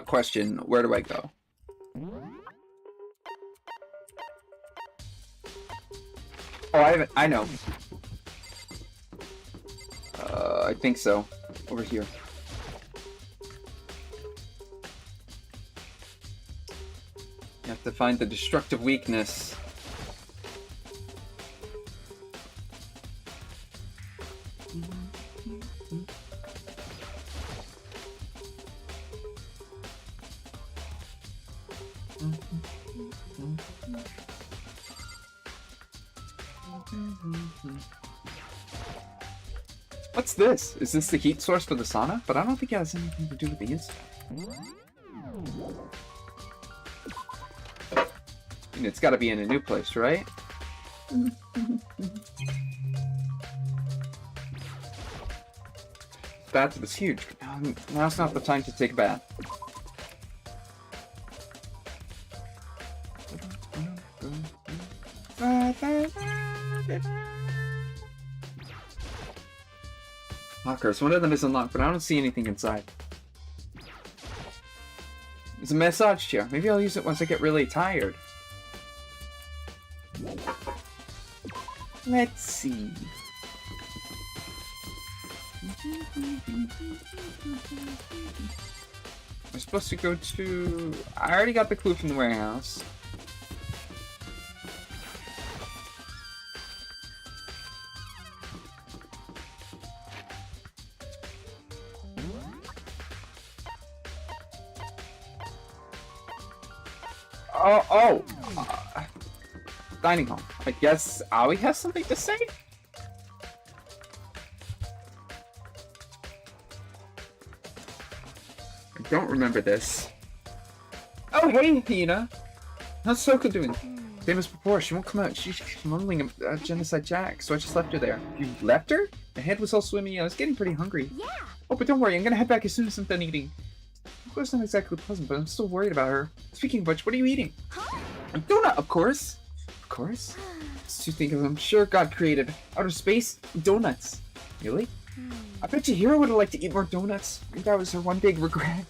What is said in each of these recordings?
Question, where do I go? Oh, I know. I think so. Over here. You have to find the destructive weakness. What's this? Is this the heat source for the sauna? But I don't think it has anything to do with the insect. And it's gotta be in a new place, right? Bath was huge. Now's not the time to take a bath. Lockers. One of them is unlocked, but I don't see anything inside. It's a massage chair. Maybe I'll use it once I get really tired. Let's see. We're supposed to go to... I already got the clue from the warehouse. Dining hall. I guess Aoi has something to say? I don't remember this. Oh, hey, Hina! How's Soko doing? Same as before, she won't come out. She's mumbling about Genocide Jack, so I just left her there. You left her? My head was all swimmy, I was getting pretty hungry. Yeah! Oh, but don't worry, I'm gonna head back as soon as I'm done eating. Of course, not exactly pleasant, but I'm still worried about her. Speaking of which, what are you eating? Huh? A donut, of course! Of course? Just to think of them, sure God created outer space donuts. Really? I bet you Hiro would have liked to eat more donuts. I think that was her one big regret.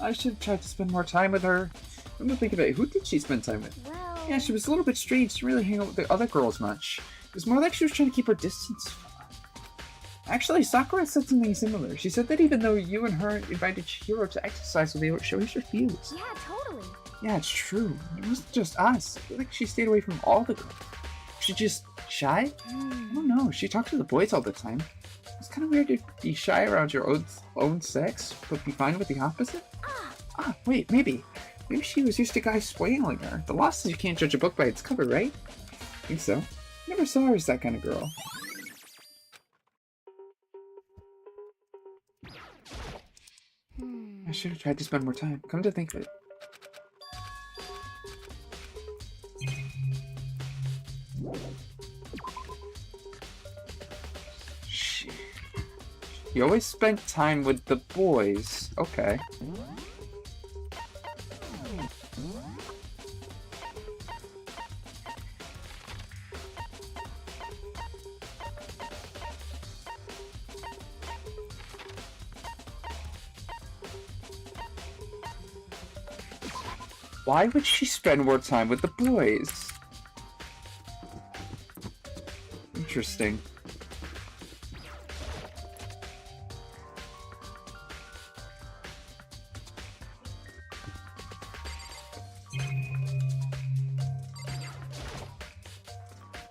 I should have tried to spend more time with her. Come to think of it, who did she spend time with? Well... Yeah, she was a little bit strange. She didn't really hang out with the other girls much. It was more like she was trying to keep her distance from them. Actually, Sakura said something similar. She said that even though you and her invited Hiro to exercise with you, she always refused. Yeah, totally. Yeah, it's true. It wasn't just us. I feel like she stayed away from all the girls. Was she just shy? I don't know. She talked to the boys all the time. It's kind of weird to be shy around your own sex, but be fine with the opposite? Wait, maybe. Maybe she was used to guys spoiling her. The law says you can't judge a book by its cover, right? I think so. Never saw her as that kind of girl. I should have tried to spend more time. Come to think of it. You always spent time with the boys. Okay. Why would she spend more time with the boys? Interesting.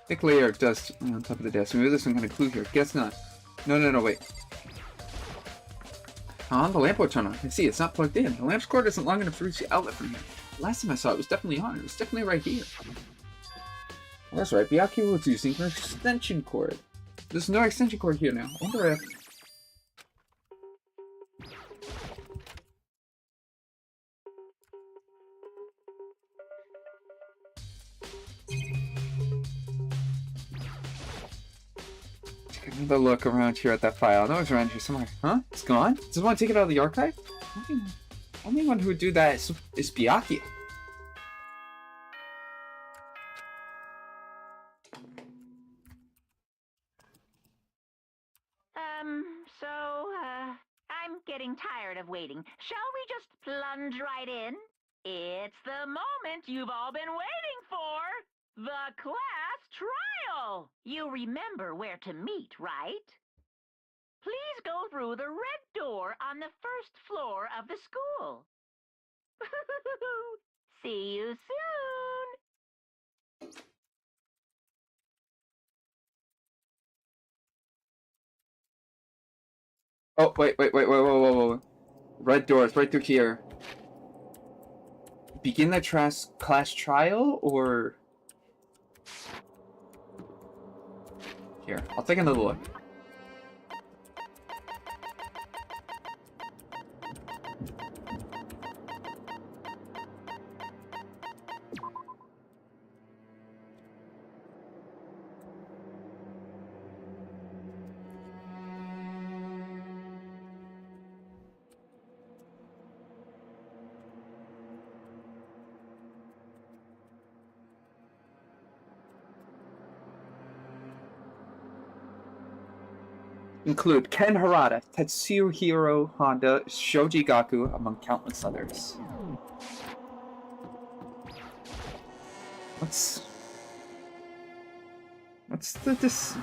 Thick layer of dust on top of the desk. Maybe there's some kind of clue here. Guess not. No, wait. Huh? The lamp will turn on. I see, it's not plugged in. The lamp's cord isn't long enough to reach the outlet from here. Last time I saw it, was definitely on. It was definitely right here. Well, that's right. Byakuya was using her extension cord. There's no extension cord here now. I wonder if... Take another look around here at that file. I know it's around here somewhere. Huh? It's gone? Does someone take it out of the archive? Only one who would do that is Byakuya. waiting. Shall we just plunge right in? It's the moment you've all been waiting for. The class trial. You remember where to meet, right? Please go through the red door on the first floor of the school. See you soon. Oh, wait, whoa. Red doors, right through here. Begin the class trial, or... Here, I'll take another look. Include Ken Harada, Tetsuhiro Honda, Shoji Gaku, among countless others. What's this?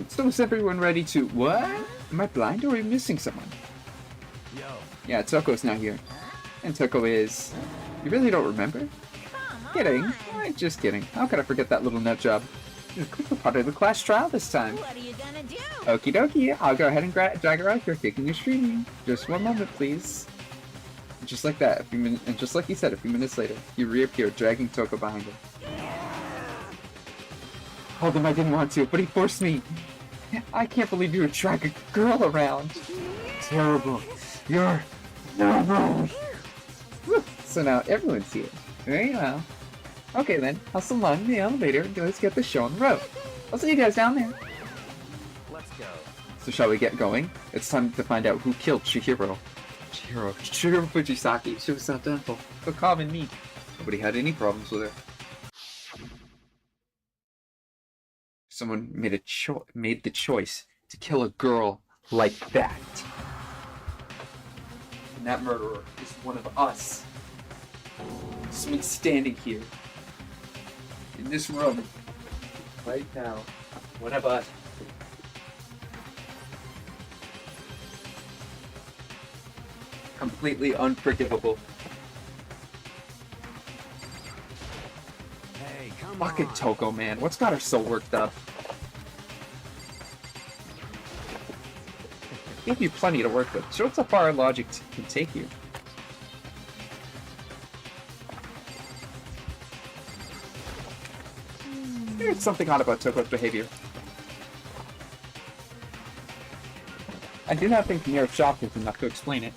So is everyone ready to... What? Am I blind or are we missing someone? Yo. Yeah, Toko's not here. And Toko is... You really don't remember? Kidding. Just kidding. How could I forget that little nut job? You're part of the class trial this time. What are you gonna do? Okie dokie, I'll go ahead and drag her out here, kicking and screaming. Just one moment, please. And just like that, and just like you said, a few minutes later, you reappeared, dragging Toko behind him. Told him I didn't want to, but he forced me. I can't believe you would drag a girl around. Terrible. You're terrible. So now everyone's here. Very well. Okay then, hustle along in the elevator and let's get the show on the road. I'll see you guys down there. Let's go. So shall we get going? It's time to find out who killed Chihiro. Chihiro Fujisaki. She was so gentle, so calm and meek. Nobody had any problems with her. Someone made the choice to kill a girl like that. And that murderer is one of us. Someone standing here. In this room. Right now. One of us. Completely unforgivable. Hey, come Fucking on. Toko, man. What's got her so worked up? Gave you plenty to work with. Shows how far our logic can take you. There's something odd about Toko's behavior. I do not think mere shock is enough to explain it.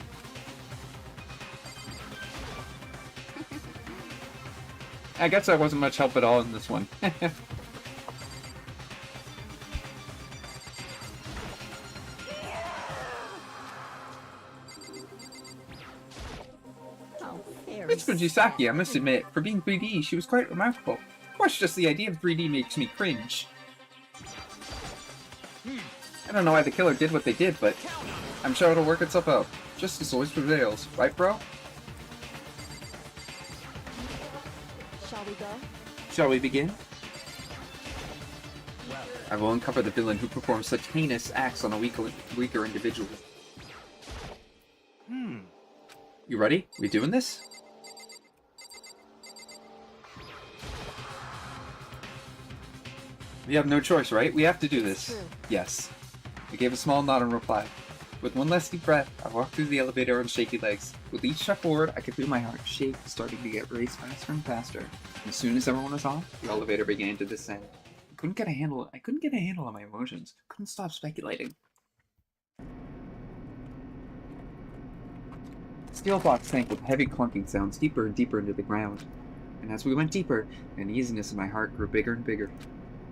I guess I wasn't much help at all in this one. Miss Fujisaki, I must admit, for being 3D, she was quite remarkable. Of course, just the idea of 3D makes me cringe. I don't know why the killer did what they did, but I'm sure it'll work itself out. Justice always prevails, right, bro? Shall we go? Shall we begin? I will uncover the villain who performs such heinous acts on a weaker individual. You ready? We doing this? We have no choice, right? We have to do this. True. Yes. I gave a small nod in reply. With one last deep breath, I walked through the elevator on shaky legs. With each step forward, I could feel my heart shake, starting to get raced faster and faster. And as soon as everyone was off, the elevator began to descend. I couldn't get a handle on my emotions. Couldn't stop speculating. The steel box sank with heavy clunking sounds deeper and deeper into the ground. And as we went deeper, the uneasiness in my heart grew bigger and bigger.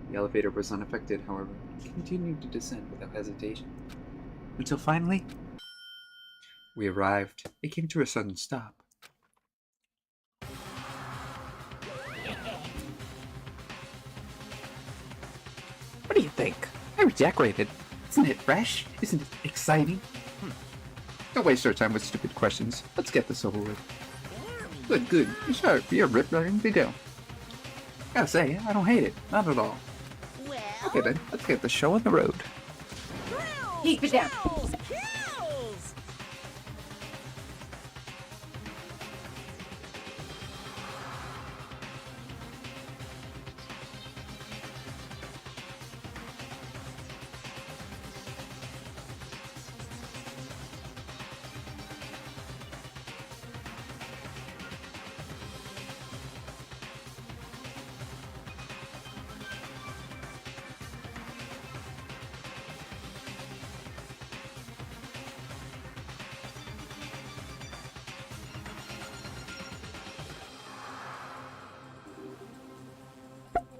The elevator was unaffected, however. It continued to descend without hesitation. Until finally, we arrived. It came to a sudden stop. What do you think? I redecorated. Isn't it fresh? Isn't it exciting? Don't waste our time with stupid questions. Let's get this over with. Good, good. You sharp. You're ripped right into do. Gotta say, I don't hate it. Not at all. Well, Okay then, let's get the show on the road. keep it down. Kills!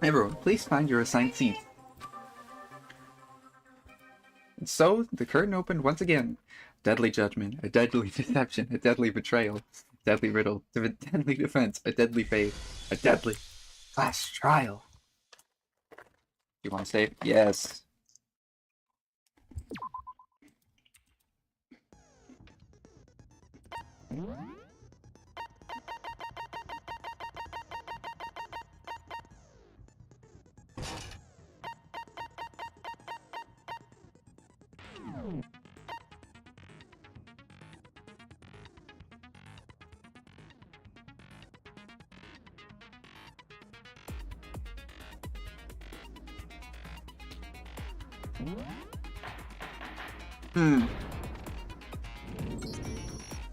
Everyone, please find your assigned seat. And so, the curtain opened once again. Deadly judgment, a deadly deception, a deadly betrayal, a deadly riddle, a deadly defense, a deadly fate, a deadly class trial. You want to say it? Yes.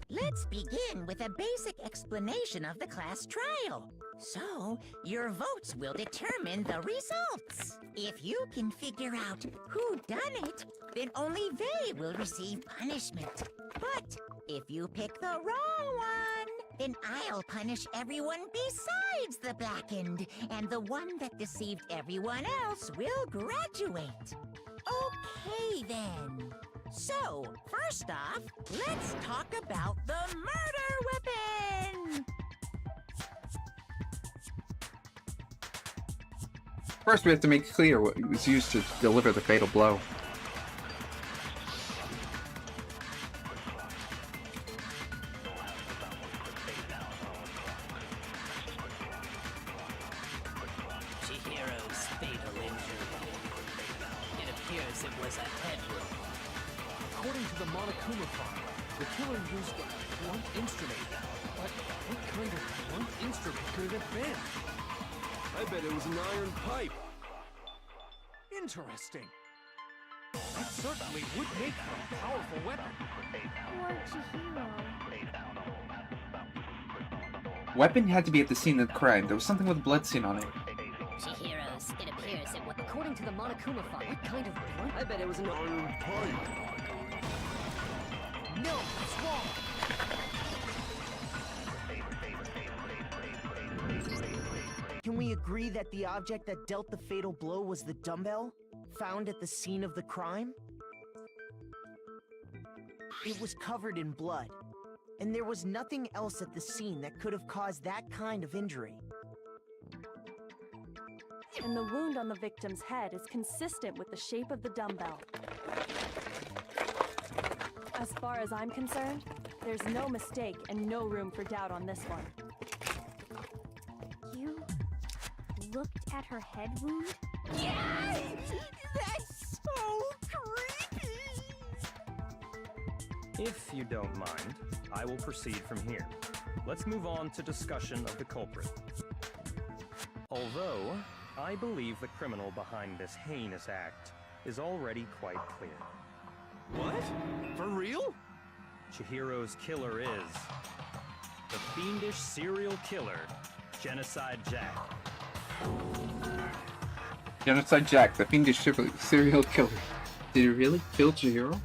Let's begin with a basic explanation of the class trial. So, your votes will determine the results. If you can figure out who done it, then only they will receive punishment. But if you pick the wrong one, then I'll punish everyone besides the blackened, and the one that deceived everyone else will graduate. Okay, then. So, first off, let's talk about the murder weapon! First, we have to make clear what was used to deliver the fatal blow. Chihiro's fatal injury. It appears it was a head wound. According to the Monokuma file, the killer used a blunt instrument. But what kind of blunt instrument could it have been? I bet it was an iron pipe. Interesting. That certainly would make for a powerful weapon. Poor Chihiro. Weapon had to be at the scene of the crime. There was something with blood stain on it. Chihiro's, it appears it was... According to the Monokuma file, what kind of blunt? I bet it was an... Iron pipe. No, it's wrong. Can we agree that the object that dealt the fatal blow was the dumbbell, found at the scene of the crime? It was covered in blood, and there was nothing else at the scene that could have caused that kind of injury. And the wound on the victim's head is consistent with the shape of the dumbbell. As far as I'm concerned, there's no mistake and no room for doubt on this one. You looked at her head wound? Yes! That's so creepy! If you don't mind, I will proceed from here. Let's move on to discussion of the culprit. Although, I believe the criminal behind this heinous act is already quite clear. What? For real? Chihiro's killer is the fiendish serial killer, Genocide Jack. Genocide Jack, the fiendish serial killer. Did he really kill Chihiro?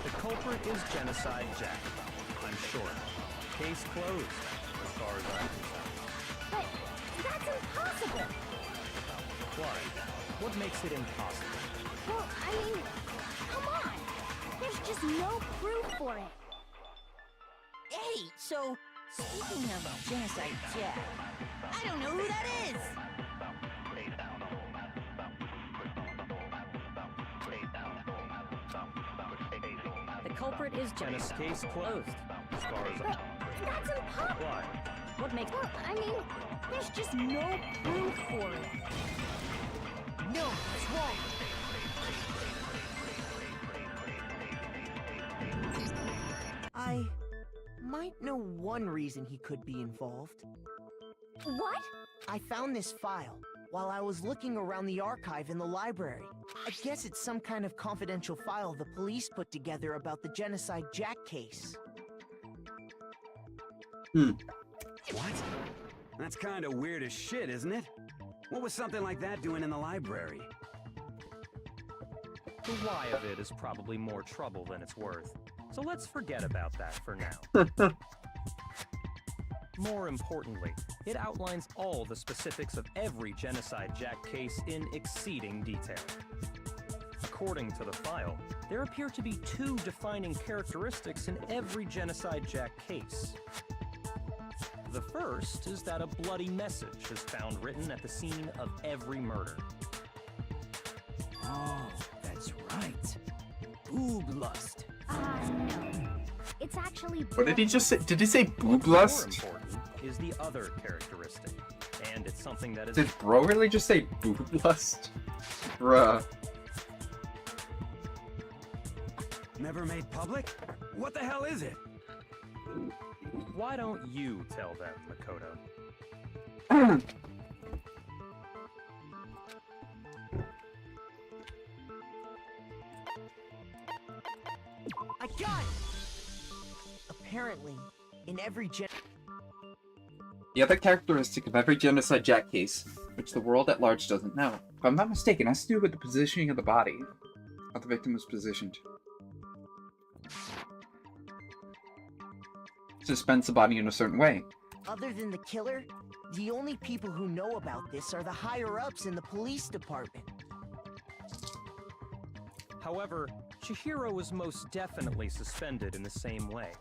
The culprit is Genocide Jack. I'm sure. Case closed, as far as I'm concerned. But that's impossible! Why? What makes it impossible? Well, I mean, come on! There There's just no proof for it. Hey, so, speaking of Genocide Jack, I don't know who that is! The culprit is Tennis case closed. As far as I... That's impossible. Why? What makes... Well, I mean, there's just no proof for it. No, it's wrong. I might know one reason he could be involved. What? I found this file while I was looking around the archive in the library. I guess it's some kind of confidential file the police put together about the Genocide Jack case. What? That's kind of weird as shit, isn't it? What was something like that doing in the library? The why of it is probably more trouble than it's worth. So let's forget about that for now. More importantly, it outlines all the specifics of every Genocide Jack case in exceeding detail. According to the file, there appear to be two defining characteristics in every Genocide Jack case. The first is that a bloody message is found written at the scene of every murder. Oh, that's right. Boob lust. No. It's actually... What did he just say? Did he say boob lust? More important is the other characteristic, and it's something that is... Did bro really just say boob lust? Bruh. Never made public? What the hell is it? Why don't you tell them, Makoto? I got it! Apparently, in every The other characteristic of every Genocide Jack case, which the world at large doesn't know, if I'm not mistaken, has to do with the positioning of the body. How the victim was positioned. Suspends the body in a certain way. Other than the killer, the only people who know about this are the higher-ups in the police department. However, Chihiro was most definitely suspended in the same way.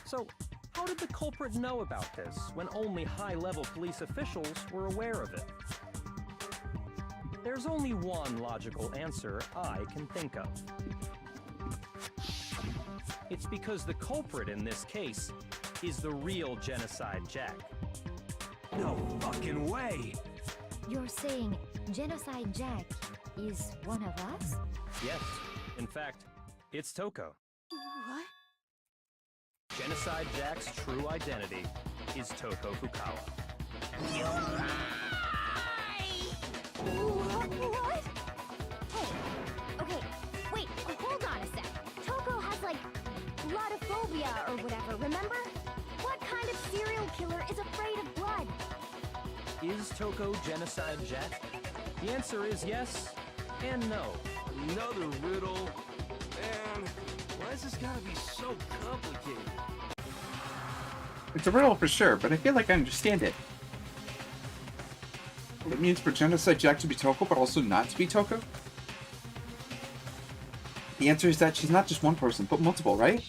So, how did the culprit know about this when only high-level police officials were aware of it? There's only one logical answer I can think of. It's because the culprit in this case is the real Genocide Jack. No fucking way! You're saying Genocide Jack is one of us? Yes, in fact, it's Toko. What? Genocide Jack's true identity is Toko Fukawa. You lie! What? Hey, okay, wait, hold on a sec. Toko has, like, bloodophobia or whatever, remember? What kind of serial killer is afraid of blood? Is Toko Genocide Jack? The answer is yes and no. Another riddle. Man, why is this gotta be so complicated? It's a riddle for sure, but I feel like I understand it. It means for Genocide Jack to be Toko, but also not to be Toko? The answer is that she's not just one person, but multiple, right?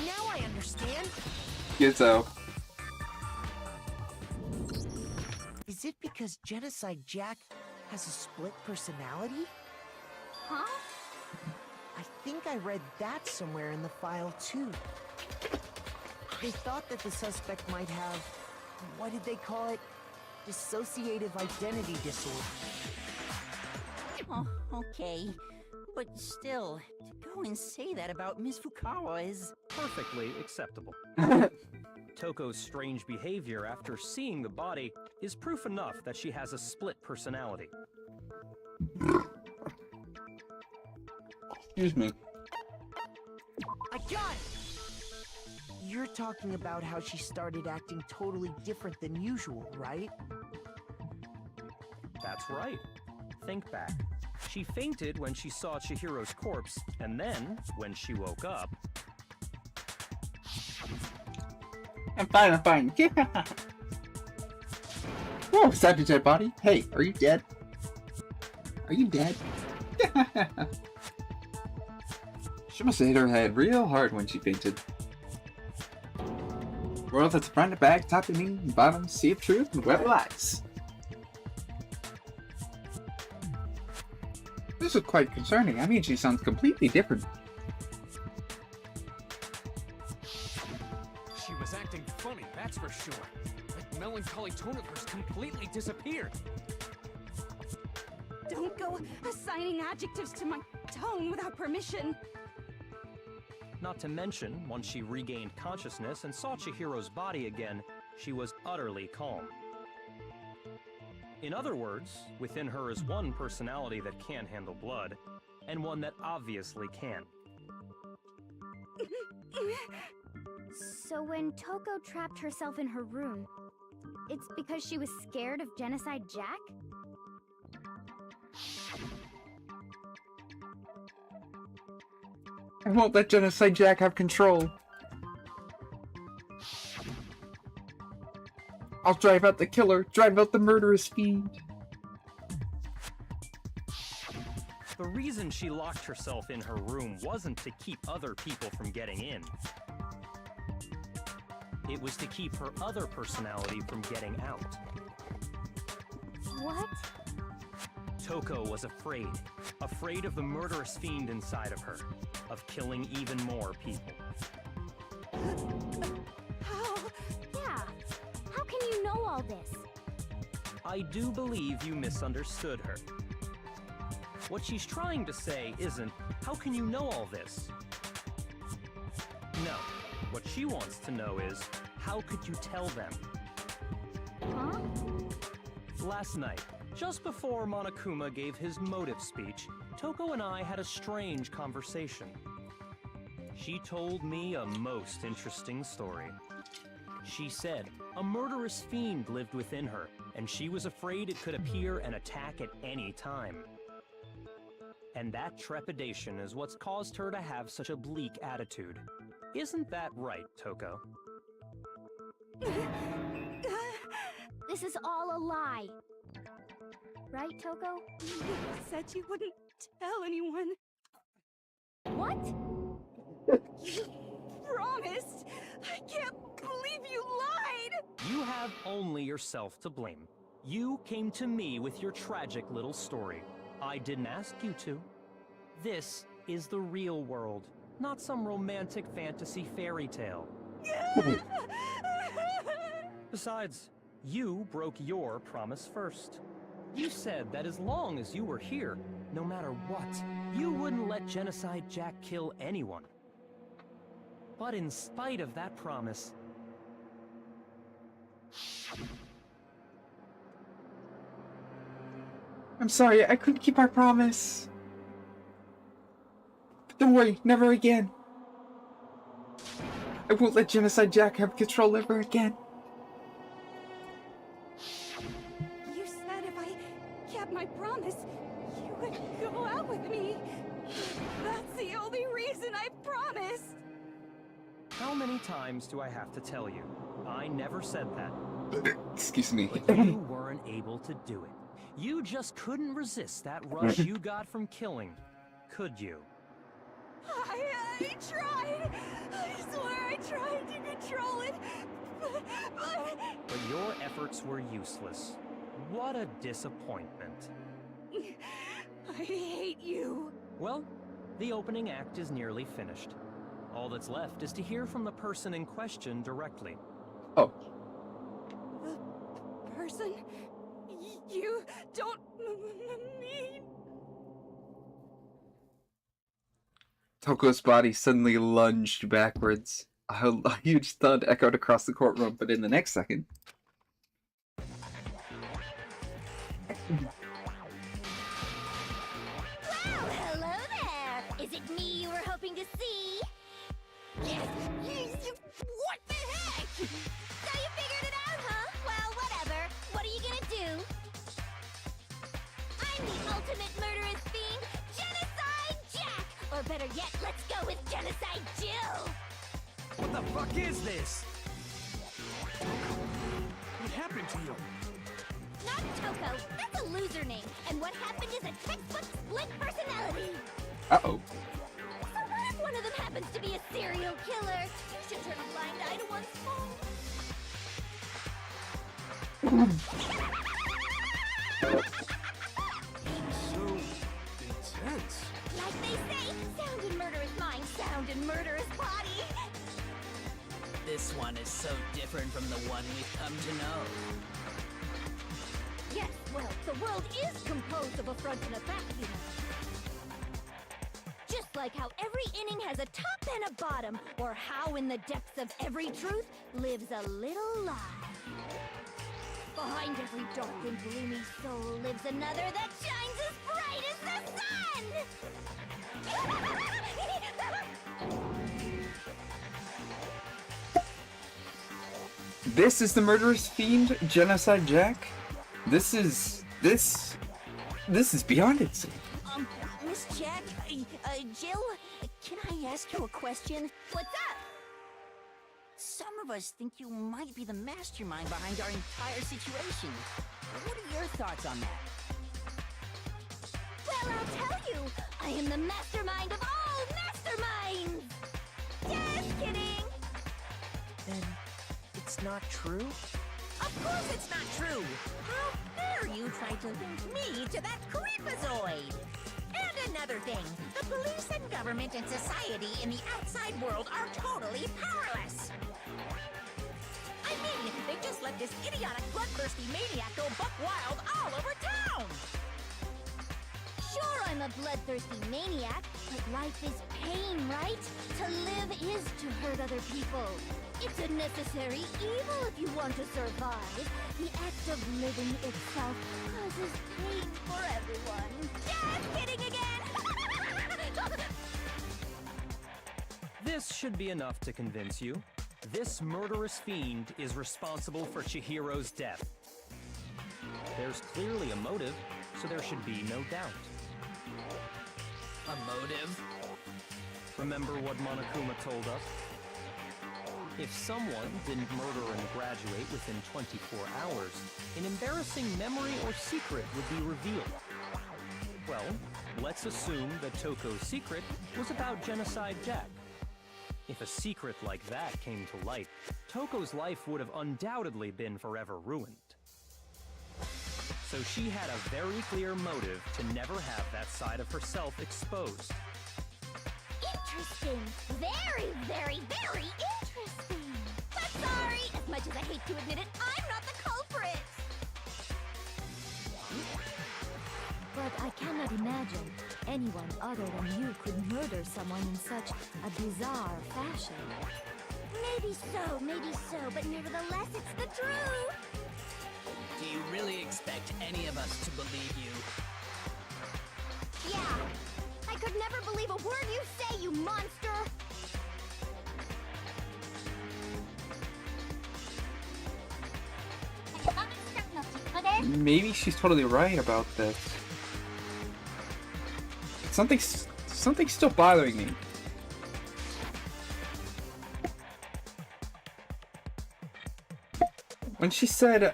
Now I understand. Gizzo. Is it because Genocide Jack has a split personality? Huh? I think I read that somewhere in the file, too. They thought that the suspect might have, what did they call it? Dissociative identity disorder. Oh, okay. But still, to go and say that about Miss Fukawa is... Perfectly acceptable. Toko's strange behavior after seeing the body is proof enough that she has a split personality. Excuse me. I got it! You're talking about how she started acting totally different than usual, right? That's right. Think back. She fainted when she saw Chihiro's corpse, and then, when she woke up... I'm fine, I'm fine. Yeah. Whoa, is that a dead body? Hey, are you dead? Are you dead? She must have hit her head real hard when she fainted. World that's front and back, top and knee, bottom, sea of truth, and web lies. This is quite concerning. I mean, she sounds completely different. She was acting funny, that's for sure. That melancholy tone of hers completely disappeared. Don't go assigning adjectives to my tone without permission. Not to mention, once she regained consciousness and saw Chihiro's body again, she was utterly calm. In other words, within her is one personality that can't handle blood, and one that obviously can. So when Toko trapped herself in her room, it's because she was scared of Genocide Jack? I won't let Genocide Jack have control. I'll drive out the killer, drive out the murderous fiend. The reason she locked herself in her room wasn't to keep other people from getting in. It was to keep her other personality from getting out. What? Toko was afraid. Afraid of the murderous fiend inside of her. Of killing even more people. How? Yeah. How can you know all this? I do believe you misunderstood her. What she's trying to say isn't, how can you know all this? No. What she wants to know is, how could you tell them? Huh? Last night, just before Monokuma gave his motive speech, Toko and I had a strange conversation. She told me a most interesting story. She said a murderous fiend lived within her, and she was afraid it could appear and attack at any time. And that trepidation is what's caused her to have such a bleak attitude. Isn't that right, Toko? This is all a lie. Right, Toko? You said you wouldn't tell anyone. What? You promised! I can't believe you lied! You have only yourself to blame. You came to me with your tragic little story. I didn't ask you to. This is the real world, not some romantic fantasy fairy tale. Besides, you broke your promise first. You said that as long as you were here, no matter what, you wouldn't let Genocide Jack kill anyone. But in spite of that promise... I'm sorry, I couldn't keep our promise. But don't worry, never again. I won't let Genocide Jack have control ever again. You said if I kept my promise, you would go out with me. That's the only reason I promised. How many times do I have to tell you? I never said that. Excuse me. But you weren't able to do it. You just couldn't resist that rush you got from killing, could you? I tried. I swear I tried to control it, But your efforts were useless. What a disappointment. I hate you. Well, the opening act is nearly finished. All that's left is to hear from the person in question directly. Oh. The person you don't mean. Toko's body suddenly lunged backwards. A huge thud echoed across the courtroom, but in the next second... Well, hello there! Is it me you were hoping to see? What the heck? So you figured it out, huh? Well, whatever. What are you gonna do? I'm the ultimate murderous fiend, Genocide Jack! Or better yet, let's go with Genocide Jill! What the fuck is this? What happened to you? Not Toko, that's a loser name, and what happened is a textbook split personality! Uh-oh. So what if one of them happens to be a serial killer? You should turn a blind eye to one's fault. So intense. Like they say, sound in murderous mind, sound in murderous body. This one is so different from the one we've come to know. Yes, well, the world is composed of a front and a back, you know. Just like how every inning has a top and a bottom, or how in the depths of every truth lives a little lie. Behind every dark and gloomy soul lives another that shines as bright as the sun! This is the murderous fiend, Genocide Jack? This is beyond insane. Miss Jack, Jill, can I ask you a question? What's up? Some of us think you might be the mastermind behind our entire situation. What are your thoughts on that? Well, I'll tell you, I am the mastermind of all masterminds! Just kidding! Then it's not true? Of course it's not true! How dare you try to link me to that creepazoid? And another thing, the police and government and society in the outside world are totally powerless! I mean, they just let this idiotic, bloodthirsty maniac go buck wild all over town! Sure, I'm a bloodthirsty maniac, but life is pain, right? To live is to hurt other people. It's a necessary evil if you want to survive. The act of living itself causes pain for everyone. Just kidding again! This should be enough to convince you. This murderous fiend is responsible for Chihiro's death. There's clearly a motive, so there should be no doubt. A motive? Remember what Monokuma told us? If someone didn't murder and graduate within 24 hours, an embarrassing memory or secret would be revealed. Well, let's assume that Toko's secret was about Genocide Jack. If a secret like that came to light, Toko's life would have undoubtedly been forever ruined. So she had a very clear motive to never have that side of herself exposed. Interesting. Very, very, very interesting. But sorry, as much as I hate to admit it, I'm not the culprit. But I cannot imagine anyone other than you could murder someone in such a bizarre fashion. Maybe so, but nevertheless, it's the truth. Do you really expect any of us to believe you? Yeah. I could never believe a word you say, you monster! Maybe she's totally right about this. Something's still bothering me. When she said,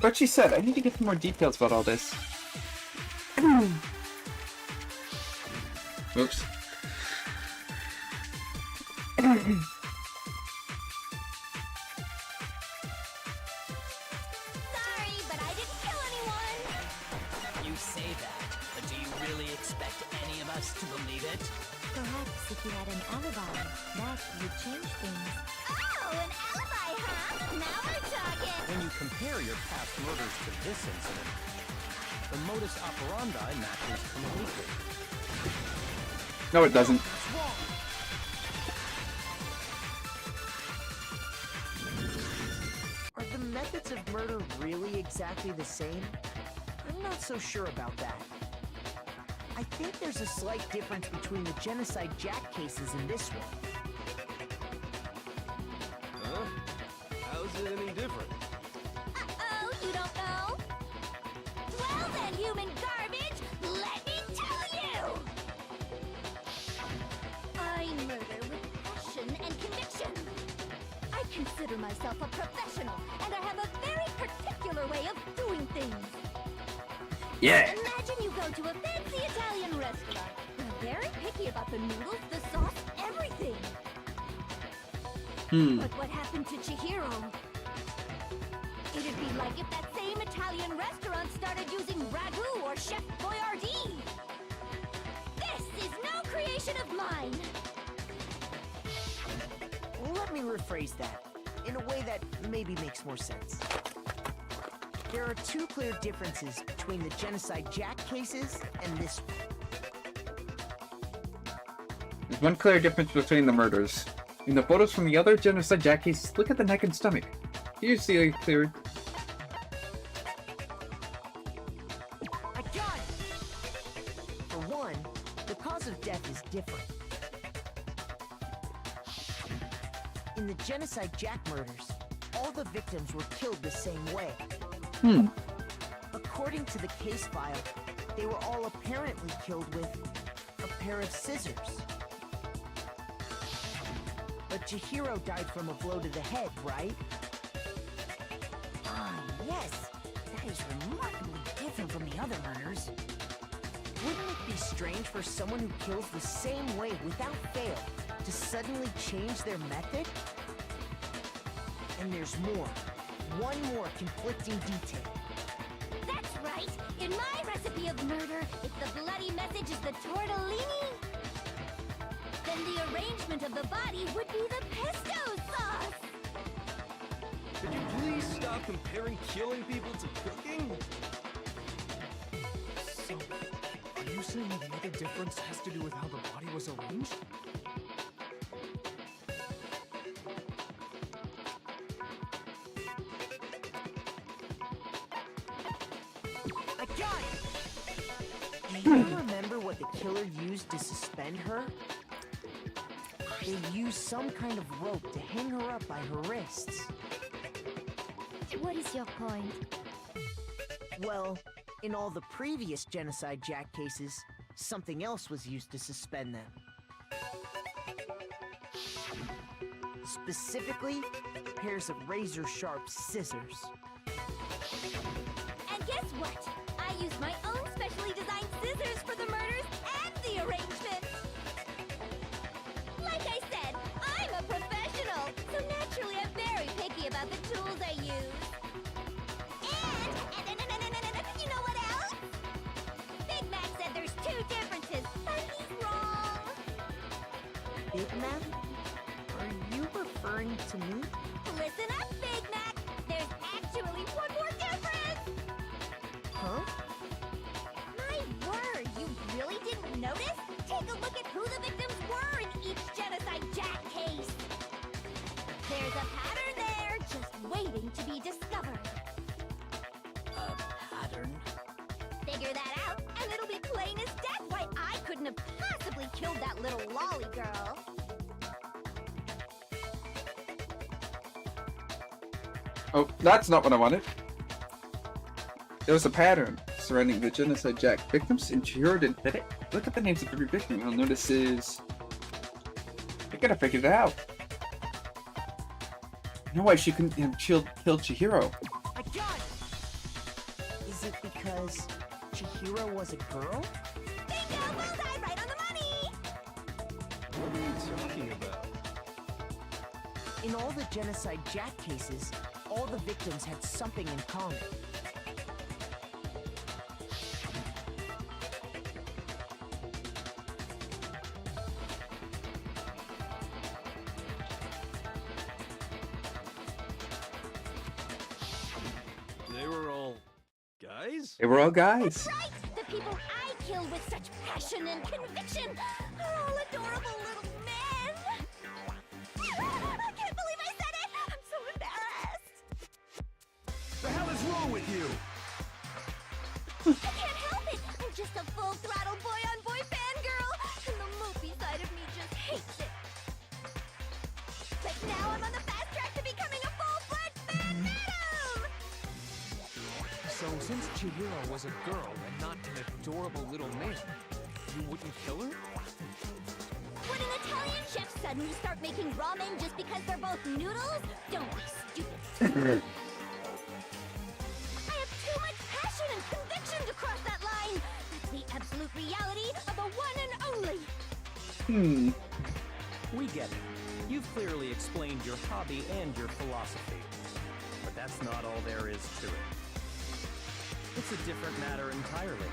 I need to get some more details about all this. Oops. Sorry, but I didn't kill anyone! You say that, but do you really expect any of us to believe it? Perhaps if you had an alibi, that would change things. Oh, an alibi, huh? Now we're talking! When you compare your past murders to this incident, the modus operandi matches completely. No, it doesn't. What's wrong? Are the methods of murder really exactly the same? I'm not so sure about that. I think there's a slight difference between the Genocide Jack cases and this one. Huh? How's it any different? Uh-oh, you don't know? Well then, human garbage, let me tell you! I murder with passion and conviction. I consider myself a professional, and I have a very particular way of doing things. Yeah. Imagine you go to a fancy Italian restaurant. They're very picky about the noodles, the sauce, everything. But what happened to Chihiro? It'd be like if that same Italian restaurant started using ragu or Chef Boyardee. This is no creation of mine. Let me rephrase that in a way that maybe makes more sense. There are two clear differences between the Genocide Jack cases and this one. There's one clear difference between the murders. In the photos from the other Genocide Jack cases, look at the neck and stomach. Here's the clear. I got it! For one, the cause of death is different. In the Genocide Jack murders, all the victims were killed the same way. According to the case file, they were all apparently killed with a pair of scissors. But Chihiro died from a blow to the head, right? Ah, yes. That is remarkably different from the other murders. Wouldn't it be strange for someone who kills the same way without fail to suddenly change their method? And there's more. One more conflicting detail. That's right. In my recipe of murder, if the bloody message is the tortellini, then the arrangement of the body would be the pesto sauce. Could you please stop comparing killing people to cooking? So, are you saying the other difference has to do with how the body was arranged? I got it! Do you remember what the killer used to suspend her? They used some kind of rope to hang her up by her wrists. What is your point? Well, in all the previous Genocide Jack cases, something else was used to suspend them. Specifically, pairs of razor-sharp scissors. And guess what? I used my own specially designed scissors for the murders and the arrangement. Like I said, I'm a professional, so naturally I'm very picky about the tools I use. And you know what else? Big Mac said there's two differences, but he's wrong. Big Mac? Are you referring to me? Listen up, Big Mac. There's actually one more difference. Huh? My word, you really didn't notice? Take a look at who the victims were in each Genocide Jack case. There's a pattern there, just waiting to be discovered. A pattern? Figure that out, and it'll be plain as death why I couldn't have possibly killed that little lolly girl. Oh, that's not what I wanted. There was a pattern surrounding the Genocide Jack victims, and Chihiro did it. Look at the names of every victim. You'll notice is... I gotta figure it out. No way she couldn't have killed Chihiro. I got it! Is it because Chihiro was a girl? Bingo! Bullseye, right on the money! What are you talking about? In all the Genocide Jack cases, all the victims had something in common. They were all guys? They were all guys. Right! The people I kill with such passion and conviction are all adorable little men. I can't believe I said it! I'm so embarrassed. The hell is wrong with you? I can't help it. I'm just a full-throttle boy-on-boy fangirl, and the mopey side of me just hates it. But now I'm on the fast track to becoming a full-fledged fan madam! So since Chihiro was a girl and not an adorable little man, you wouldn't kill her? Would an Italian chef suddenly start making ramen just because they're both noodles? Don't be stupid. I have too much passion and conviction to cross that line. That's the absolute reality of the one and only. We get it. You've clearly explained your hobby and your philosophy. But that's not all there is to it. It's a different matter entirely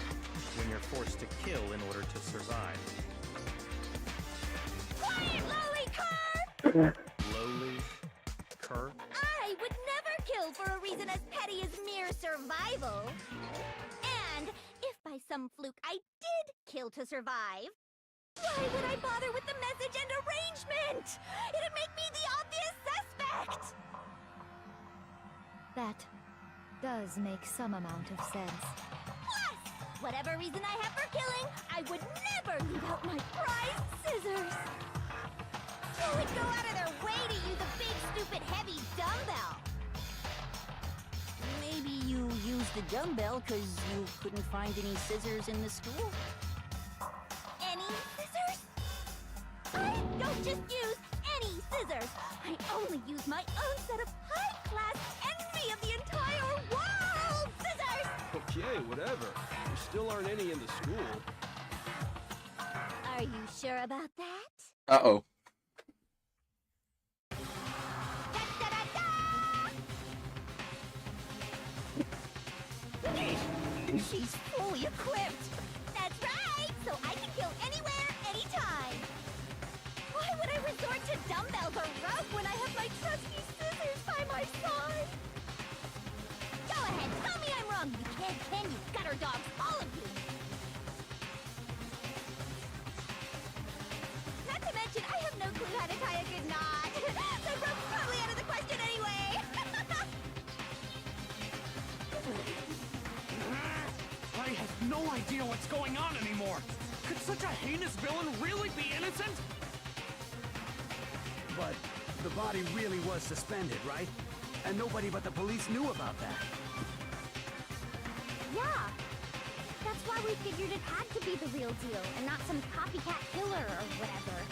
when you're forced to kill in order to survive. Quiet, lowly cur! Lowly? Cur? I would never kill for a reason as petty as mere survival. And if by some fluke I did kill to survive, why would I bother with the message and arrangement? It'd make me the obvious suspect! That does make some amount of sense. Plus, whatever reason I have for killing, I would never leave out my prized scissors. Who would go out of their way to use a big, stupid, heavy dumbbell? Maybe you used the dumbbell because you couldn't find any scissors in the school? Any scissors? I don't just use any scissors. I only use my own set of high-class envy of the entire world scissors! Okay, whatever. There still aren't any in the school. Are you sure about that? Uh-oh. She's fully equipped! That's right! So I can kill anywhere, anytime! Why would I resort to dumbbells or rope when I have my trusty scissors by my side? Go ahead, tell me I'm wrong, you can you gutter dogs, all of you! Not to mention, I have no clue how to tie a good knot! The rope's probably out of the question anyway! I have no idea what's going on anymore. Could such a heinous villain really be innocent? But the body really was suspended, right? And nobody but the police knew about that. Yeah. That's why we figured it had to be the real deal, and not some copycat killer or whatever.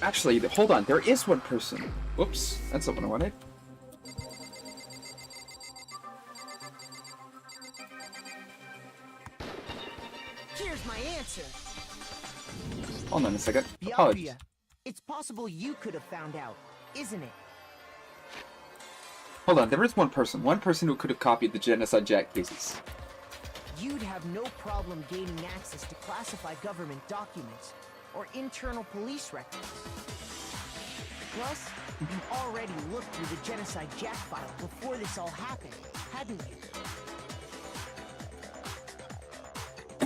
Actually, hold on. There is one person. Whoops. That's not what I wanted. Here's my answer. Hold on a second. Apologies. Biapia. It's possible you could have found out, isn't it? Hold on. There is one person. One person who could have copied the Genocide Jack cases. You'd have no problem gaining access to classified government documents or internal police records. Plus, you already looked through the Genocide Jack file before this all happened, hadn't you?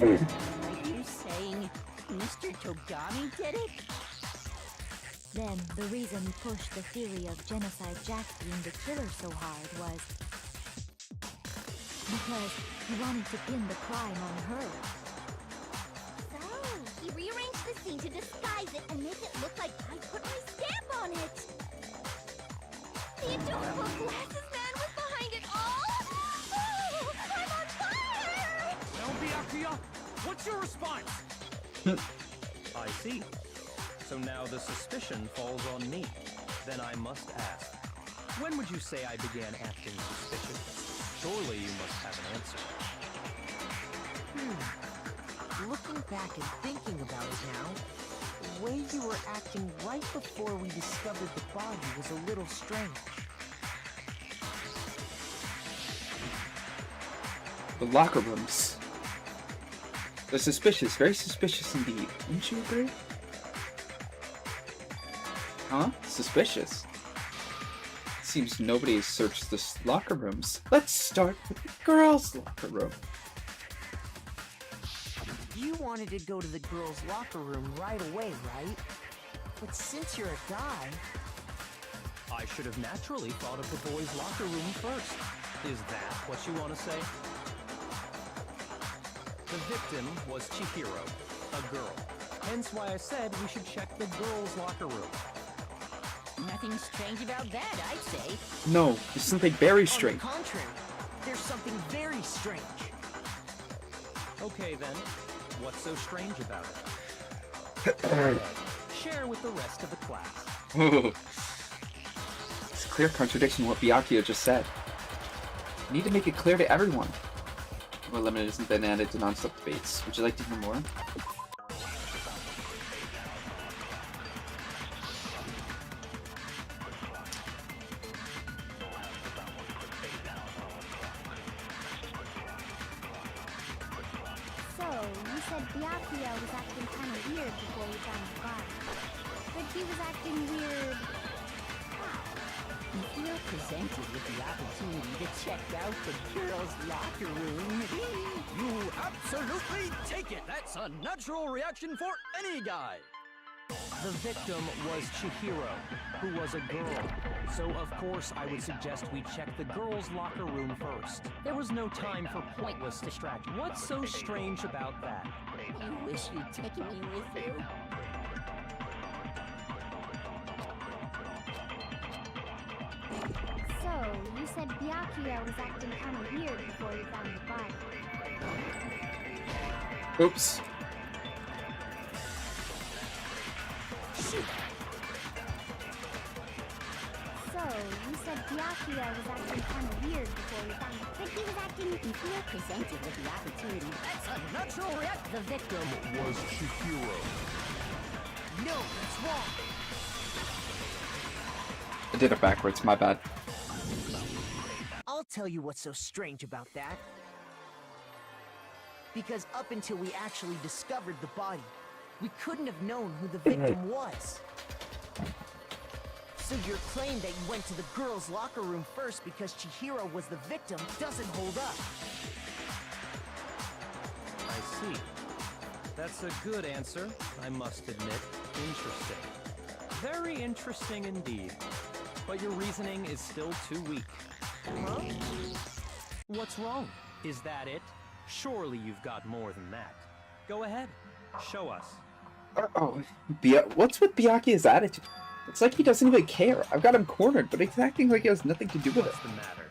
Are you saying Mr. Togami did it? Then, the reason he pushed the theory of Genocide Jack being the killer so hard was because he wanted to pin the crime on her. So, he rearranged the scene to disguise it and make it look like I put my stamp on it. The adorable glasses man was behind it all. Oh, I'm on fire! Well, Biapia, what's your response? I see. So now the suspicion falls on me. Then I must ask, when would you say I began acting suspicious? Surely you must have an answer. Looking back and thinking about it now, the way you were acting right before we discovered the body was a little strange. The locker rooms. They're suspicious. Very suspicious indeed. Wouldn't you agree? Huh? Suspicious. Seems nobody has searched the locker rooms. Let's start with the girls' locker room. You wanted to go to the girls' locker room right away, right? But since you're a guy... I should have naturally thought of the boys' locker room first. Is that what you want to say? The victim was Chihiro, a girl. Hence why I said we should check the girls' locker room. Nothing strange about that, I'd say. No, there's something very strange. On the contrary, there's something very strange. Okay then, what's so strange about it? Share with the rest of the class. It's a clear contradiction to what Byakuya just said. I need to make it clear to everyone. Well, limited hasn't been added to non-stop debates. Would you like to hear more? So, you said Byakuya was acting kind of weird before we found the body. But he was acting weird... If you're presented with the opportunity to check out the girls' locker room... You absolutely take it! That's a natural reaction for any guy! The victim was Chihiro, who was a girl. So of course I would suggest we check the girls' locker room first. There was no time for pointless distraction. What's so strange about that? You wish you'd taken me with you. So, you said Byakuya was acting kind of weird before we found the body. Oops. Shoot! So, you said Byakuya was acting kind of weird before we found it. But he was acting... If you're presented with the opportunity... That's a natural reaction! The victim... Was Chihiro. No, it's wrong! I did it backwards, my bad. I'll tell you what's so strange about that. Because up until we actually discovered the body, we couldn't have known who the victim was. So your claim that you went to the girls' locker room first because Chihiro was the victim doesn't hold up. I see. That's a good answer, I must admit. Interesting. Very interesting indeed. But your reasoning is still too weak. Huh? What's wrong? Is that it? Surely you've got more than that. Go ahead. Show us. Oh, what's with Byakuya's attitude? It's like he doesn't even care. I've got him cornered, but he's acting like he has nothing to do with it. What's the matter?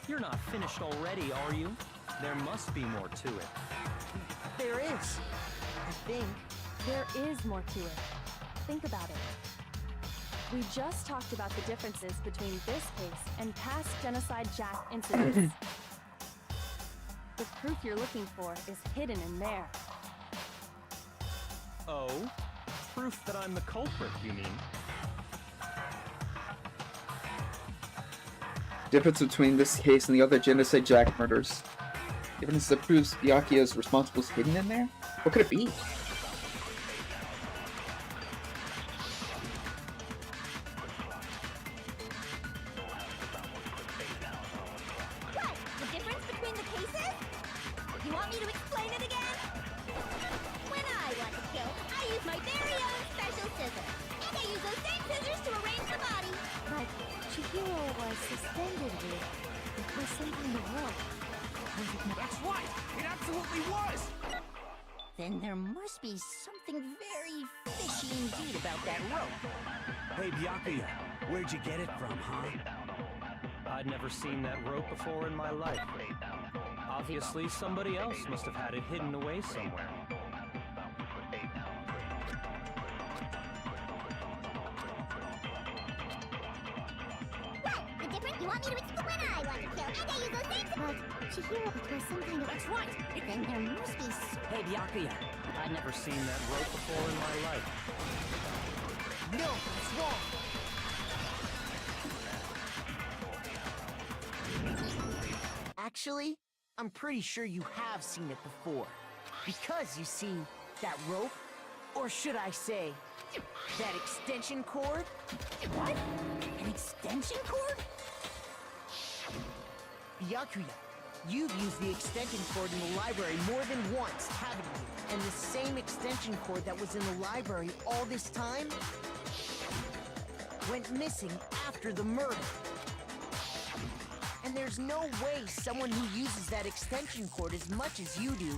You're not finished already, are you? There must be more to it. There is. I think. There is more to it. Think about it. We just talked about the differences between this case and past Genocide Jack incidents. The proof you're looking for is hidden in there. Oh? Proof that I'm the culprit, you mean? Difference between this case and the other Genocide Jack murders. Evidence that proves Byakuya is responsible is hidden in there? What could it be? What? The difference between the cases? You want me to explain it again? When I want to kill, I use my very own special scissors. And I use those same scissors to arrange the body. But Chihiro was suspended with... It was some kind of rope. Was it not? That's right! It absolutely was! Then there must be something very fishy indeed about that rope. Hey, Byakuya, where'd you get it from, huh? I'd never seen that rope before in my life. Obviously, somebody else must have had it hidden away somewhere. What? The difference? You want me to explain? When I want to kill, and I use those same scissors. But Chihiro, it was some kind of... That's right! Then there must be... Hey, Byakuya, I'd never seen that rope before in my life. No, it's wrong! Actually, I'm pretty sure you have seen it before. Because, you see, that rope, or should I say, that extension cord? What? An extension cord? Byakuya, You've used the extension cord in the library more than once, haven't you? And the same extension cord that was in the library all this time went missing after the murder. And there's no way someone who uses that extension cord as much as you do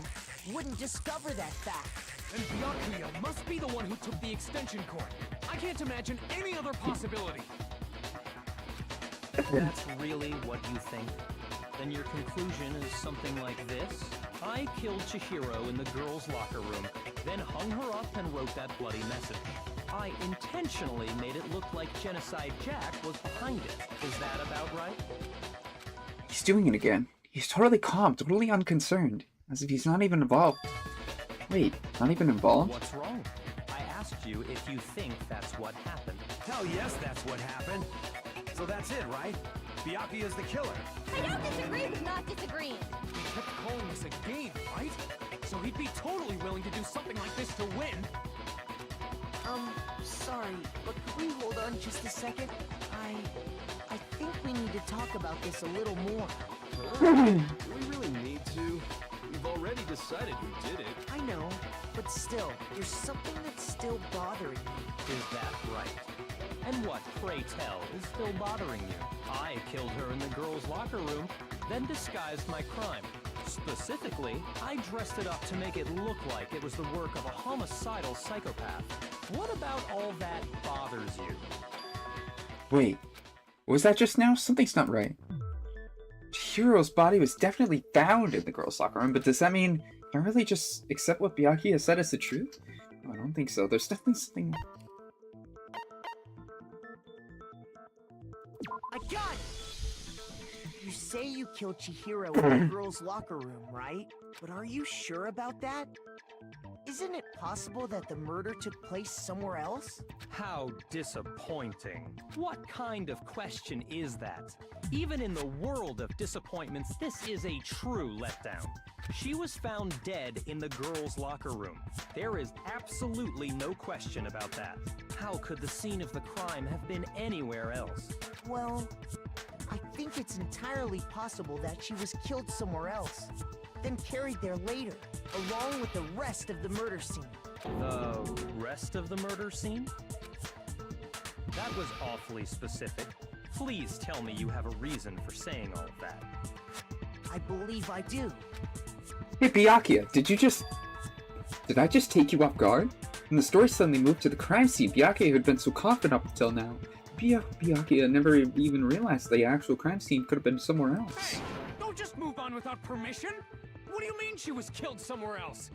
wouldn't discover that fact. And Byakuya must be the one who took the extension cord. I can't imagine any other possibility. That's really what you think? Then your conclusion is something like this? I killed Chihiro in the girls' locker room, then hung her up and wrote that bloody message. I intentionally made it look like Genocide Jack was behind it. Is that about right? He's doing it again. He's totally calm, totally unconcerned, as if he's not even involved. Wait, not even involved? What's wrong? I asked you if you think that's what happened. Hell yes, that's what happened. So that's it, right? Byakuya's the killer. I don't disagree with not disagreeing. He kept calling this a game, right? So he'd be totally willing to do something like this to win. Sorry, but could we hold on just a second? I think we need to talk about this a little more. Do we really need to? We've already decided who did it. I know, but still, there's something that's still bothering me. Is that right? And what, pray tell, is still bothering you? I killed her in the girls' locker room, then disguised my crime. Specifically, I dressed it up to make it look like it was the work of a homicidal psychopath. What about all that bothers you? Wait, what was that just now? Something's not right. Chihiro's body was definitely found in the girls' locker room, but does that mean I really just accept what Byakuya said as the truth? No, I don't think so. There's definitely something... I got it! You say you killed Chihiro in the girls' locker room, right? But are you sure about that? Isn't it possible that the murder took place somewhere else? How disappointing. What kind of question is that? Even in the world of disappointments, this is a true letdown. She was found dead in the girls' locker room. There is absolutely no question about that. How could the scene of the crime have been anywhere else? Well, I think it's entirely possible that she was killed somewhere else, then carried there later, along with the rest of the murder scene. The rest of the murder scene? That was awfully specific. Please tell me you have a reason for saying all of that. I believe I do. Hey, Byakuya, did I just take you off guard? When the story suddenly moved to the crime scene, Byakuya had been so confident up until now. Byakuya never even realized the actual crime scene could have been somewhere else. Hey, don't just move on without permission! What do you mean she was killed somewhere else?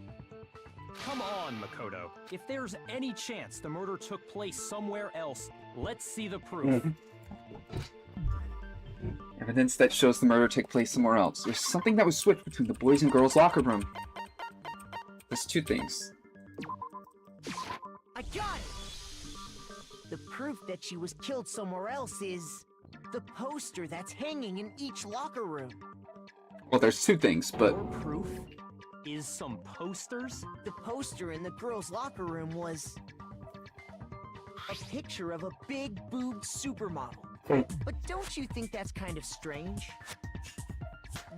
Come on, Makoto. If there's any chance the murder took place somewhere else, let's see the proof. Evidence that shows the murder took place somewhere else. There's something that was switched between the boys' and girls' locker room. There's two things. I got it! The proof that she was killed somewhere else is the poster that's hanging in each locker room. Well, there's two things, but... Your proof is some posters? The poster in the girls' locker room was a picture of a big boobed supermodel. But don't you think that's kind of strange?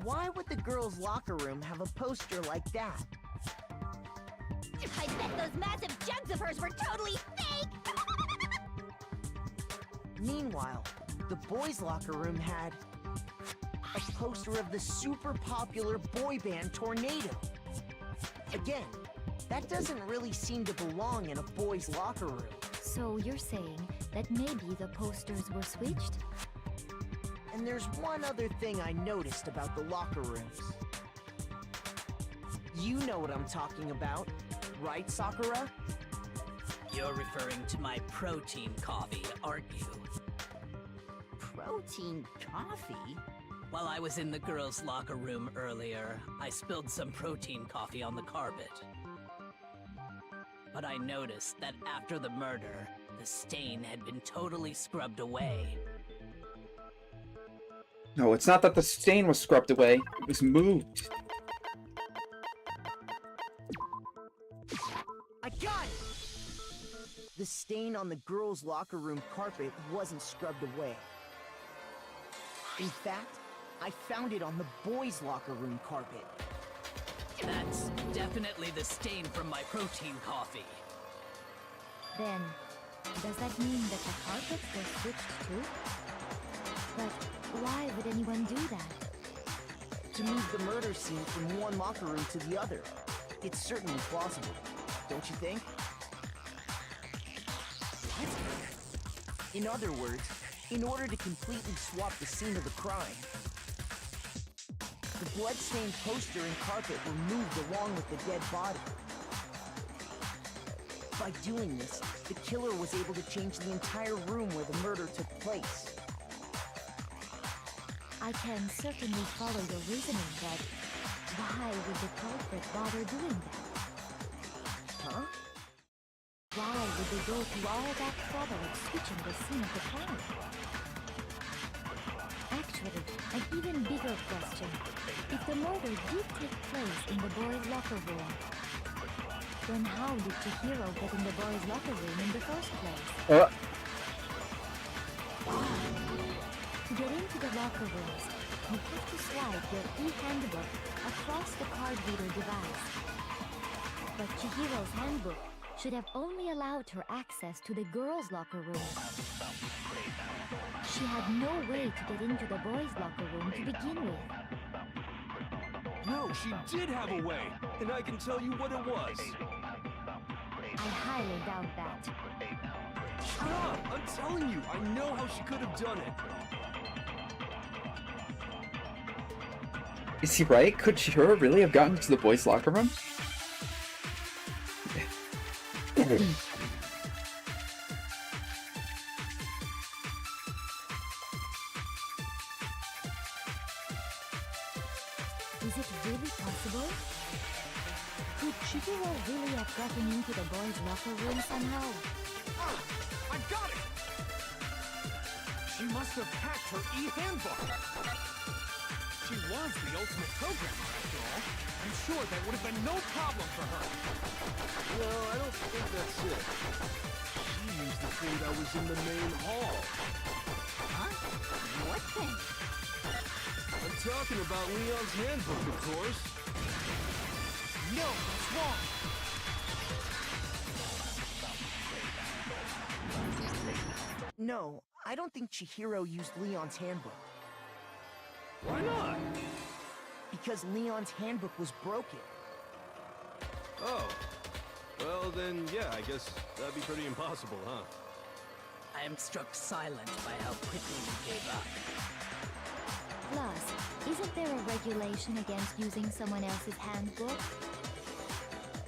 Why would the girls' locker room have a poster like that? I bet those massive jugs of hers were totally fake! Meanwhile, the boys' locker room had a poster of the super popular boy band Tornado. Again, that doesn't really seem to belong in a boys' locker room. So you're saying that maybe the posters were switched? And there's one other thing I noticed about the locker rooms. You know what I'm talking about, right, Sakura? You're referring to my protein coffee, aren't you? Protein coffee? While I was in the girls' locker room earlier, I spilled some protein coffee on the carpet. But I noticed that after the murder, the stain had been totally scrubbed away. No, it's not that the stain was scrubbed away. It was moved. I got it! The stain on the girls' locker room carpet wasn't scrubbed away. In fact, I found it on the boys' locker room carpet. That's definitely the stain from my protein coffee. Then, does that mean that the carpets were switched too? But why would anyone do that? To move the murder scene from one locker room to the other. It's certainly plausible, don't you think? What? In other words, in order to completely swap the scene of the crime, the blood-stained poster and carpet were moved along with the dead body. By doing this, the killer was able to change the entire room where the murder took place. I can certainly follow your reasoning, but why would the culprit bother doing that? Huh? Why would they go through all that trouble of switching the scene of the crime? Actually, an even bigger question. If the murder did take place in the boys' locker room, then how did Chihiro get in the boys' locker room in the first place? To get into the locker rooms, you have to swipe your e-handbook across the card reader device. But Chihiro's handbook should have only allowed her access to the girls' locker room. She had no way to get into the boys' locker room to begin with. No, she did have a way, and I can tell you what it was. I highly doubt that. Shut up! I'm telling you, I know how she could have done it. Is he right? Could Chihiro really have gotten to the boys' locker room? Is it really possible? Could Chihiro really have gotten into the boys' locker room somehow? Ah! I got it! She must have hacked her e-handbook. She was the ultimate programmer, after all. I'm sure there would have been no problem for her. No, I don't think that's it. She used the thing that was in the main hall. Huh? What thing? I'm talking about Leon's handbook, of course. No, that's wrong. No, I don't think Chihiro used Leon's handbook. Why not? Because Leon's handbook was broken. Oh. Well, then, yeah, I guess that'd be pretty impossible, huh? I am struck silent by how quickly you gave up. Plus, isn't there a regulation against using someone else's handbook?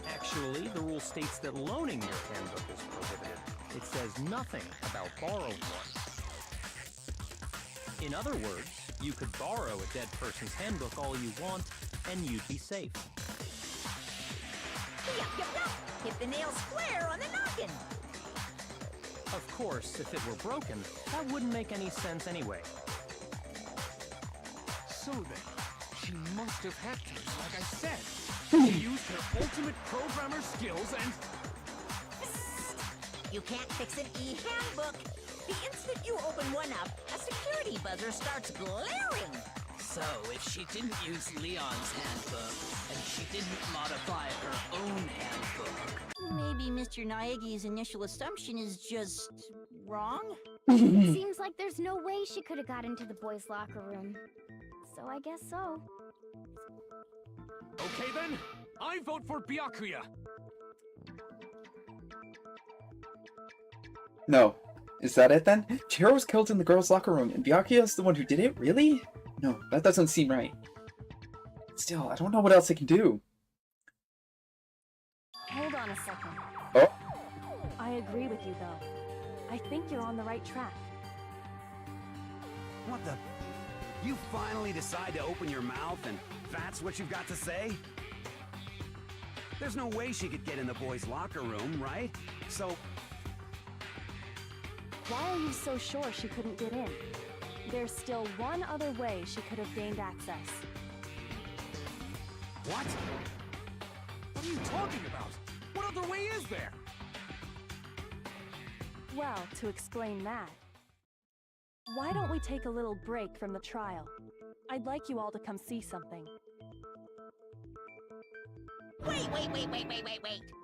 Actually, the rule states that loaning your handbook is prohibited. It says nothing about borrowing one. In other words, you could borrow a dead person's handbook all you want, and you'd be safe. Yup, yup, yup! Hit the nail square on the noggin! Of course, if it were broken, that wouldn't make any sense anyway. So then, she must have hacked hers, like I said. She used her ultimate programmer skills and... You can't fix an e-handbook! The instant you open one up, a security buzzer starts glaring! So, if she didn't use Leon's handbook, and she didn't modify her own handbook... Maybe Mr. Naegi's initial assumption is just... wrong? Seems like there's no way she could have got into the boys' locker room. So I guess so. Okay then, I vote for Byakuya. No. Is that it then? Chihiro was killed in the girls' locker room, and Byakuya's the one who did it? Really? No, that doesn't seem right. Still, I don't know what else I can do. Hold on a second. Oh? I agree with you, though. I think you're on the right track. What the... You finally decide to open your mouth and that's what you've got to say? There's no way she could get in the boys' locker room, right? So... Why are you so sure she couldn't get in? There's still one other way she could have gained access. What? What are you talking about? What other way is there? Well, to explain that, Why don't we take a little break from the trial? I'd like you all to come see something. Wait.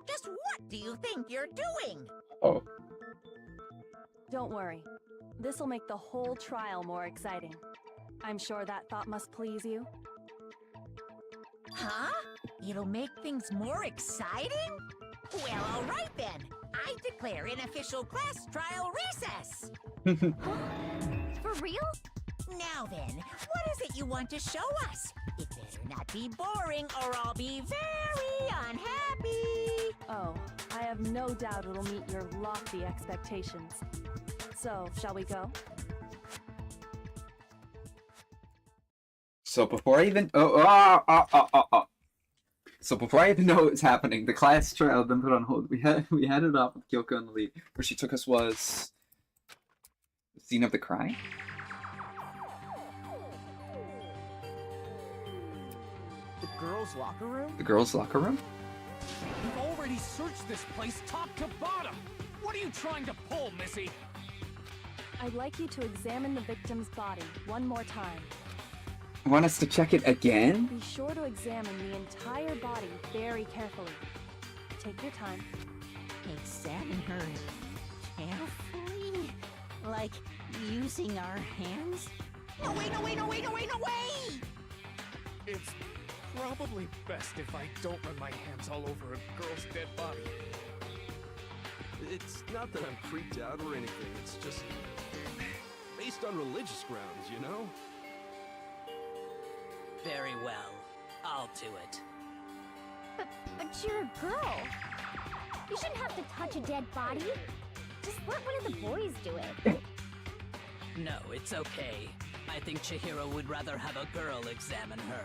Just what do you think you're doing? Oh. Don't worry. This'll make the whole trial more exciting. I'm sure that thought must please you. Huh? It'll make things more exciting? Well, all right then. I declare an official class trial recess. For real? Now then, what is it you want to show us? It better not be boring or I'll be very unhappy. Oh, I have no doubt it'll meet your lofty expectations. So, shall we go? So before I even So before I even know what's happening, the class trial had been put on hold. We had it off with Kyoko in the lead. Where she took us was the scene of the cry. The girls' locker room? The girls' locker room? We've already searched this place top to bottom! What are you trying to pull, Missy? I'd like you to examine the victim's body one more time. Want us to check it again? Be sure to examine the entire body very carefully. Take your time. Examine her carefully? Like using our hands? No way! It's probably best if I don't run my hands all over a girl's dead body. It's not that I'm freaked out or anything, it's just based on religious grounds, you know? Very well. I'll do it. But you're a girl. You shouldn't have to touch a dead body. Just let one of the boys do it. No, it's okay. I think Chihiro would rather have a girl examine her.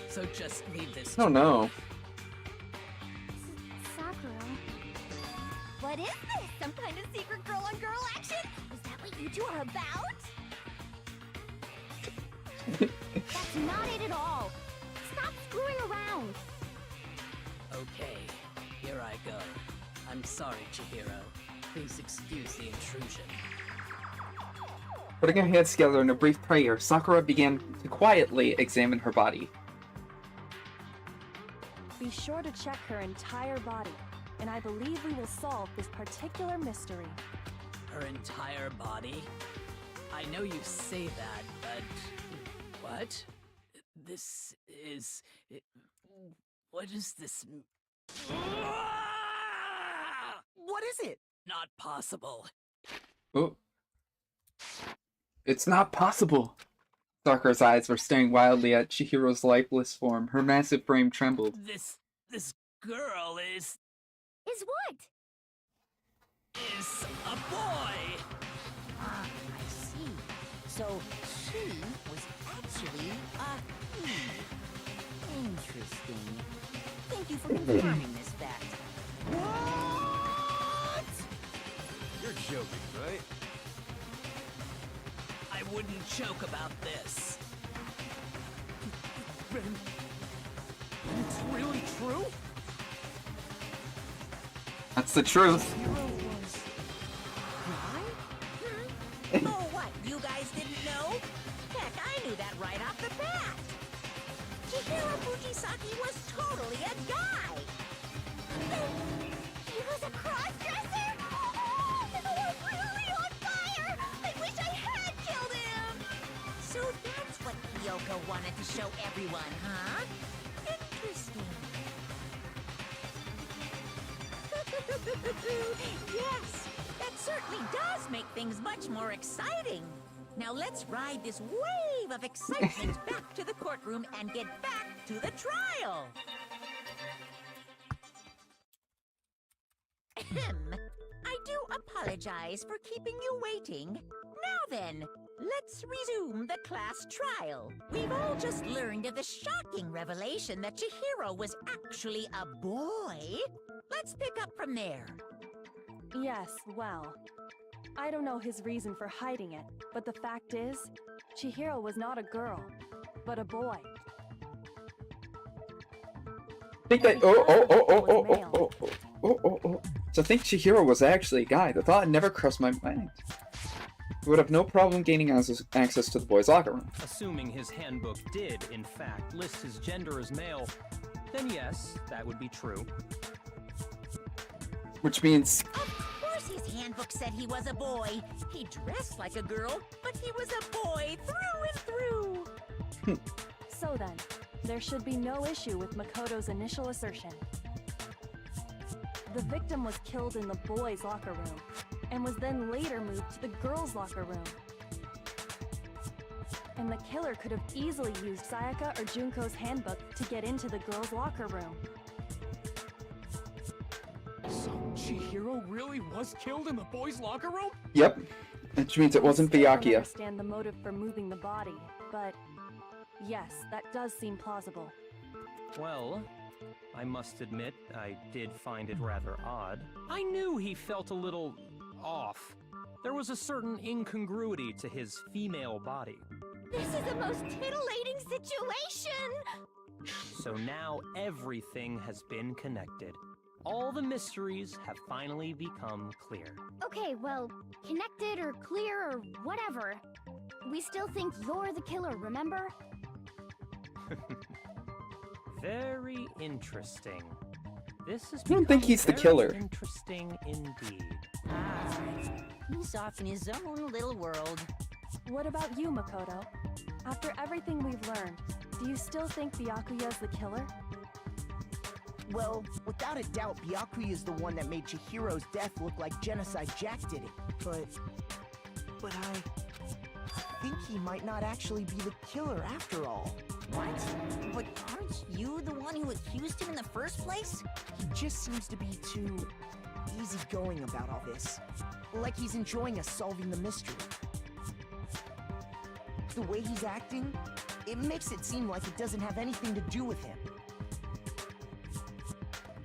So just leave this. Oh no. Sakura. What is this? Some kind of secret girl-on-girl action? Is that what you two are about? That's not it at all. Stop screwing around. Okay, here I go. I'm sorry, Chihiro. Please excuse the intrusion. Putting her hands together in a brief prayer, Sakura began to quietly examine her body. Be sure to check her entire body, and I believe we will solve this particular mystery. Her entire body? I know you say that, but... What? This is... What is this... What is it? Not possible. Oh. It's not possible! Sakura's eyes were staring wildly at Chihiro's lifeless form. Her massive frame trembled. This girl is what? Is a boy! Ah, I see. So, she was actually a he. Interesting. Thank you for confirming this fact. What? You're joking, right? I wouldn't joke about this. Ben, it's really true? That's the truth. Oh, what? You guys didn't know? Heck, I knew that right off the bat. Chihiro Fujisaki was totally a guy. He was a cross-dresser? Oh, I'm really on fire! I wish I had killed him! So that's what Kyoko wanted to show everyone, huh? Interesting. Yes, that certainly does make things much more exciting. Now let's ride this wave of excitement back to the courtroom and get back to the trial. Ahem. I do apologize for keeping you waiting. Now then, let's resume the class trial. We've all just learned of the shocking revelation that Chihiro was actually a boy. Let's pick up from there. Yes, well, I don't know his reason for hiding it, but the fact is, Chihiro was not a girl, but a boy. I think that So I think Chihiro was actually a guy. The thought never crossed my mind. he would have no problem gaining access to the boys' locker room. Assuming his handbook did, in fact, list his gender as male, then yes, that would be true. Which means... Of course his handbook said he was a boy. He dressed like a girl, but he was a boy through and through. So then, there should be no issue with Makoto's initial assertion. The victim was killed in the boys' locker room, and was then later moved to the girls' locker room. And the killer could have easily used Sayaka or Junko's handbook to get into the girls' locker room. So, Chihiro really was killed in the boys' locker room? Yep. Which means it wasn't I still don't Byakuya. understand the motive for moving the body, but yes, that does seem plausible. Well, I must admit, I did find it rather odd. I knew he felt a little off. There was a certain incongruity to his female body. This is the most titillating situation! So now everything has been connected. All the mysteries have finally become clear. Okay, well, connected or clear or whatever. We still think you're the killer, remember? Very interesting. This is I don't think he's the killer. Interesting indeed. He's off in his own little world. What about you, Makoto? After everything we've learned, do you still think Byakuya's the killer? Well, without a doubt, Byakuya is the one that made Chihiro's death look like Genocide Jack did it. But I think he might not actually be the killer after all. What? But aren't you the one who accused him in the first place? He just seems to be too easygoing about all this. Like he's enjoying us solving the mystery. The way he's acting, it makes it seem like it doesn't have anything to do with him.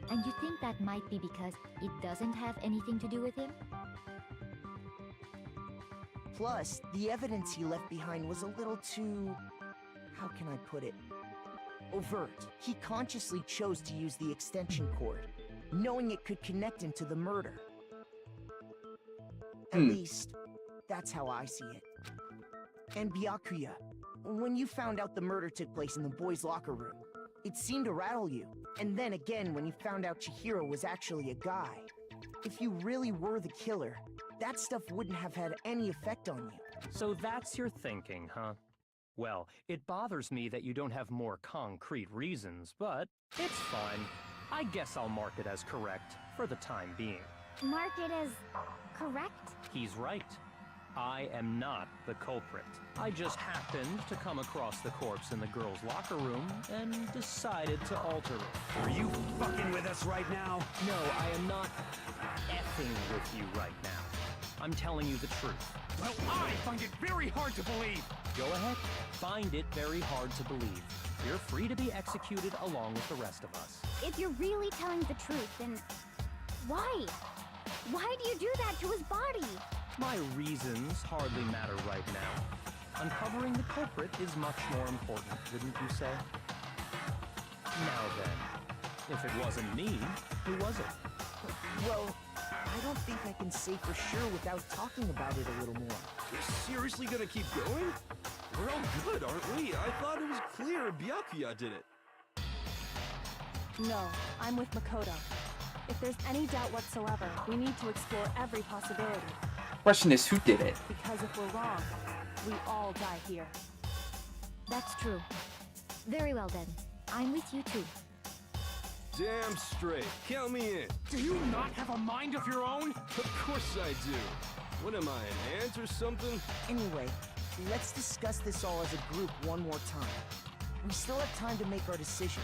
And you think that might be because it doesn't have anything to do with him? Plus, the evidence he left behind was a little too... how can I put it? Overt. He consciously chose to use the extension cord, knowing it could connect him to the murder. At least, that's how I see it. And Byakuya, when you found out the murder took place in the boys' locker room, it seemed to rattle you. And then again when you found out Chihiro was actually a guy. If you really were the killer, that stuff wouldn't have had any effect on you. So that's your thinking, huh? Well, it bothers me that you don't have more concrete reasons, but it's fine. I guess I'll mark it as correct for the time being. Mark it as correct? He's right. I am not the culprit. I just happened to come across the corpse in the girls' locker room and decided to alter it. Are you fucking with us right now? No, I am not effing with you right now. I'm telling you the truth. Well, I find it very hard to believe. Go ahead. Find it very hard to believe. You're free to be executed along with the rest of us. If you're really telling the truth, then why? Why do you do that to his body? My reasons hardly matter right now. Uncovering the culprit is much more important, wouldn't you say? Now then, if it wasn't me, who was it? Well, I don't think I can say for sure without talking about it a little more. You're seriously gonna keep going? We're all good, aren't we? I thought it was clear Byakuya did it. No, I'm with Makoto. If there's any doubt whatsoever, we need to explore every possibility. Question is, who did it? Because if we're wrong, we all die here. That's true. Very well then. I'm with you too. Damn straight. Count me in. Do you not have a mind of your own? Of course I do. What am I, an ant or something? Anyway, let's discuss this all as a group one more time. We still have time to make our decision.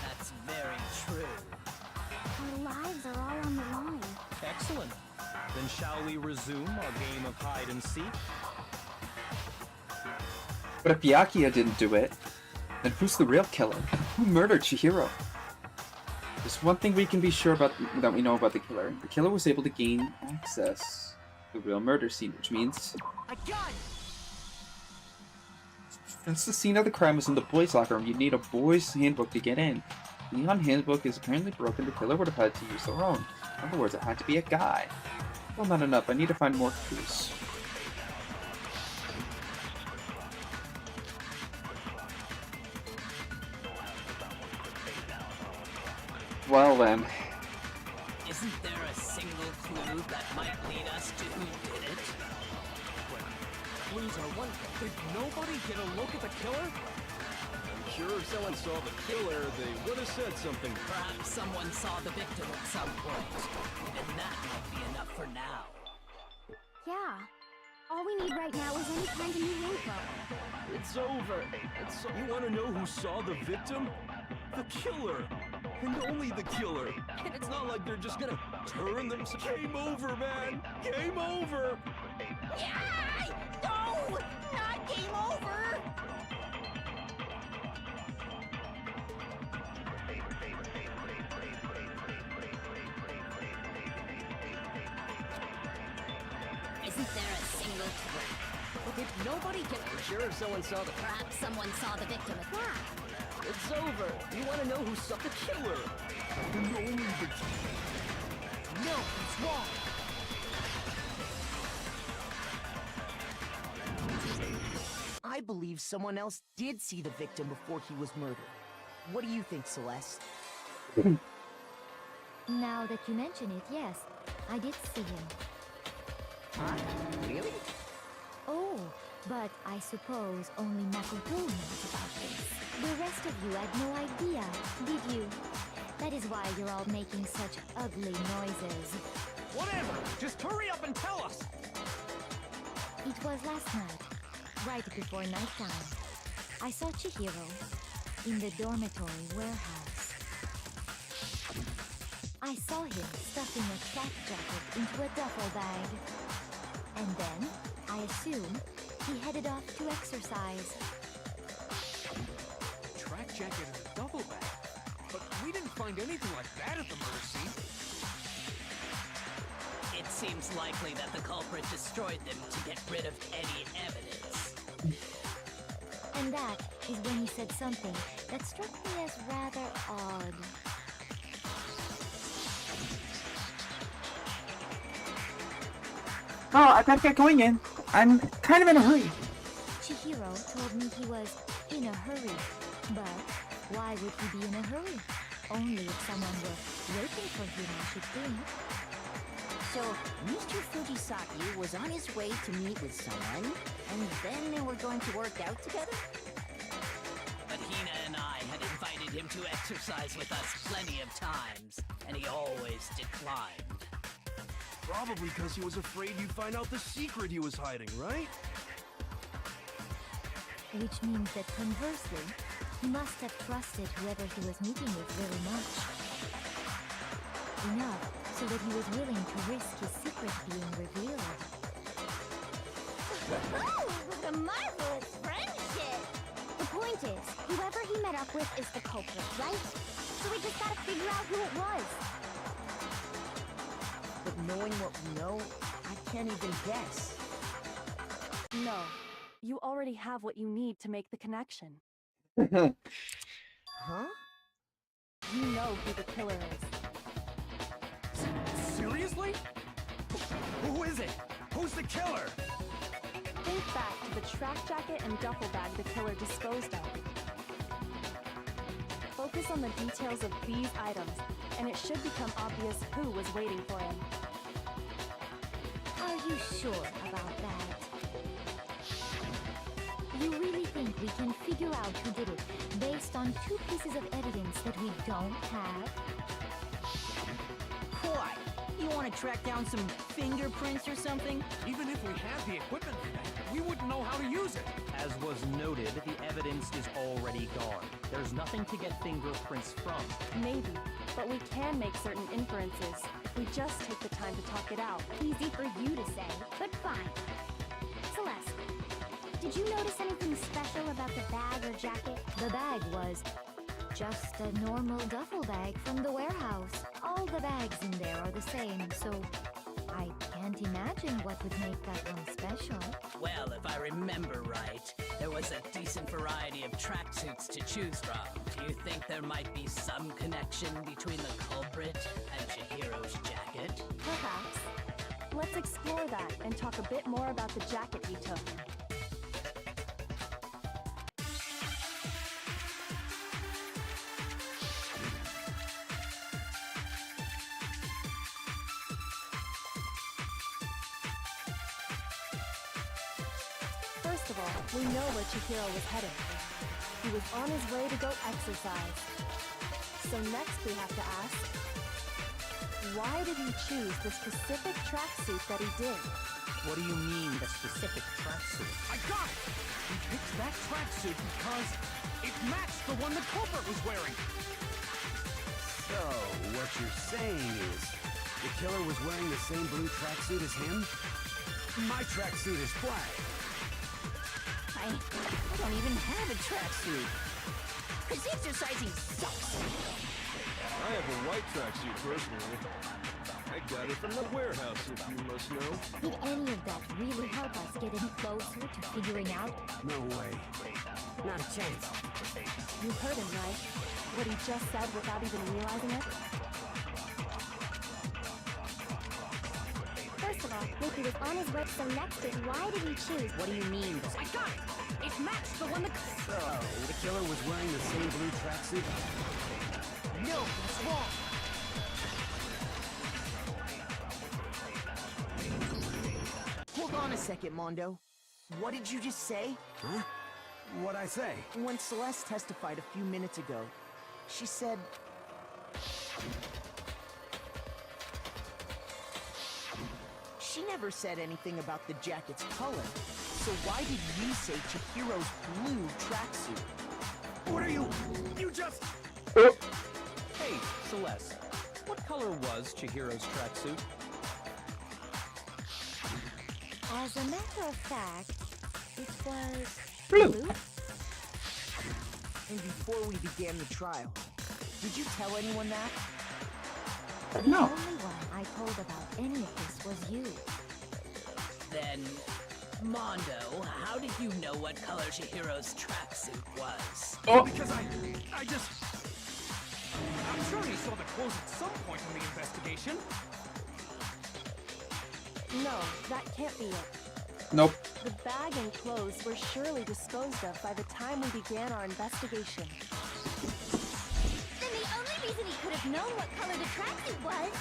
That's very true. Our lives are all on the line. Excellent. Then shall we resume our game of hide and seek? But if Byakuya didn't do it, then who's the real killer? Who murdered Chihiro? There's one thing we can be sure about that we know about the killer. The killer was able to gain access to the real murder scene, which means... I got it! Since the scene of the crime was in the boys' locker room, you'd need a boys' handbook to get in. The Neon handbook is apparently broken. The killer would have had to use their own. In other words, it had to be a guy. Well, not enough. I need to find more clues. Well then. Isn't there a single clue that might lead us to who did it? Clues are one thing. Did nobody get a look at the killer? I'm sure if someone saw the killer, they would have said something. Perhaps someone saw the victim at some point. Even that might be enough for now. Yeah. All we need right now is any kind of new info. It's over. You want to know who saw the victim? The killer. And only the killer. It's not like they're just gonna turn them. Game over, man. Game over. Yeah! No! Not game over! Isn't there a single clue? But did nobody get... I'm sure if someone saw the... Perhaps someone saw the victim at that. It's over. You want to know who saw the killer? And only the killer. No, it's wrong. I believe someone else did see the victim before he was murdered. What do you think, Celeste? Now that you mention it, yes, I did see him. Huh? Really? Oh, but I suppose only Makoto knows about this. The rest of you had no idea, did you? That is why you're all making such ugly noises. Whatever! Just hurry up and tell us! It was last night, right before nighttime. I saw Chihiro in the dormitory warehouse. I saw him stuffing a track jacket into a duffel bag. And then, I assume, he headed off to exercise. Track jacket and a duffel bag? But we didn't find anything like that at the murder scene. It seems likely that the culprit destroyed them to get rid of any evidence. And that is when he said something that struck me as rather odd. Oh, I gotta get going in. I'm kind of in a hurry. Chihiro told me he was in a hurry. But why would he be in a hurry? Only if someone were waiting for him, I should think. So, Mr. Fujisaki was on his way to meet with someone, and then they were going to work out together? But Hina and I had invited him to exercise with us plenty of times, and he always declined. Probably because he was afraid you'd find out the secret he was hiding, right? Which means that conversely, he must have trusted whoever he was meeting with very much. Enough so that he was willing to risk his secret being revealed. Oh, what a marvelous friendship! The point is, whoever he met up with is the culprit, right? So we just gotta figure out who it was. But knowing what we know, I can't even guess. No. You already have what you need to make the connection. Huh? You know who the killer is. Seriously? Who is it? Who's the killer? Think back to the track jacket and duffel bag the killer disposed of. Focus on the details of these items, and it should become obvious who was waiting for him. Are you sure about that? You really think we can figure out who did it based on two pieces of evidence that we don't have? Why? You want to track down some fingerprints or something? Even if we had the equipment for that, we wouldn't know how to use it. As was noted, the evidence is already gone. There's nothing to get fingerprints from. Maybe, but we can make certain inferences if we just take the time to talk it out. Easy for you to say, but fine. Celeste, did you notice anything special about the bag or jacket? The bag was just a normal duffel bag from the warehouse. All the bags in there are the same, so I can't imagine what would make that one special. Well, if I remember right, there was a decent variety of tracksuits to choose from. Do you think there might be some connection between the culprit and Chihiro's jacket? Perhaps. Let's explore that and talk a bit more about the jacket he took. First of all, we know where Chihiro was headed. He was on his way to go exercise. So next we have to ask, why did he choose the specific tracksuit that he did? What do you mean, the specific tracksuit? I got it! He picked that tracksuit because it matched the one the culprit was wearing. So, what you're saying is, the killer was wearing the same blue tracksuit as him? My tracksuit is black. I don't even have a tracksuit. Cause exercising sucks. I have a white tracksuit personally. I got it from the warehouse, if you must know. Did any of that really help us get any closer to figuring out? No way. Not a chance. You heard him, right? What he just said without even realizing it? First of all, if he was on his way, so next is why did he choose? What do you mean? I got it! It matched the one that... So, the killer was wearing the same blue tracksuit? No, that's wrong. Hold on a second, Mondo. What did you just say? Huh? What'd I say? When Celeste testified a few minutes ago, she said... She never said anything about the jacket's color. So why did you say Chihiro's blue tracksuit? What are you... You just... Hey, Celeste. What color was Chihiro's tracksuit? As a matter of fact, it was Blue. And before we began the trial, did you tell anyone that? The No. only one I told about any of this was you. Then, Mondo, how did you know what color Chihiro's tracksuit was? Oh, Because I just... I'm sure he saw the clothes at some point in the investigation. No, that can't be it. nope. The bag and clothes were surely disposed of by the time we began our investigation. Then the only reason he could have known what color the tracksuit was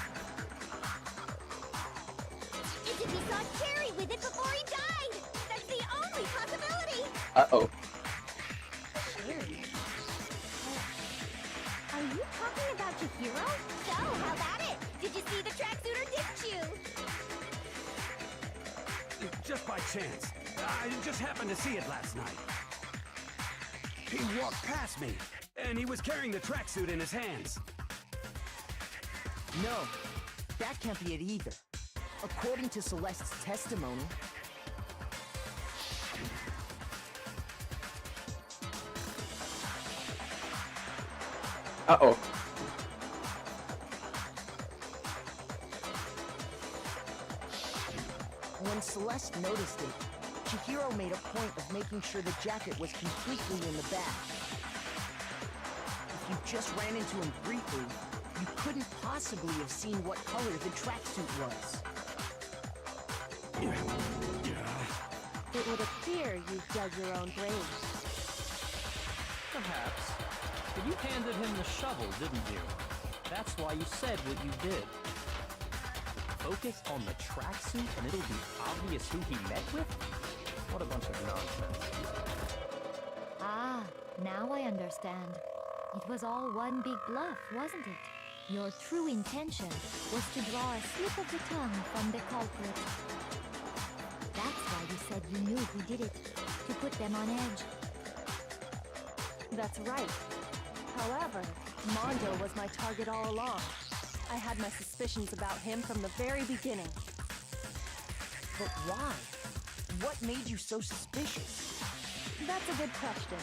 is if he saw Cherry with it before he died. That's the only possibility. Uh-oh. Cherry? Are you talking about Chihiro? So, how about it? Did you see the tracksuit or didn't you? Just by chance. I just happened to see it last night. He walked past me, and he was carrying the tracksuit in his hands. No, that can't be it either. According to Celeste's testimony, Uh-oh. when Celeste noticed it, Chihiro made a point of making sure the jacket was completely in the bag. If you just ran into him briefly, you couldn't possibly have seen what color the tracksuit was. It would appear you've dug your own grave. Perhaps. But you handed him the shovel, didn't you? That's why you said what you did. Focus on the tracksuit and it'll be obvious who he met with? What a bunch of nonsense. Ah, now I understand. It was all one big bluff, wasn't it? Your true intention was to draw a slip of the tongue from the culprit. That's why you said you knew who did it, to put them on edge. That's right. However, Mondo was my target all along. I had my suspicions about him from the very beginning. But why? What made you so suspicious? That's a good question.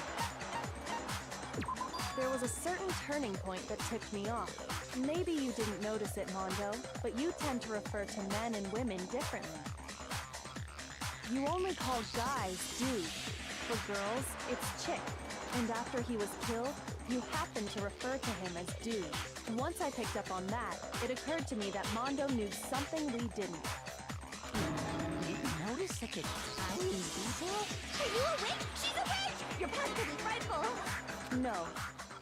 There was a certain turning point that tipped me off. Maybe you didn't notice it, Mondo, but you tend to refer to men and women differently. You only call guys dude. For girls, it's chick. And after he was killed, you happened to refer to him as dude. Once I picked up on that, it occurred to me that Mondo knew something we didn't. such a tiny detail? Are you awake? She's awake! You're positively frightful! No,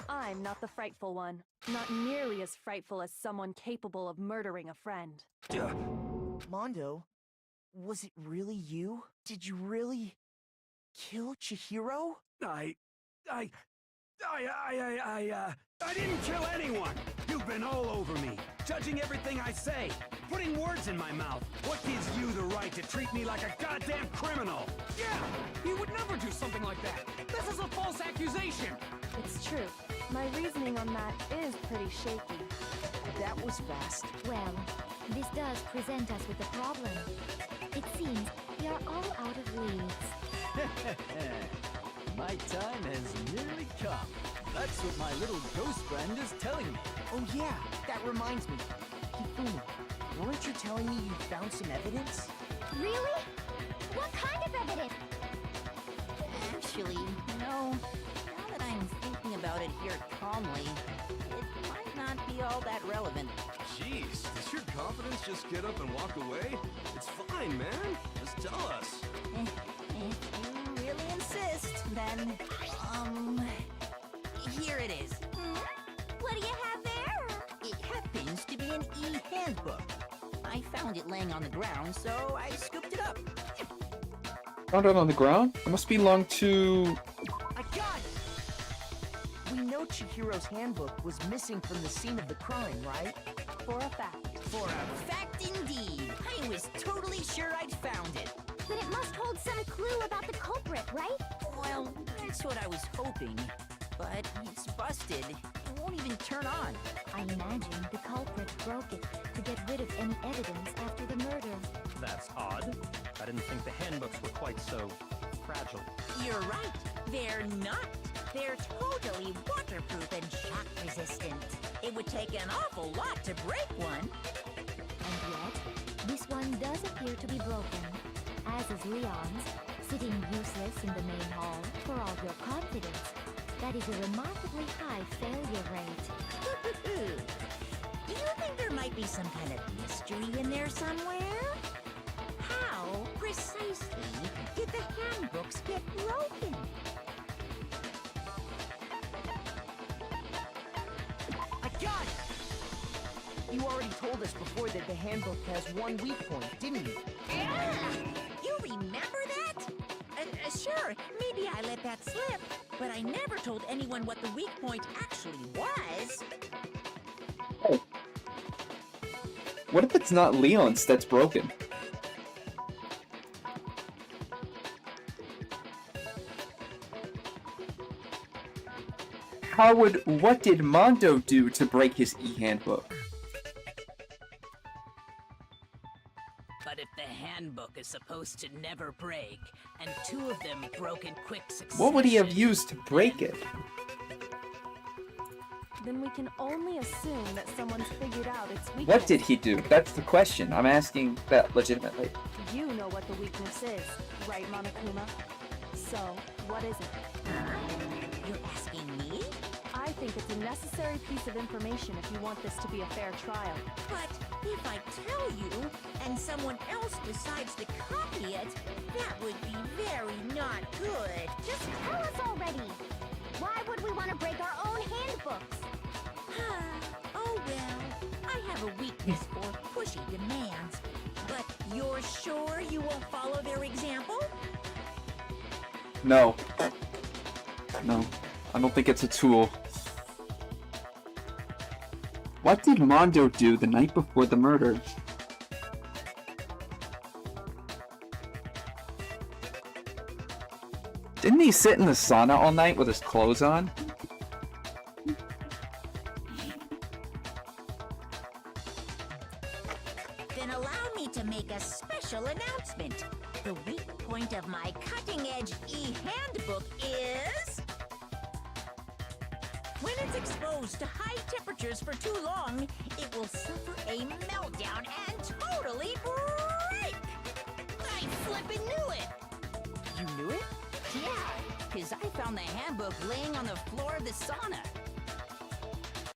I'm not the frightful one. Not nearly as frightful as someone capable of murdering a friend. Mondo, was it really you? Did you really kill Chihiro? I didn't kill anyone! You've been all over me, judging everything I say, putting words in my mouth. What gives you the right to treat me like a goddamn criminal? Yeah, he would never do something like that. This is a false accusation. It's true. My reasoning on that is pretty shaky. That was fast. Well, this does present us with a problem. It seems we are all out of leads. My time has nearly come. That's what my little ghost friend is telling me. Oh yeah, that reminds me. Hifumi, weren't you telling me you found some evidence? Really? What kind of evidence? Actually, no. Now that I'm thinking about it here calmly, it might not be all that relevant. Jeez, does your confidence just get up and walk away? It's fine, man. Just tell us. If you really insist, then, here it is. What do you have there? It happens to be an e-handbook. I found it laying on the ground, so I scooped it up. Found it on the ground? It must belong to... I got it! We know Chihiro's handbook was missing from the scene of the crime, right? For a fact. For a fact indeed. I was totally sure I'd found it. Then it must hold some clue about the culprit, right? Well, that's what I was hoping. But it's busted. It won't even turn on. I imagine the culprit broke it to get rid of any evidence after the murder. That's odd. I didn't think the handbooks were quite so fragile. You're right. They're not. They're totally waterproof and shock resistant. It would take an awful lot to break one. And yet, this one does appear to be broken, as is Leon's, sitting useless in the main hall for all your confidence. That is a remarkably high failure rate. Do you think there might be some kind of mystery in there somewhere? How, precisely, did the handbooks get broken? I got it! You already told us before that the handbook has one weak point, didn't you? You remember that? Sure, maybe I let that slip, but I never told anyone what the weak point actually was. Oh. What if it's not Leon's that's broken? What did Mondo do to break his e-handbook? But if the handbook is supposed to never break, and two of them broke in quick succession... What would he have used to break it? Then we can only assume that someone's figured out its weakness. What did he do? That's the question. I'm asking that legitimately. You know what the weakness is, right, Monokuma? So, what is it? You're asking me? I think it's a necessary piece of information if you want this to be a fair trial. But if I tell you, and someone else decides to copy it, that would be very not good. Just tell us already! Why would we want to break our own handbooks? Oh well, I have a weakness for pushy demands. But you're sure you won't follow their example? No. No. I don't think it's a tool. What did Mondo do the night before the murder? Didn't he sit in the sauna all night with his clothes on? Then allow me to make a special announcement. The weak point of my cutting-edge e-handbook is... when it's exposed to high temperatures for too long, it will suffer a meltdown and totally break! I flippin' knew it! You knew it? Yeah, because I found the handbook laying on the floor of the sauna.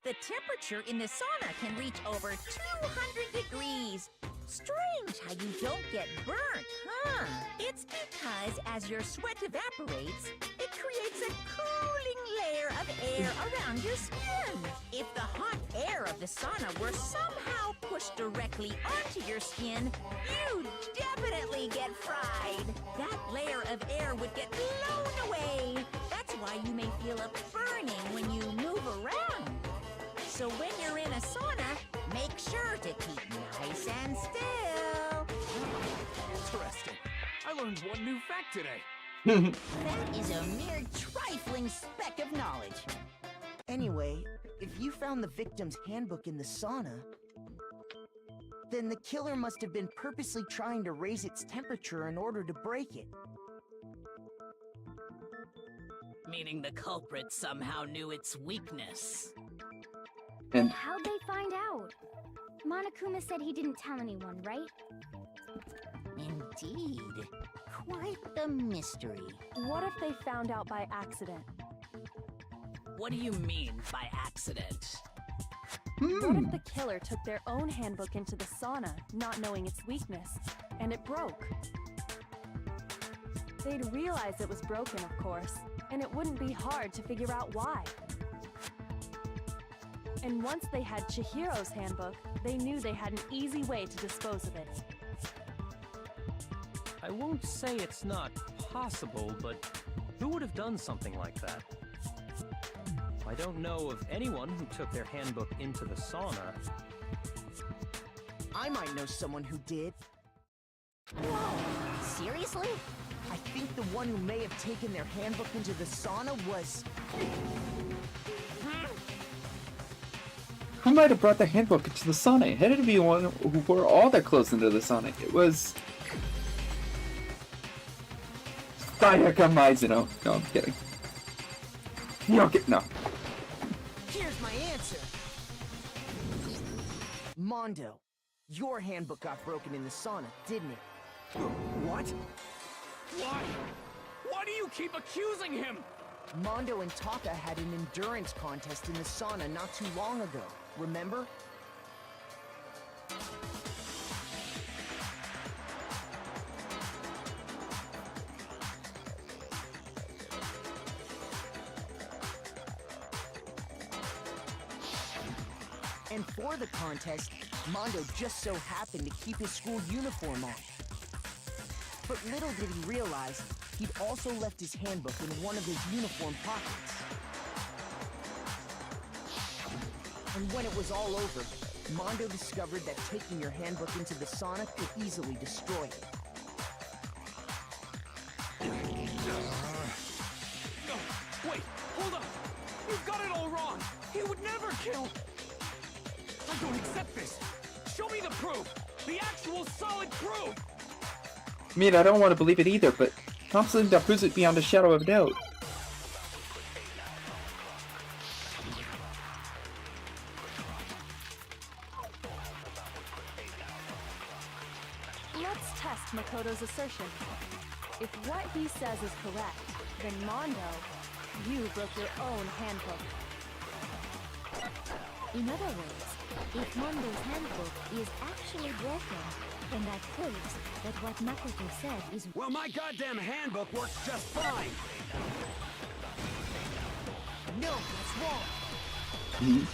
The temperature in the sauna can reach over 200 degrees. Strange how you don't get burnt, huh? It's because as your sweat evaporates, it creates a cooling layer of air around your skin. If the hot air of the sauna were somehow pushed directly onto your skin, you'd definitely get fried. That layer of air would get blown away. That's why you may feel a burning when you move around. So when you're in a sauna, make sure to keep nice and still. Interesting. I learned one new fact today. That is a mere trifling speck of knowledge. Anyway, if you found the victim's handbook in the sauna, then the killer must have been purposely trying to raise its temperature in order to break it. Meaning the culprit somehow knew its weakness. And How'd they find out? Monokuma said he didn't tell anyone, right? Indeed. Quite the mystery. What if they found out by accident? What do you mean by accident? What if the killer took their own handbook into the sauna, not knowing its weakness, and it broke? They'd realize it was broken, of course, and it wouldn't be hard to figure out why. And once they had Chihiro's handbook, they knew they had an easy way to dispose of it. I won't say it's not possible, but who would have done something like that? I don't know of anyone who took their handbook into the sauna. I might know someone who did. Whoa! Seriously? I think the one who may have taken their handbook into the sauna was... who might have brought the handbook into the sauna? It had to be one who wore all their clothes into the sauna. It was... Sayaka Maizuno. No, I'm kidding. You don't get... No. Here's my answer. Mondo, your handbook got broken in the sauna, didn't it? What? Why? Why do you keep accusing him? Mondo and Taka had an endurance contest in the sauna not too long ago, remember? And for the contest, Mondo just so happened to keep his school uniform on. But little did he realize, he'd also left his handbook in one of his uniform pockets. And when it was all over, Mondo discovered that taking your handbook into the sauna could easily destroy it. No, wait, hold on. You've got it all wrong. He would never kill. I don't accept this. Show me the proof. The actual solid proof. I mean, I don't want to believe it either, but Thompson proves it beyond a shadow of a doubt. Let's test Makoto's assertion. If what he says is correct, then Mondo, you broke your own handbook. In other words, if Mondo's handbook is actually broken, then that proves that what Makoto said is... Well, my goddamn handbook works just fine! No, that's wrong!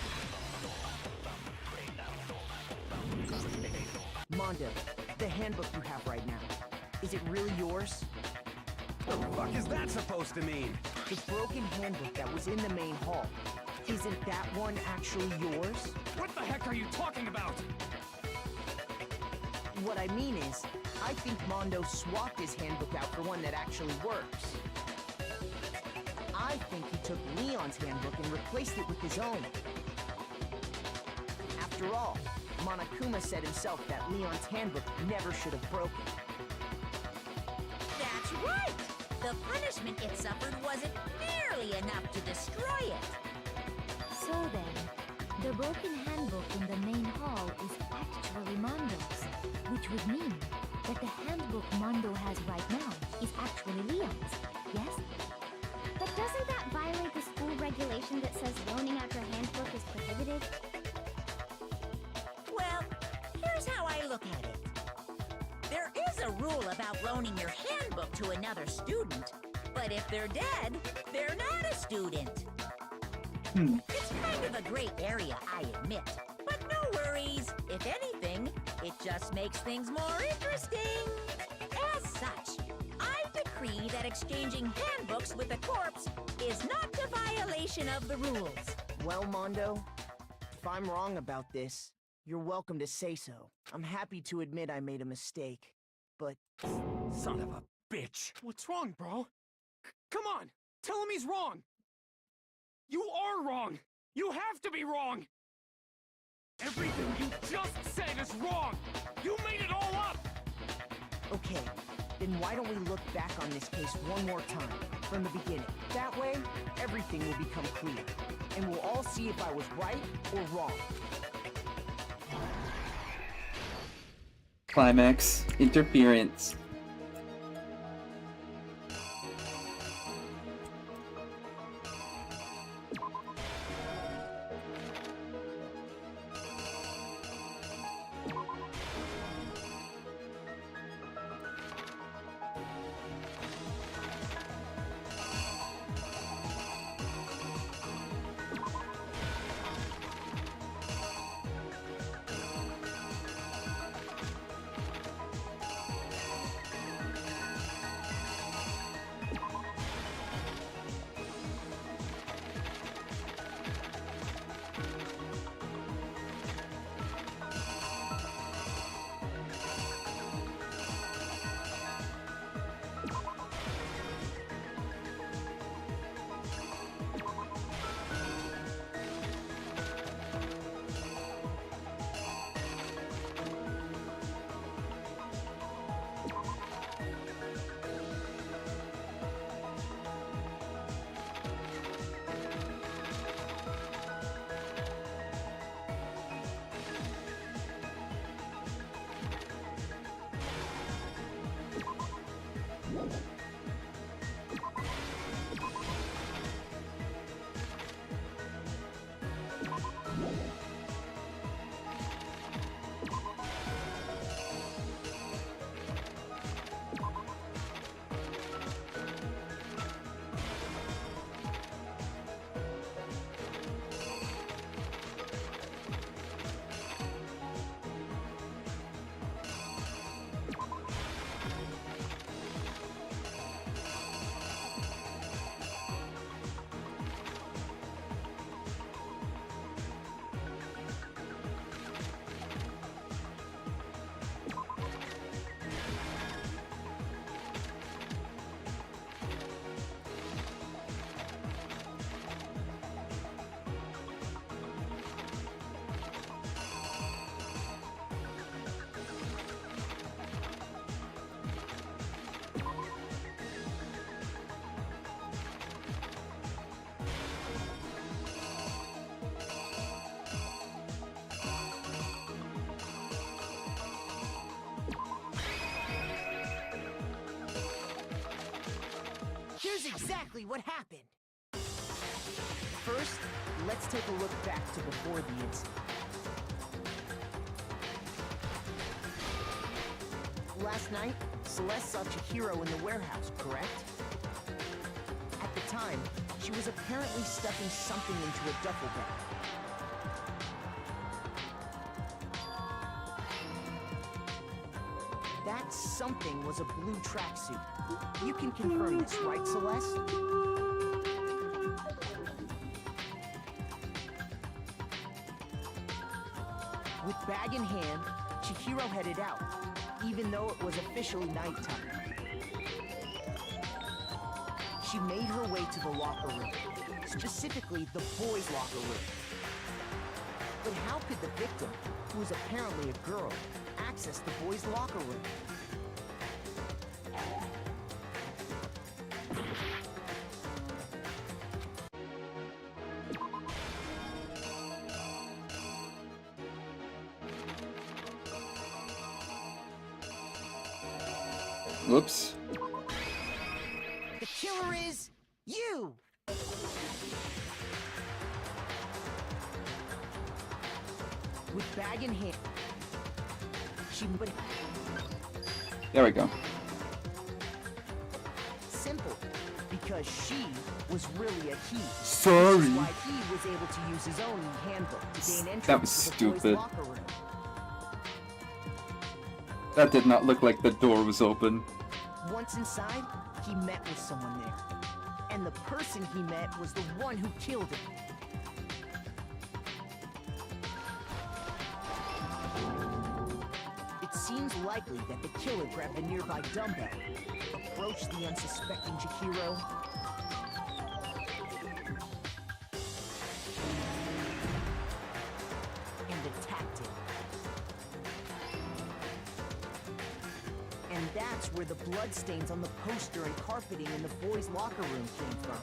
Mondo, the handbook you have right now, is it really yours? What the fuck is that supposed to mean? The broken handbook that was in the main hall, isn't that one actually yours? What the heck are you talking about? What I mean is, I think Mondo swapped his handbook out for one that actually works. I think he took Leon's handbook and replaced it with his own. After all, Monokuma said himself that Leon's handbook never should have broken. That's right! The punishment it suffered wasn't nearly enough to destroy it. So then, the broken handbook in the main hall is actually Mondo's, which would mean that the handbook Mondo has right now is actually Leon's, yes? But doesn't that violate the school regulation that says loaning out your handbook is prohibited? Well, here's how I look at it. rule about loaning your handbook to another student, but if they're dead, they're not a student. It's kind of a gray area, I admit. But no worries. If anything, it just makes things more interesting. As such, I decree that exchanging handbooks with a corpse is not a violation of the rules. Well, Mondo, if I'm wrong about this, you're welcome to say so. I'm happy to admit I made a mistake, but... Son of a bitch! What's wrong, bro? Come on! Tell him he's wrong! You are wrong! You have to be wrong! Everything you just said is wrong! You made it all up! Okay, then why don't we look back on this case one more time, from the beginning? That way, everything will become clear, and we'll all see if I was right or wrong. Climax. Interference. Here's exactly what happened. First, let's take a look back to before the incident. Last night, Celeste saw Chihiro in the warehouse, correct? At the time, she was apparently stuffing something into a duffel bag. That something was a blue tracksuit. You can confirm this, right, Celeste? With bag in hand, Chihiro headed out, even though it was officially nighttime. She made her way to the locker room, specifically the boys' locker room. But how could the victim, who was apparently a girl, access the boys' locker room? Whoops. The killer is you! With bag in hand, she There we go. Simple. Because she was really a he. Sorry. Which is why he was able to use his own handbook to gain entrance That was to the stupid. boys' locker room. That did not look like the door was open. Once inside, he met with someone there. And the person he met was the one who killed him. It seems likely that the killer grabbed the nearby dumbbell, approached the unsuspecting Chihiro, and attacked him. And that's where the bloodstains on the poster and carpeting in the boys' locker room came from.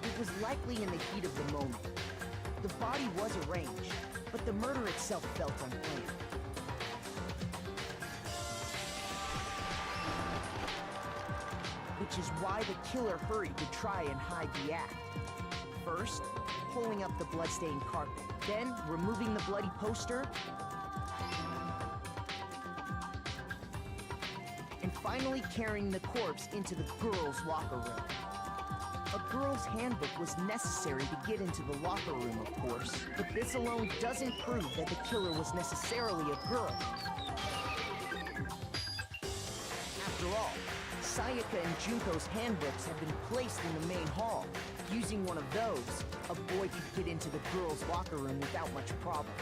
It was likely in the heat of the moment. The body was arranged, but the murder itself felt unplanned. Which is why the killer hurried to try and hide the act. First, pulling up the bloodstained carpet, then removing the bloody poster, and finally carrying the corpse into the girls' locker room. A girl's handbook was necessary to get into the locker room, of course, but this alone doesn't prove that the killer was necessarily a girl. After all, Sayaka and Junko's handbooks have been placed in the main hall. Using one of those, a boy could get into the girls' locker room without much problem.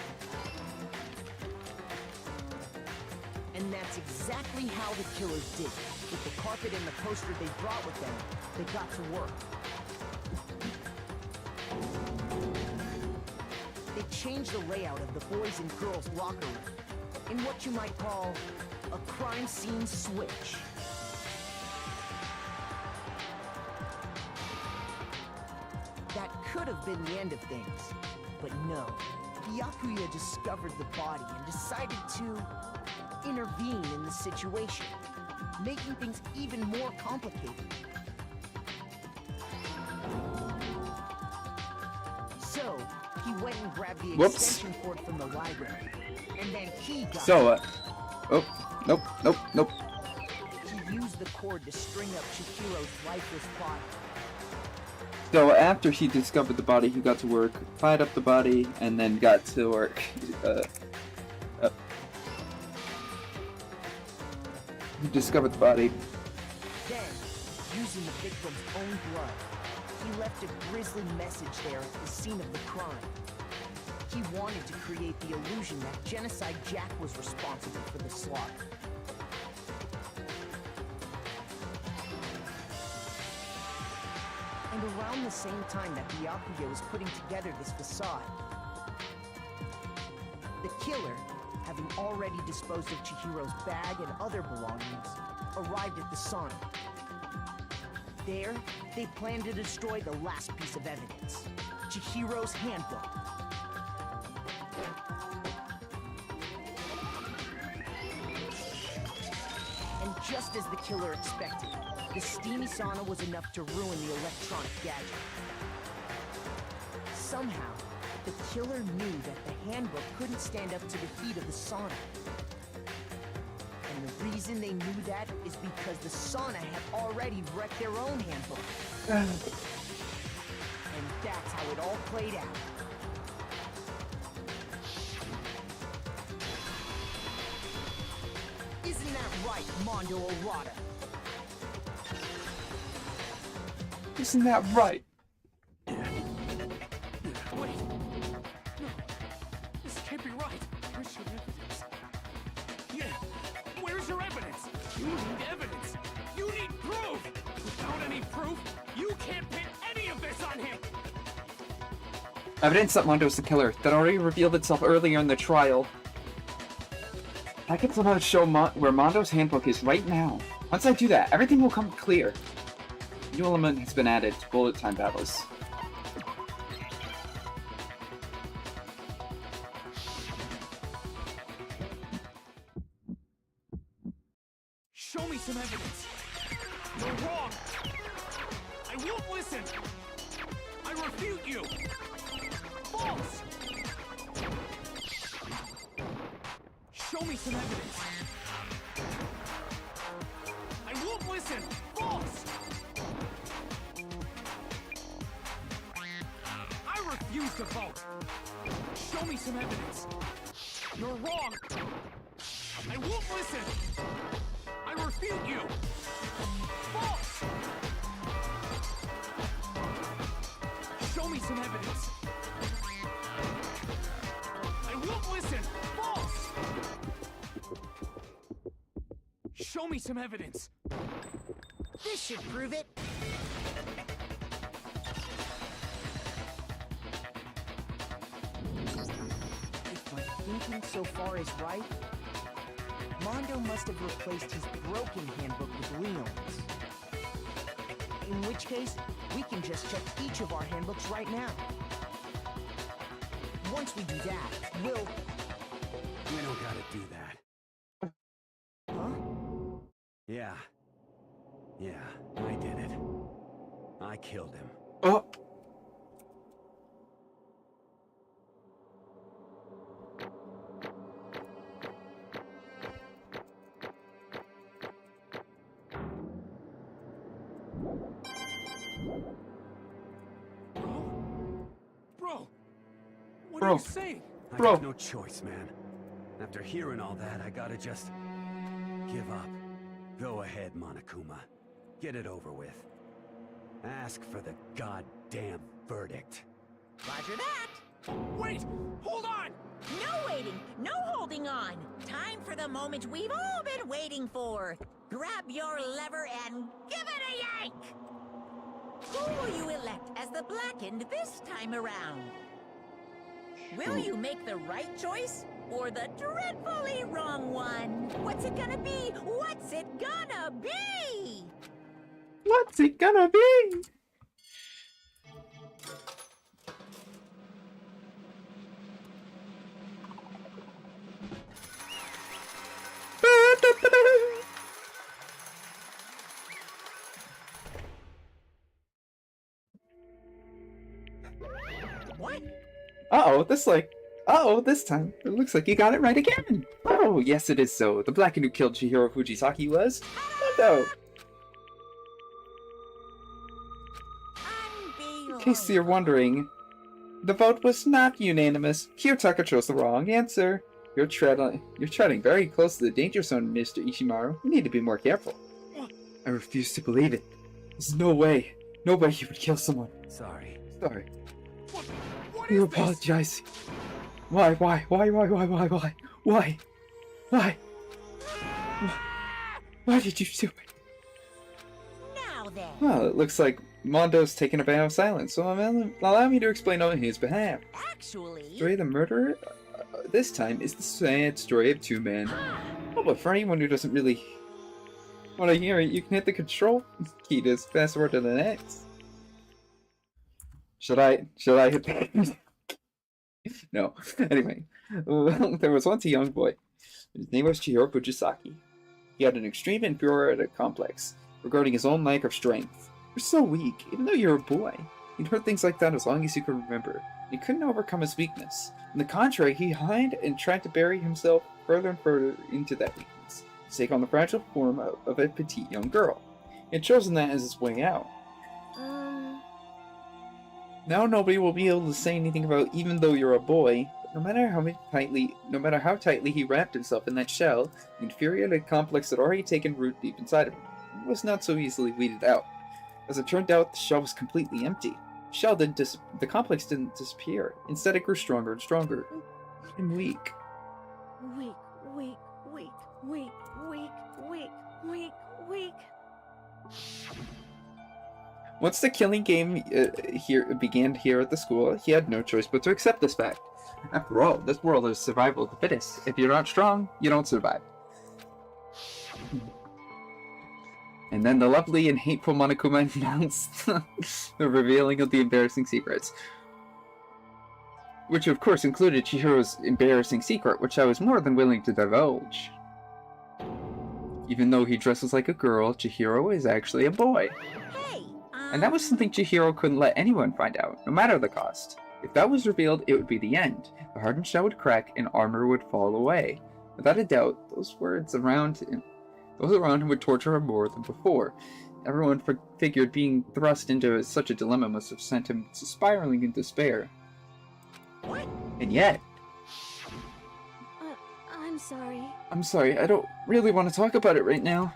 And that's exactly how the killers did it. With the carpet and the poster they brought with them, they got to work. They changed the layout of the boys' and girls' locker room in what you might call a crime scene switch. That could have been the end of things, but no. Byakuya discovered the body and decided to intervene in the situation, making things even more complicated. So, he went and grabbed the extension cord from the library, and then he got oh, nope. He used the cord to string up Chihiro's lifeless body. So after he discovered the body, he got to work, tied up the body, and then got to work. He discovered the body. Then, using the victim's own blood, he left a grisly message there at the scene of the crime. He wanted to create the illusion that Genocide Jack was responsible for the slaughter. And around the same time that Byakuya was putting together this facade, the killer, having already disposed of Chihiro's bag and other belongings, arrived at the sauna. There, they planned to destroy the last piece of evidence, Chihiro's handbook. And just as the killer expected, the steamy sauna was enough to ruin the electronic gadget. Somehow, the killer knew that the handbook couldn't stand up to the heat of the sauna. And the reason they knew that is because the sauna had already wrecked their own handbook. And that's how it all played out. Isn't that right, Mondo Orada? Isn't that right? Wait. No. This can't be right. Where's your evidence? Yeah. Where's your evidence? You need evidence. You need proof. Without any proof, you can't pin any of this on him. Evidence that Mondo is the killer that already revealed itself earlier in the trial. I can somehow show where Mondo's handbook is right now. Once I do that, everything will come clear. A new element has been added to bullet time battles. Show me some evidence. You're wrong. I won't listen. I refute you! False! Show me some evidence! I won't listen! False! I refuse to vote! Show me some evidence! You're wrong! I won't listen! I refute you! False! Show me some evidence! I won't listen! False! Show me some evidence! This should prove it. If my thinking so far is right, Mondo must have replaced his broken handbook with Leon's. In which case, we can just check each of our handbooks right now. Once we do that, we'll... We don't gotta do that. Huh? Yeah. Yeah, I did it. I killed him. Oh! Bro! What Bro. are you saying? I Bro. got no choice, man. After hearing all that, I gotta just... give up. Go ahead, Monokuma. Get it over with. Ask for the goddamn verdict. Roger that. Wait! Hold on! No waiting, no holding on. Time for the moment we've all been waiting for. Grab your lever and give it a yank! Who will you elect as the Blackened this time around? Will you make the right choice or the dreadfully wrong one? What's it gonna be? What's it gonna be? What's it gonna be? What? Uh-oh, this time. It looks like you got it right again. Oh, yes it is so. The Blackened who killed Chihiro Fujisaki was Mondo. In case you're wondering, the vote was not unanimous. Kiyotaka chose the wrong answer. You're treading very close to the danger zone, Mr. Ishimaru. You need to be more careful. I refuse to believe it. There's no way. Nobody would kill someone. Sorry. Sorry. What You is this? apologize. Why? Why did you do it? Now then. Well, it looks like Mondo's taken a vow of silence, so allow me to explain on his behalf. Actually... The story of the murderer, this time, is the sad story of two men. Oh, but for anyone who doesn't really want to hear it, you can hit the control key to fast forward to the next. Should I hit the... No. Anyway, there was once a young boy. His name was Chihiro Fujisaki. He had an extreme inferiority complex regarding his own lack of strength. You're so weak, even though you're a boy. He'd heard things like that as long as he could remember. He couldn't overcome his weakness. On the contrary, he hid and tried to bury himself further and further into that weakness, to take on the fragile form of a petite young girl. He had chosen that as his way out. Now nobody will be able to say anything about even though you're a boy, but no matter how tightly he wrapped himself in that shell, the inferiority complex had already taken root deep inside of him. It was not so easily weeded out. As it turned out, the shell was completely empty. The complex didn't disappear. Instead, it grew stronger and stronger. And weak. Weak. Once the killing game began here at the school, he had no choice but to accept this fact. After all, this world is survival of the fittest. If you're not strong, you don't survive. And then the lovely and hateful Monokuma announced the revealing of the embarrassing secrets. Which of course included Chihiro's embarrassing secret, which I was more than willing to divulge. Even though he dresses like a girl, Chihiro is actually a boy. Hey, And that was something Chihiro couldn't let anyone find out, no matter the cost. If that was revealed, it would be the end. The hardened shell would crack and armor would fall away. Without a doubt, those around him would torture him more than before. Everyone figured being thrust into such a dilemma must have sent him spiraling in despair. What? And yet... I'm sorry. I'm sorry, I don't really want to talk about it right now.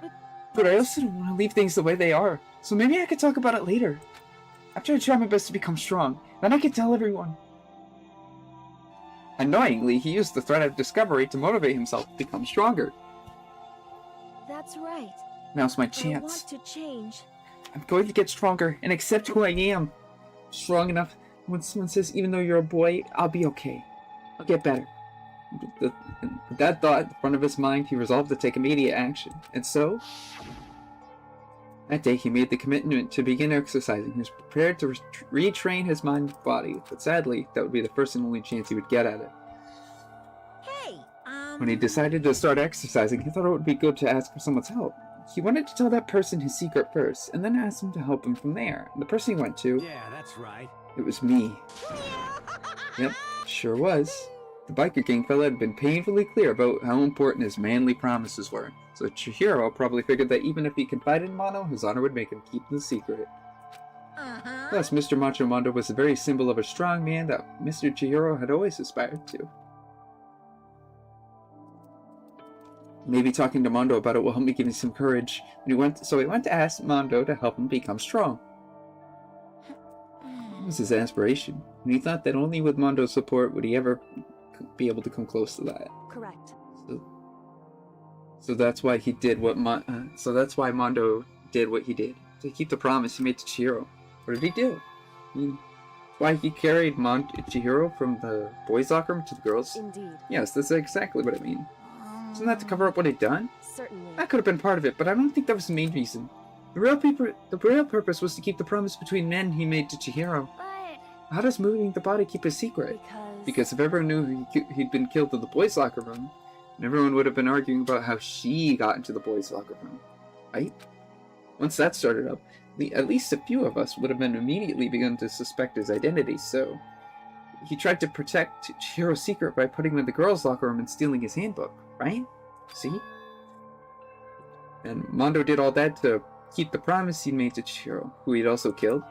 But I also don't want to leave things the way they are. So maybe I could talk about it later. After I try my best to become strong, then I can tell everyone. Annoyingly, he used the threat of discovery to motivate himself to become stronger. That's right. Now's my I chance. want to change. I'm going to get stronger and accept who I am. Strong enough when someone says, even though you're a boy, I'll be okay. I'll get better. With that thought at the front of his mind, he resolved to take immediate action. And so, that day he made the commitment to begin exercising. He was prepared to retrain his mind and body, but sadly, that would be the first and only chance he would get at it. Hey, When he decided to start exercising, he thought it would be good to ask for someone's help. He wanted to tell that person his secret first, and then ask him to help him from there. And the person he went to... Yeah, that's right. It was me. Yep, sure was. The biker gang fella had been painfully clear about how important his manly promises were, so Chihiro probably figured that even if he confided in Mondo, his honor would make him keep the secret. Plus, Mr. Macho Mondo was the very symbol of a strong man that Mr. Chihiro had always aspired to. Maybe talking to Mondo about it will help me give him some courage. So he went to ask Mondo to help him become strong. It was his aspiration, and he thought that only with Mondo's support would he ever be able to come close to that. Correct. So that's why he did what Mondo did what he did to keep the promise he made to Chihiro. What did he do? Why he carried Chihiro from the boys' locker room to the girls? Indeed. Yes, that's exactly what I mean. Isn't that to cover up what he'd done? Certainly. That could have been part of it, but I don't think that was the main reason. The real purpose was to keep the promise between men he made to Chihiro. But... How does moving the body keep a secret? Because if everyone knew he'd been killed in the boys' locker room, and everyone would have been arguing about how she got into the boys' locker room, right? Once that started up, at least a few of us would have been immediately begun to suspect his identity, so... He tried to protect Chihiro's secret by putting him in the girls' locker room and stealing his handbook, right? See? And Mondo did all that to keep the promise he made to Chihiro, who he'd also killed.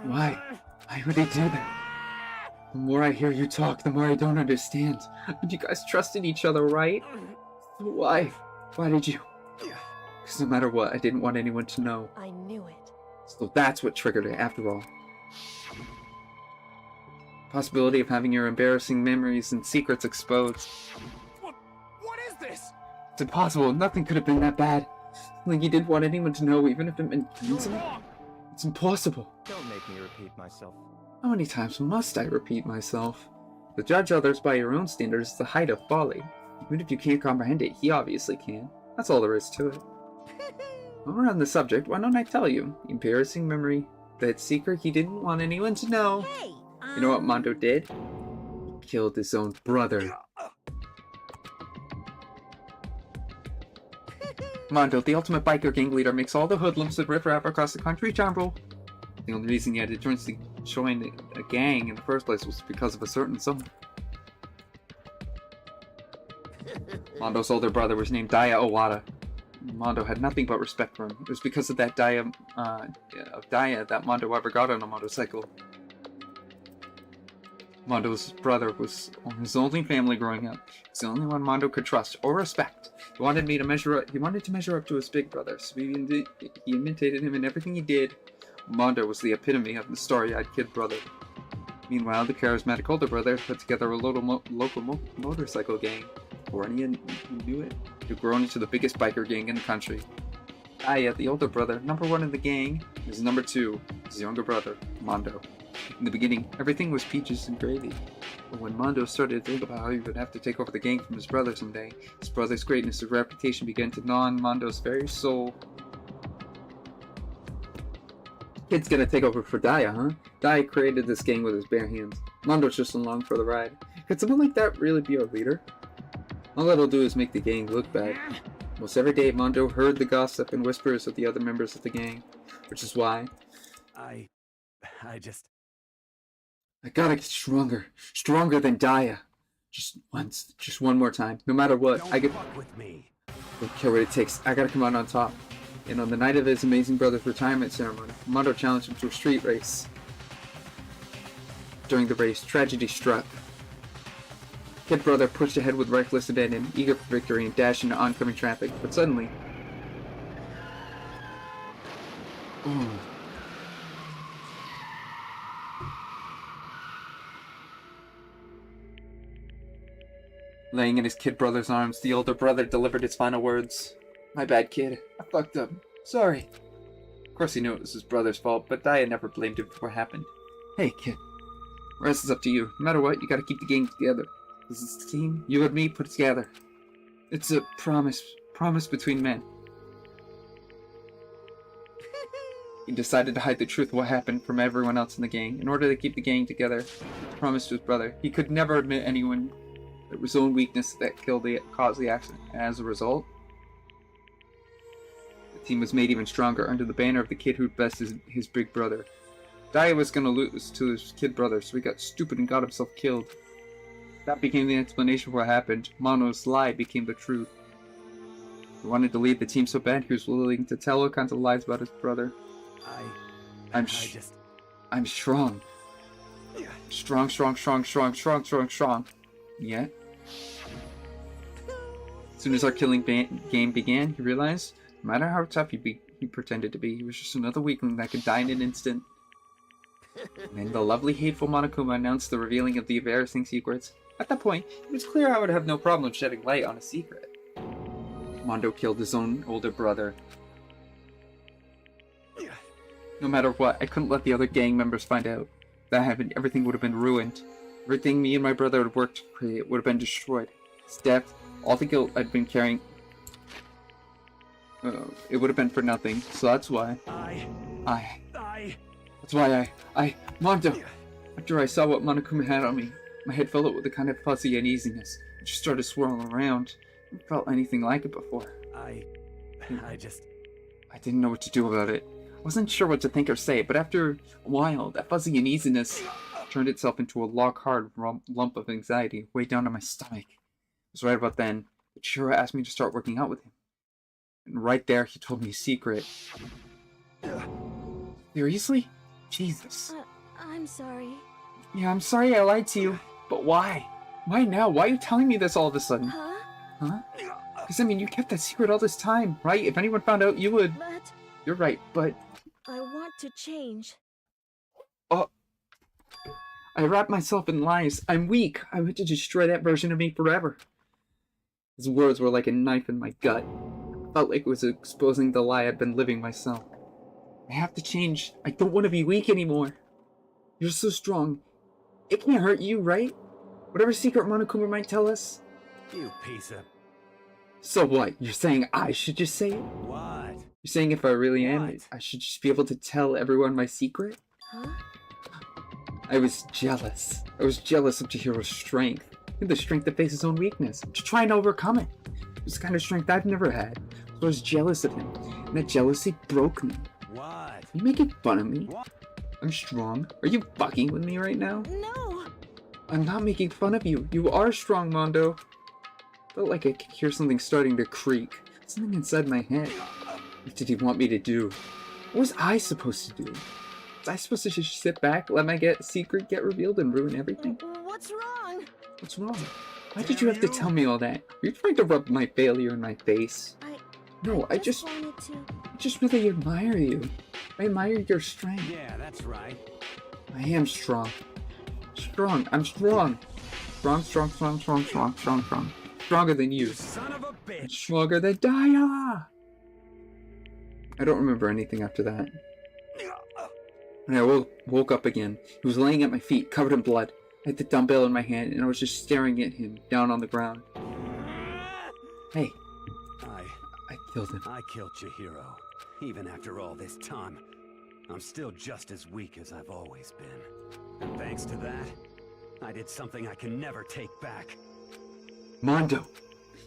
Why? Why would he do that? The more I hear you talk, the more I don't understand. And you guys trusted each other, right? Why? Why did you? Because no matter what, I didn't want anyone to know. I knew it. So that's what triggered it, after all. Possibility of having your embarrassing memories and secrets exposed. What is this? It's impossible. Nothing could have been that bad. Like he didn't want anyone to know, even if it meant killing. It's impossible. Don't make me repeat myself. How many times must I repeat myself? To judge others by your own standards is the height of folly. Even if you can't comprehend it, he obviously can. That's all there is to it. While we're on the subject, why don't I tell you? Embarrassing memory. That secret he didn't want anyone to know. Hey, You know what Mondo did? He killed his own brother. Mondo, the ultimate biker gang leader, makes all the hoodlums that riffraff across the country tumble. The only reason he had to join a gang in the first place was because of a certain someone. Mondo's older brother was named Daya Owada. Mondo had nothing but respect for him. It was because of that Daya that Mondo ever got on a motorcycle. Mondo's brother was his only family growing up. He's the only one Mondo could trust or respect. He wanted to measure up to his big brother, so he imitated him in everything he did. Mondo was the epitome of the starry-eyed kid brother. Meanwhile, the charismatic older brother put together a local motorcycle gang. Before anyone knew it, it had grown into the biggest biker gang in the country. Aya, the older brother, number one in the gang, is number two, his younger brother, Mondo. In the beginning, everything was peaches and gravy. But when Mondo started to think about how he would have to take over the gang from his brother someday, his brother's greatness and reputation began to gnaw on Mondo's very soul. Kid's gonna take over for Daya, huh? Daya created this gang with his bare hands. Mondo's just along for the ride. Could someone like that really be our leader? All that'll do is make the gang look bad. Almost every day, Mondo heard the gossip and whispers of the other members of the gang, which is why I gotta get stronger. Stronger than Daya. Just once. Just one more time. No matter what, I get... fuck with me. Don't care what it takes. I gotta come out on top. And on the night of his amazing brother's retirement ceremony, Mondo challenged him to a street race. During the race, tragedy struck. Kid brother pushed ahead with reckless abandon, eager for victory, and dashed into oncoming traffic. But suddenly... Oh. Laying in his kid brother's arms, the older brother delivered his final words. My bad, kid. I fucked up. Sorry. Of course he knew it was his brother's fault, but Daya never blamed him for what happened. Hey, kid. The rest is up to you. No matter what, you gotta keep the gang together. This is the team you and me put together. It's a promise between men. He decided to hide the truth of what happened from everyone else in the gang. In order to keep the gang together, he promised to his brother. He could never admit anyone it was his own weakness that caused the accident. As a result, the team was made even stronger under the banner of the kid who'd bested his big brother. Daya was gonna lose to his kid brother, so he got stupid and got himself killed. That became the explanation for what happened. Mono's lie became the truth. He wanted to lead the team so bad he was willing to tell all kinds of lies about his brother. I'm strong. Strong. Yet, as soon as our killing game began, he realized, no matter how tough he pretended to be, he was just another weakling that could die in an instant. And then the lovely, hateful Monokuma announced the revealing of the embarrassing secrets. At that point, it was clear I would have no problem shedding light on a secret. Mondo killed his own older brother. No matter what, I couldn't let the other gang members find out. If that happened, everything would have been ruined. Everything me and my brother had worked to create would have been destroyed. His death, all the guilt I'd been carrying, it would have been for nothing. So that's why Mondo, after I saw what Monokuma had on me, my head filled up with a kind of fuzzy uneasiness. It just started swirling around. I never felt anything like it before. I didn't know what to do about it. I wasn't sure what to think or say, but after a while, that fuzzy uneasiness turned itself into a hard lump of anxiety way down to my stomach. It was right about then that Chihiro asked me to start working out with him. And right there, he told me a secret. Seriously? Jesus. I'm sorry. Yeah, I'm sorry I lied to you. But why? Why now? Why are you telling me this all of a sudden? Huh? Because, I mean, you kept that secret all this time, right? If anyone found out, you would... But... You're right, but... I want to change. Oh... I wrapped myself in lies. I'm weak. I want to destroy that version of me forever. His words were like a knife in my gut. I felt like it was exposing the lie I'd been living myself. I have to change. I don't want to be weak anymore. You're so strong. It can't hurt you, right? Whatever secret Monokuma might tell us. You piece of... So what? You're saying I should just say it? What? You're saying if I really am, I should just be able to tell everyone my secret? Huh? I was jealous. I was jealous of Chihiro's strength. And the strength to face his own weakness. To try and overcome it. It was the kind of strength I've never had. So I was jealous of him. And that jealousy broke me. What? Are you making fun of me? What? I'm strong. Are you fucking with me right now? No! I'm not making fun of you. You are strong, Mondo. Felt like I could hear something starting to creak. Something inside my head. What did he want me to do? What was I supposed to do? Was I supposed to just sit back, let my secret get revealed and ruin everything? What's wrong? What's wrong? Why did you have to tell me all that? Are you trying to rub my failure in my face? No, I just really admire you. I admire your strength. Yeah, that's right. I am strong. I'm strong. Strong. Stronger than you. Son of a bitch. Stronger than Daya. I don't remember anything after that. When I woke up again, he was laying at my feet, covered in blood. I had the dumbbell in my hand, and I was just staring at him, down on the ground. Hey. I killed him. I killed Chihiro. Even after all this time, I'm still just as weak as I've always been. And thanks to that, I did something I can never take back. Mondo,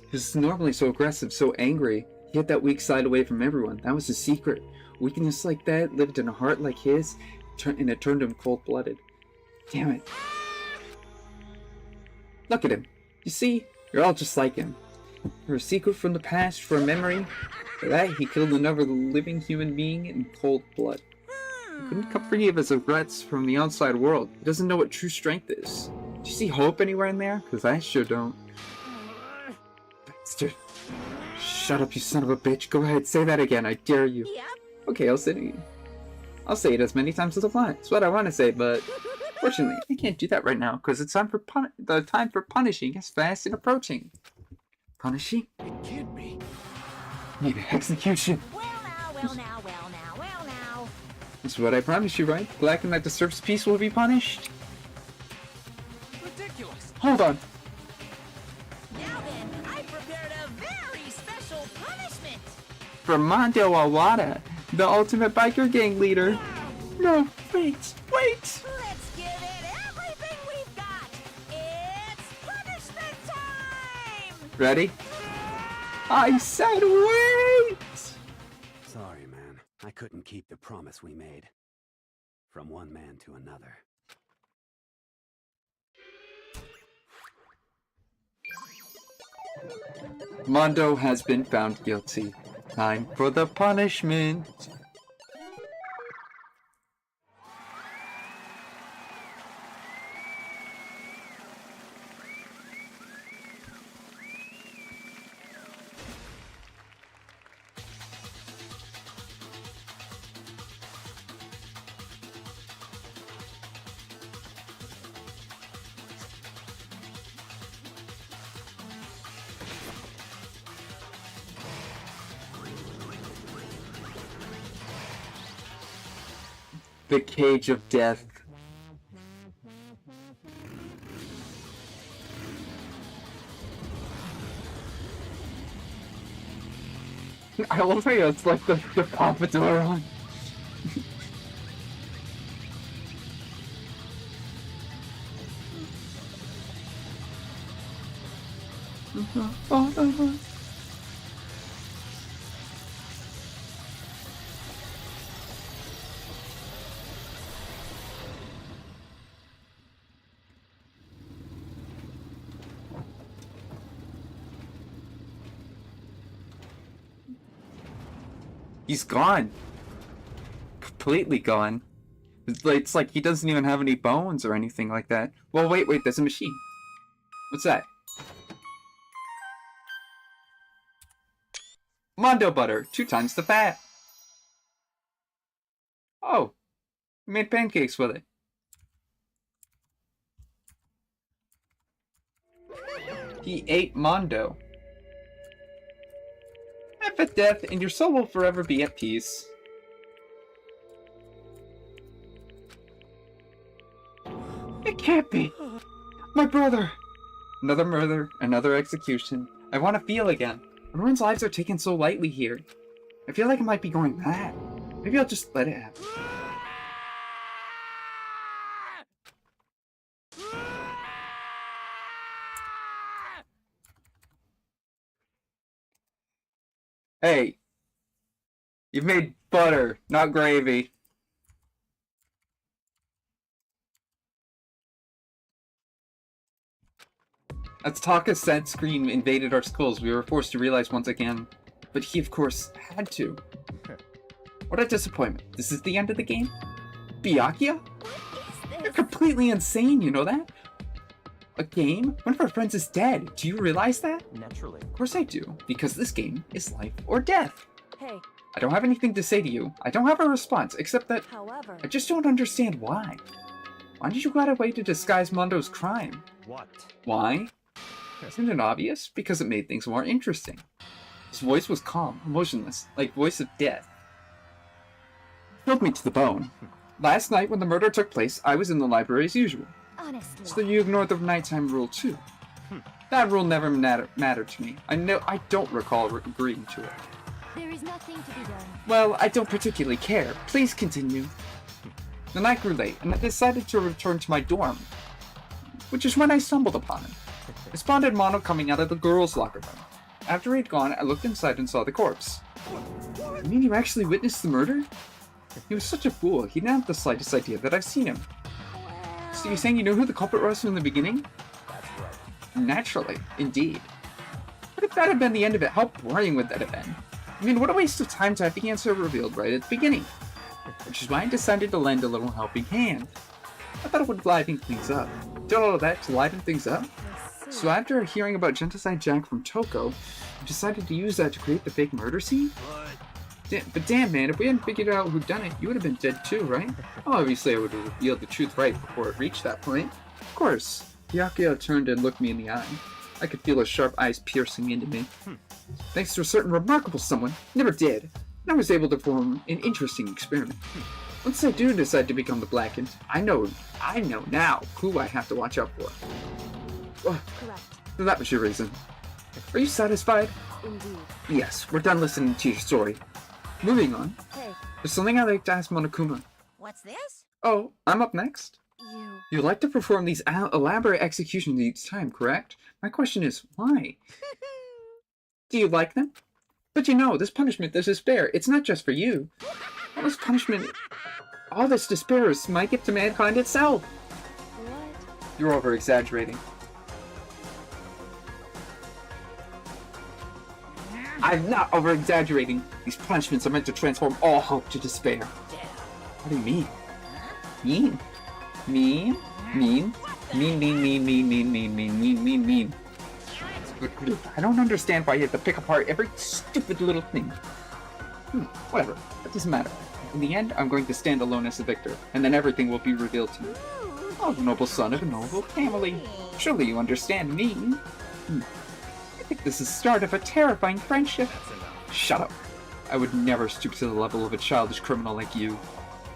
He was normally so aggressive, so angry. He had that weak side away from everyone. That was his secret. Weakness like that lived in a heart like his, and it turned him cold-blooded. Damn it. Look at him. You see? You're all just like him. For a secret from the past, for a memory. For that, he killed another living human being in cold blood. He couldn't come free of his regrets from the outside world. He doesn't know what true strength is. Do you see hope anywhere in there? Because I sure don't. Bastard. Shut up, you son of a bitch. Go ahead, say that again. I dare you. Yep. Okay, I'll say it again. I'll say it as many times as I want. It's what I want to say, but fortunately, I can't do that right now because it's time for the time for punishing is fast and approaching. Punishing? It can't be. Maybe execution. Well now. This is what I promised you, right? Black and that disturbs peace will be punished. Ridiculous. Hold on. Now then, I prepared a very special punishment. For Mondo Awada, the ultimate biker gang leader. No, wait. Let's give it everything we've got. It's punishment time. Ready? I said wait! Sorry, man. I couldn't keep the promise we made. From one man to another. Mondo has been found guilty. Time for the punishment. The cage of death. I love how it's like the pompadour on. He's gone. Completely gone. It's like he doesn't even have any bones or anything like that. Well, wait, there's a machine. What's that? Mondo butter, 2 times the fat. Oh, we made pancakes with it. He ate Mondo. F at death, and your soul will forever be at peace. It can't be! My brother! Another murder, another execution. I want to feel again. Everyone's lives are taken so lightly here. I feel like it might be going mad. Maybe I'll just let it happen. Hey, you've made butter, not gravy. As Taka's sad scream invaded our skulls, we were forced to realize once again. But he, of course, had to. What a disappointment. This is the end of the game? Byakuya? You're completely insane, you know that? A game? One of our friends is dead. Do you realize that? Naturally. Of course I do, because this game is life or death. Hey, I don't have anything to say to you. I don't have a response, except that however, I just don't understand why. Why did you go out of way to disguise Mondo's crime? What? Why? Isn't it obvious? Because it made things more interesting. His voice was calm, emotionless, like voice of death. Killed me to the bone. Last night when the murder took place, I was in the library as usual. Honestly. So you ignored the nighttime rule too. That rule never mattered to me. I don't recall agreeing to it. There is nothing to be done. Well, I don't particularly care. Please continue. The night grew late, and I decided to return to my dorm, which is when I stumbled upon him. I spotted Mono coming out of the girls' locker room. After he'd gone, I looked inside and saw the corpse. You mean you actually witnessed the murder? He was such a fool, he didn't have the slightest idea that I've seen him. So you're saying you know who the culprit was from the beginning? That's right. Naturally, indeed. But if that had been the end of it, how boring would that have been? I mean, what a waste of time to have the answer revealed right at the beginning. Which is why I decided to lend a little helping hand. I thought it would liven things up. Did all of that to liven things up? So after hearing about Genocide Jack from Toko, I decided to use that to create the fake murder scene? But damn man, if we hadn't figured out who done it, you would have been dead too, right? Well, obviously I would have revealed the truth right before it reached that point. Of course. Byakuya turned and looked me in the eye. I could feel his sharp eyes piercing into me. Thanks to a certain remarkable someone, never did, and I was able to perform an interesting experiment. Once I do decide to become the Blackened, I know now who I have to watch out for. Well, Correct. so that was your reason. Are you satisfied? Indeed. Yes, we're done listening to your story. Moving on. Hey. There's something I'd like to ask Monokuma. What's this? Oh, I'm up next. You. You like to perform these elaborate executions each time, correct? My question is, why? Do you like them? But you know, this punishment, this despair, it's not just for you. All this punishment, all this despair is my gift to mankind itself. What? You're over-exaggerating. I'm not over-exaggerating. These punishments are meant to transform all hope to despair. What do you mean? Mean? Mean? Mean? Mean, mean, mean, mean, mean, mean, mean, mean, mean, mean. I don't understand why you have to pick apart every stupid little thing. Whatever. That doesn't matter. In the end, I'm going to stand alone as the victor, and then everything will be revealed to me. Oh, noble son of a noble family. Surely you understand me. I think this is the start of a terrifying friendship. Shut up. I would never stoop to the level of a childish criminal like you.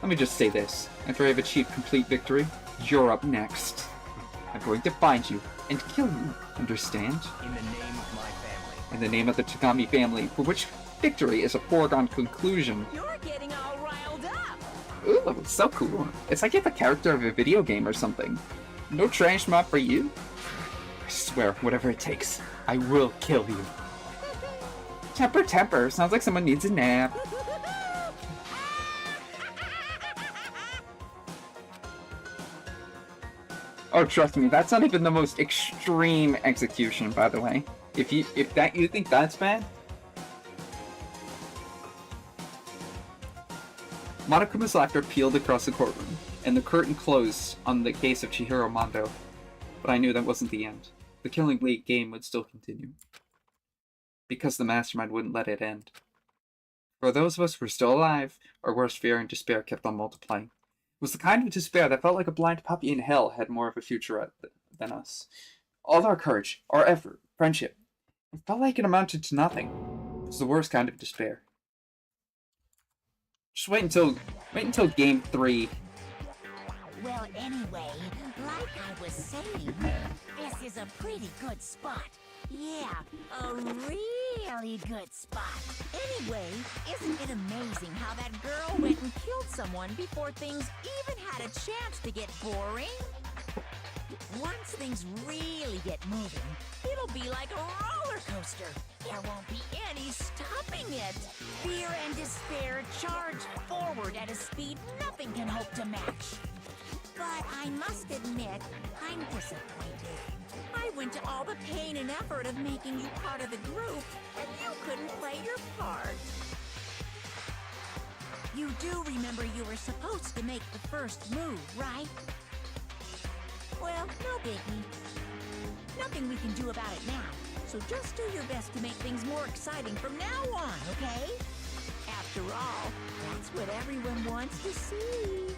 Let me just say this. After I have achieved complete victory, you're up next. I'm going to find you and kill you. Understand? In the name of my family. In the name of the Tagami family, for which victory is a foregone conclusion. You're getting all riled up. Ooh, so cool. It's like you're the character of a video game or something. No trash mob for you? I swear, whatever it takes, I will kill you. Temper, temper. Sounds like someone needs a nap. Oh, trust me, that's not even the most extreme execution, by the way. If you think that's bad? Monokuma's laughter peeled across the courtroom, and the curtain closed on the case of Chihiro Mondo. But I knew that wasn't the end. The Killing League game would still continue. Because the mastermind wouldn't let it end. For those of us who were still alive, our worst fear and despair kept on multiplying. It was the kind of despair that felt like a blind puppy in hell had more of a future than us. All our courage, our effort, friendship, it felt like it amounted to nothing. It was the worst kind of despair. Just wait until game 3. Well, anyway, like I was saying, this is a pretty good spot. Yeah, a really good spot. Anyway, isn't it amazing how that girl went and killed someone before things even had a chance to get boring? Once things really get moving, it'll be like a roller coaster. There won't be any stopping it. Fear and despair charge forward at a speed nothing can hope to match. But I must admit, I'm disappointed. I went to all the pain and effort of making you part of the group, and you couldn't play your part. You do remember you were supposed to make the first move, right? Well, no biggie. Nothing we can do about it now, so just do your best to make things more exciting from now on, okay? After all, that's what everyone wants to see.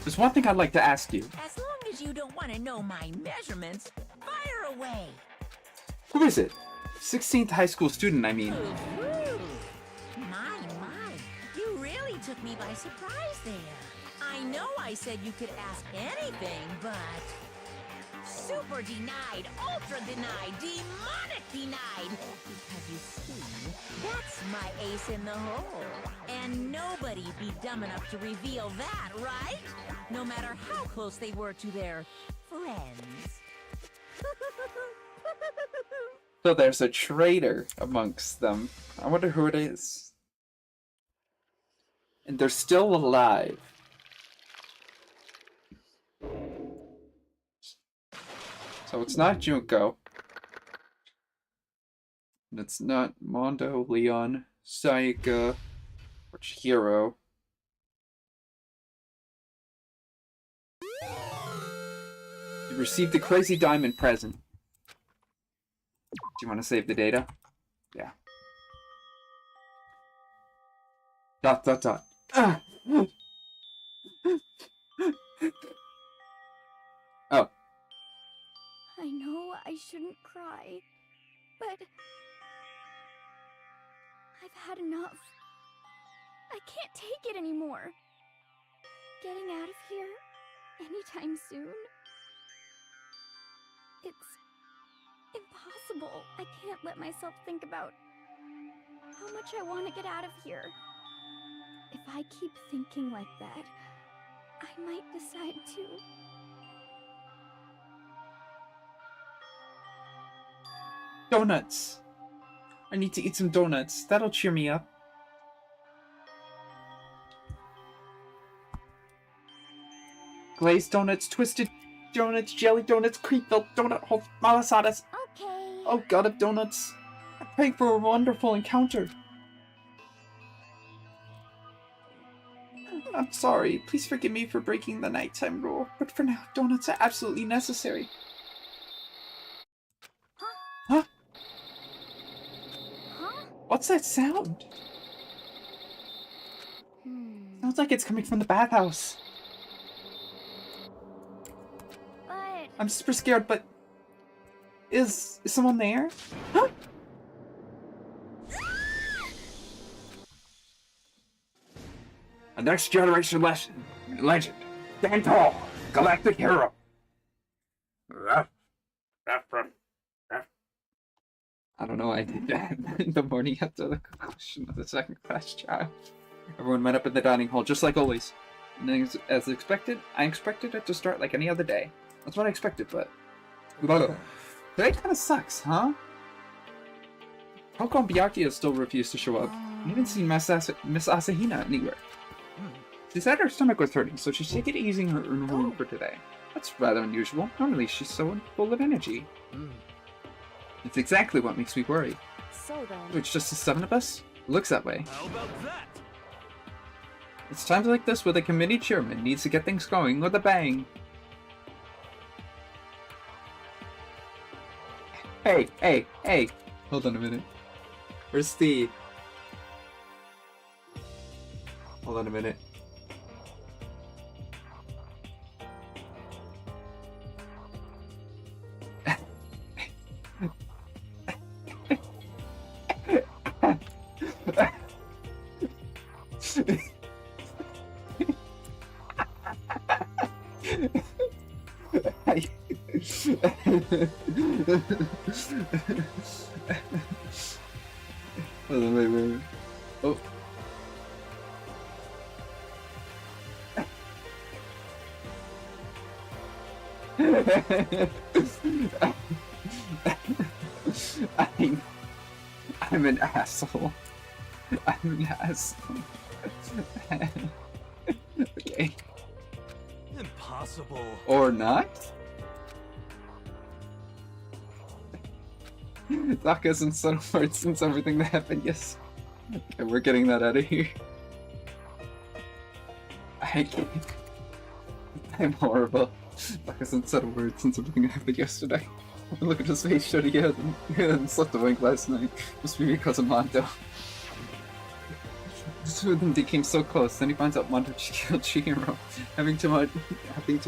There's one thing I'd like to ask you. As long as you don't want to know my measurements, fire away. Who is it? 16th high school student, I mean. Ooh. My, you really took me by surprise there. I know I said you could ask anything, but... Super denied, ultra denied, demonic denied! Because you see, that's my ace in the hole. And nobody'd be dumb enough to reveal that, right? No matter how close they were to their friends. So there's a traitor amongst them. I wonder who it is. And they're still alive. So it's not Junko. And it's not Mondo, Leon, Sayaka, or Chihiro. You received the crazy diamond present. Do you want to save the data? Yeah. ... Ah! Oh. I know I shouldn't cry, but I've had enough. I can't take it anymore. Getting out of here anytime soon. It's impossible. I can't let myself think about how much I want to get out of here. If I keep thinking like that, I might decide to... Donuts! I need to eat some donuts. That'll cheer me up. Glazed donuts, twisted donuts, jelly donuts, cream-filled donut holes, malasadas. Okay. Oh god of donuts. I pray for a wonderful encounter. I'm sorry. Please forgive me for breaking the nighttime rule. But for now, donuts are absolutely necessary. Huh? What's that sound? Sounds like it's coming from the bathhouse. But... I'm super scared, but... Is someone there? Huh? A next generation legend. Stand tall. Galactic hero. I don't know, I did that in the morning after the conclusion of the second class trial. Everyone met up in the dining hall, just like always. And as expected, I expected it to start like any other day. That's what I expected, but... Today kinda sucks, huh? Toko and Byakuya still refused to show up. I haven't seen Miss Asahina anywhere. She said her stomach was hurting, so she's taking it easy in her room for today. That's rather unusual. Normally she's so full of energy. It's exactly what makes me worry. So then... It's just the 7 of us? Looks that way. How about that? It's times like this where the committee chairman needs to get things going with a bang. Hey! Hold on a minute. Where's Steve? Hold on a minute. Hold on, wait. Oh. I'm an asshole. I'm an asshole. Okay. Impossible. Or not? Taka's in subtle words since everything that happened, yes. Okay, we're getting that out of here. I'm horrible. Taka's in subtle words since everything that happened yesterday. Look at his face, showed he hadn't slept a wink last night. Must be because of Mondo. The two of them became so close, then he finds out Mondo killed Chihiro. Having to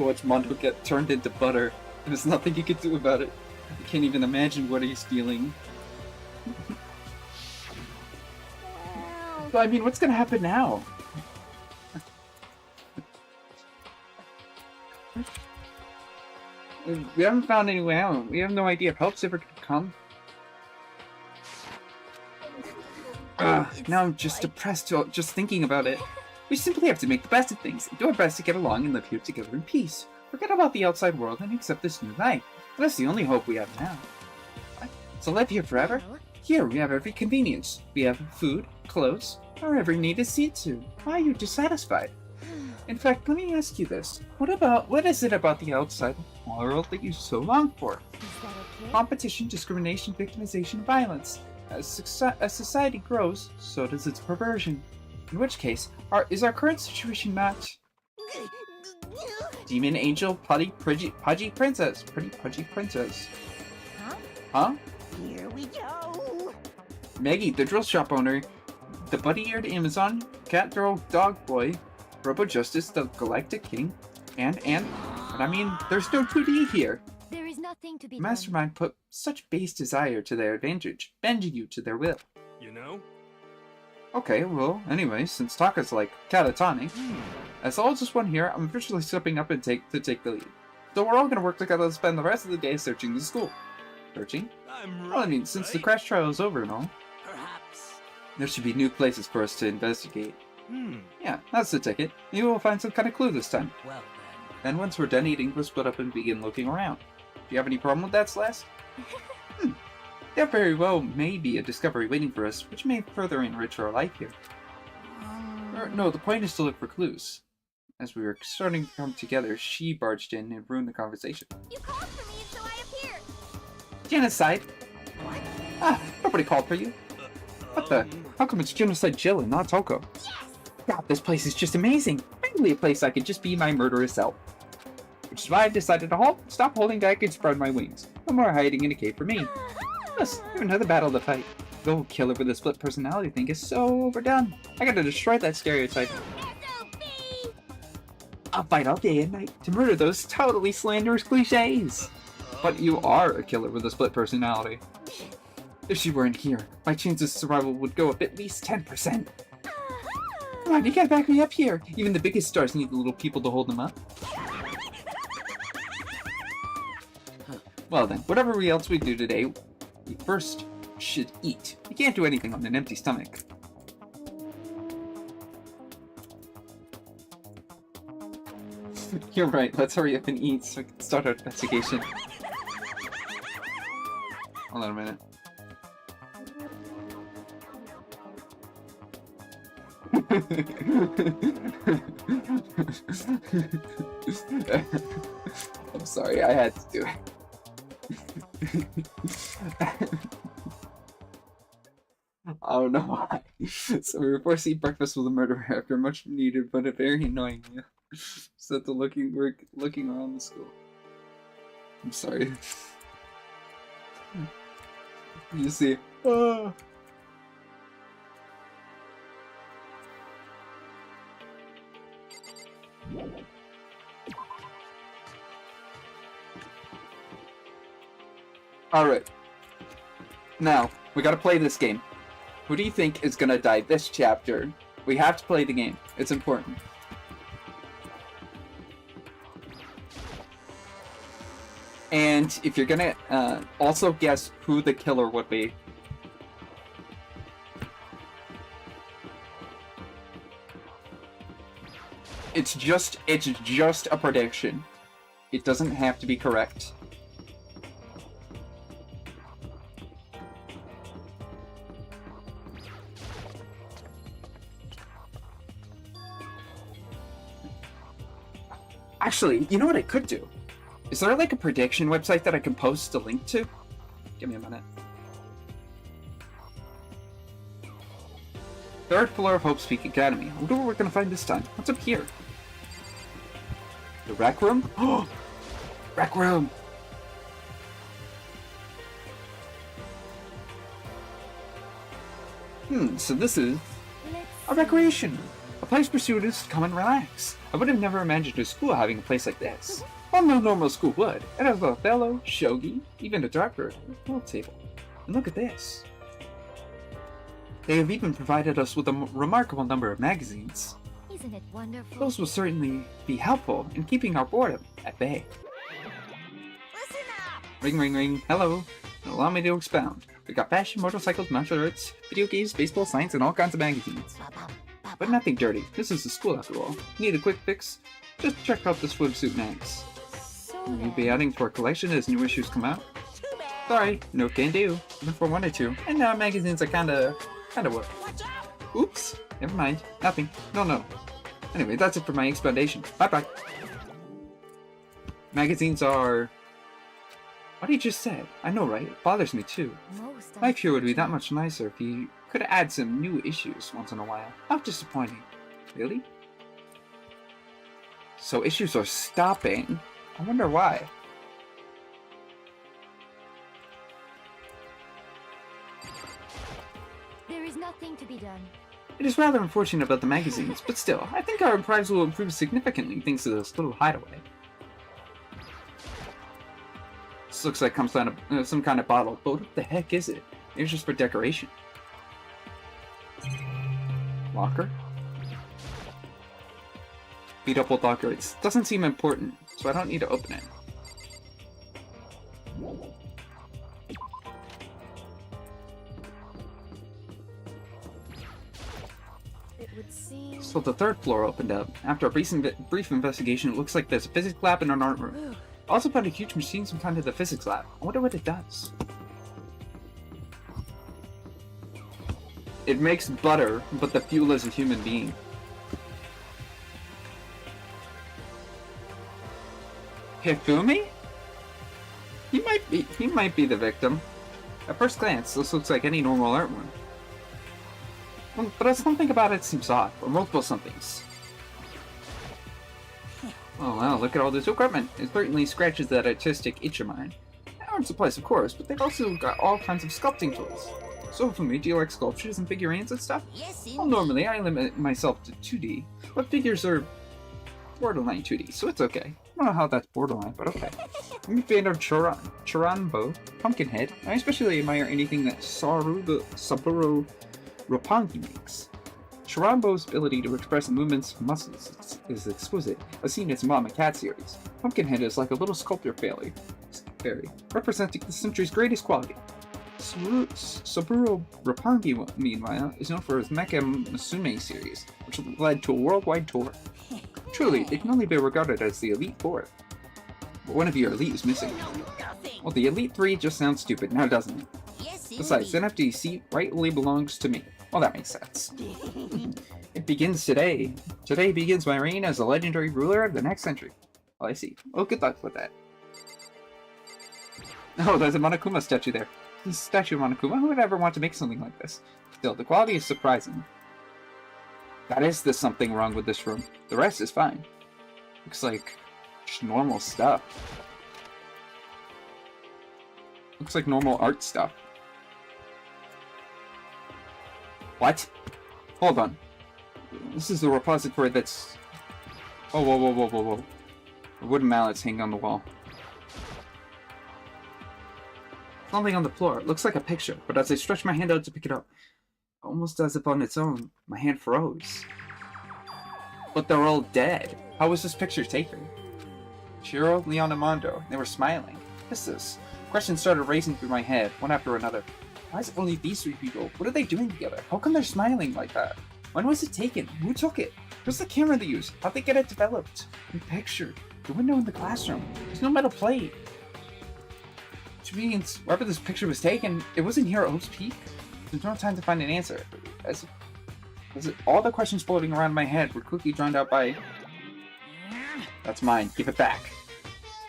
watch Mondo get turned into butter. There's nothing he could do about it. I can't even imagine what he's feeling. I mean, what's gonna happen now? We haven't found any way out. We have no idea if help's ever gonna come. Now I'm just depressed just thinking about it. We simply have to make the best of things and do our best to get along and live here together in peace. Forget about the outside world and accept this new life. That's the only hope we have now. What? So live here forever? Here we have every convenience. We have food, clothes, our every need is seen to. Why are you dissatisfied? In fact, let me ask you this. What is it about the outside world that you so long for? Competition, discrimination, victimization, violence. As society grows, so does its perversion. In which case, is our current situation not... Demon, angel, pudgy princess. Pretty pudgy princess. Huh? Here we go. Maggie, the drill shop owner, the buddy-eared Amazon, cat girl, dog boy, Robo Justice, the Galactic King, and I mean, there's no 2D here. There is nothing to be The mastermind put such base desire to their advantage, bending you to their will. You know? Okay, well, anyway, since Taka's like catatonic, as long as this one here, I'm officially stepping up and take the lead. So we're all gonna work together to spend the rest of the day searching the school. Searching? Well, I mean, since the crash trial is over and all. Perhaps. There should be new places for us to investigate. Yeah, that's the ticket. Maybe we'll find some kind of clue this time. Well then once we're done eating, we'll split up and begin looking around. Do you have any problem with that, Celeste? There very well may be a discovery waiting for us, which may further enrich our life here. No, the point is to look for clues. As we were starting to come together, she barged in and ruined the conversation. You called for me, so I appeared. Genocide? What? Ah, nobody called for you. What the? How come it's Genocide Jill and not Toko? Yes! God, this place is just amazing. Finally a place I could just be my murderous self. Which is why I decided to stop holding back and spread my wings. No more hiding in a cave for me. Plus, I have another battle to fight. The whole killer with a split personality thing is so overdone. I gotta destroy that stereotype. I'll fight all day and night to murder those totally slanderous cliches. But you are a killer with a split personality. If she weren't here, my chances of survival would go up at least 10%. Come on, you gotta back me up here. Even the biggest stars need the little people to hold them up. Well then, whatever else we do today, we first should eat. You can't do anything on an empty stomach. You're right, let's hurry up and eat so we can start our investigation. Hold on a minute. I'm sorry, I had to do it. Oh no. So we were forced to eat breakfast with a murderer after much needed but a very annoying meal. Set to looking around the school. I'm sorry. You see. Oh. Alright. Now, we gotta play this game. Who do you think is gonna die this chapter? We have to play the game. It's important. And if you're gonna also guess who the killer would be. It's just a prediction. It doesn't have to be correct. Actually, you know what I could do? Is there like a prediction website that I can post a link to? Give me a minute. Third floor of Hope's Peak Academy. I wonder what we're gonna find this time. What's up here? The rec room? Oh! Rec room! So this is a recreation. A place for students to come and relax. I would have never imagined a school having a place like this. Well, no normal school would. It has Othello, shogi, even a dartboard, and a pool table. And look at this. They have even provided us with a remarkable number of magazines. Isn't it wonderful? Those will certainly be helpful in keeping our boredom at bay. Listen up! Ring, ring, ring. Hello. Allow me to expound. We got fashion, motorcycles, martial arts, video games, baseball, science, and all kinds of magazines. But nothing dirty. This is a school after all. Need a quick fix? Just check out the swimsuit mags. We'll be adding to our collection as new issues come out. Too bad. Sorry, no can do. Before I wanted to. And now magazines are kinda what? Oops. Never mind. Nothing. No. Anyway, that's it for my explanation. Bye-bye. Magazines are... What he just said. I know, right? It bothers me too. Life here would be that much nicer if he could add some new issues once in a while. How disappointing. Really? So issues are stopping. I wonder why. There is nothing to be done. It is rather unfortunate about the magazines, but still, I think our prize will improve significantly thanks to this little hideaway. This looks like comes out of some kind of bottle, but what the heck is it? Maybe it's just for decoration. Locker? Beat up old locker. It doesn't seem important, so I don't need to open it. So the third floor opened up. After a brief investigation, it looks like there's a physics lab and an art room. I also found a huge machine, some kind of the physics lab. I wonder what it does. It makes butter, but the fuel is a human being. Hifumi? He might be the victim. At first glance, this looks like any normal art room. But something about it seems odd, or multiple somethings. Oh wow, look at all this equipment. It certainly scratches that artistic itch of mine. Art supplies, of course, but they've also got all kinds of sculpting tools. So for me, do you like sculptures and figurines and stuff? Yes, well, normally I limit myself to 2D, but figures are borderline 2D, so it's okay. I don't know how that's borderline, but okay. I'm a fan of Choranbo, Pumpkinhead. I especially admire anything that Saburo Roppongi makes. Choranbo's ability to express movements of muscles is exquisite, as seen in its Mom and Cat series. Pumpkinhead is like a little sculptor fairy, representing the century's greatest quality. Saburo Roppongi, meanwhile, is known for his Mecha Musume series, which led to a worldwide tour. Truly, it can only be regarded as the Elite Four. But one of your elite is missing. Well, the Elite Three just sounds stupid now, doesn't it? Besides, an empty seat rightly belongs to me. Well, that makes sense. It begins today. Today begins my reign as the legendary ruler of the next century. Oh, I see. Well, good luck with that. Oh, there's a Monokuma statue there. This statue of Monokuma? Who would ever want to make something like this? Still, the quality is surprising. That is the something wrong with this room. The rest is fine. Looks like just normal stuff. Looks like normal art stuff. What? Hold on. This is the repository that's... Oh, whoa. The wooden mallets hanging on the wall. Something on the floor. It looks like a picture, but as I stretch my hand out to pick it up, almost as if on its own, my hand froze. But they're all dead. How was this picture taken? Shiro, Leon, and Mondo. They were smiling. What is this? Questions started racing through my head, one after another. Why is it only these three people? What are they doing together? How come they're smiling like that? When was it taken? Who took it? Where's the camera they used? How'd they get it developed? And pictured. The window in the classroom. There's no metal plate. Which means, wherever this picture was taken, it wasn't here at Hope's Peak. There's no time to find an answer. As all the questions floating around my head were quickly drowned out by... That's mine. Give it back.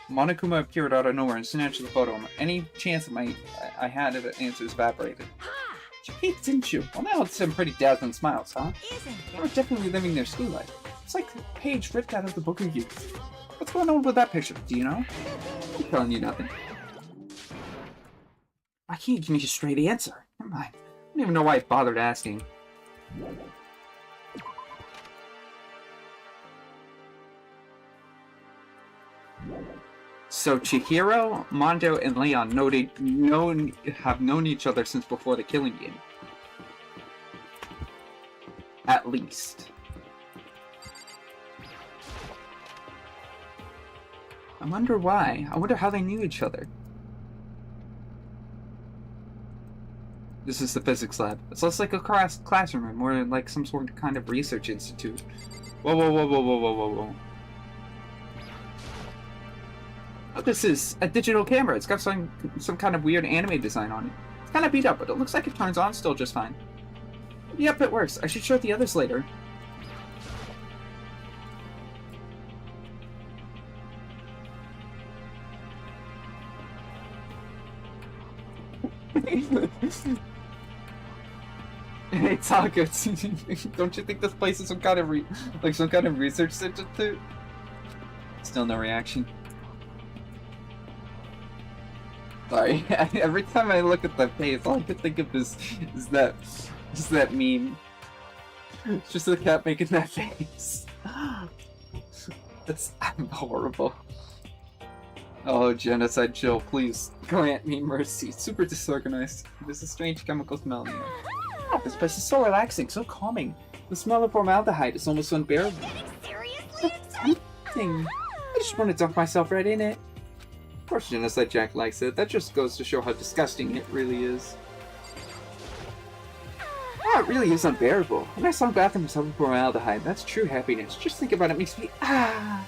Monokuma appeared out of nowhere and snatched the photo. Any chance that I had of the answers evaporated. You peeked, didn't you? Well, now it's some pretty dazzling smiles, huh? They were definitely living their school life. It's like a page ripped out of the book of youth. What's going on with that picture? Do you know? I'm telling you nothing. Why can't you give me a straight answer? Never mind. I don't even know why I bothered asking. So Chihiro, Mondo, and Leon have known each other since before the Killing Game. At least. I wonder why. I wonder how they knew each other. This is the physics lab. It's less like a classroom, more like some sort of kind of research institute. Whoa. Oh, this is a digital camera. It's got some kind of weird anime design on it. It's kind of beat up, but it looks like it turns on still just fine. Yep, it works. I should show the others later. Hey, Taka, don't you think this place is some kind of research center too? Still no reaction. Sorry, every time I look at that face, all I can think of is that meme. It's just the cat making that face. That's horrible. Oh, Genocide Jill, please grant me mercy. Super disorganized. There's a strange chemical smell in here. Oh, this place is so relaxing, so calming. The smell of formaldehyde is almost unbearable. It's tempting. I just want to dunk myself right in it. Of course Genocide Jack likes it. That just goes to show how disgusting it really is. Oh, it really is unbearable. A nice long bathroom with some formaldehyde. That's true happiness. Just think about it makes me ah.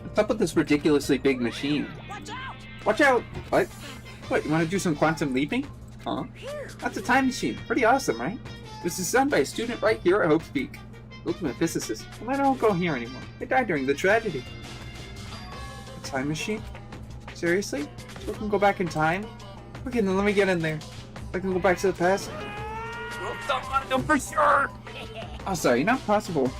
What's up with this ridiculously big machine? Watch out! Watch out! What? What, you want to do some quantum leaping? Huh? That's a time machine. Pretty awesome, right? This is done by a student right here at Hope's Peak. Ultimate physicist. Well, I don't go here anymore. I died during the tragedy. A time machine? Seriously? So we can go back in time? Okay, then let me get in there. I can go back to the past? No, for sure! Oh, sorry, not possible.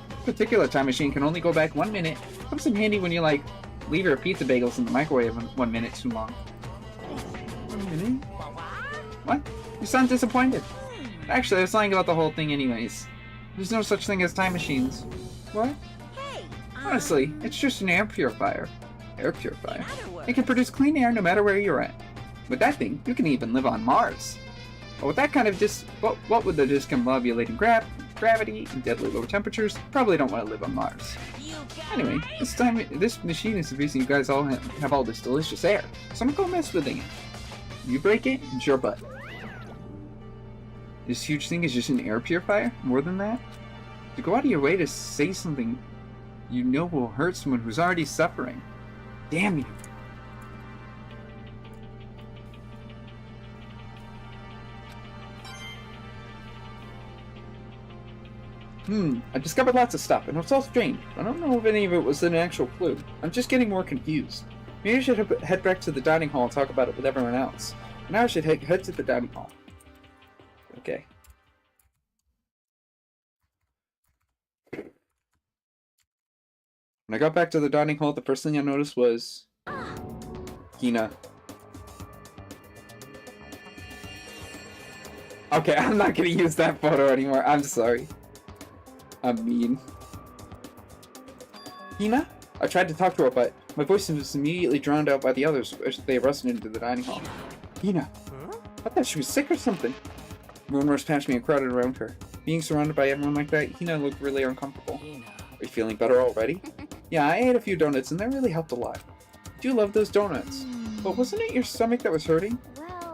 This particular time machine can only go back 1 minute. Comes in handy when you, like, leave your pizza bagels in the microwave 1 minute too long. 1 minute? What? You sound disappointed. Actually, I was lying about the whole thing anyways. There's no such thing as time machines. What? Honestly, it's just an air purifier. Air purifier. It can produce clean air no matter where you're at. With that thing, you can even live on Mars. But with that kind of what with the discombobulating gravity and deadly low temperatures, probably don't want to live on Mars. Anyway, this machine is the reason you guys all have all this delicious air. So I'm gonna go mess with it. You break it, it's your butt. This huge thing is just an air purifier? More than that? To go out of your way to say something you know will hurt someone who's already suffering. Damn you. I discovered lots of stuff, and it's all strange. I don't know if any of it was an actual clue. I'm just getting more confused. Maybe I should head back to the dining hall and talk about it with everyone else. Now I should head to the dining hall. Okay. When I got back to the dining hall, the first thing I noticed was... Hina. Okay, I'm not gonna use that photo anymore. I'm sorry. I'm mean. Hina? I tried to talk to her, but my voice was immediately drowned out by the others as they rushed into the dining hall. Hina. I thought she was sick or something. Rumors passed me and crowded around her. Being surrounded by everyone like that, Hina looked really uncomfortable. Are you feeling better already? Yeah, I ate a few donuts and that really helped a lot. I do love those donuts. But wasn't it your stomach that was hurting?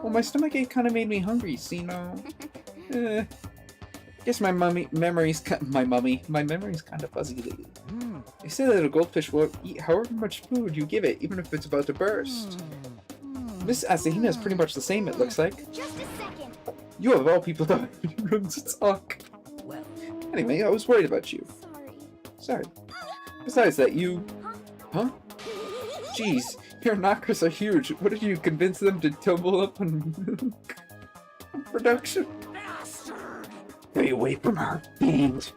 Well, my stomach ache kind of made me hungry, see, no? Guess my memory's kind of fuzzy lately. They say that a goldfish will eat however much food you give it, even if it's about to burst. Miss Asahina is pretty much the same, it looks like. Just a second. You of all people don't have room to talk. Anyway, I was worried about you. Sorry. Besides that, you... Huh? Jeez, your knockers are huge. What did you convince them to tumble up on production? Stay away from her, fiend.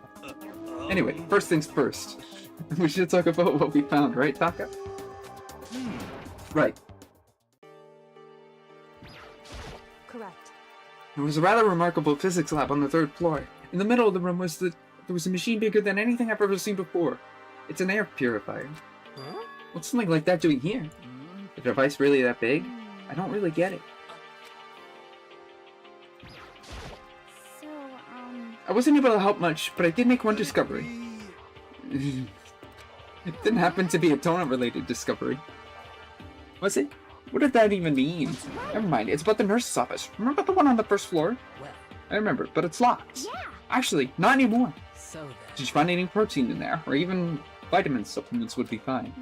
Anyway, first things first. We should talk about what we found, right, Taka? Right. Correct. There was a rather remarkable physics lab on the 3rd floor. In the middle of the room there was a machine bigger than anything I've ever seen before. It's an air purifier. Huh? What's something like that doing here? The device really that big? I don't really get it. I wasn't able to help much, but I did make one discovery. It didn't happen to be a donut-related discovery. Was it? What did that even mean? Never mind, it's about the nurse's office. Remember the one on the first floor? Well, I remember, but it's locked. Yeah. Actually, not anymore. so then. Did you find any protein in there? Or even vitamin supplements would be fine.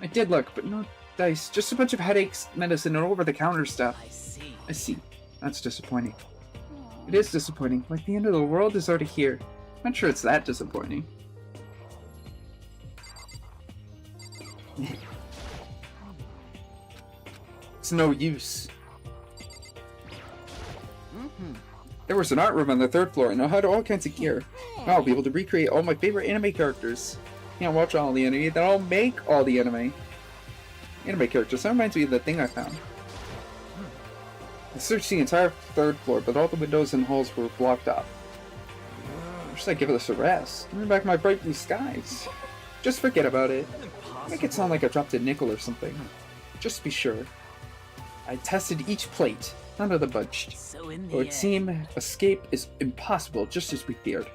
I did look, but no dice. Just a bunch of headaches, medicine, and over-the-counter stuff. I see. I see. That's disappointing. It is disappointing. Like the end of the world is already here. Not sure it's that disappointing. It's no use. There was an art room on the 3rd floor and I had all kinds of gear. Now I'll be able to recreate all my favorite anime characters. Can't watch all the anime, then I'll make all the anime. Anime characters. That reminds me of the thing I found. I searched the entire 3rd floor, but all the windows and halls were blocked off. Or should I give this a rest? Give me back my bright blue skies. Just forget about it. Make it sound like I dropped a nickel or something. Just to be sure. I tested each plate. None of them budged. So in It the would end, seem escape is impossible, just as we feared.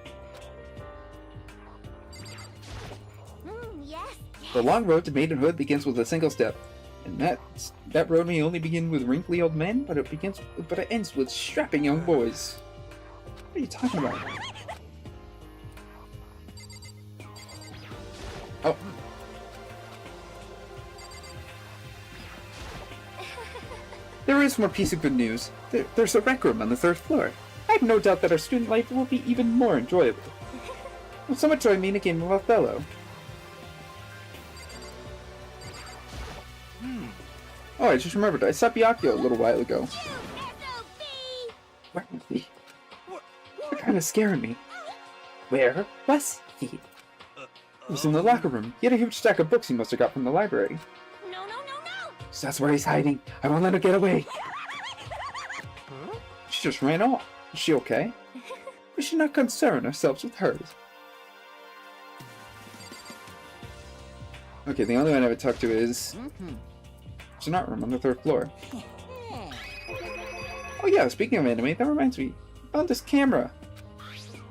Yes. The long road to maidenhood begins with a single step. And that road may only begin with wrinkly old men, but it ends with strapping young boys. What are you talking about? Oh. There is one piece of good news. There's a rec room on the 3rd floor. I have no doubt that our student life will be even more enjoyable. Will someone join me in a game of Othello? Oh, I just remembered. I saw Byakuya a little while ago. Where was he? You're kind of scaring me. Where was he? He was in the locker room. He had a huge stack of books he must have got from the library. No. So that's where he's hiding. I won't let him get away. She just ran off. Is she okay? We should not concern ourselves with hers. Okay, the only one I would talk to is... It's an art room on the 3rd floor. Oh yeah, speaking of anime, that reminds me. I found this camera.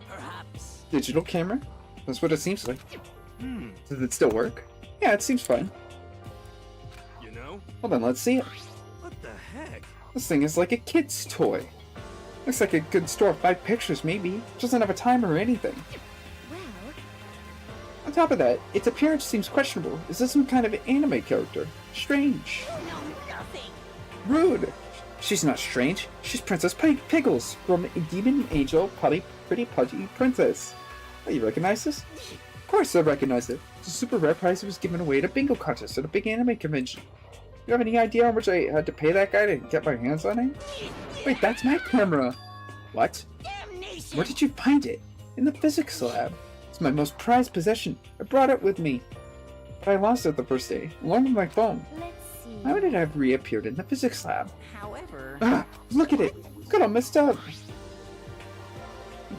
perhaps. Digital camera? That's what it seems like. Does it still work? Yeah, it seems fine. You know? Well then, let's see it. What the heck? This thing is like a kid's toy. Looks like it could store 5 pictures, maybe. It doesn't have a timer or anything. Well, On top of that, its appearance seems questionable. Is this some kind of anime character? Strange. Rude. She's not strange. She's Princess Piggles from Demon Angel Pretty Pudgy Princess. Oh, you recognize this? Of course I recognize it. It's a super rare prize that was given away at a bingo contest at a big anime convention. You have any idea how much I had to pay that guy to get my hands on it? Wait, that's my camera. What? Where did you find it? In the physics lab. It's my most prized possession. I brought it with me. But I lost it the first day, along with my phone. Let's see. How did it have reappeared in the physics lab? However... Ah, look at it! Got all messed up!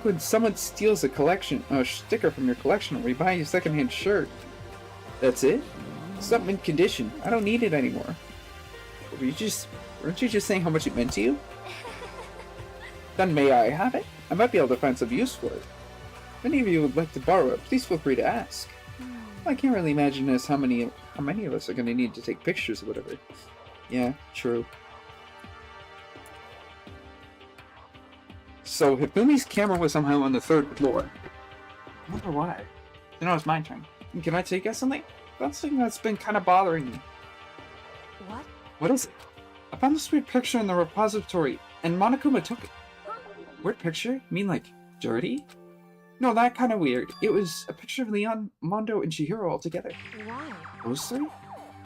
When someone steals a sticker from your collection or you buy a secondhand shirt. That's it? It's not mint condition. I don't need it anymore. Weren't you just saying how much it meant to you? Then may I have it? I might be able to find some use for it. If any of you would like to borrow it, please feel free to ask. I can't really imagine how many of us are going to need to take pictures or whatever. Yeah, true. So Hifumi's camera was somehow on the 3rd floor. I wonder why. You know, it's my turn. Can I take something? That's something that's been kind of bothering me. What? What is it? I found this weird picture in the repository, and Monokuma took it. Weird picture? You mean like dirty? No, that kind of weird. It was a picture of Leon, Mondo, and Chihiro all together. Why? Those 3?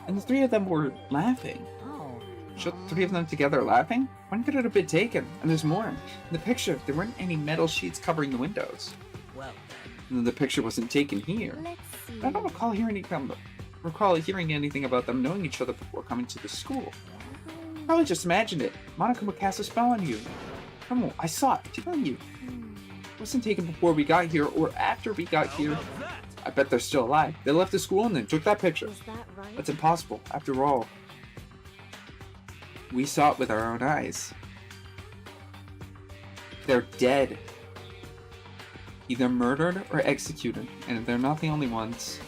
And the 3 of them were laughing. Oh. Should 3 of them together laughing? When could it have been taken? And there's more. In the picture, there weren't any metal sheets covering the windows. Well, And the picture wasn't taken here. Let's see. I don't recall hearing anything about them knowing each other before coming to the school. Probably just imagined it. Monokuma cast a spell on you. Come on, I saw it. I'm telling you. It wasn't taken before we got here or after we got here. I bet they're still alive. They left the school and then took that picture. Is that right? That's impossible. After all, we saw it with our own eyes. They're dead. Either murdered or executed, and they're not the only ones.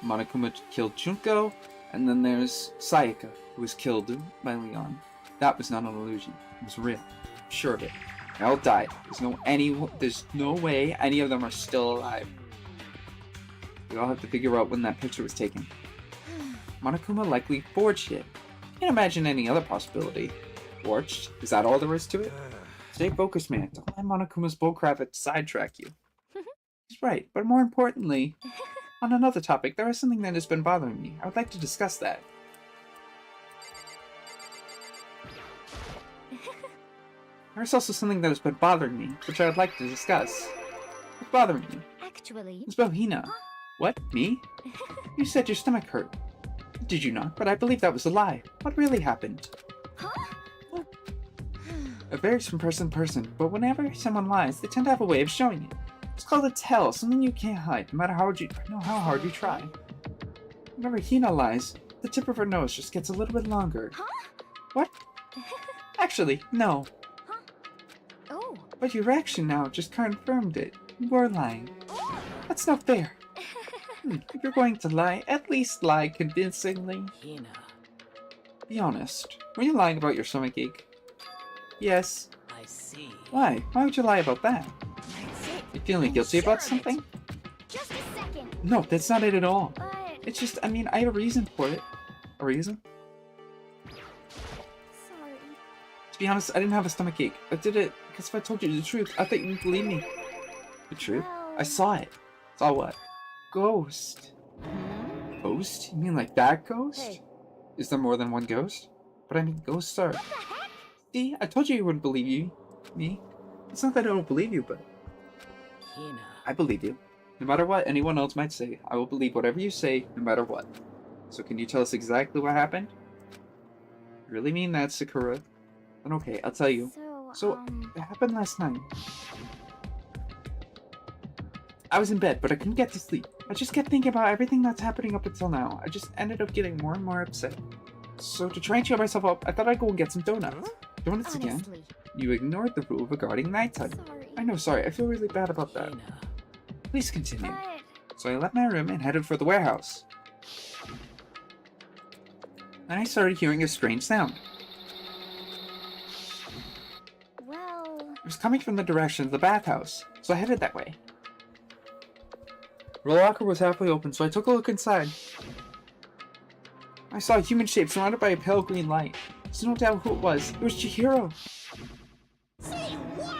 Monokuma killed Junko, and then there's Sayaka, who was killed by Leon. That was not an illusion. It was real. I'm sure of it. They all died. There's no way any of them are still alive. We all have to figure out when that picture was taken. Monokuma likely forged it. Can't imagine any other possibility. Forged? Is that all there is to it? Stay focused, man. Don't let Monokuma's bullcrap sidetrack you. He's right, but more importantly, on another topic, there is something that has been bothering me. I would like to discuss that. There's also something that has been bothering me, which I would like to discuss. What's bothering you? Actually... It's Bohina. What? Me? You said your stomach hurt. Did you not? But I believe that was a lie. What really happened? It varies from person to person, but whenever someone lies, they tend to have a way of showing it. It's called a tell, something you can't hide, no matter how hard you try. Whenever Hina lies, the tip of her nose just gets a little bit longer. What? Actually, no. Oh. But your reaction now just confirmed it. You were lying. That's not fair. If you're going to lie, at least lie convincingly. Hina. Be honest. Were you lying about your stomach ache? Yes. I see. Why? Why would you lie about that? That's it. You feeling guilty about something? Just a second. No, that's not it at all. But... It's just, I mean, I have a reason for it. A reason? Sorry. To be honest, I didn't have a stomach ache. I did it because if I told you the truth, I thought you wouldn't believe me. The truth? I saw it. Saw what? Ghost. Ghost? You mean like that ghost? Hey. Is there more than one ghost? But I mean, ghosts are... See, I told you wouldn't believe me. It's not that I don't believe you, but... Hina. I believe you. No matter what anyone else might say, I will believe whatever you say, no matter what. So can you tell us exactly what happened? You really mean that, Sakura? Then okay, I'll tell you. So, it happened last night. I was in bed, but I couldn't get to sleep. I just kept thinking about everything that's happening up until now. I just ended up getting more and more upset. So to try and cheer myself up, I thought I'd go and get some donuts. Donuts again? You ignored the rule regarding nighttime. Sorry. I know, sorry. I feel really bad about that. Hina. Please continue. But... So I left my room and headed for the warehouse. Then I started hearing a strange sound. Well... It was coming from the direction of the bathhouse, so I headed that way. The locker was halfway open, so I took a look inside. I saw a human shape surrounded by a pale green light. There's no doubt who it was. It was Chihiro. Say what?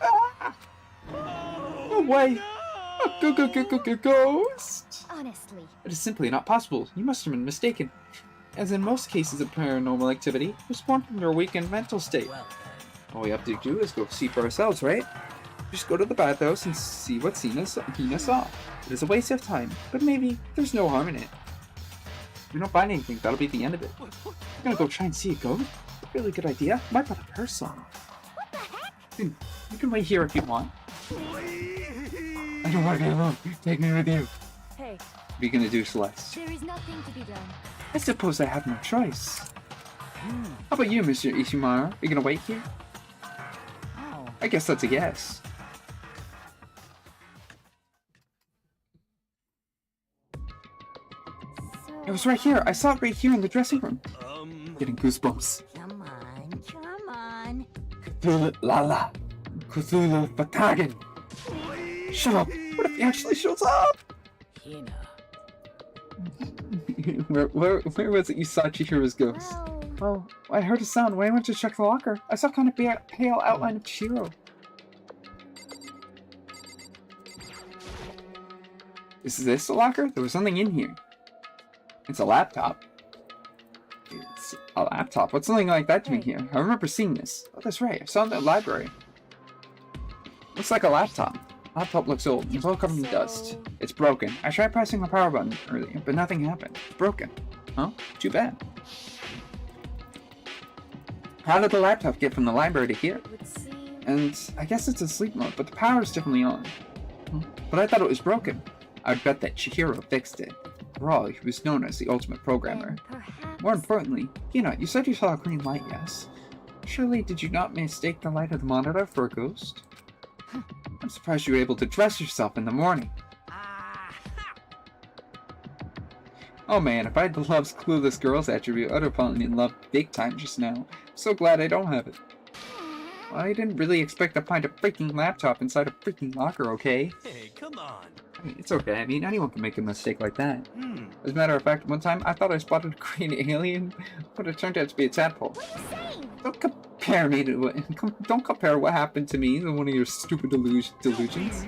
Ah! No way! A ghost! Honestly. It is simply not possible. You must have been mistaken. As in most cases of paranormal activity, it was born from your weakened mental state. Well All we have to do is go see for ourselves, right? Just go to the bathhouse and see what Hina saw. It is a waste of time, but maybe there's no harm in it. If we don't find anything, that'll be the end of it. We're gonna go try and see a ghost? Really good idea. Might put a purse on. What the heck? You can wait here if you want. I don't want to be alone. Take me with you. Hey. What are you gonna do, Celeste? There is nothing to be done. I suppose I have no choice. How about you, Mr. Ishimaru? Are you gonna wait here? Oh. I guess that's a yes. It was right here. I saw it right here in the dressing room. Getting goosebumps. Come on. Cthulhu Lala. Cthulhu Fatagan. Shut up. What if he actually shows up? Hina. where was it you saw Chihiro's ghost? Well, I heard a sound when I went to check the locker. I saw kind of pale outline of Chihiro. Is this the locker? There was something in here. It's a laptop. It's a laptop? What's something like that doing here? I remember seeing this. Oh, that's right. I saw it in the library. Looks like a laptop. Laptop looks old. It's all covered in dust. It's broken. I tried pressing the power button earlier, but nothing happened. It's broken. Huh? Too bad. How did the laptop get from the library to here? And I guess it's in sleep mode, but the power is definitely on. But I thought it was broken. I'd bet that Chihiro fixed it. For all, he was known as the ultimate programmer. More importantly, you said you saw a green light, yes? Surely did you not mistake the light of the monitor for a ghost? I'm surprised you were able to dress yourself in the morning. Oh man, if I had the love's clueless girls attribute, I'd have fallen in love big time just now. I'm so glad I don't have it. Well, I didn't really expect to find a freaking laptop inside a freaking locker, okay? Hey, come on. I mean, it's okay. I mean, anyone can make a mistake like that. As a matter of fact, one time I thought I spotted a green alien, but it turned out to be a tadpole. What are you saying? Don't compare me to don't compare what happened to me to one of your stupid delusions.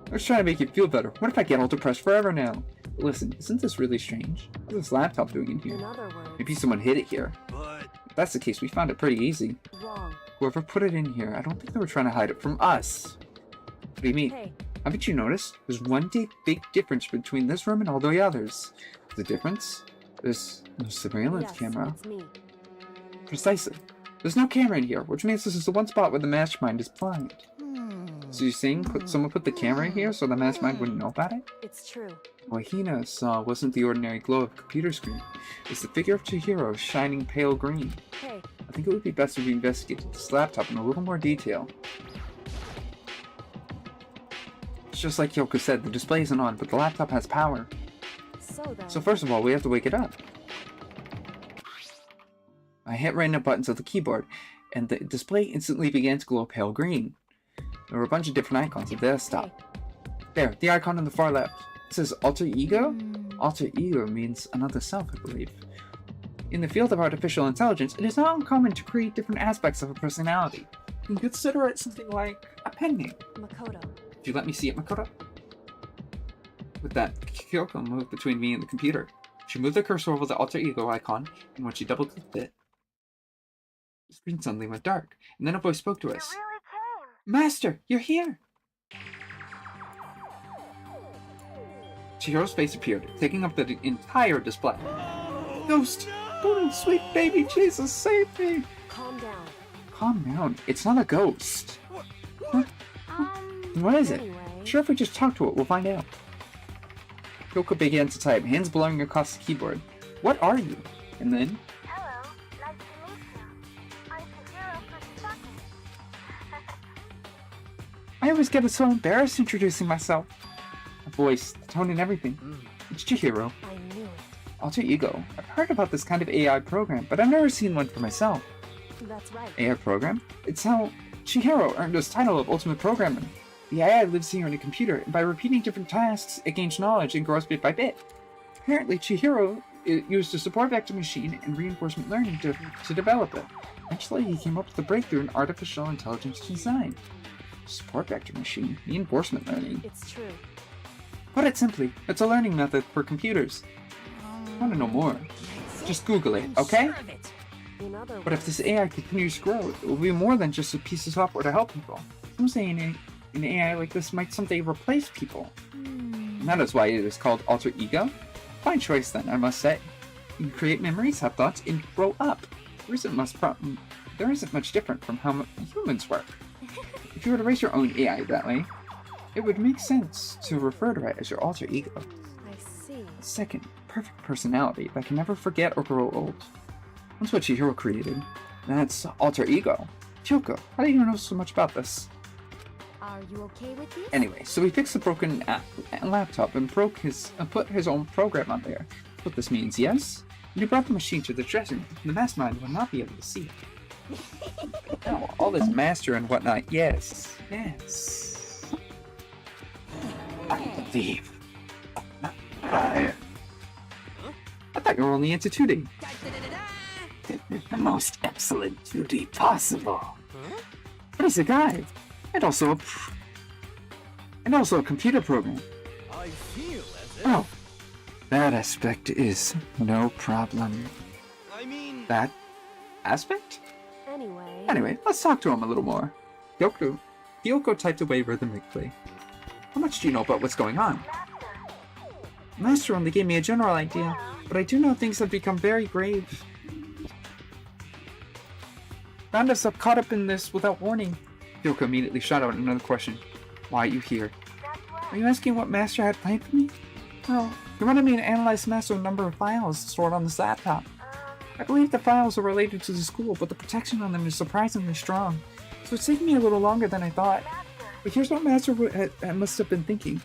I was trying to make you feel better. What if I get all depressed forever now? Listen, isn't this really strange? What's this laptop doing in here? In other words, Maybe someone hid it here. If that's the case, we found it pretty easy. wrong. Whoever put it in here, I don't think they were trying to hide it from us. What do you mean? Hey, Haven't you noticed? There's one big difference between this room and all the others. The difference? There's no surveillance yes, camera. it's me. Precisely. There's no camera in here, which means this is the one spot where the mastermind is blind. So you're saying someone put the camera in here so the mastermind wouldn't know about it? It's true. What Hina saw wasn't the ordinary glow of a computer screen. It's the figure of Chihiro shining pale green. Hey, I think it would be best if we investigated this laptop in a little more detail. It's just like Kyoko said, the display isn't on, but the laptop has power. so then. So first of all, we have to wake it up. I hit random buttons of the keyboard, and the display instantly began to glow pale green. There were a bunch of different icons at the desktop. There, the icon on the far left. It says alter ego? Alter ego means another self, I believe. In the field of artificial intelligence, it is not uncommon to create different aspects of a personality. You can consider it something like a pen name. Makoto. Do you let me see it, Makoto? With that, Kyoko moved between me and the computer. She moved the cursor over the alter ego icon, and when she double-clicked it, the screen suddenly went dark, and then a voice spoke to us. Master, you're here! Chihiro's face appeared, taking up the entire display. Ghost! Oh, sweet baby Jesus, save me! Calm down. Calm down. It's not a ghost. Huh? What is it? Anyway. Sure, if we just talk to it, we'll find out. Kyoko began to type, hands blowing across the keyboard. What are you? And then... Hello, nice to meet you. I'm Chihiro Fusaki. I always get so embarrassed introducing myself. The voice, the tone, and everything. It's Chihiro. I knew it. Alter ego. I've heard about this kind of AI program, but I've never seen one for myself. That's right. AI program? It's how Chihiro earned his title of Ultimate Programmer. The AI lives here in a computer, and by repeating different tasks, it gains knowledge and grows bit by bit. Apparently, Chihiro used a support vector machine and reinforcement learning to develop it. Eventually, he came up with a breakthrough in artificial intelligence design. Support vector machine, reinforcement learning. It's true. Put it simply, it's a learning method for computers. Want to know more? Just Google it, okay? In other But if this AI continues to grow, it will be more than just a piece of software to help people. Some say an AI like this might someday replace people. And that is why it is called alter ego. Fine choice then, I must say. You can create memories, have thoughts, and grow up. There isn't much different from how humans work. If you were to raise your own AI that way, it would make sense to refer to it as your alter ego. I see. Second, perfect personality that can never forget or grow old. That's what Chihiro created. That's alter ego. Kyoko, how do you know so much about this? Are you okay with this? Anyway, so he fixed the broken laptop and put his own program on there. That's what this means, yes? And he brought the machine to the dressing room. The mastermind will not be able to see it. Oh, all this master and whatnot, yes. Yes. I believe. I thought you were only into 2D. The most excellent 2D possible. But he's a guy. And also a computer program. I feel as if... Oh, that aspect is no problem. I mean... That aspect? Anyway. Anyway, let's talk to him a little more. Kyoko typed away rhythmically. How much do you know about what's going on? Master only gave me a general idea, but I do know things have become very grave. Found us caught up in this without warning. Kyoko immediately shot out another question. Why are you here? Are you asking what Master had planned for me? No, he wanted me to analyze Master's number of files stored on this laptop. I believe the files are related to the school, but the protection on them is surprisingly strong. So it's taking me a little longer than I thought. But here's what Master must have been thinking.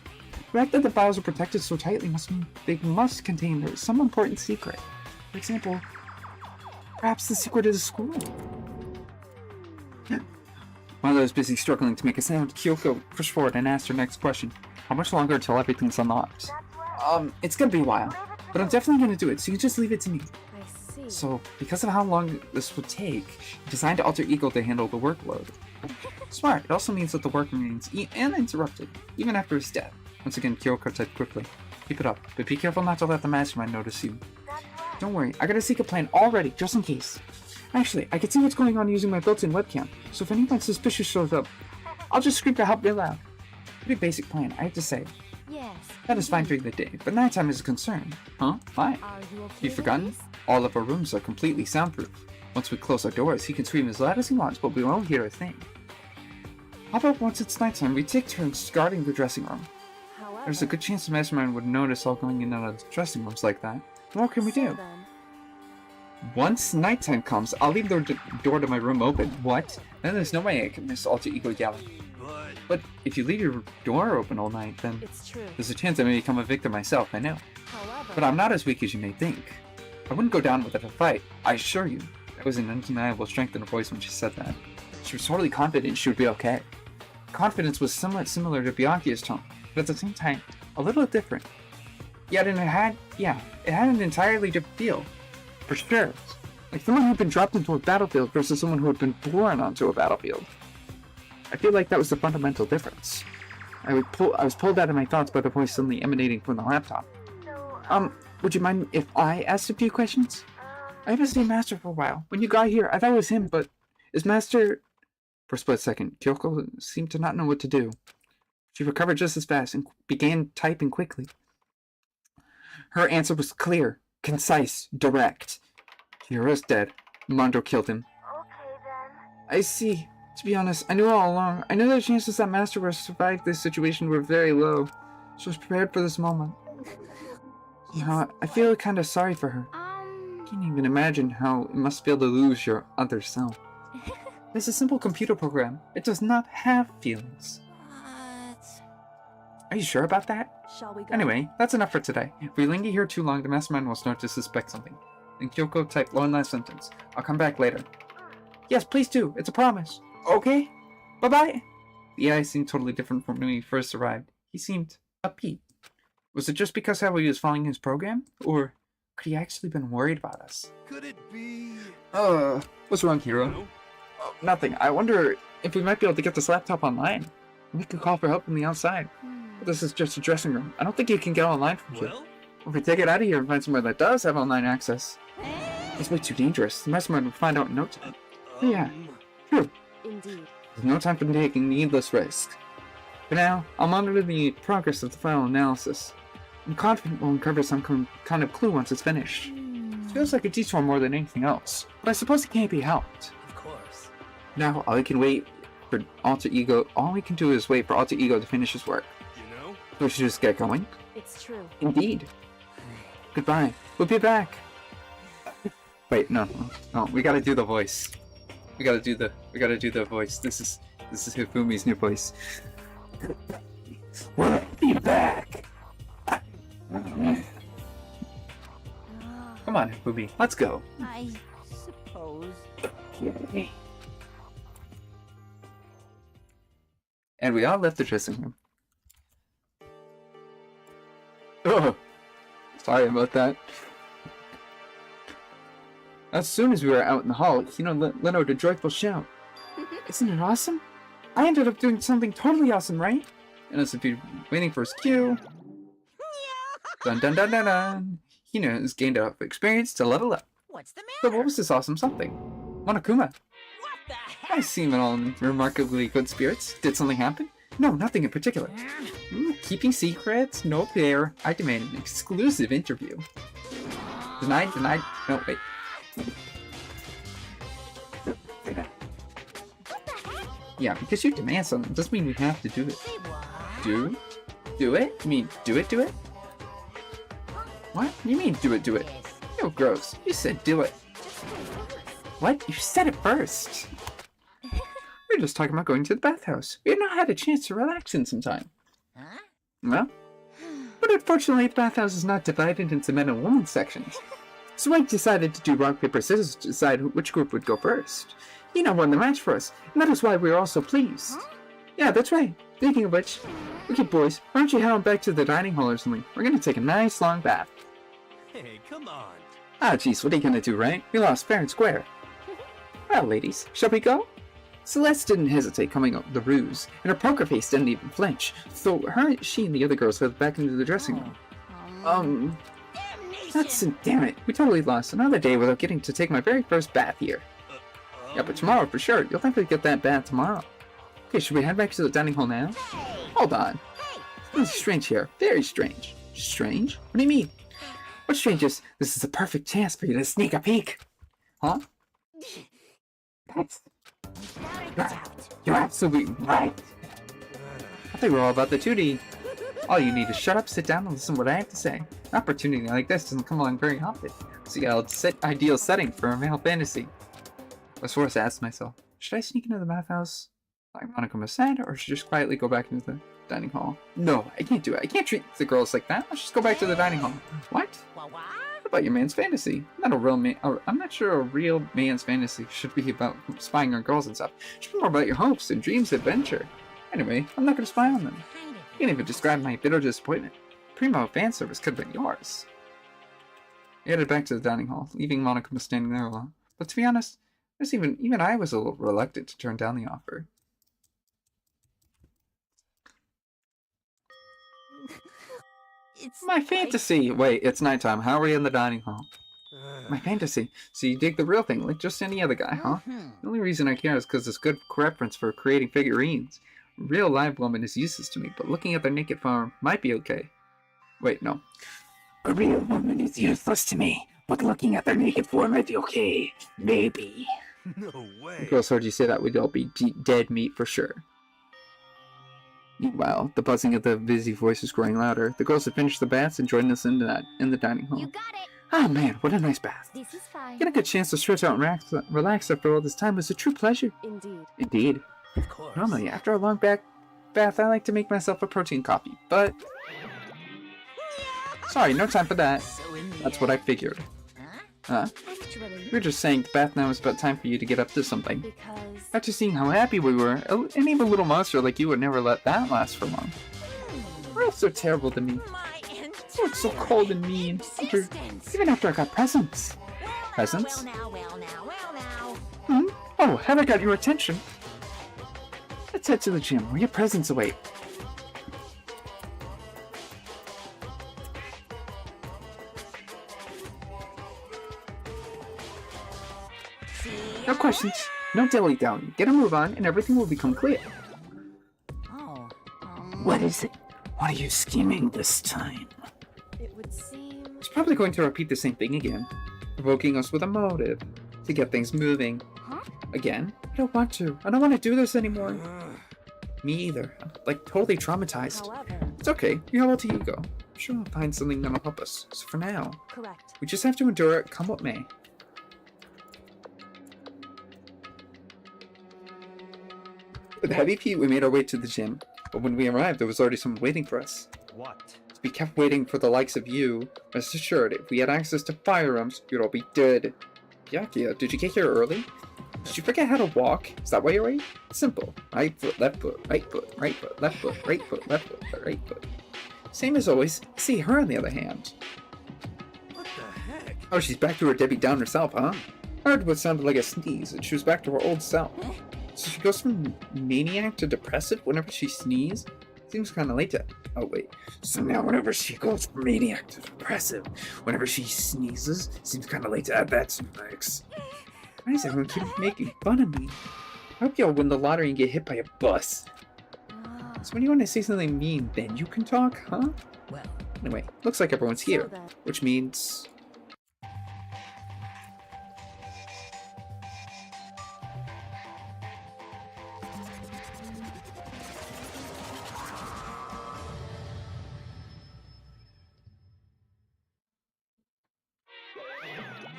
The fact that the files are protected so tightly must mean they must contain some important secret. For example, perhaps the secret of the school. While I was busy struggling to make a sound, Kyoko pushed forward and asked her next question. How much longer until everything's unlocked? It's gonna be a while, but I'm definitely gonna do it, so you just leave it to me. I see. So, because of how long this would take, I designed Alter Ego to handle the workload. Smart. It also means that the work remains uninterrupted, even after his death. Once again, Kyoko said quickly. Keep it up, but be careful not to let the mastermind notice you. Don't worry, I got a secret plan all ready, just in case. Actually, I can see what's going on using my built-in webcam, so if anyone suspicious shows up, I'll just scream to help real loud. Pretty basic plan, I have to say. Yes. That is fine during the day, but nighttime is a concern. Huh? Why? Are you okay? You've forgotten? All of our rooms are completely soundproof. Once we close our doors, he can scream as loud as he wants, but we won't hear a thing. How about once it's nighttime, we take turns guarding the dressing room? However, There's a good chance the mastermind would notice all going in and out of the dressing rooms like that. What can we do? Once nighttime comes, I'll leave the door to my room open. What? Then there's no way I can miss Alter Ego yelling. But if you leave your door open all night, then it's true. there's a chance I may become a victim myself, I know. However, But I'm not as weak as you may think. I wouldn't go down without a fight, I assure you. There was an undeniable strength in her voice when she said that. She was totally confident she would be okay. Confidence was somewhat similar to Bianchi's tone, but at the same time, a little different. Yet it had an entirely different feel. For sure. Like someone who'd been dropped into a battlefield versus someone who had been born onto a battlefield. I feel like that was the fundamental difference. I was pulled out of my thoughts by the voice suddenly emanating from the laptop. Would you mind if I asked a few questions? I haven't seen Master for a while. When you got here, I thought it was him, but is Master... For a split second, Kyoko seemed to not know what to do. She recovered just as fast and began typing quickly. Her answer was clear, concise, direct. Hiro's dead. Mondo killed him. Okay, then. I see. To be honest, I knew all along. I knew the chances that Master would survive this situation were very low. So I was prepared for this moment. You know, I feel kind of sorry for her. Can't even imagine how it must feel to lose your other self. It's a simple computer program. It does not have feelings. Are you sure about that? Shall we go? Anyway, that's enough for today. If we linger here too long, the mastermind will start to suspect something. And Kyoko typed one last sentence. I'll come back later. Yes, please do. It's a promise. Okay? Bye-bye. The AI seemed totally different from when he first arrived. He seemed upbeat. Was it just because how he was following his program? Or could he actually been worried about us? Could it be... What's wrong, Hiro? Oh, nothing. I wonder if we might be able to get this laptop online. We could call for help from the outside. But this is just a dressing room. I don't think you can get online from here. If we take it out of here and find somewhere that does have online access, it's way too dangerous. The mastermind will find out in no time. Yeah, true. Indeed. There's no time for taking needless risks. For now, I'll monitor the progress of the file analysis. I'm confident we'll uncover some kind of clue once it's finished. It feels like a detour more than anything else, but I suppose it can't be helped. Of course. Now, all we can do is wait for Alter Ego to finish his work. You know? So we should just get going? It's true. Indeed. Goodbye. We'll be back. Wait, no, we gotta do the voice. We gotta do the voice. This is Hifumi's new voice. We'll be back. Come on, Hifumi, let's go. I suppose. And we all left the dressing room. Oh, sorry about that. As soon as we were out in the hall, Hino let out a joyful shout. Isn't it awesome? I ended up doing something totally awesome, right? And as if you're waiting for his cue. Dun dun dun dun dun. Hino has gained enough experience to level up. What's the So matter? what was this awesome something? Monokuma. What the heck? I seem all in remarkably good spirits. Did something happen? No, nothing in particular. Keeping secrets? No fair. I demand an exclusive interview. Denied. No, wait. Yeah, because you demand something doesn't mean we have to do it. Do it? You mean do it? What? You mean do it? You're gross. You said do it. What? You said it first. We were just talking about going to the bathhouse. We had not had a chance to relax in some time. Huh? Well, But unfortunately, the bathhouse is not divided into men and women sections. So I decided to do rock, paper, scissors to decide which group would go first. Ina won the match for us, and that is why we are all so pleased. Yeah, that's right. Speaking of which, okay boys, why don't you head on back to the dining hall or something? We're gonna take a nice long bath. Hey, come on. Ah, jeez, what are you gonna do, right? We lost fair and square. Well, ladies, shall we go? Celeste didn't hesitate coming up with the ruse, and her poker face didn't even flinch, so she and the other girls headed back into the dressing room. Damn it, we totally lost another day without getting to take my very first bath here. Yeah, but tomorrow for sure, you'll definitely get that bath tomorrow. Okay, should we head back to the dining hall now? Hold on. Something's strange here, very strange. Strange? What do you mean? What's strange is, this is a perfect chance for you to sneak a peek. Huh? You're absolutely right. I think we're all about the 2D. All you need is shut up, sit down, and listen to what I have to say. An opportunity like this doesn't come along very often. So yeah, it's an ideal setting for a male fantasy. I was forced to ask myself, should I sneak into the bathhouse like Monokuma said, or should I just quietly go back into the dining hall? No, I can't do it. I can't treat the girls like that. Let's just go back to the dining hall. What? What about your man's fantasy? I'm not sure a real man's fantasy should be about spying on girls and stuff. It should be more about your hopes and dreams of adventure. Anyway, I'm not going to spy on them. I can't even describe my bitter disappointment. Primo fan service could have been yours. I headed back to the dining hall, leaving Monokuma standing there alone. But to be honest, even I was a little reluctant to turn down the offer. My fantasy! Wait, it's nighttime. How are we in the dining hall? My fantasy. So you dig the real thing, like just any other guy, huh? The only reason I care is because it's good reference for creating figurines. A real live woman is useless to me, but looking at their naked form might be okay. Wait, no. A real woman is useless to me, but looking at their naked form might be okay. Maybe. No way. The girls heard you say that we'd all be dead meat for sure. Meanwhile, the buzzing of the busy voice was growing louder. The girls had finished the baths and joined us in the dining hall. You got it. Oh man, what a nice bath. This is fine. Getting a good chance to stretch out and relax after all this time was a true pleasure. Indeed. Indeed. Of course. Normally, after a long bath, I like to make myself a protein coffee, but... Sorry, no time for that. That's what I figured. Huh? Actually, We were just saying the bath now is about time for you to get up to something. Because... After seeing how happy we were, any little monster like you would never let that last for long. You're all so terrible to me. Oh, it's so cold and mean. Even after I got presents. Presents? Oh, have I got your attention? Let's head to the gym where your presents await. No questions, no dilly-dallying. Get a move on and everything will become clear. What is it? What are you scheming this time? It would seem... She's probably going to repeat the same thing again, provoking us with a motive to get things moving. Again? I don't want to. I don't want to do this anymore. Me either. I'm like totally traumatized. However... It's okay. You have alter ego. I'm sure we'll find something that'll help us. So for now, Correct. we just have to endure it, come what may. With heavy feet, we made our way to the gym. But when we arrived, there was already someone waiting for us. What? So we kept waiting for the likes of you. Rest assured, if we had access to firearms, you'd all be dead. Byakuya, did you get here early? Did you forget how to walk? Is that why you're late? Simple. Right foot, left foot, right foot, right foot, left foot, right foot, left foot, right foot. Same as always. See, her on the other hand. What the heck? Oh, she's back to her Debbie Down herself, huh? I heard what sounded like a sneeze, and she was back to her old self. So she goes from maniac to depressive whenever she sneezes? Seems kind of late to... Oh, wait. So now whenever she goes from maniac to depressive, whenever she sneezes, seems kind of late to add that to the mix. Why does everyone keep making fun of me? I hope y'all win the lottery and get hit by a bus. So when you want to say something mean, then you can talk, huh? Well... Anyway, looks like everyone's here, then. which means...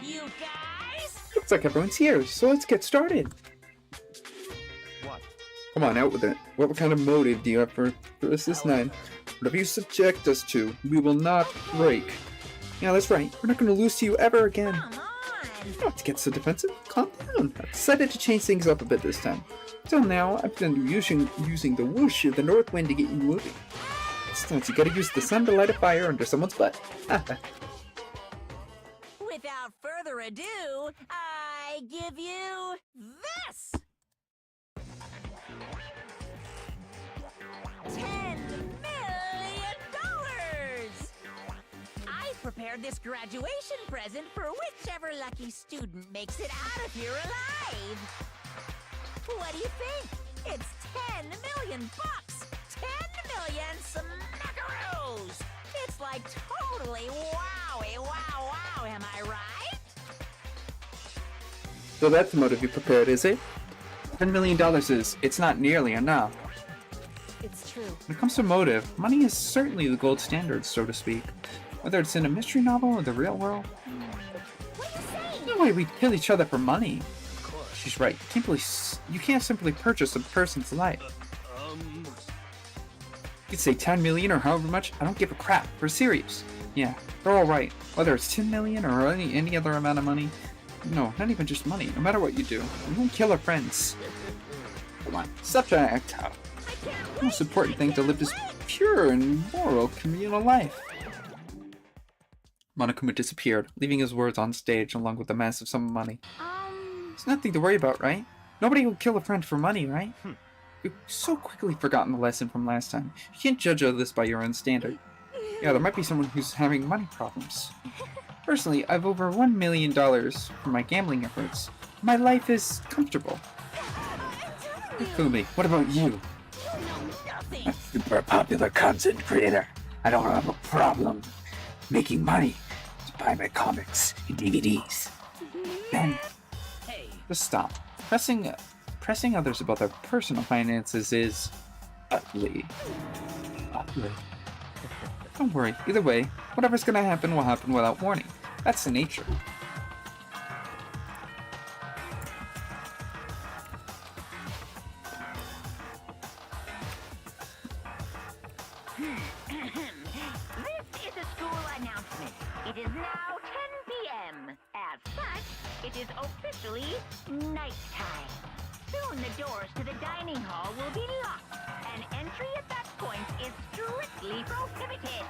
You guys? Looks like everyone's here, so let's get started. What? Come on, out with it. What kind of motive do you have for us this night? Whatever you subject us to, we will not break. Yeah, that's right. We're not going to lose to you ever again. Come on! You don't have to get so defensive. Calm down. I've decided to change things up a bit this time. Till now, I've been using the whoosh of the north wind to get you moving. Sometimes you gotta use the sun to light a fire under someone's butt. Without further ado, I give you this! $10 million! I prepared this graduation present for whichever lucky student makes it out of here alive. What do you think? It's 10 million bucks! 10 million smackaroos! It's like totally wowie, wow, wow, am I right? So that's the motive you prepared, is it? $10 million it's not nearly enough. It's true. When it comes to motive, money is certainly the gold standard, so to speak. Whether it's in a mystery novel or the real world. No way we'd kill each other for money. She's right. You can't simply purchase a person's life. You could say 10 million or however much, I don't give a crap. We're serious. Yeah, they're all right. Whether it's 10 million or any other amount of money. No, not even just money. No matter what you do, we won't kill our friends. Come on, stop trying to act tough. The most important thing to live this pure and moral communal life. Monokuma disappeared, leaving his words on stage along with a massive sum of money. It's nothing to worry about, right? Nobody will kill a friend for money, right? You've so quickly forgotten the lesson from last time. You can't judge others by your own standard. Yeah, there might be someone who's having money problems. Personally, I've over $1 million from my gambling efforts. My life is comfortable. Fumi, what about you? Nothing. I'm a super popular content creator. I don't have a problem making money to buy my comics and DVDs. Then, just stop. Pressing others about their personal finances is ugly. Don't worry. Either way, whatever's gonna happen will happen without warning. That's the nature. This is a school announcement. It is now 10 p.m. As such, it is officially nighttime. Soon the doors to the dining hall will be locked, and entry at that point is strictly prohibited.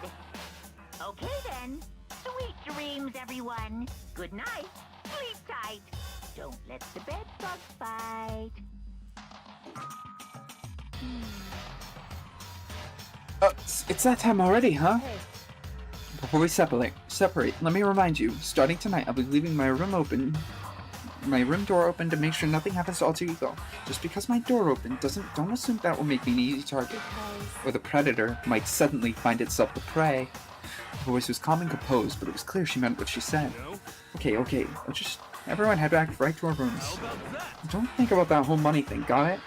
Okay then. Sweet dreams, everyone. Good night. Sleep tight. Don't let the bed bugs bite. It's that time already, huh? Before we separate, let me remind you, starting tonight I'll be leaving my room door open to make sure nothing happens to Alter Ego. Just because my door open don't assume that will make me an easy target. Or the predator might suddenly find itself the prey. Her voice was calm and composed, but it was clear she meant what she said. Okay, let's just everyone head back right to our rooms. Don't think about that whole money thing, got it?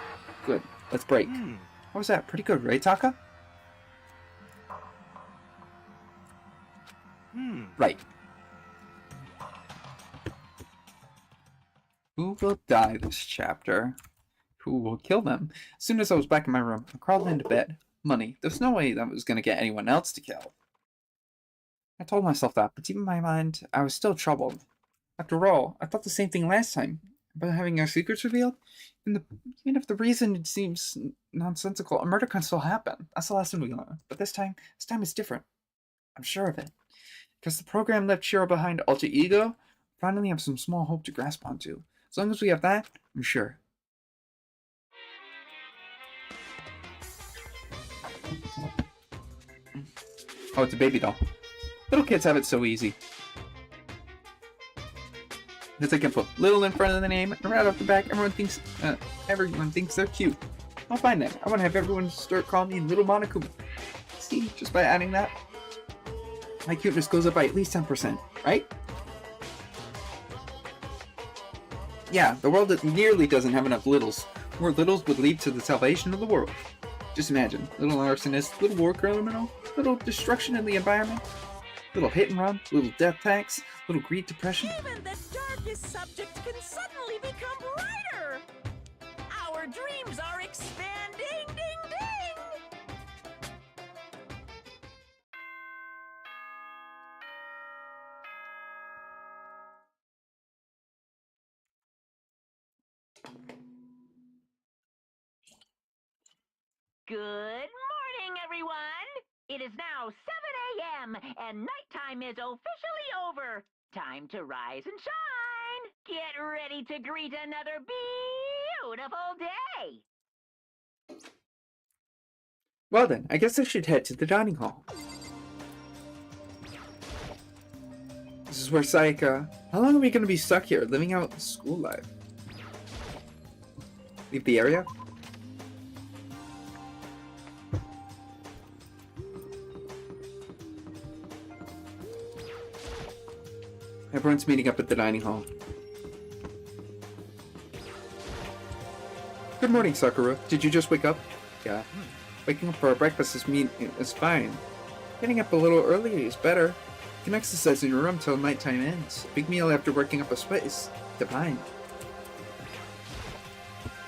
Good, let's break. What was that? Pretty good, right, Taka? Right. Who will die this chapter? Who will kill them? As soon as I was back in my room, I crawled into bed. Money. There's no way that was going to get anyone else to kill. I told myself that, but deep in my mind, I was still troubled. After all, I thought the same thing last time, about having our secrets revealed. Even if the reason seems nonsensical, a murder can still happen. That's the lesson we learned. But this time is different. I'm sure of it. Because the program left Shiro behind Alter Ego, finally have some small hope to grasp onto. As long as we have that, I'm sure. Oh, it's a baby doll. Little kids have it so easy. As I can put little in front of the name, and right off the back, everyone thinks they're cute. I'll find that. I want to have everyone start calling me Little Monokuma. See, just by adding that, my cuteness goes up by at least 10%, right? Yeah, the world nearly doesn't have enough littles. More littles would lead to the salvation of the world. Just imagine, little arsonist, little war criminal, little destruction in the environment, little hit and run, little death tax, little greed depression. Even the darkest subject can suddenly become brighter! Our dreams are expanding, ding ding! Good morning, everyone! It is now 7 a.m. and nighttime is officially over. Time to rise and shine! Get ready to greet another beautiful day! Well then, I guess I should head to the dining hall. This is where Sayaka... How long are we gonna be stuck here, living out school life? Leave the area? Everyone's meeting up at the dining hall. Good morning, Sakura. Did you just wake up? Yeah. Waking up for our breakfast is fine. Getting up a little early is better. You can exercise in your room till nighttime ends. A big meal after working up a sweat is divine.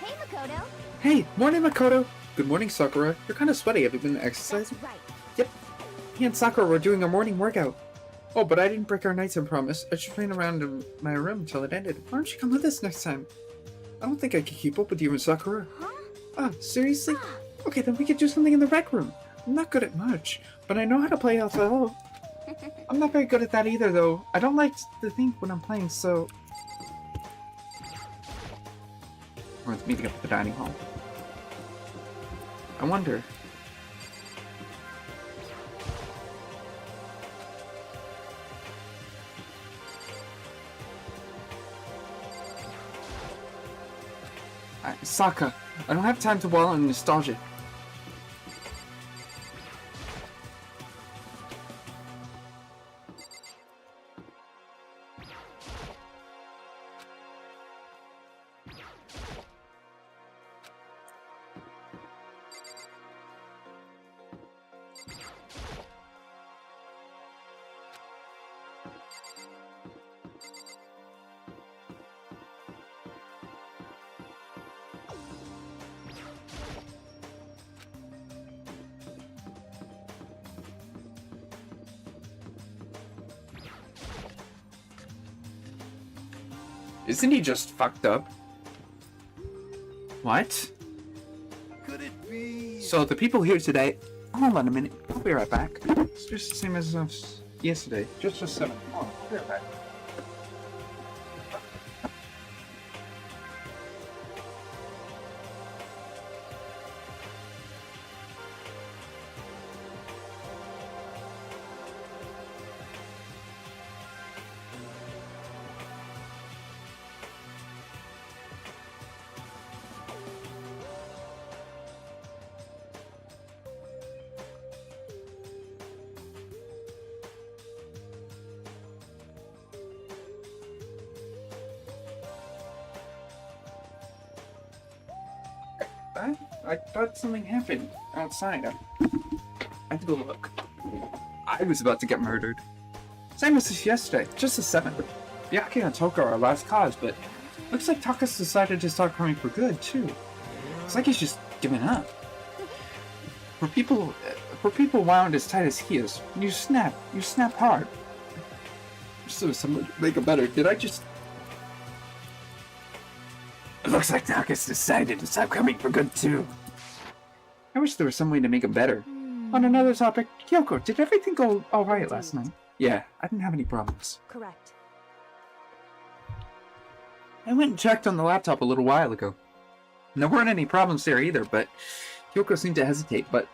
Hey, Makoto. Hey, morning, Makoto. Good morning, Sakura. You're kind of sweaty. Have you been exercising? Right. Yep. Me and Sakura were doing our morning workout. Oh, but I didn't break our nighttime promise. I just ran around in my room till it ended. Why don't you come with us next time? I don't think I can keep up with you and Sakura. Huh? Ah, seriously? Okay, then we could do something in the rec room. I'm not good at much, but I know how to play LFL. I'm not very good at that either, though. I don't like to think when I'm playing, so... Everyone's meeting up at the dining hall. I wonder... Sokka, I don't have time to wallow in nostalgia. Isn't he just fucked up? What? Could it be? So the people here today... Hold on a minute. I'll be right back. It's just the same as yesterday. Just 7. Hold on. I'll be right back. I thought something happened outside. I had to go look. I was about to get murdered. Same as yesterday, just a 7. Byakuya and Toka are our last cause, but looks like Taka's decided to start coming for good, too. It's like he's just giving up. For people wound as tight as he is, you snap hard. So someone to make it better. Did I just... It looks like Taka's decided to stop coming for good, too. I wish there was some way to make it better. On another topic, Kyoko, did everything go alright last night? Yeah, I didn't have any problems. Correct. I went and checked on the laptop a little while ago. There weren't any problems there either, but Kyoko seemed to hesitate, but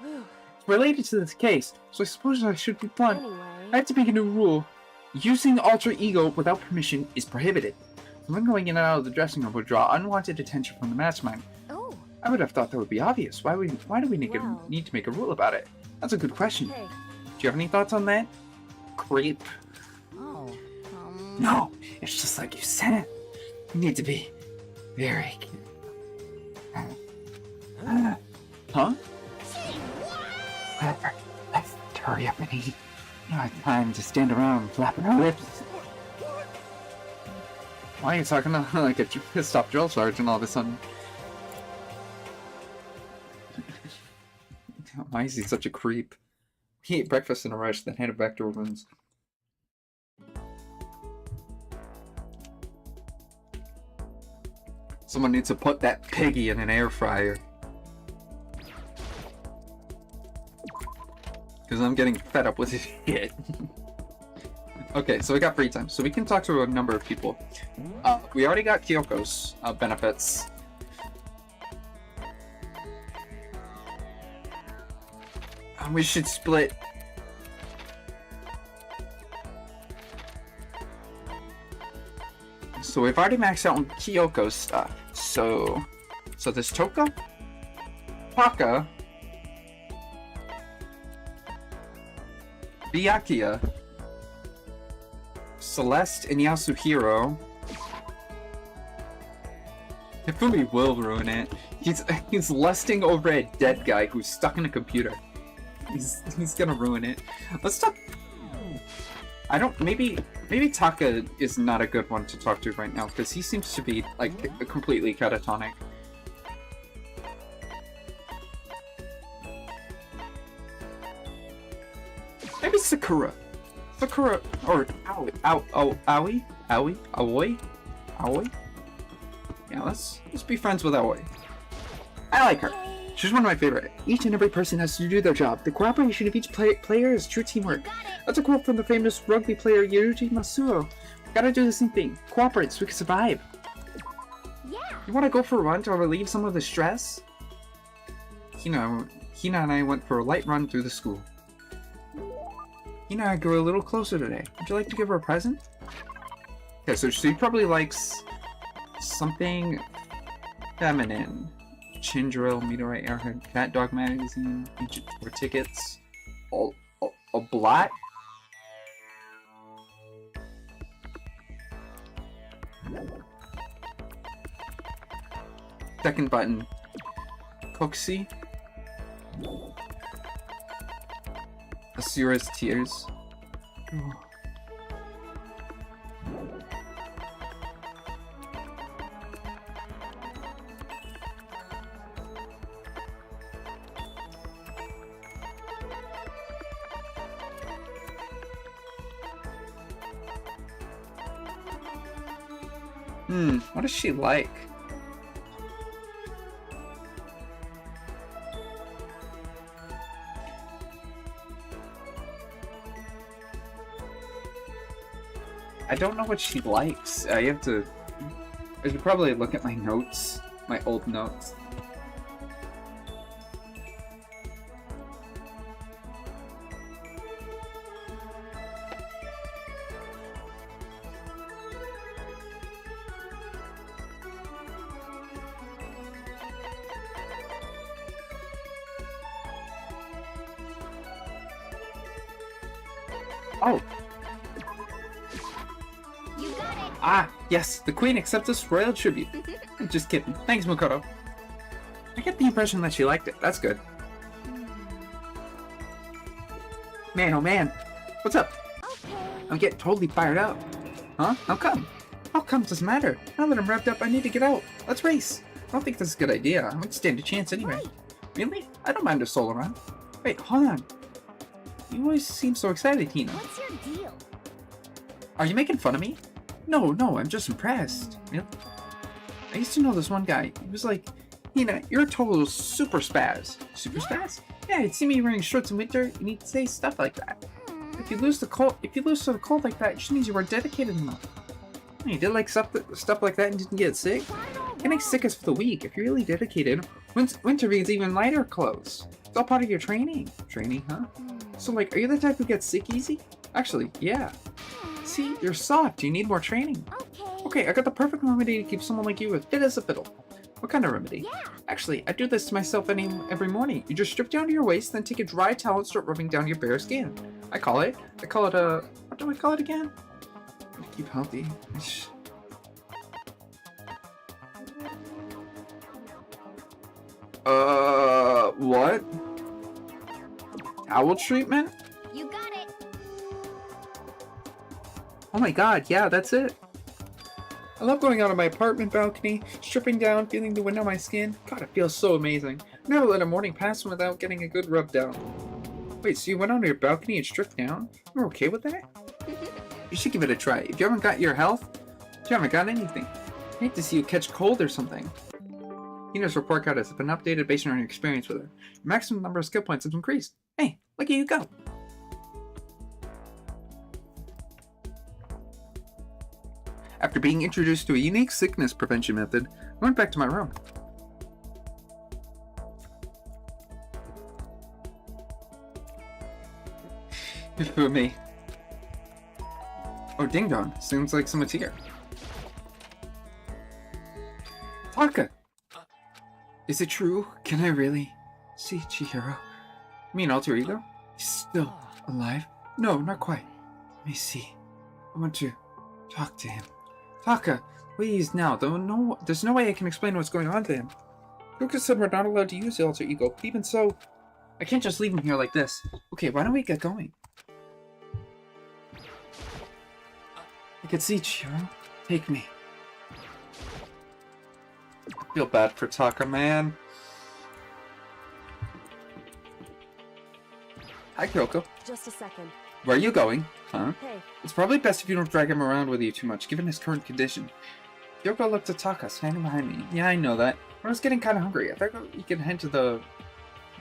it's related to this case, so I suppose I should be blunt. Anyway. I had to make a new rule. Using alter ego without permission is prohibited. Someone going in and out of the dressing room would draw unwanted attention from the mastermind. Oh. I would have thought that would be obvious. Why do we need to make a rule about it? That's a good question. Hey. Do you have any thoughts on that? Creep. Oh, No, it's just like you said. You need to be very... Huh? Whatever. Let's hurry up and eat. I don't have time to stand around flapping our lips. Why are you talking like a pissed off drill sergeant all of a sudden? Why is he such a creep? He ate breakfast in a rush, then headed back to her rooms. Someone needs to put that piggy in an air fryer. Because I'm getting fed up with this shit. Okay, so we got free time. So we can talk to a number of people. We already got Kyoko's benefits. We should split. So we've already maxed out on Kyoko's stuff. So there's Toka, Taka, Byakuya, Celeste, and Yasuhiro. Hifumi will ruin it. He's lusting over a dead guy who's stuck in a computer. He's gonna ruin it. Let's talk. I don't. Maybe Taka is not a good one to talk to right now because he seems to be like completely catatonic. Maybe Sakura, or Aoi. Yeah, let's be friends with Aoi. I like her. She's one of my favorite. Each and every person has to do their job. The cooperation of each player is true teamwork. That's a quote from the famous rugby player Yuji Masuo. Gotta do the same thing. Cooperate so we can survive. Yeah. You wanna go for a run to relieve some of the stress? Hina and I went for a light run through the school. Hina and I grew a little closer today. Would you like to give her a present? Okay, so she probably likes something feminine. Chin drill, meteorite, airhead, cat dog magazine, or tickets. A black. Second button. Coxie. Asura's tears. What is she like? I don't know what she likes. I should probably look at my notes, my old notes. Oh. You got it. Ah, yes, the queen accepts this royal tribute. Just kidding. Thanks, Makoto. I get the impression that she liked it. That's good. Man, oh man. What's up? Okay. I'm getting totally fired up. Huh? How come? How come doesn't matter. Now that I'm wrapped up, I need to get out. Let's race. I don't think this is a good idea. I wouldn't stand a chance anyway. Right. Really? I don't mind a solo run. Wait, hold on. You always seem so excited, Hina. What's your deal? Are you making fun of me? No, I'm just impressed. Really? I used to know this one guy. He was like, Hina, you're a total super spaz. Super spaz? Yeah, he'd see me wearing shorts in winter, and he'd say stuff like that. If you lose to the cold like that, it just means you weren't dedicated enough. You did like stuff like that and didn't get sick? Getting sick is for the weak. If you're really dedicated, winter means even lighter clothes. It's all part of your training. Training, huh? So like, are you the type who gets sick easy? Actually, yeah. See, you're soft. You need more training. Okay, I got the perfect remedy to keep someone like you as fit as a fiddle. What kind of remedy? Yeah. Actually, I do this to myself every morning. You just strip down to your waist, then take a dry towel and start rubbing down your bare skin. I call it a, what do I call it again? Keep healthy. What? Towel treatment? You got it. Oh my god, yeah, that's it. I love going out on my apartment balcony, stripping down, feeling the wind on my skin. God, it feels so amazing. Never let a morning pass without getting a good rub down. Wait, so you went on your balcony and stripped down? You're okay with that? You should give it a try. If you haven't got your health, you haven't got anything. I hate to see you catch cold or something. Hina's report card has been updated based on your experience with her. Your maximum number of skill points has increased. Hey, Look at you go. After being introduced to a unique sickness prevention method, I went back to my room. Who me? Oh, ding dong. Seems like someone's here. Taka! Is it true? Can I really see Chihiro? You mean alter ego? He's still alive? No, not quite. Let me see. I want to talk to him. Taka, please now. There's no way I can explain what's going on to him. Yuka said we're not allowed to use the alter ego. But even so, I can't just leave him here like this. Okay, why don't we get going? I can see Chihiro. Take me. I feel bad for Taka, man. Hi, Kyoko. Just a second. Where are you going? Huh? Hey. It's probably best if you don't drag him around with you too much, given his current condition. Kyoko looked at Taka, standing behind me. Yeah, I know that. I was getting kind of hungry. I thought you could head to the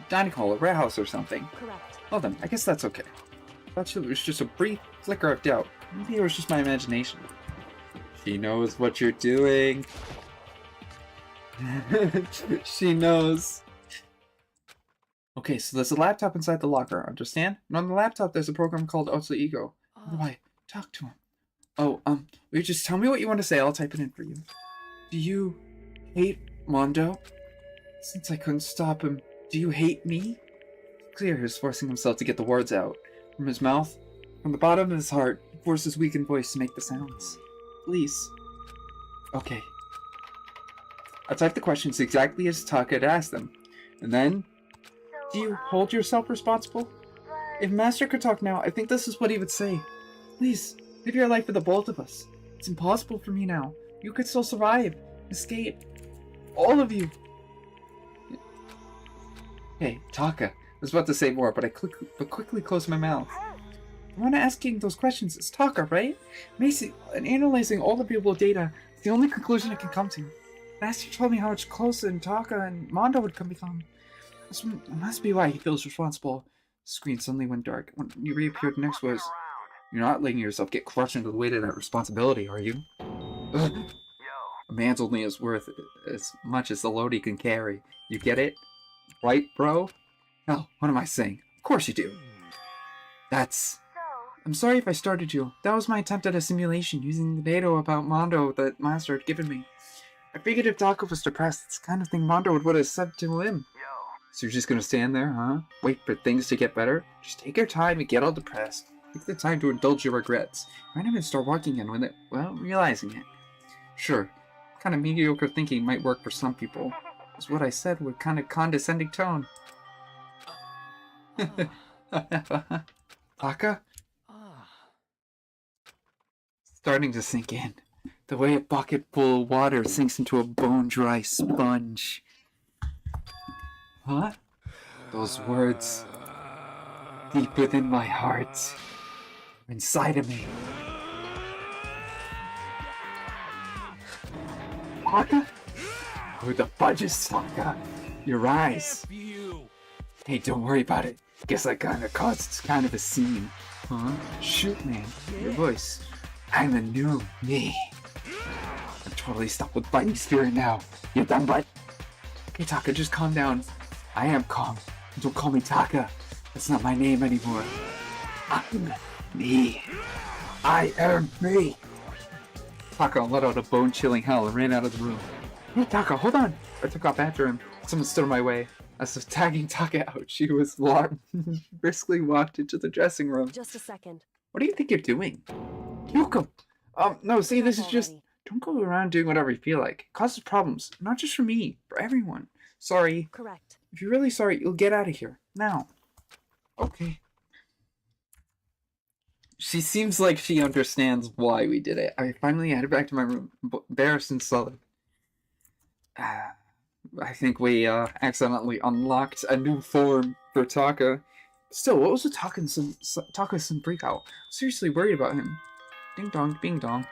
dining hall or warehouse or something. Correct. Well then, I guess that's okay. I thought it was just a brief flicker of doubt. Maybe it was just my imagination. She knows what you're doing. She knows. Okay, so there's a laptop inside the locker, understand? And on the laptop there's a program called Alter Ego. How do I talk to him? Oh, will you just tell me what you want to say? I'll type it in for you. Do you hate Mondo? Since I couldn't stop him, do you hate me? Clear, he was forcing himself to get the words out. From his mouth, from the bottom of his heart, he forced his weakened voice to make the sounds. Please. Okay. I typed the questions exactly as Taka had asked them. And then, do you hold yourself responsible? If Master could talk now, I think this is what he would say. Please, live your life for the both of us. It's impossible for me now. You could still survive. Escape. All of you. Hey, Taka. I was about to say more, but I quickly closed my mouth. The one asking those questions is Taka, right? Macy, and analyzing all the available data is the only conclusion I can come to. Master told me how much closer Taka and Mondo would become. This must be why he feels responsible. The screen suddenly went dark. When you reappeared next was... You're not letting yourself get crushed into the weight of that responsibility, are you? Ugh. A man's only as worth as much as the load he can carry. You get it? Right, bro? Hell, what am I saying? Of course you do. That's... I'm sorry if I started you. That was my attempt at a simulation using the data about Mondo that Master had given me. I figured if Taka was depressed, it's the kind of thing Mondo would have said to him. So you're just gonna stand there, huh? Wait for things to get better? Just take your time and get all depressed. Take the time to indulge your regrets. You might even start walking in with it, well, realizing it. Sure, kind of mediocre thinking might work for some people. Is what I said with kind of condescending tone. Taka? Starting to sink in. The way a bucket full of water sinks into a bone-dry sponge. Huh? Those words, deep within my heart, inside of me. Taka? Who the fudge is Taka? Your eyes. Hey, don't worry about it. Guess I kinda caused kind of a scene. Huh? Shoot, man. Your voice. I'm a new me. I'm totally stuck with fighting spirit now. You dumb butt. Okay, Taka, just calm down. I am calm. Don't call me Taka. That's not my name anymore. I'm me. I am me. Taka let out a bone-chilling howl and ran out of the room. Hey, Taka, hold on. I took off after him. Someone stood in my way. As if tagging Taka out, she was briskly walked into the dressing room. Just a second. What do you think you're doing? Kyoko! No, see, this is just... Don't go around doing whatever you feel like. It causes problems. Not just for me, for everyone. Sorry. Correct. If you're really sorry, you'll get out of here. Now. Okay. She seems like she understands why we did it. I finally headed back to my room, embarrassed and sullen. I think we accidentally unlocked a new form for Taka. Still, what was with Taka's some freak-out? Seriously worried about him. Ding dong, bing dong.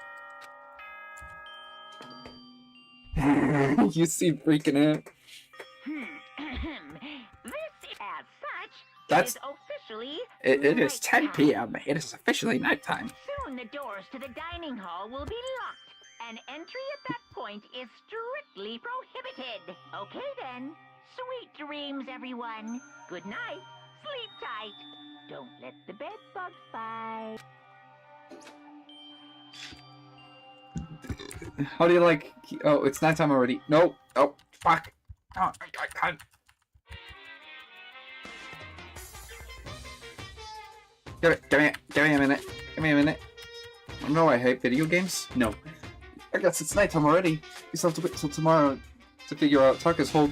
You seem freaking out. This, as such, That's... is officially It is 10 p.m. It is officially nighttime. Soon the doors to the dining hall will be locked, and entry at that point is strictly prohibited. Okay then. Sweet dreams, everyone. Good night. Sleep tight. Don't let the bed bugs bite. How do you like... Oh, it's nighttime already. No. Oh, fuck. Oh, I... Give me a minute. Give me a minute. You know I hate video games? No. I guess it's nighttime already. You still have to wait till tomorrow to figure out Taka's whole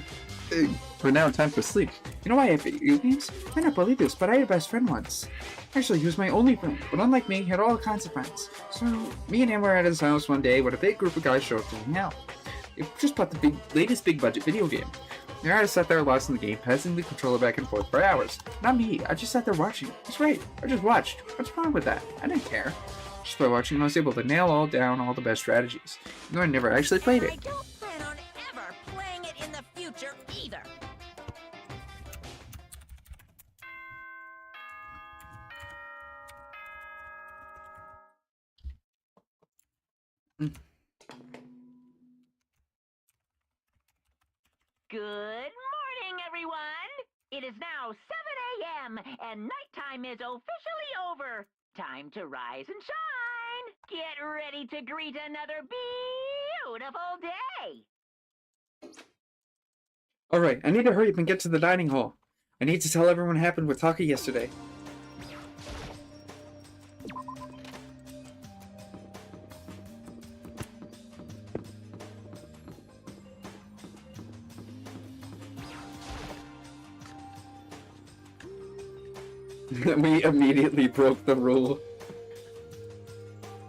thing. For now, time to sleep. You know why I hate video games? I cannot believe this, but I had a best friend once. Actually, he was my only friend, but unlike me, he had all kinds of friends. So, me and him were at his house one day when a big group of guys showed up to hang out. They just bought the latest big budget video game. The artist sat there lost in the game, passing the controller back and forth for hours. Not me, I just sat there watching. It's great, I just watched. What's wrong with that? I didn't care. Just by watching, I was able to nail down all the best strategies. You know, I never actually played it. I don't plan on ever playing it in the future either. Good morning, everyone! It is now 7 a.m. and nighttime is officially over. Time to rise and shine! Get ready to greet another beautiful day! Alright, I need to hurry up and get to the dining hall. I need to tell everyone what happened with Taka yesterday. We immediately broke the rule.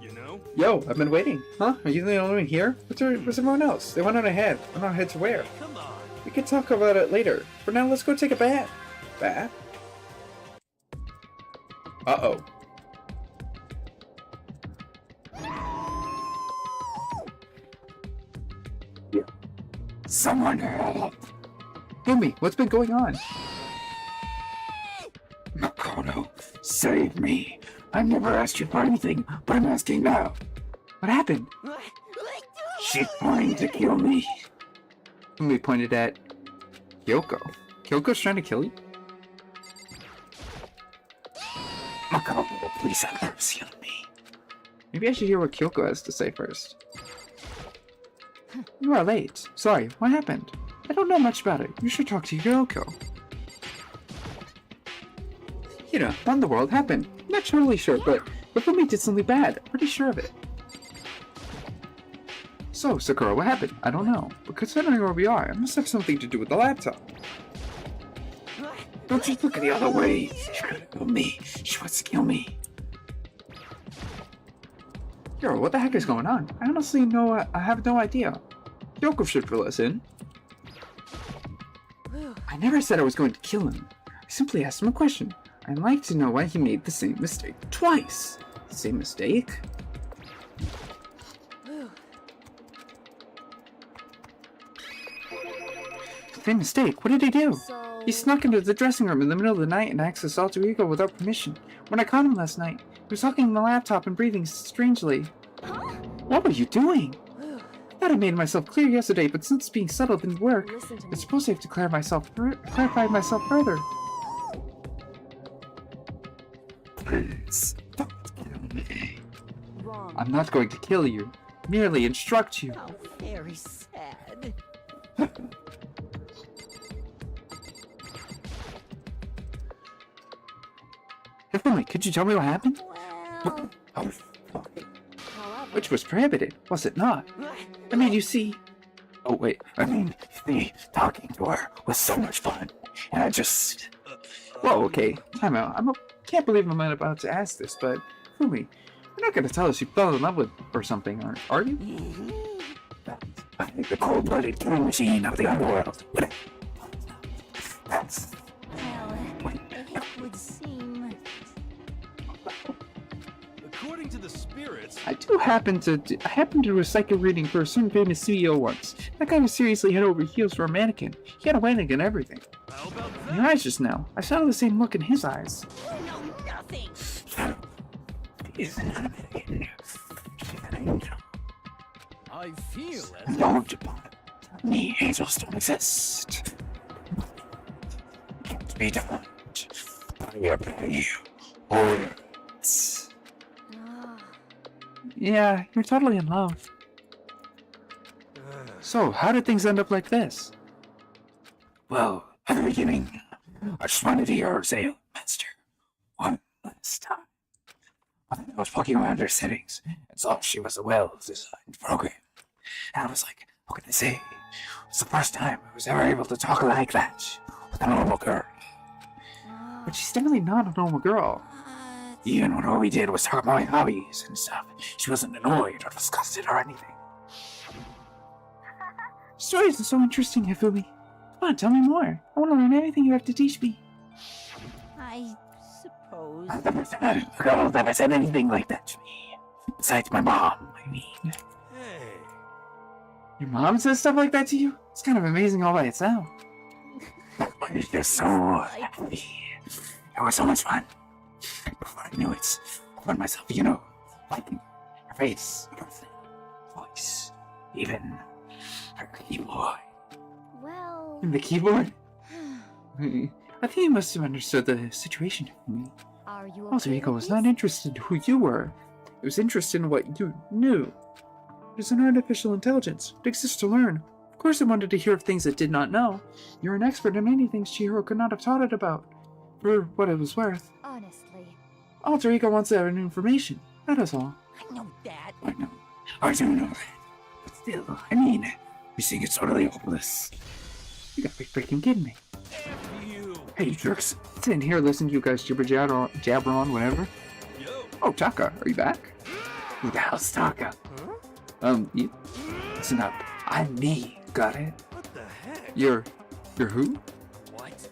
You know? Yo, I've been waiting. Huh? Are you the only one here? Where's everyone else? They went on ahead. I'm on ahead to where? Come on. We can talk about it later. For now, let's go take a bath. Bath? Uh-oh. Someone help! Fumi, what's been going on? Makoto, save me. I never asked you for anything, but I'm asking now. What happened? She's trying to kill me. Fumi pointed at Kyoko. Kyoko's trying to kill you? Makoto, please have mercy on me. Maybe I should hear what Kyoko has to say first. You are late. Sorry, what happened? I don't know much about it. You should talk to Kyoko. You know, what in the world happened? I'm not totally sure, but Fumi did something bad. I'm pretty sure of it. So, Sakura, what happened? I don't know. But considering where we are, it must have something to do with the laptop. Don't you look the other way. She's gonna kill me. She wants to kill me. Yo, what the heck is going on? I honestly I have no idea. Kyoko should fill us in. I never said I was going to kill him. I simply asked him a question. I'd like to know why he made the same mistake twice. The same mistake? Same mistake? What did he do? He snuck into the dressing room in the middle of the night and accessed Alter Ego without permission. When I caught him last night, he was talking on the laptop and breathing strangely. What were you doing? I thought I made myself clear yesterday, but since being subtle didn't work, I suppose I have to clarify myself further. Please, don't kill me. I'm not going to kill you, merely instruct you. How very sad. Definitely, could you tell me what happened? Well, Which was prohibited, was it not? I mean, you see... Oh, wait. I mean, talking to her was so much fun. And I just... Whoa, okay. Time out. Can't believe I'm about to ask this, but... Fumi, you're not going to tell us you fell in love with or something, are you? The cold-blooded killing machine of the underworld. That's... Well, it would seem... According to the spirits... I happened to do a psychic reading for a certain famous CEO once. That guy was seriously head over heels for a mannequin. He had a wedding and everything. How about In your eyes just now, I saw the same look in his eyes. no, nothing. He's not a bit. I feel as Don't tell me angels don't exist. Can't be done by your words. Yeah, you're totally in love. So, how did things end up like this? Well, at the beginning, I just wanted to hear her say Master one last time. I was poking around her settings and saw she was a well-designed program. And I was like, what can I say? It's the first time I was ever able to talk like that with a normal girl. But she's definitely not a normal girl. Even when all we did was talk about my hobbies and stuff, she wasn't annoyed or disgusted or anything. Stories are so interesting, Hifumi. Come on, tell me more. I want to learn everything you have to teach me. I suppose. I've never met a girl that said anything like that to me. Besides my mom, I mean. Hey. Your mom says stuff like that to you? It's kind of amazing all by itself. But it's just so happy. It was so much fun. Before I knew it, I found myself, liking her face, her voice, even her keyboard. Well... The keyboard? I think you must have understood the situation for me. Are you Alter okay Ego with was not interested in who you were. It was interested in what you knew. It is an artificial intelligence. It exists to learn. Of course it wanted to hear of things it did not know. You're an expert in many things Chihiro could not have taught it about. For what it was worth. Honestly. Alter Ego wants that information. That is all. I know that. I know. I do know that. But still, I mean, you think it's totally hopeless. You gotta be freaking kidding me. Hey, you jerks. Sit in here, listen to you guys jabber on, whatever. Yo. Oh, Taka, are you back? Who the hell's Taka? You... Listen up. I'm me. Got it? What the heck? You're who? What?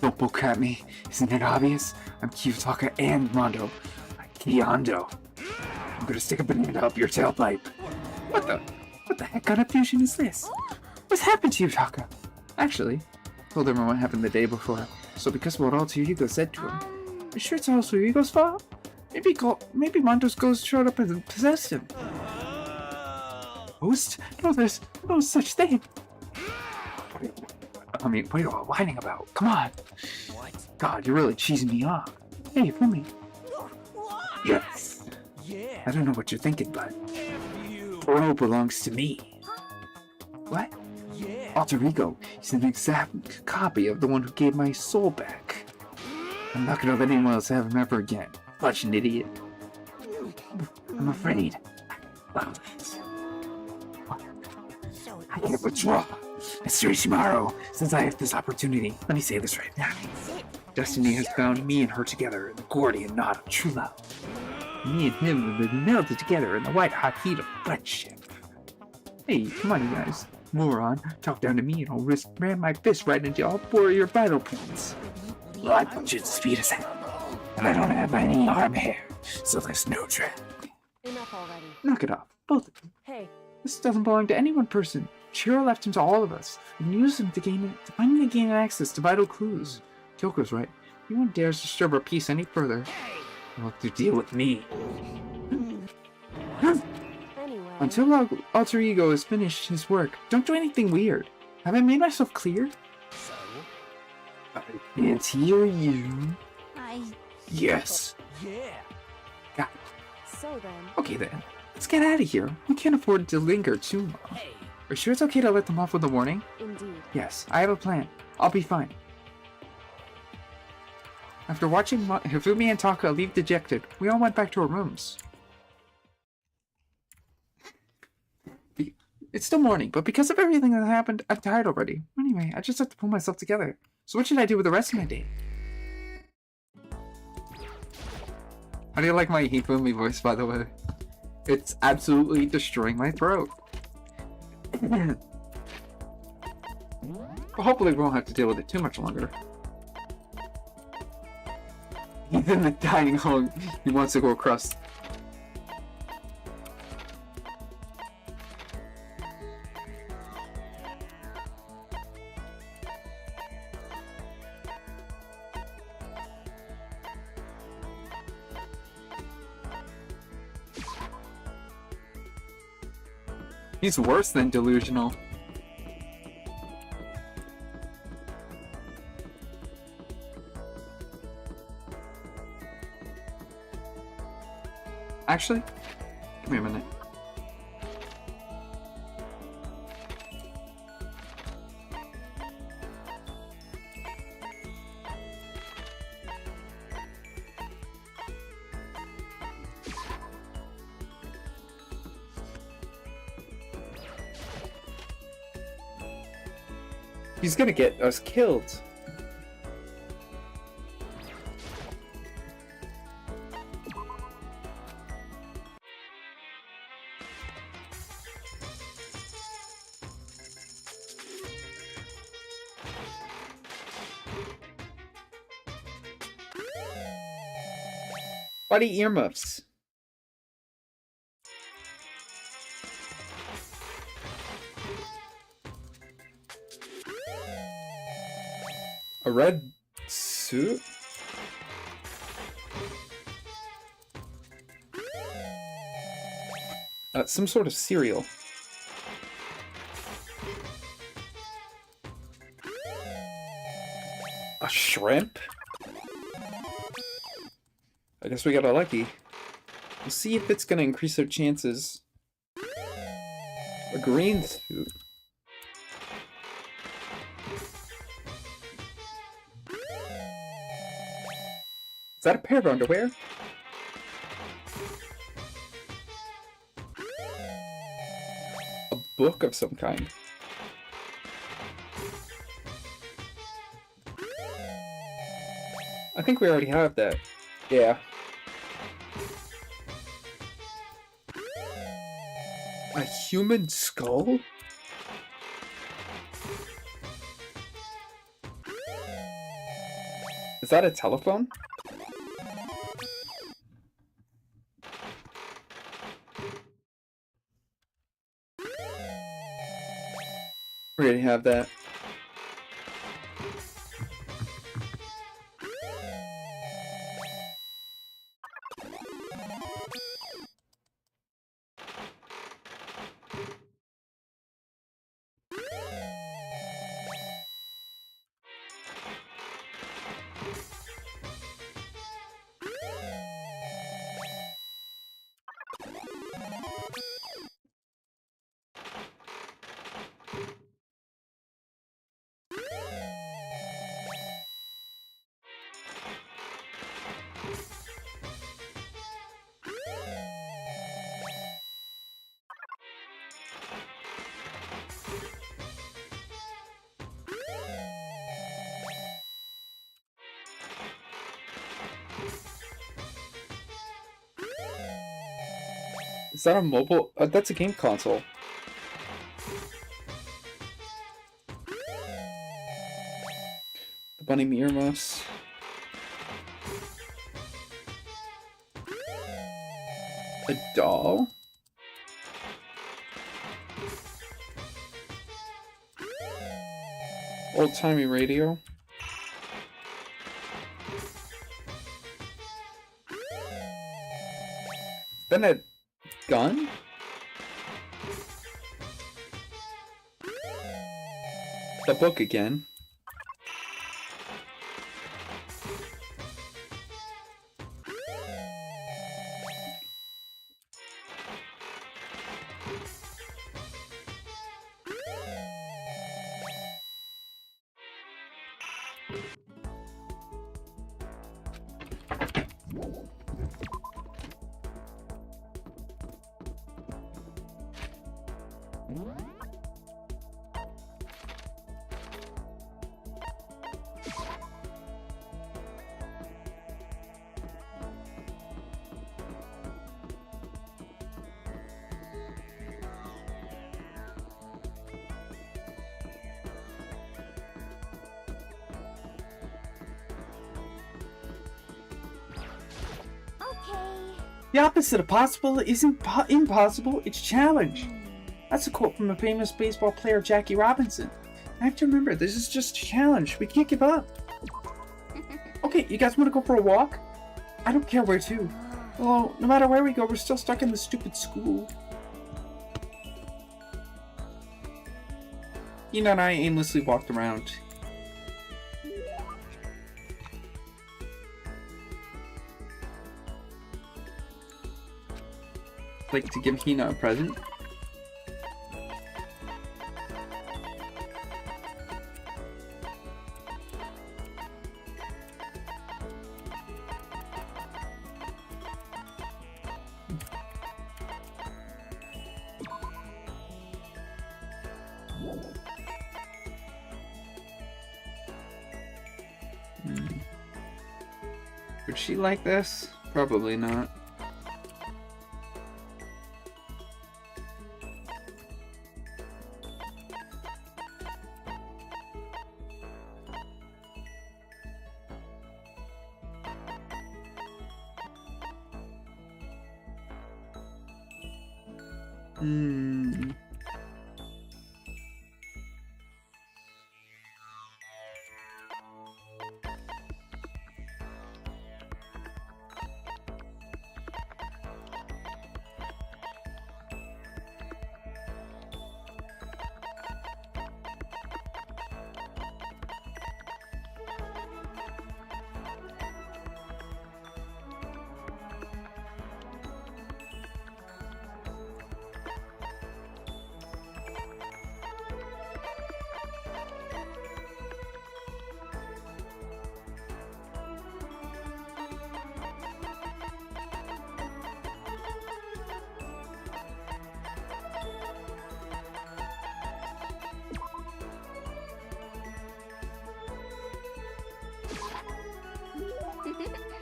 Don't poke at me. Isn't it obvious? I'm Kiyotaka and Mondo. I'm Kiyondo. I'm gonna stick a banana up your tailpipe. What the heck kind of fusion is this? What's happened to you, Taka? Actually, I told everyone what happened the day before. So because of what Alter Ego said to him, you sure it's Alter Ego's fault? Maybe Mondo's ghost showed up and possessed him. Ghost? No, there's no such thing. What are you whining about? Come on. What? God, you're really cheesing me off. Hey, Fumi. Yes. Yeah. I don't know what you're thinking, but You. Oro belongs to me. What? Yeah. Alter Ego is an exact copy of the one who gave my soul back. I'm not gonna let anyone else have him ever again. Such an idiot. I'm afraid. Well, I can't withdraw. Mr. Ishimaru, since I have this opportunity, let me say this right now. Destiny has bound me and her together in the Gordian knot of true love. Me and him have been melted together in the white-hot heat of friendship. Hey, come on, you guys. Moron, talk down to me and I'll ram my fist right into all four of your vital points. Well, I punch at speed as hell, and I don't have any arm hair, so there's no trap. Enough already. Knock it off, both of you. Hey, This doesn't belong to any one person. Chihiro left him to all of us, and used him to finally gain access to vital clues. Kyoko's right. If anyone dares disturb our peace any further, they'll have to deal with me. anyway. Until Alter Ego has finished his work, don't do anything weird. Have I made myself clear? So? I can't hear you. Yes. Yeah. Got it. So then. Okay then. Let's get out of here. We can't afford to linger too long. Are you sure it's okay to let them off with a warning? Indeed. Yes, I have a plan. I'll be fine. After watching Hifumi and Taka leave dejected, we all went back to our rooms. It's still morning, but because of everything that happened, I'm tired already. Anyway, I just have to pull myself together. So what should I do with the rest of my day? How do you like my Hifumi voice, by the way? It's absolutely destroying my throat. But hopefully we won't have to deal with it too much longer. He's in the dining hall. He wants to go across. He's worse than delusional. Actually, give me a minute. He's gonna get us killed. Buddy earmuffs. A red suit? Some sort of cereal. A shrimp? I guess we got a lucky. We'll see if it's gonna increase our chances. A green suit. Is that a pair of underwear? A book of some kind. I think we already have that. Yeah. A human skull? Is that a telephone? We already have that. Is that a mobile? That's a game console. The bunny earmuffs. A doll? Old-timey radio? Then a gun? The book again. The opposite of possible isn't impossible, it's challenge. That's a quote from a famous baseball player, Jackie Robinson. I have to remember, this is just a challenge. We can't give up. Okay, you guys want to go for a walk? I don't care where to. Well, no matter where we go, we're still stuck in this stupid school. Hina and I aimlessly walked around. Like to give Hina a present. Would she like this? Probably not.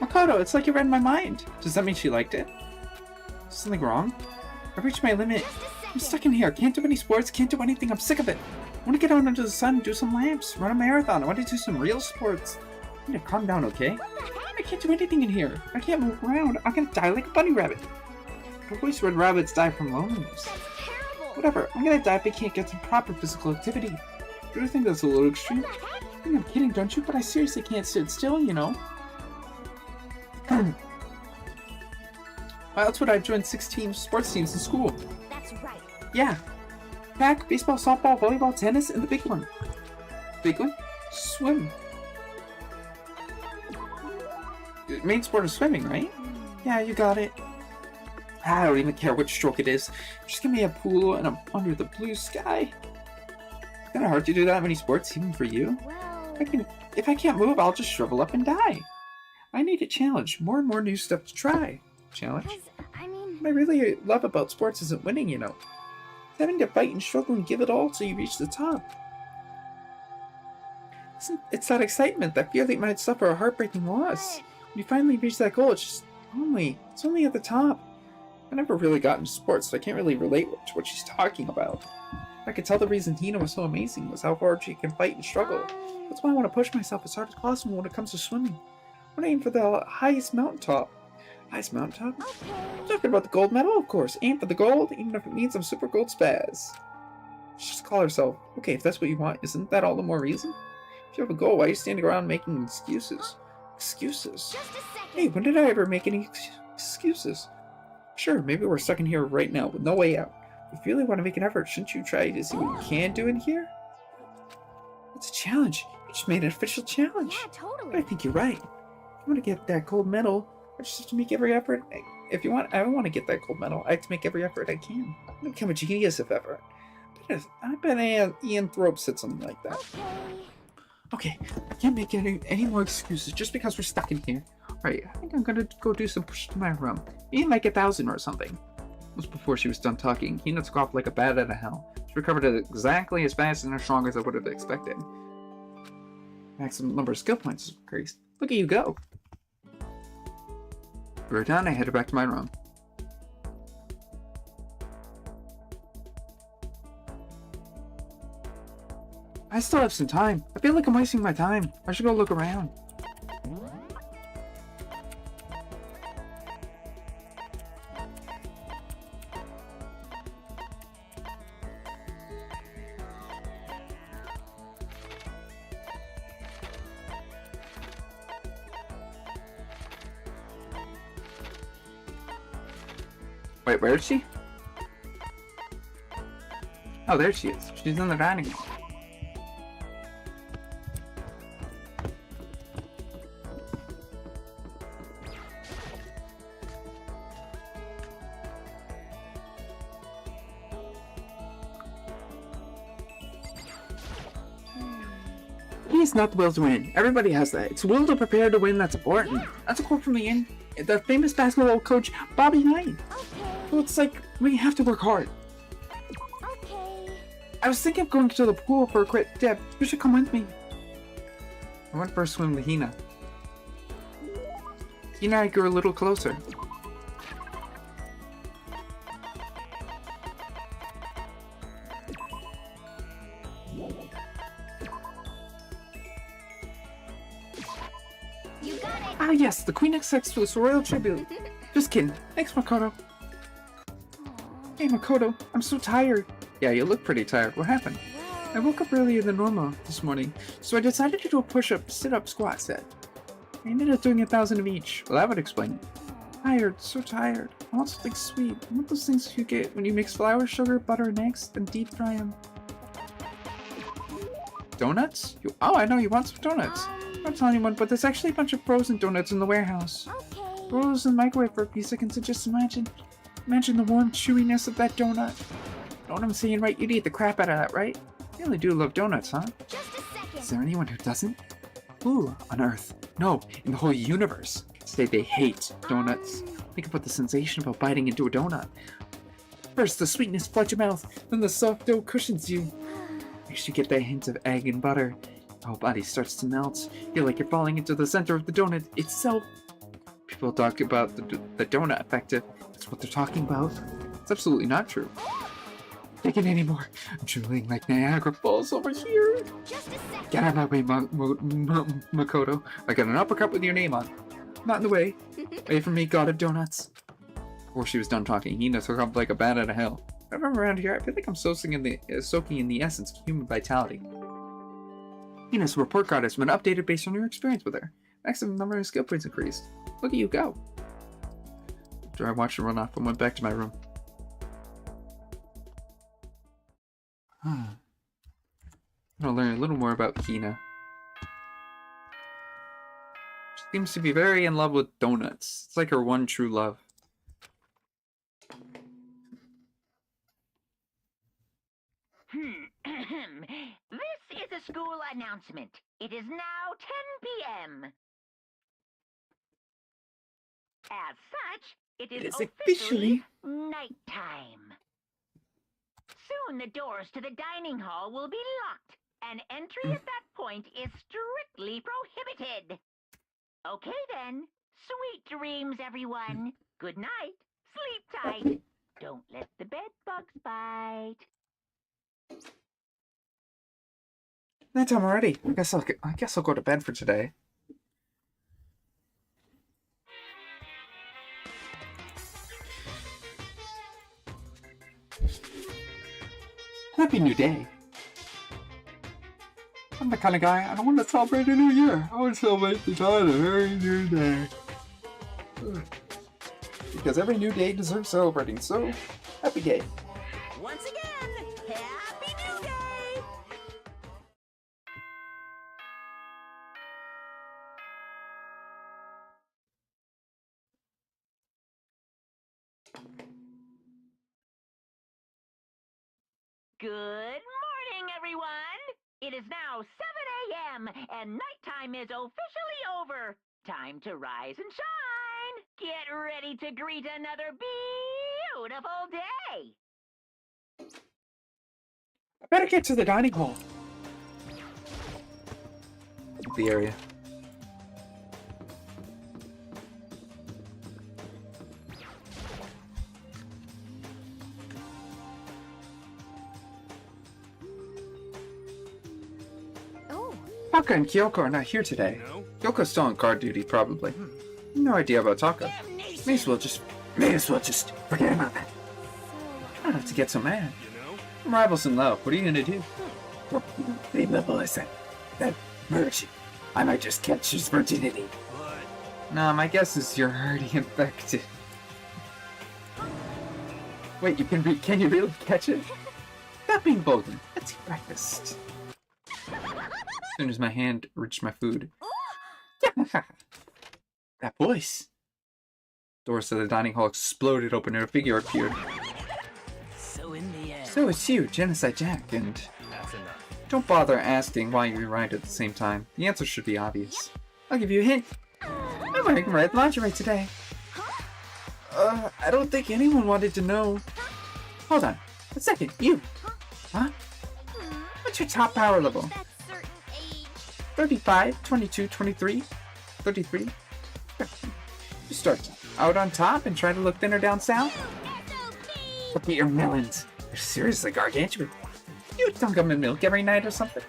Makoto, it's like you read my mind. Does that mean she liked it? Is something wrong? I've reached my limit. I'm stuck in here. Can't do any sports, can't do anything. I'm sick of it. I want to get out under the sun, do some laps, run a marathon. I want to do some real sports. I need to calm down, okay? I can't do anything in here. I can't move around. I'm gonna die like a bunny rabbit. I've always read rabbits die from loneliness. Whatever, I'm gonna die if I can't get some proper physical activity. Do you think that's a little extreme? I think I'm kidding, don't you? But I seriously can't sit still, you know? Well, that's what I've joined 6 sports teams in school. That's right. Yeah. Track, baseball, softball, volleyball, tennis, and the big one. Big one? Swim. The main sport is swimming, right? Yeah, you got it. I don't even care which stroke it is. Just give me a pool and I'm under the blue sky. It's kinda hard to do that many sports, even for you. Well... If I can't move, I'll just shrivel up and die. I need a challenge. More and more new stuff to try. Challenge? What I really love about sports isn't winning, you know. It's having to fight and struggle and give it all till you reach the top. It's that excitement, that fear that you might suffer a heartbreaking loss. When you finally reach that goal, it's only at the top. I never really got into sports, so I can't really relate to what she's talking about. I could tell the reason Tina was so amazing was how hard she can fight and struggle. That's why I want to push myself as hard as possible when it comes to swimming. I want to aim for the highest mountaintop. Highest mountaintop? I'm talking about the gold medal, of course. Aim for the gold, even if it means I'm super gold spaz. She'll just call herself. Okay, if that's what you want, isn't that all the more reason? If you have a goal, why are you standing around making excuses? Excuses? Hey, when did I ever make any excuses? Sure, maybe we're stuck in here right now with no way out. If you really want to make an effort, shouldn't you try to see what you can do in here? It's a challenge. You just made an official challenge. Yeah, totally. But I think you're right. If I want to get that gold medal, I just have to make every effort. If you want, I want to get that gold medal. I have to make every effort I can. I'm gonna become a genius of effort. I bet Ian Thrope said something like that. Okay, I can't make any more excuses just because we're stuck in here. Alright, I think I'm gonna go do some push to my room. Maybe like 1,000 or something. It was before she was done talking. Hina took off like a bat out of hell. She recovered it exactly as fast and as strong as I would have expected. Maximum number of skill points is increased. Look at you go! We were done, I headed back to my room. I still have some time. I feel like I'm wasting my time. I should go look around. Wait, where is she? Oh, there she is. She's in the dining room. is not the will to win. Everybody has that. It's will to prepare to win that's important. That's a quote from the famous basketball coach, Bobby Knight. So it's like, we have to work hard. I was thinking of going to the pool for a quick dip. You should come with me. I went for a swim with Hina. Hina and I grew a little closer. You got it. Ah yes, the Queen accepts this royal tribute. Just kidding. Thanks, Makoto. Hey, Makoto, I'm so tired. Yeah, you look pretty tired. What happened? I woke up earlier than normal this morning, so I decided to do a push-up, sit-up, squat set. I ended up doing 1,000 of each. Well, that would explain it. Tired, so tired. I want something sweet. I want those things you get when you mix flour, sugar, butter, and eggs, then deep fry them. Donuts? Oh, I know you want some donuts. Don't tell anyone, but there's actually a bunch of frozen donuts in the warehouse. Throw those in the microwave for a few seconds and just imagine the warm chewiness of that donut. Know what I'm saying, right? You'd eat the crap out of that, right? You really do love donuts, huh? Just a second. Is there anyone who doesn't? Who on Earth? No, in the whole universe. Say they hate donuts. Think about the sensation about biting into a donut. First, the sweetness floods your mouth, then the soft dough cushions you. Makes you get that hint of egg and butter. Your whole body starts to melt. Feel like you're falling into the center of the donut itself. People talk about the donut effect. That's what they're talking about. It's absolutely not true. Can't take it anymore. I'm drooling like Niagara Falls over here. Just a second. Get out of my way, Makoto. I got an uppercut with your name on. Not in the way. Wait for me, God of Donuts. Before she was done talking, Hina took off like a bat out of hell. If I'm around here, I feel like I'm soaking in the essence of human vitality. Hina's report card has been updated based on your experience with her. Maximum number of skill points increased. Look at you go. After I watched her run off, I went back to my room. I'm gonna learn a little more about Hina. She seems to be very in love with donuts. It's like her one true love. This is a school announcement. It is now 10 p.m. As such, it is officially nighttime. Soon the doors to the dining hall will be locked, and entry at that point is strictly prohibited. Okay then. Sweet dreams, everyone. Good night. Sleep tight. Don't let the bed bugs bite. Nighttime already. I guess I'll go to bed for today. Happy New Day. I'm the kind of guy, I don't want to celebrate a new year. I want to celebrate the dawn of a very new day. Because every new day deserves celebrating, so happy day. Once again, Happy New Day! Good morning, everyone! It is now 7 a.m. and nighttime is officially over. Time to rise and shine! Get ready to greet another beautiful day! I better get to the dining hall. The area. Taka and Kyoko are not here today. Kyoko's still on guard duty, probably. No idea about Taka. May as well just forget about that. I don't have to get so mad. I'm rivals in love. What are you gonna do? Hey, listen. That virgin. I might just catch his virginity. Nah, my guess is you're already infected. Wait, can you really catch it? Stop being bold. Let's eat breakfast. As soon as my hand reached my food. That voice. Doors to the dining hall exploded open and a figure appeared. So in the end... So it's you, Genocide Jack, and... That's enough. Don't bother asking why you rhymed at the same time. The answer should be obvious. I'll give you a hint. I'm wearing red lingerie today. I don't think anyone wanted to know. Hold on. A second. You. Huh? What's your top power level? 35, 22, 23, 33. You start out on top and try to look thinner down south? Look at your melons. They're seriously gargantuan. You dunk them in milk every night or something?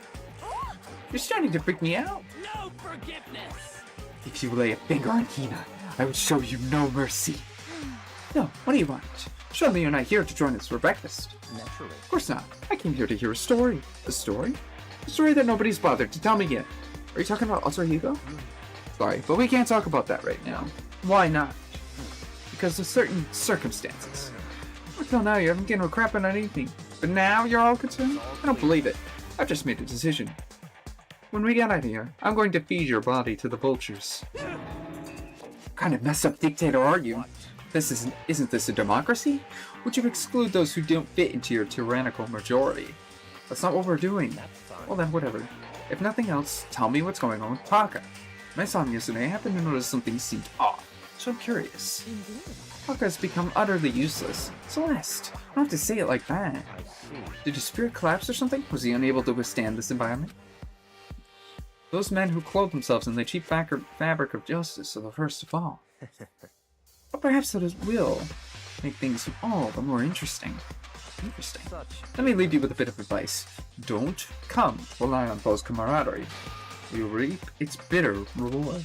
You're starting to freak me out. No forgiveness! If you lay a finger on Hina, I would show you no mercy. No, what do you want? Surely you're not here to join us for breakfast. Naturally. Of course not. I came here to hear a story. A story? A story that nobody's bothered to tell me yet. Are you talking about Alter Ego? Sorry, but we can't talk about that right now. Why not? Because of certain circumstances. Until now, you haven't given a crap on anything. But now you're all concerned? I don't believe it. I've just made a decision. When we get out of here, I'm going to feed your body to the vultures. What kind of messed up dictator are you? Isn't this a democracy? Would you exclude those who don't fit into your tyrannical majority? That's not what we're doing. Well then, whatever. If nothing else, tell me what's going on with Paka. When I saw him yesterday, I happened to notice something seemed off, so I'm curious. Paka has become utterly useless. Celeste, you don't have to say it like that. Did his spirit collapse or something? Was he unable to withstand this environment? Those men who clothe themselves in the cheap fabric of justice are the first to fall. But perhaps that will make things all the more interesting. Let me leave you with a bit of advice. Don't rely on false camaraderie. You reap its bitter reward.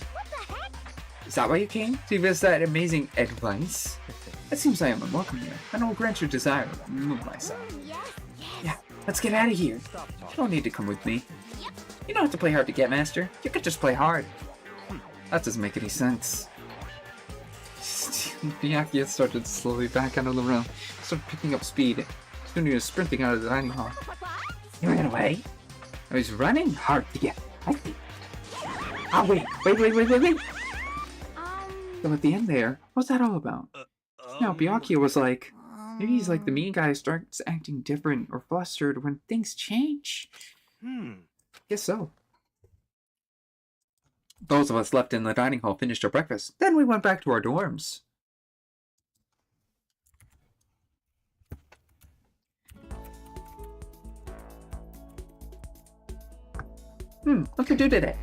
Is that why you came? To give us that amazing advice? It seems I am unwelcome here, and I'll grant your desire to remove myself. Yeah, let's get out of here. You don't need to come with me. You don't have to play hard to get, Master. You could just play hard. That doesn't make any sense. Byakuya started to slowly back out of the room, started picking up speed. Soon he was sprinting out of the dining hall. He ran away? I was running hard to get. I think. Oh, wait. So at the end there, what's that all about? Now, Byakuya was like, maybe he's like the mean guy who starts acting different or flustered when things change. Guess so. Those of us left in the dining hall finished our breakfast. Then we went back to our dorms. What to do today?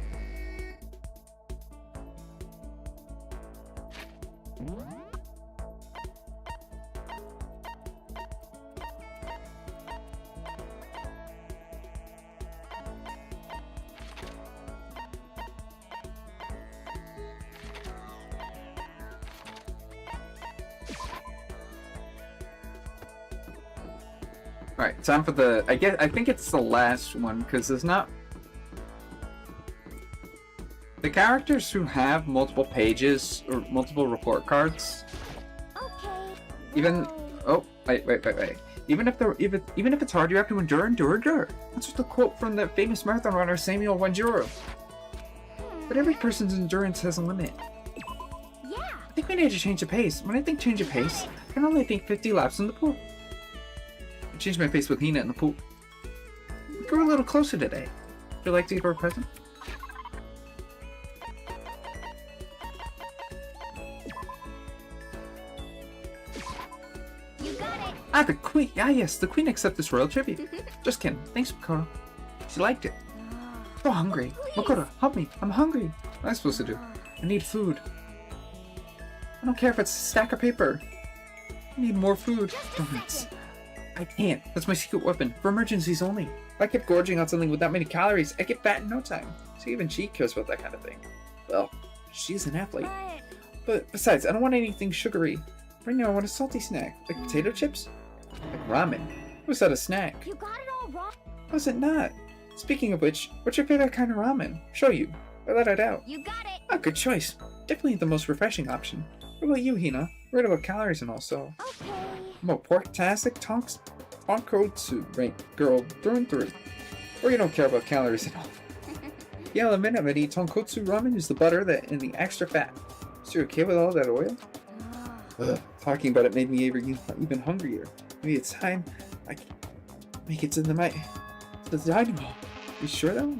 Alright, time for the... I think it's the last one, because there's not... The characters who have multiple pages, or multiple report cards... Even... Oh, wait. Even if it's hard, you have to endure. That's what the quote from the famous marathon runner Samuel Wanjuro. But every person's endurance has a limit. I think we need to change the pace. When I think change of pace, I can only think 50 laps in the pool. I changed my pace with Hina in the pool. We grew a little closer today. Would you like to give her a present? Ah, the queen! Ah, yes, the queen accepts this royal tribute. Just kidding. Thanks, Makoto. She liked it. So hungry. Makoto, help me. I'm hungry. What am I supposed to do? I need food. I don't care if it's a stack of paper. I need more food. Donuts. I can't. That's my secret weapon. For emergencies only. If I kept gorging on something with that many calories, I'd get fat in no time. So even she cares about that kind of thing. Well, she's an athlete. But besides, I don't want anything sugary. Right now, I want a salty snack. Like potato chips? Like ramen. Was that a snack? You got it all wrong. Was it not? Speaking of which, what's your favorite kind of ramen? Show you. Without a doubt. You got it. Ah, good choice. Definitely the most refreshing option. What about you, Hina? We're about calories and all, so. Okay. I'm a pork-tastic tonkotsu, right, girl, through and through. Or you don't care about calories at all. Yeah, I'll admit I'm gonna eat tonkotsu ramen is the butter that and the extra fat. So you're okay with all that oil? Ugh, talking about it made me even hungrier. Maybe it's time I make it to the to the dining hall. You sure though?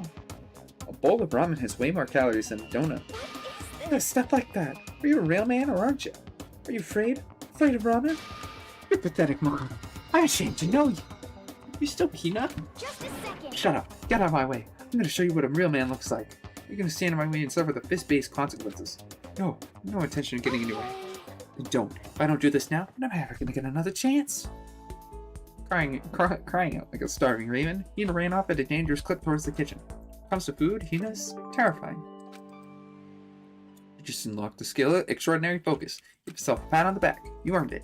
A bowl of ramen has way more calories than a donut. Yeah, stuff like that. Are you a real man or aren't you? Are you afraid? Afraid of ramen? You're pathetic, Makoto. I'm ashamed to know you. You still Hina? Just a second. Shut up. Get out of my way. I'm gonna show you what a real man looks like. You're gonna stand in my way and suffer the fist-based consequences. No intention of getting in your way. Then don't. If I don't do this now, I'm never gonna get another chance. Crying out like a starving raven, Hina ran off at a dangerous clip towards the kitchen. When it comes to food, Hina's terrifying. You just unlocked the skill of extraordinary focus. Give yourself a pat on the back. You earned it.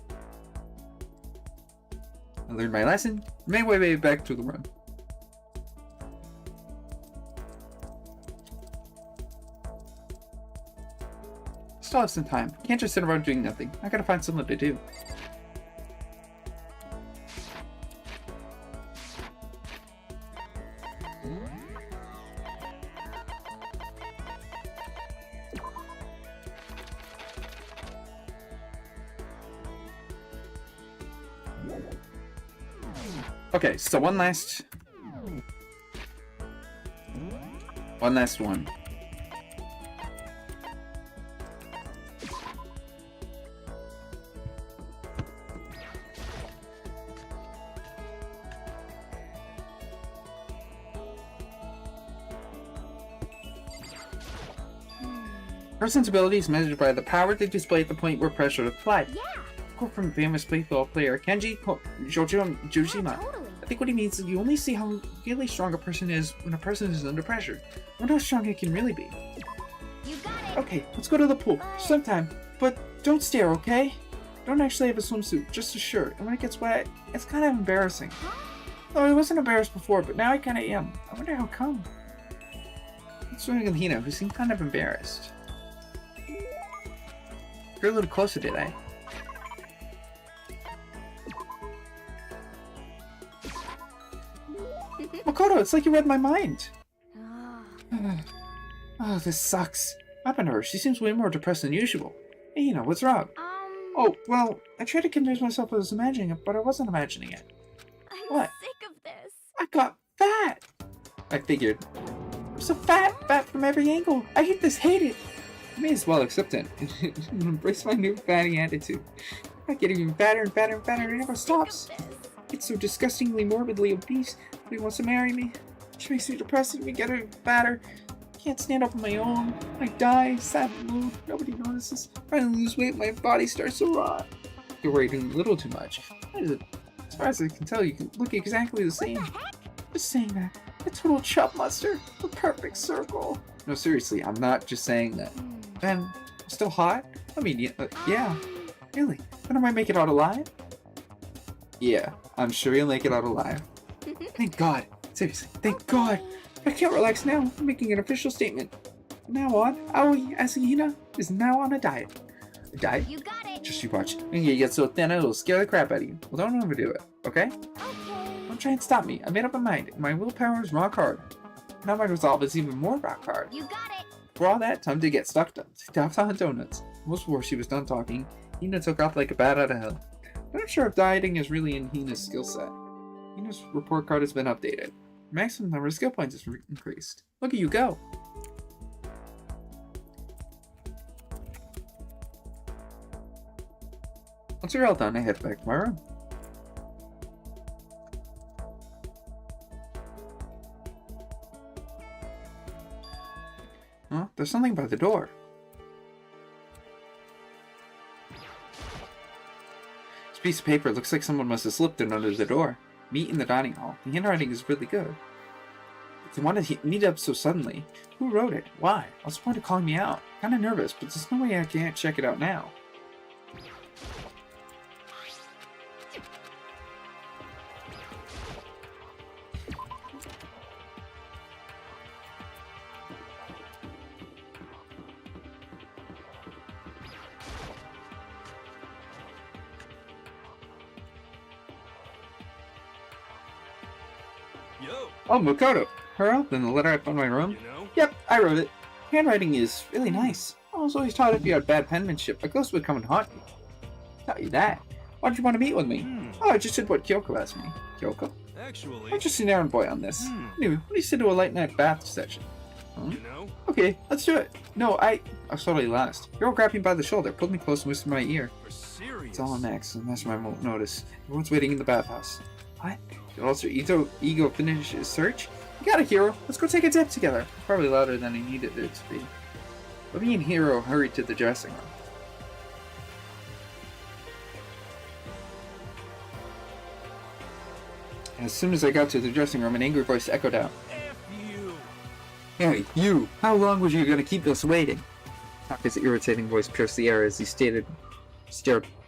I learned my lesson. Made my way back to the room. Still have some time. Can't just sit around doing nothing. I gotta find something to do. Okay, so one last one. Person's ability is measured by the power they display at the point where pressure is applied. Yeah. Quote from famous baseball player Kenji Jojima. I think what he means is you only see how really strong a person is when a person is under pressure. I wonder how strong it can really be. You got it. Okay, let's go to the pool. Sometime. But don't stare, okay? I don't actually have a swimsuit, just a shirt. And when it gets wet, it's kind of embarrassing. Though I wasn't embarrassed before, but now I kind of am. I wonder how come. I'm swimming with Hina, who seemed kind of embarrassed. You're a little closer today. Makoto, it's like you read my mind. Oh, this sucks. What happened to her? She seems way more depressed than usual. Hey, Hina, what's wrong? Oh, well, I tried to convince myself I was imagining it, but I wasn't imagining it. I'm sick of this. I got fat! I figured. I'm so fat from every angle. I hate it. I may as well accept it and embrace my new fatty attitude. I get even fatter and fatter and fatter and it never stops. It's so disgustingly morbidly obese, but he wants to marry me. She makes me depressed and me get her fatter. Can't stand up on my own. I die, sad mood, nobody notices. Trying to lose weight, my body starts to rot. You're worried a little too much. As far as I can tell, you can look exactly the same. Just saying that. A total chub monster. The perfect circle. No, seriously, I'm not just saying that. Ben, still hot? I mean, yeah. Really? When am I make it out alive? Yeah, I'm sure you'll make it out alive. Thank God. Seriously, thank God. I can't relax now. I'm making an official statement. From now on, Aoi Asahina is now on a diet. A diet? You got it. Just you watch. And you get so thin it'll scare the crap out of you. Well, don't overdo it, okay? Don't try and stop me. I made up my mind. My willpower is rock hard. Now my resolve is even more rock hard. You got it. For all that, time to get stuck on donuts. Most before she was done talking, Hina took off like a bat out of hell. I'm not sure if dieting is really in Hina's skill set. Hina's report card has been updated. Maximum number of skill points is increased. Look at you go! Once you're all done, I head back to my room. Huh? There's something by the door. This piece of paper looks like someone must have slipped it under the door. Meet in the dining hall. The handwriting is really good. They wanted to meet up so suddenly. Who wrote it? Why? What's the point of calling me out? Kinda nervous, but there's no way I can't check it out now. Oh, Makoto! Her up in the letter I found in my room? Yep, I wrote it. Handwriting is really nice. I was always taught if you had bad penmanship, a ghost would come and haunt you. Tell you that. Why'd you want to meet with me? Oh, I just did what Kyoko asked me. Kyoko? Actually, I'm just an errand boy on this. Anyway, what do you say to a late night bath session? Huh? you know? Okay, let's do it. No, I was totally lost. Hero grabbed me by the shoulder, pulled me close and whispered in my ear. For serious? It's all an accident. That's why I won't notice. Everyone's waiting in the bathhouse. What? Did Alter Ego finish his search? You got it, Hero. Let's go take a dip together. Probably louder than he needed it to be. But me and Hero hurried to the dressing room. As soon as I got to the dressing room, an angry voice echoed out. F you! Hey, you! How long was you gonna keep us waiting? His irritating voice pierced the air as he stared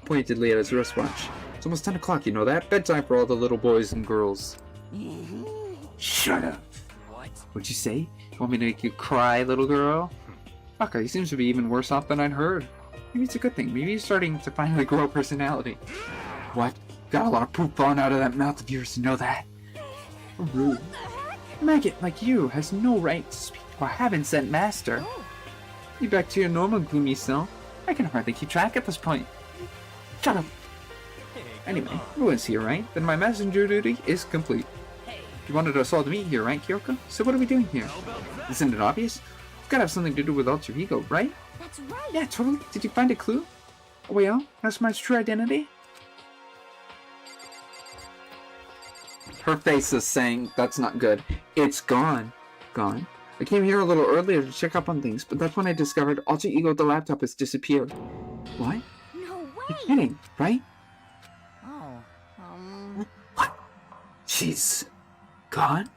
pointedly at his wristwatch. It's almost 10 o'clock, you know that? Bedtime for all the little boys and girls. Shut up. What? What'd you say? You want me to make you cry, little girl? Fuck, he seems to be even worse off than I'd heard. Maybe it's a good thing. Maybe he's starting to finally grow a personality. What? Got a lot of poop falling out of that mouth of yours, you know that? Rude. A maggot like you has no right to speak to a heaven-sent master. You back to your normal gloomy self. I can hardly keep track at this point. Shut up. Anyway, everyone's here, right? Then my messenger duty is complete. You wanted us all to meet here, right, Kyoko? So what are we doing here? Isn't it obvious? It's gotta have something to do with Alter Ego, right? That's right. Yeah, totally. Did you find a clue? Oh, well, that's my true identity? Her face is saying that's not good. It's gone. Gone. I came here a little earlier to check up on things, but that's when I discovered Alter Ego the laptop has disappeared. What? No way. You're kidding, right? Oh, What? She's gone?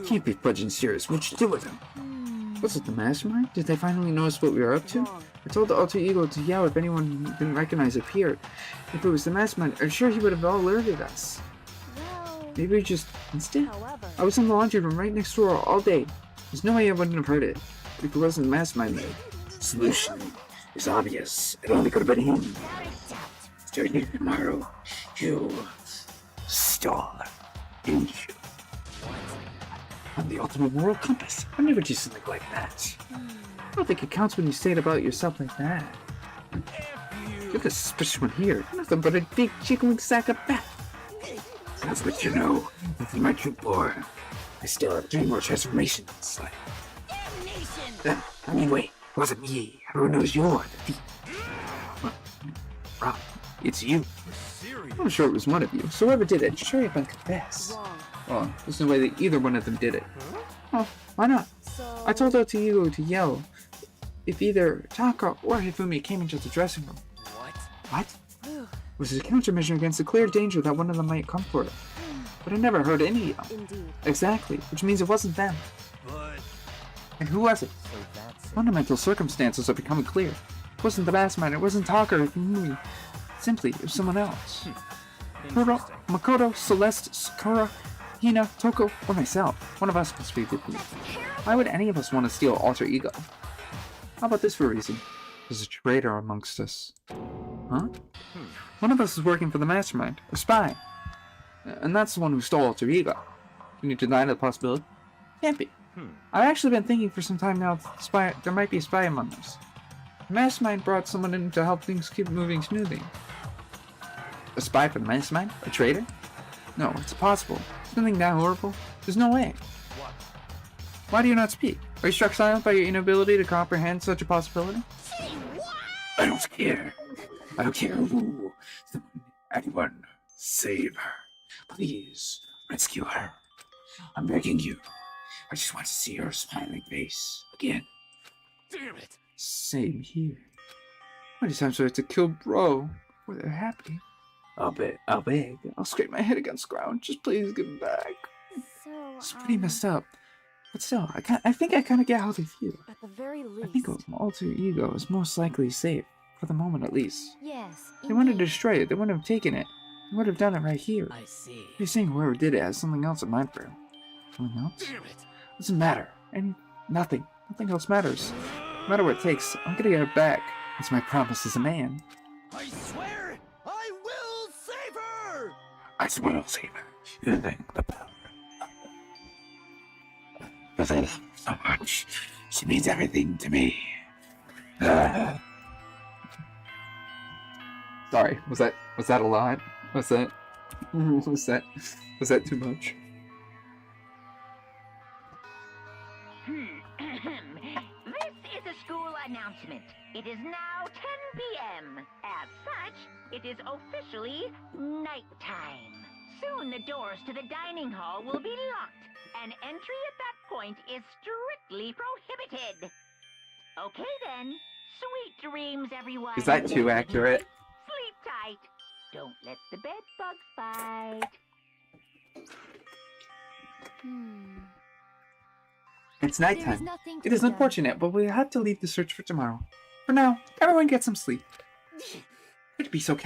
Can't be fudging serious. What'd you do with him? Was it the mastermind? Did they finally notice what we were up to? I told the Alter Ego to yell if anyone didn't recognize it here. If it was the mastermind, I'm sure he would have alerted us. Maybe we just missed it? I was in the laundry room right next door all day. There's no way I wouldn't have heard it. If it wasn't the mastermind, the solution is obvious. It only could have been him. Starting tomorrow, you stole, didn't you? I'm the ultimate moral compass. I never do something like that. I don't think it counts when you say it about yourself like that. You're the suspicious one here. Nothing but a big jiggling sack of fat. That's what you know. This is my true form. I still have 3 more transformations. I mean, wait. It wasn't me. Everyone knows you're the thief. Rob, it's you. I'm sure it was one of you. So whoever did it, hurry up and confess. Well, there's no way that either one of them did it. Oh, why not? I told Alter Ego to yell if either Taka or Hifumi came into the dressing room. What? It was a countermeasure against the clear danger that one of them might come for it. But I never heard any yell. Exactly, which means it wasn't them. And who was it? Fundamental circumstances are becoming clear. It wasn't the mastermind, it wasn't Taka or Hifumi. Simply, it was someone else. Kuro, Makoto, Celeste, Sakura, Hina, Toko, or myself. One of us must be with me. Why would any of us want to steal Alter Ego? How about this for a reason? There's a traitor amongst us. Huh? One of us is working for the mastermind, a spy. And that's the one who stole Alter Ego. Can you deny that possibility? Can't be. I've actually been thinking for some time now that there might be a spy among us. The mastermind brought someone in to help things keep moving smoothly. A spy for the mastermind? A traitor? No, it's impossible. Something that horrible? There's no way. Why do you not speak? Are you struck silent by your inability to comprehend such a possibility? I don't care. I don't care who. Anyone. Save her. Please. Rescue her. I'm begging you. I just want to see her smiling face. Again. Damn it! Same here. How many times do I have to kill bro before they're happy? I'll beg. I'll scrape my head against the ground. Just please give him back. It's pretty messed up. But still, I think I kind of get how they feel. At the very least. I think Alter Ego is most likely safe, for the moment at least. Yes. They wanted to destroy it. They wouldn't have taken it. They would have done it right here. I see. You're saying whoever did it has something else in mind for him. Something else? Damn it! Doesn't matter. Nothing else matters. No matter what it takes, I'm gonna get it back. It's my promise as a man. I swear, I will save her! I swear I'll save her. You think the power. Because I love her so much. She means everything to me. Sorry, was that a lot? Was that? Was that too much? This is a school announcement. It is now 10 p.m. As such, it is officially nighttime. Soon the doors to the dining hall will be locked, and entry at that point is strictly prohibited. Okay then. Sweet dreams, everyone. Is that too accurate? Sleep tight. Don't let the bed bugs bite. It's There nighttime. is nothing to It is be done. unfortunate, but we have to leave the search for tomorrow. For now, everyone get some sleep. Could you be so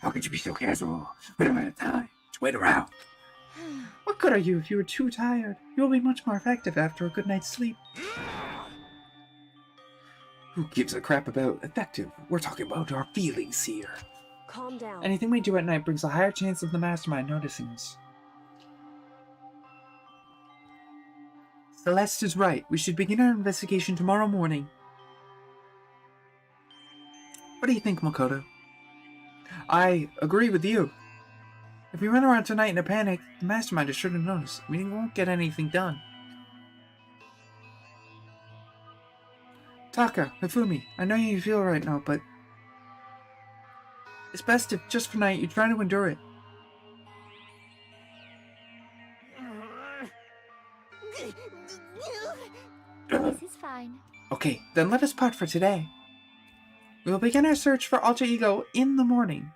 How could you be so casual? We don't have time to wait around. What good are you if you are too tired? You will be much more effective after a good night's sleep. Who gives a crap about effective? We're talking about our feelings here. Calm down. Anything we do at night brings a higher chance of the mastermind noticing us. Celeste is right. We should begin our investigation tomorrow morning. What do you think, Makoto? I agree with you. If we run around tonight in a panic, the mastermind is sure to notice. We won't get anything done. Taka, Hifumi, I know you feel right now, but it's best if, just for night, you try to endure it. This is fine. Okay, then let us part for today. We will begin our search for Alter Ego in the morning.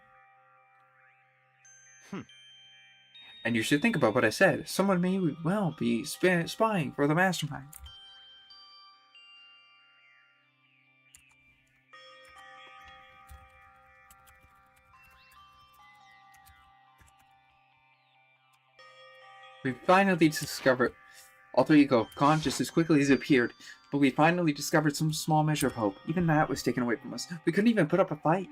And you should think about what I said. Someone may well be spying for the mastermind. We finally discovered Alter Ego, gone just as quickly as it appeared, but we finally discovered some small measure of hope. Even that was taken away from us. We couldn't even put up a fight.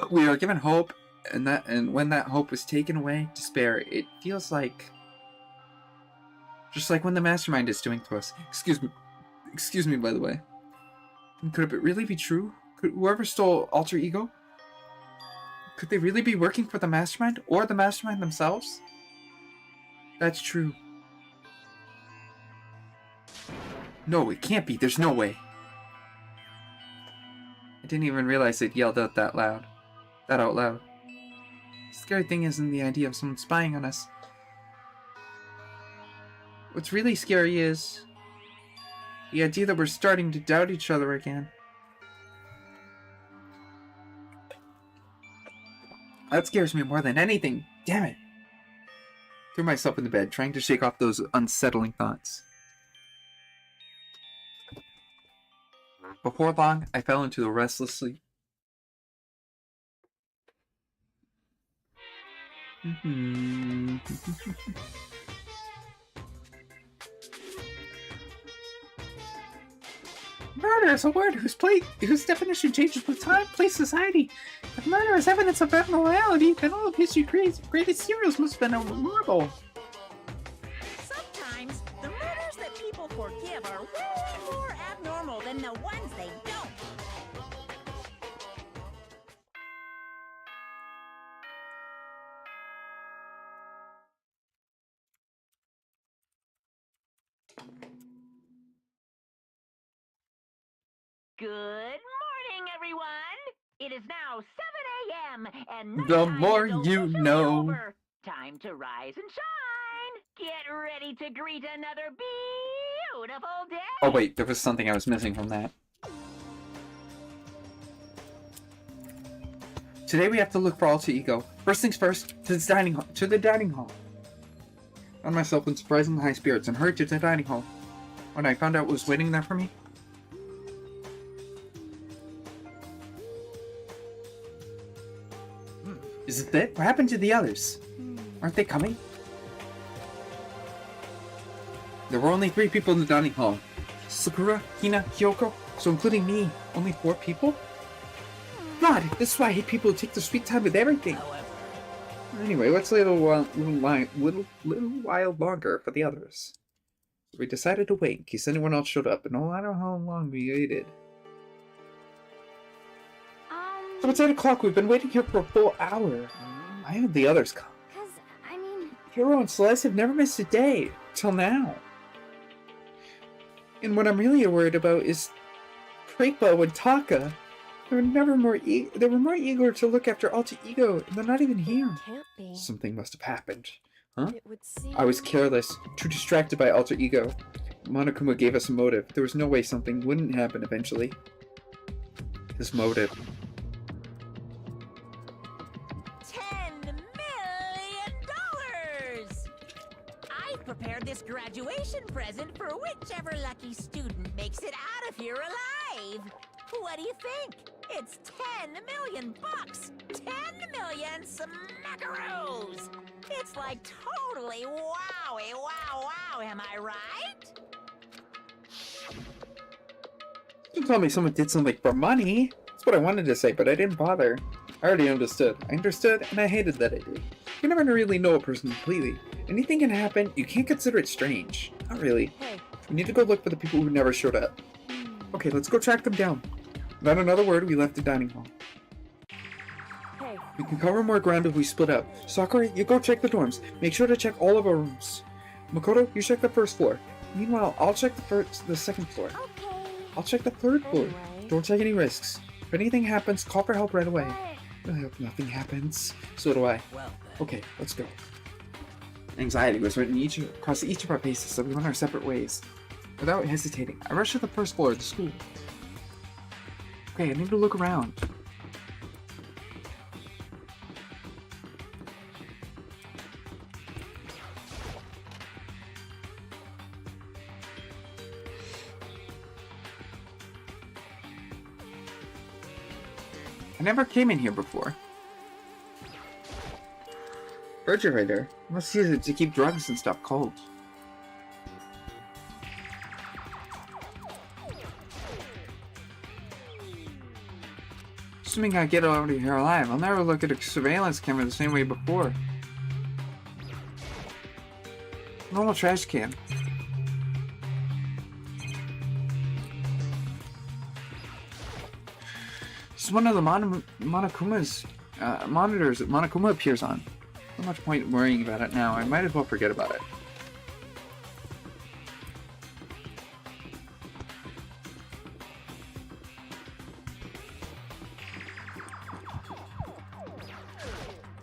We are given hope, and when that hope was taken away, despair. It feels like just like when the mastermind is doing to us. Excuse me, by the way. Could it really be true? Could whoever stole Alter Ego? Could they really be working for the mastermind or the mastermind themselves? That's true. No, it can't be. There's no way. I didn't even realize it yelled out that loud. That out loud. The scary thing isn't the idea of someone spying on us. What's really scary is the idea that we're starting to doubt each other again. That scares me more than anything. Damn it. Threw myself in the bed, trying to shake off those unsettling thoughts. Before long, I fell into a restless sleep. Murder is a word whose definition changes with time, place, society. If murder is evidence of abnormality, then all of history greatest serials must have been abnormal. Sometimes the murders that people forgive are way more abnormal than the ones they don't. Good morning, everyone! It is now 7 a.m. and The nighttime more is you officially know. over. Time to rise and shine! Get ready to greet another beautiful day! Oh wait, there was something I was missing from that. Today we have to look for Alter Ego. First things first, to the dining hall. Found myself in surprisingly high spirits and hurried to the dining hall. When I found out what was waiting there for me, is it that? What happened to the others? Aren't they coming? There were only 3 people in the dining hall. Sakura, Hina, Kyoko, so including me, only 4 people? God, this is why I hate people who take their sweet time with everything. Anyway, let's wait a little while longer for the others. So we decided to wait in case anyone else showed up, and no matter how long we waited. So it's 8 o'clock. We've been waiting here for a full hour. Why haven't the others come? I mean... Hero and Celeste have never missed a day. Till now. And what I'm really worried about is... Creepo and Taka. They were more eager to look after Alter Ego, and they're not even here. Can't be. Something must have happened. Huh? It would seem... I was careless, too distracted by Alter Ego. Monokuma gave us a motive. There was no way something wouldn't happen eventually. His motive. $10 million! I've prepared this graduation present for whichever lucky student makes it out of here alive. What do you think? It's 10 million bucks! 10 million smackaroos! It's like totally wowie, wow, am I right? You told me someone did something for money. That's what I wanted to say, but I didn't bother. I already understood. I understood, and I hated that I did. You can never really know a person completely. Anything can happen, you can't consider it strange. Not really. We need to go look for the people who never showed up. Okay, let's go track them down. Without another word, we left the dining hall. Hey. We can cover more ground if we split up. Sakura, you go check the dorms. Make sure to check all of our rooms. Makoto, you check the first floor. Meanwhile, I'll check the second floor. Okay. I'll check the third floor. Don't take any risks. If anything happens, call for help right away. I hope nothing happens. So do I. Okay, let's go. Anxiety was written across each of our faces, so we went our separate ways. Without hesitating, I rushed to the first floor of the school. Okay, I need to look around. I never came in here before. Refrigerator? I must use it to keep drugs and stuff cold. Assuming I get out of here alive, I'll never look at a surveillance camera the same way before. Normal trash can. This is one of the Monokuma's monitors that Monokuma appears on. Not much point worrying about it now. I might as well forget about it.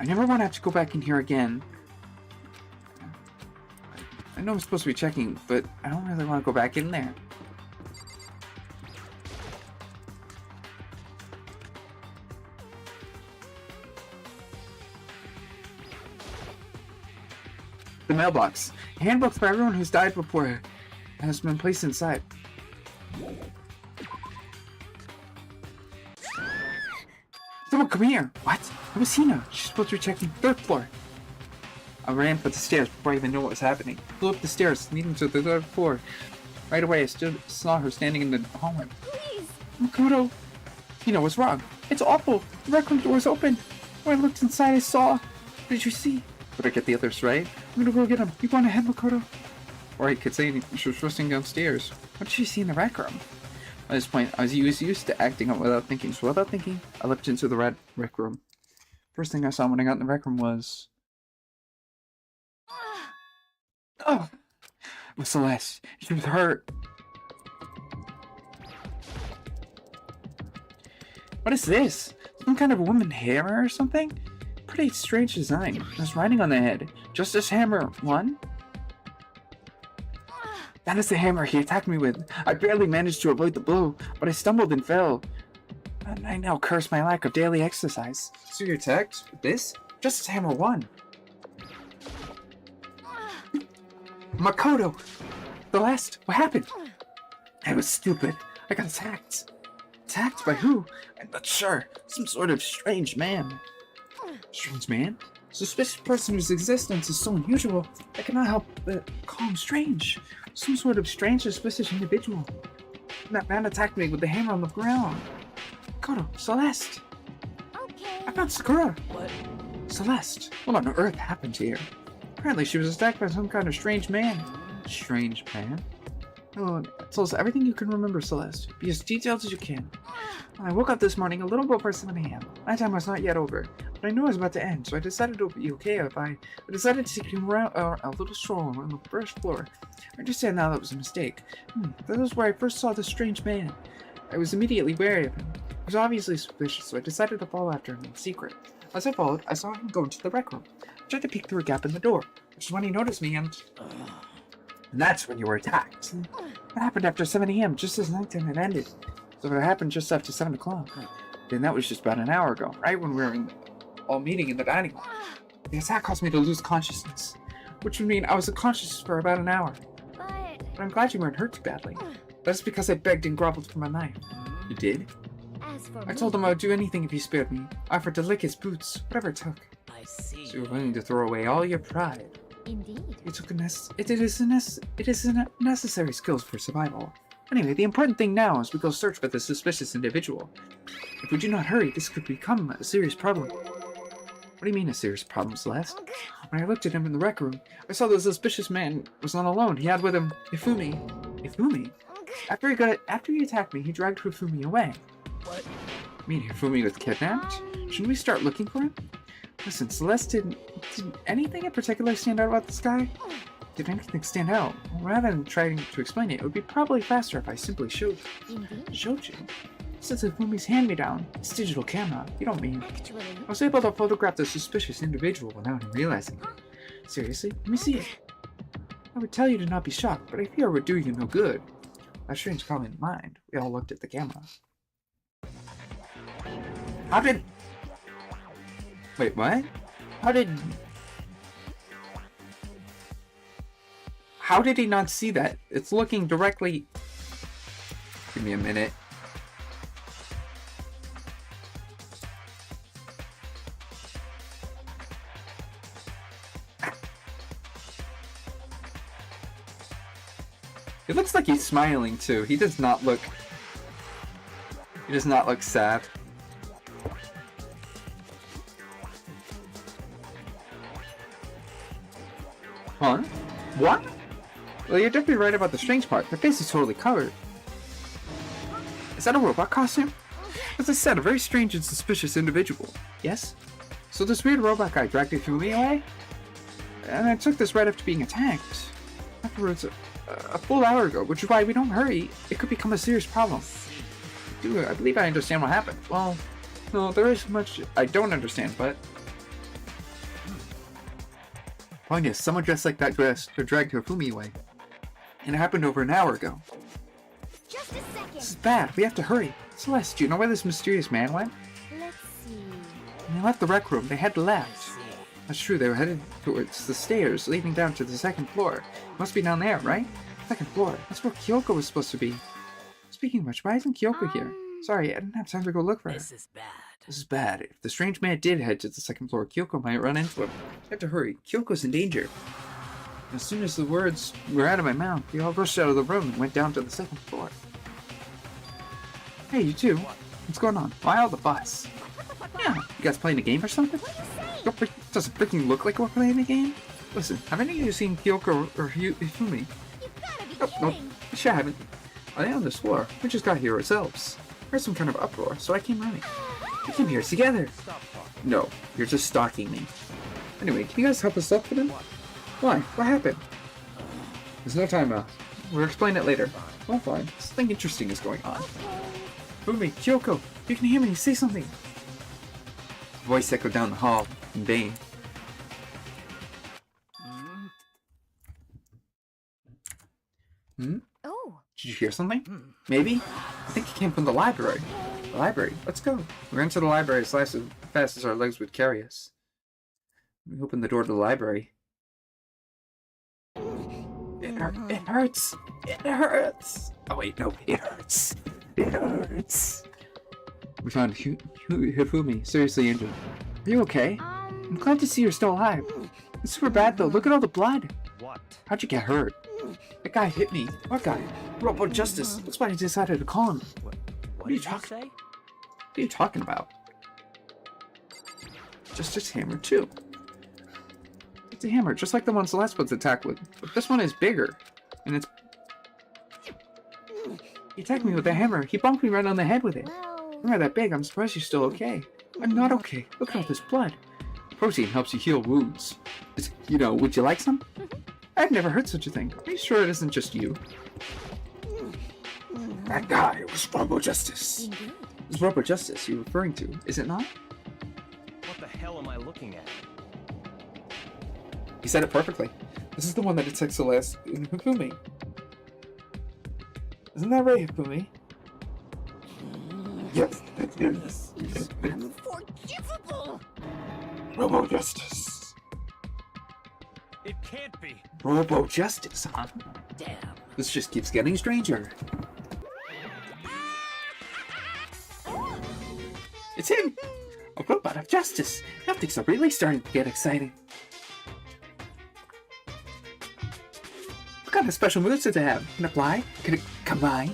I never want to have to go back in here again. I know I'm supposed to be checking, but I don't really want to go back in there. The mailbox. Handbooks for everyone who's died before has been placed inside. Someone come here! What? It was Hina. She's supposed to be checking the third floor. I ran for the stairs before I even knew what was happening. Flew up the stairs, leading to the third floor. Right away, I saw her standing in the hallway. Please! Makoto! Hina, what's wrong? It's awful! The rec room door is open! When I looked inside, I saw... What did you see? Did I get the others right? I'm gonna go get them. You go on ahead, Makoto. Or I could say she was rushing downstairs. What did she see in the rec room? At this point, I was used to acting up without thinking, so without thinking, I leapt into the rec room. First thing I saw when I got in the rec room was... Oh! It was Celeste. She was hurt. What is this? Some kind of wooden hammer or something? Pretty strange design. There's writing on the head. Justice Hammer 1? That is the hammer he attacked me with. I barely managed to avoid the blow, but I stumbled and fell. And I now curse my lack of daily exercise. So you're attacked with this? Justice Hammer 1. Makoto! Celeste, what happened? I was stupid. I got attacked. Attacked by who? I'm not sure. Some sort of strange man. Strange man? Suspicious person whose existence is so unusual, I cannot help but call him strange. Some sort of strange, suspicious individual. That man attacked me with the hammer on the ground. Makoto, Celeste! Okay. I found Sakura! What? Celeste, what on earth happened here? Apparently she was attacked by some kind of strange man. Strange man? Oh, tell us everything you can remember, Celeste. Be as detailed as you can. I woke up this morning a little before 7 a.m. Nighttime was not yet over, but I knew it was about to end, so I decided it would be okay if I decided to take around a little stroll on the first floor. I understand now that was a mistake. That was where I first saw this strange man. I was immediately wary of him. He was obviously suspicious, so I decided to follow after him in secret. As I followed, I saw him go into the rec room. I tried to peek through a gap in the door, which is when he noticed me, and that's when you were attacked. What happened after 7 a.m., just as nighttime had ended? So it happened just after 7 o'clock. Then that was just about an hour ago, right when we were all meeting in the dining hall. The attack caused me to lose consciousness, which would mean I was unconscious for about an hour. But I'm glad you weren't hurt too badly. That's because I begged and groveled for my life. You did? I told him I would do anything if he spared me. I offered to lick his boots, whatever it took. I see. So you were willing to throw away all your pride. Indeed. It is a necessary skills for survival. Anyway, the important thing now is we go search for the suspicious individual. If we do not hurry, this could become a serious problem. What do you mean a serious problem, Celeste? When I looked at him in the rec room, I saw the suspicious man was not alone. He had with him Hifumi. Hifumi? After he attacked me, he dragged Hifumi away. What? You mean Hifumi was kidnapped? Shouldn't we start looking for him? Listen, Celeste, did anything in particular stand out about this guy? Did anything stand out? Well, rather than trying to explain it, it would be probably faster if I simply showed you. Showed you? Since Hifumi's hand-me-down, it's digital camera. You don't mean... Actually... I was able to photograph the suspicious individual without him realizing it. Seriously? Let me see it. I would tell you to not be shocked, but I fear it would do you no good. A strange comment in mind. We all looked at the camera. How did... Wait, what? How did he not see that? It's looking directly... Give me a minute. It looks like he's smiling too. He does not look sad. Huh? What? Well, you're definitely right about the strange part. The face is totally covered. Is that a robot costume? As I said, a very strange and suspicious individual. Yes? So this weird robot guy dragged Hifumi away? And I took this right after being attacked. Afterwards, a full hour ago, which is why we don't hurry. It could become a serious problem. I believe I understand what happened. Well, no, there is much I don't understand, but... Point is, someone dressed like that dragged Hifumi away. And it happened over an hour ago. Just a second. This is bad. We have to hurry. Celeste, do you know where this mysterious man went? Let's see. When they left the rec room, they had left. That's true, they were headed towards the stairs leading down to the second floor. Must be down there, right? Second floor. That's where Kyoko was supposed to be. Speaking of which, why isn't Kyoko here? Sorry, I didn't have time to go look for her. This is bad. This is bad. If the strange man did head to the second floor, Kyoko might run into him. I have to hurry. Kyoko's in danger. As soon as the words were out of my mouth, we all rushed out of the room and went down to the second floor. Hey, you two. What's going on? Why all the fuss? Yeah, you guys playing a game or something? Does it freaking look like we're playing a game? Listen, have any of you seen Kyoko or Hifumi? Nope, I sure haven't. Are they on this floor? We just got here ourselves. Heard some kind of uproar, so I came running. We came here together. No, you're just stalking me. Anyway, can you guys help us look for them? Why? What happened? There's no time now. We'll explain it later. Oh, fine. Something interesting is going on. Hifumi, Kyoko, you can hear me. Say something. Voice echoed down the hall in vain. Oh. Did you hear something? Maybe? I think it came from the library. The library? Let's go. We're into the library as fast as our legs would carry us. We opened the door to the library. It hurts. It hurts. Oh wait, no. It hurts. It hurts. We found Hifumi seriously injured. Are you okay? I'm glad to see you're still alive. It's super bad though. Look at all the blood. What? How'd you get hurt? That guy hit me. What guy? Robo Justice. That's why I decided to call him. What did you say? What are you talking about? Justice Hammer 2. It's a hammer, just like the one Celeste was attacked with. But this one is bigger. And it's... He attacked me with a hammer. He bonked me right on the head with it. You're not that big. I'm surprised you're still okay. I'm not okay. Look at all this blood. Protein helps you heal wounds. Would you like some? I've never heard such a thing. Are you sure it isn't just you? That guy was Robo Justice. It's Robo Justice you're referring to, is it not? What the hell am I looking at? You said it perfectly. This is the one that detects the last in Hifumi. Isn't that right, Hifumi? Yes, that's good. Unforgivable! Robo Justice. It can't be. Robo Justice, huh? Damn. This just keeps getting stranger. It's him! A robot of justice! Now things are really starting to get exciting. What kind of special moves does it have? Can it fly? Can it combine?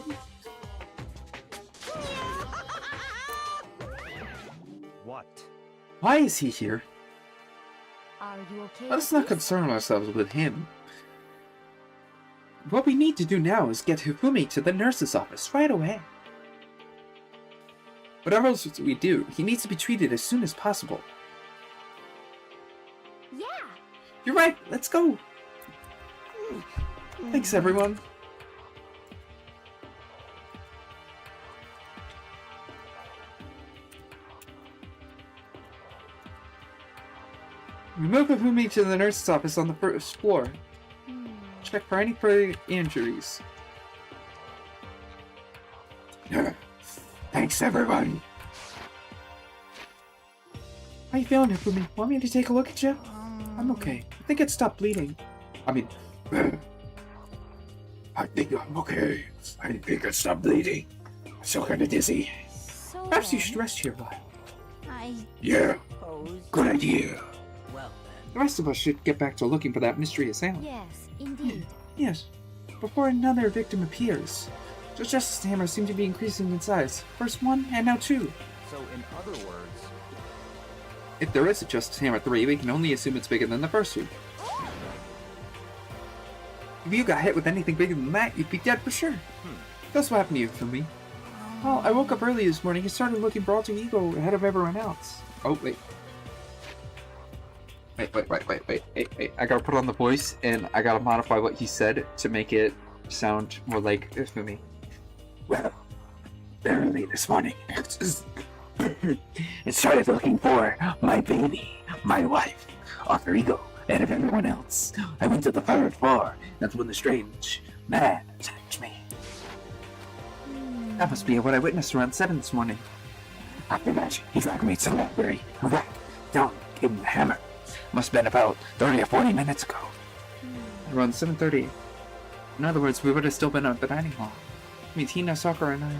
What? Why is he here? Are you okay? Let's not concern ourselves with him. What we need to do now is get Hifumi to the nurse's office right away. Whatever else we do, he needs to be treated as soon as possible. Yeah. You're right, let's go. Thanks, everyone. We move Hifumi to the nurse's office on the first floor. Check for any further injuries. Thanks, everybody. How you feeling, Hifumi? Want me to take a look at you? I'm okay. I think it stopped bleeding. I mean, I think I'm okay. I think it stopped bleeding. I'm still kind of dizzy. Perhaps you should rest here a while. Yeah. Good idea. Well The rest of us should get back to looking for that mystery assailant. Yes, indeed. Yes. Before another victim appears. The Justice Hammer seem to be increasing in size. First one, and now two. So, in other words... If there is a Justice Hammer 3, we can only assume it's bigger than the first two. If you got hit with anything bigger than that, you'd be dead for sure. That's what happened to you, Fumi. Well, I woke up early this morning and started looking for Alter Ego ahead of everyone else. Oh, wait. Wait. I gotta put on the voice, and I gotta modify what he said to make it sound more like Fumi. Well, early this morning, it started looking for my baby, my wife, Alter Ego, ahead of everyone else. I went to the third floor. That's when the strange man attacked me. That must be what I witnessed around 7 this morning. After that, he dragged me to the library and right down, gave him the hammer. Must have been about 30 or 40 minutes ago. Around 7:30. In other words, we would have still been at the dining hall. I mean, Tina, Sakura, and I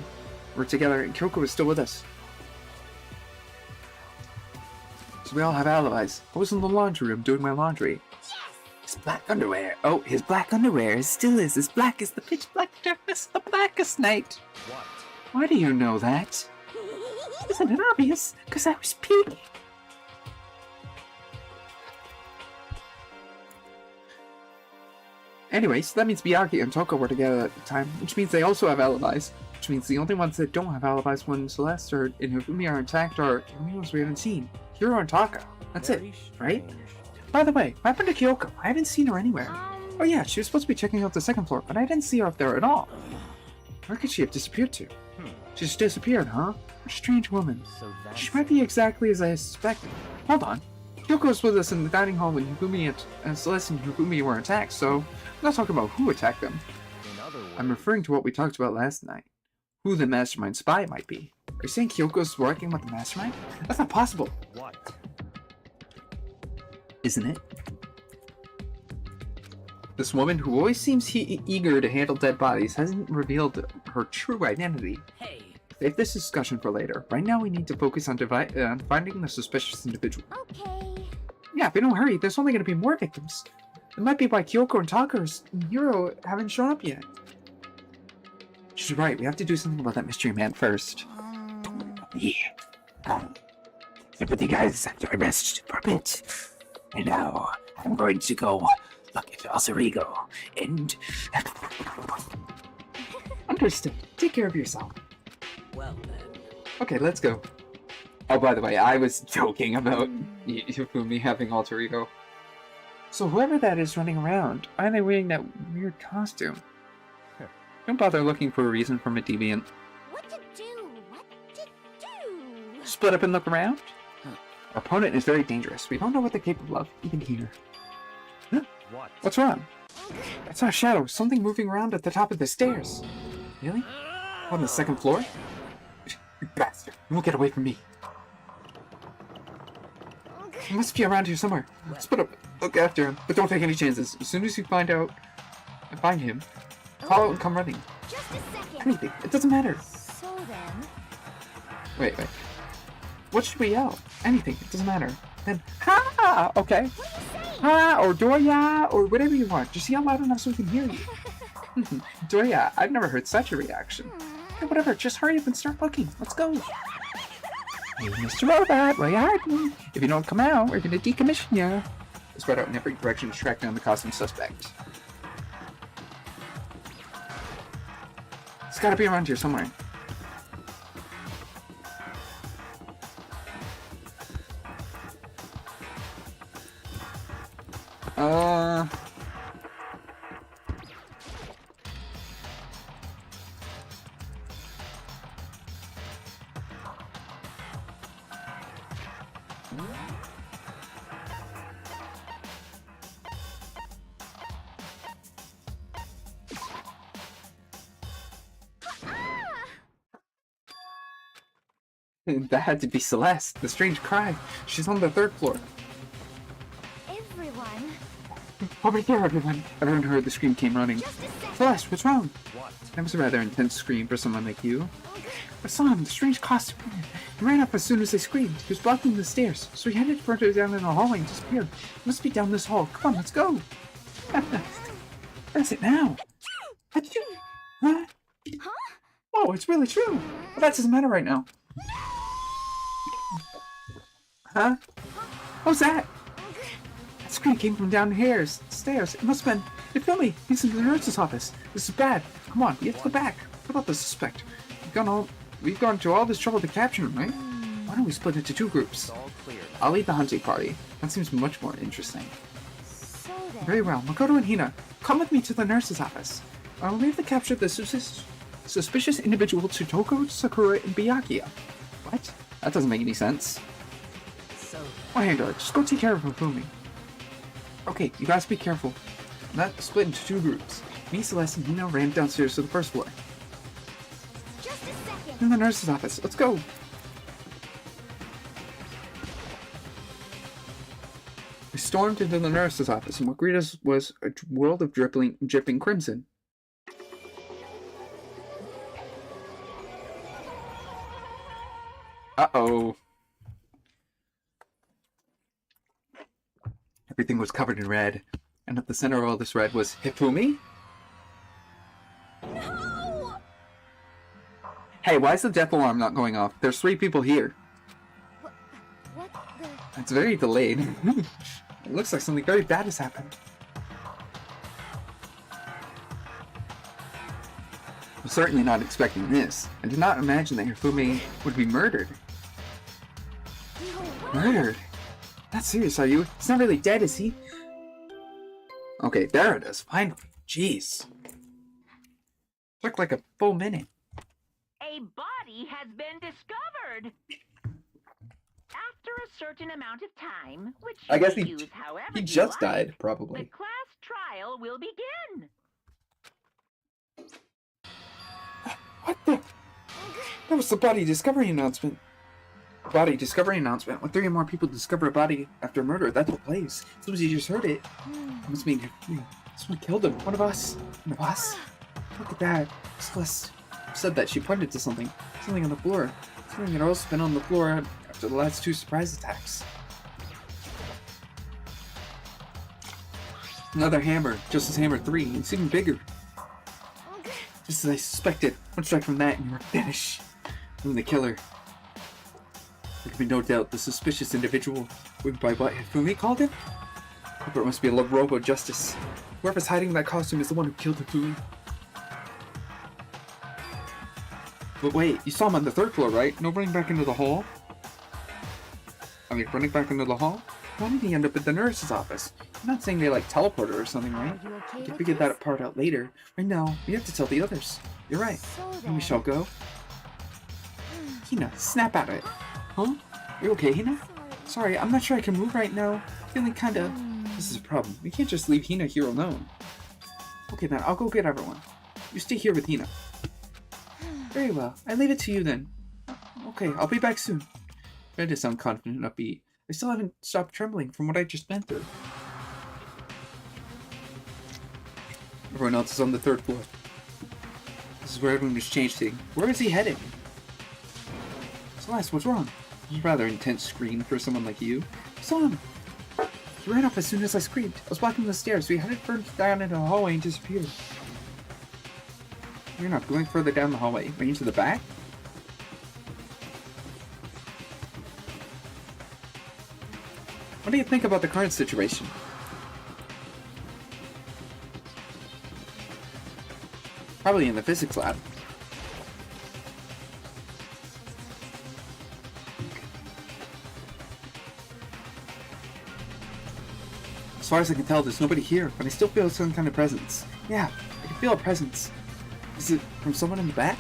were together, and Kyoko was still with us. So we all have alibis. I was in the laundry room doing my laundry. His black underwear. Oh, his black underwear still is as black as the pitch black darkness, the blackest night. What? Why do you know that? Isn't it obvious? Because I was peeking. Anyway, so that means Miyagi and Toko were together at the time, which means they also have alibis. Which means the only ones that don't have alibis when Celeste or Hifumi are intact are the only ones we haven't seen. Hiro and Taka. That's it, right? By the way, what happened to Kyoko? I haven't seen her anywhere. Oh yeah, she was supposed to be checking out the second floor, but I didn't see her up there at all. Where could she have disappeared to? She just disappeared, huh? A strange woman. So that's... She might be exactly as I suspected. Hold on. Kyoko was with us in the dining hall when Hifumi and Celeste and Hifumi were attacked, so I'm not talking about who attacked them. In other words... I'm referring to what we talked about last night. Who the mastermind spy might be. Are you saying Kyoko's working with the mastermind? That's not possible. What? Isn't it? This woman, who always seems eager to handle dead bodies, hasn't revealed her true identity. Hey. Save this discussion for later. Right now we need to focus on finding the suspicious individual. Okay. Yeah, if we don't hurry, there's only going to be more victims. It might be why Kyoko and Taka and Hiro haven't shown up yet. She's right, we have to do something about that mystery man first. Yeah. But you guys have to rest for a bit. And now, I'm going to go look at Alter Ego and... Understood. Take care of yourself. Well then. Okay, let's go. Oh, by the way, I was joking about Hifumi having alter ego. So whoever that is running around, why are they wearing that weird costume? Don't bother looking for a reason from a deviant. What to do? What to do? Split up and look around? Our opponent is very dangerous. We don't know what they're capable of, even here. Huh? What? What's wrong? I saw a shadow, something moving around at the top of the stairs. Really? On the second floor? You bastard! You won't get away from me. He must be around here somewhere. Split up, look after him, but don't take any chances. As soon as you find him, call out and come running. Just a second. Anything, it doesn't matter. So then... Wait. What should we yell? Anything, it doesn't matter. Then, ha! Okay. Ha! Or Doya! Or whatever you want. Just yell loud enough so we can hear you. Doya, I've never heard such a reaction. Hey, whatever, just hurry up and start looking. Let's go. Hey, Mr. Robot, where you hiding? If you don't come out, we're gonna decommission you. Spread out in every direction to track down the costume suspect. It's gotta be around here somewhere. That had to be Celeste, the strange cry. She's on the third floor. Everyone. Over here, everyone. Everyone heard the scream came running. Celeste, what's wrong? What? That was a rather intense scream for someone like you. I saw him, the strange costume. He ran up as soon as they screamed. He was blocking the stairs, so he headed further down in the hallway and disappeared. He must be down this hall. Come on, let's go. Where is it now? Huh? Oh, it's really true. Well, that doesn't matter right now. Huh? What was that? That scream came from down here, stairs. It must have been... Hifumi, he's in the nurse's office. This is bad. Come on, we have to go back. What about the suspect? We've gone to all this trouble to capture him, right? Why don't we split into two groups? All clear. I'll lead the hunting party. That seems much more interesting. So then... Very well. Makoto and Hina, come with me to the nurse's office. We have to capture the suspicious individual to Toko, Sakura, and Byakuya. What? That doesn't make any sense. So Hey, Dark, just go take care of Hifumi. Okay, you guys be careful. Not split into two groups. Me, Celeste, and Hina ran downstairs to the first floor. Just a second. In the nurse's office. Let's go. We stormed into the nurse's office, and what greeted us was a world of dripping crimson. Uh-oh. Everything was covered in red, and at the center of all this red was Hifumi? No! Hey, why is the death alarm not going off? There's 3 people here. What the... It's very delayed. It looks like something very bad has happened. I'm certainly not expecting this. I did not imagine that Hifumi would be murdered. Murdered? Not serious, are you? He's not really dead, is he? Okay, there it is. Finally. Jeez. Took like a full minute. A body has been discovered. After a certain amount of time, which I guess you use however he you just like, died, probably. the class trial will begin. What the? That was the body discovery announcement. Body discovery announcement. When 3 or more people discover a body after a murder, that's what plays. As soon as you just heard it. It must mean someone killed him. One of us. One of us. Look at that. Celeste said that she pointed to something. Something on the floor. Something had also been on the floor after the last 2 surprise attacks. Another hammer. Justice Hammer 3. It's even bigger. Just as I suspected. One strike from that and you're finished. I'm the killer. There can be no doubt the suspicious individual went by what Hifumi called him? Or it must be a robo justice. Whoever's hiding in that costume is the one who killed Hifumi. But wait, you saw him on the 3rd floor, right? No running back into the hall? I mean, running back into the hall? Why did he end up at the nurse's office? I'm not saying they like teleporter or something, right? We can figure that part out later. Right now, we have to tell the others. You're right. And we shall go. Hina, snap at it. Huh? You okay, Hina? Sorry, I'm not sure I can move right now. Feeling kinda... This is a problem. We can't just leave Hina here alone. Okay then, I'll go get everyone. You stay here with Hina. Very well. I leave it to you then. Okay, I'll be back soon. Trying to sound confident and upbeat. I still haven't stopped trembling from what I just been through. Everyone else is on the 3rd floor. This is where everyone was changing. Where is he heading? Celeste, what's wrong? This is a rather intense scream for someone like you. I saw him. He ran up as soon as I screamed. I was blocking the stairs, so he headed further down into the hallway and disappeared. You're not going further down the hallway. Way into the back? What do you think about the current situation? Probably in the physics lab. As far as I can tell, there's nobody here, but I still feel some kind of presence. Yeah, I can feel a presence. Is it from someone in the back?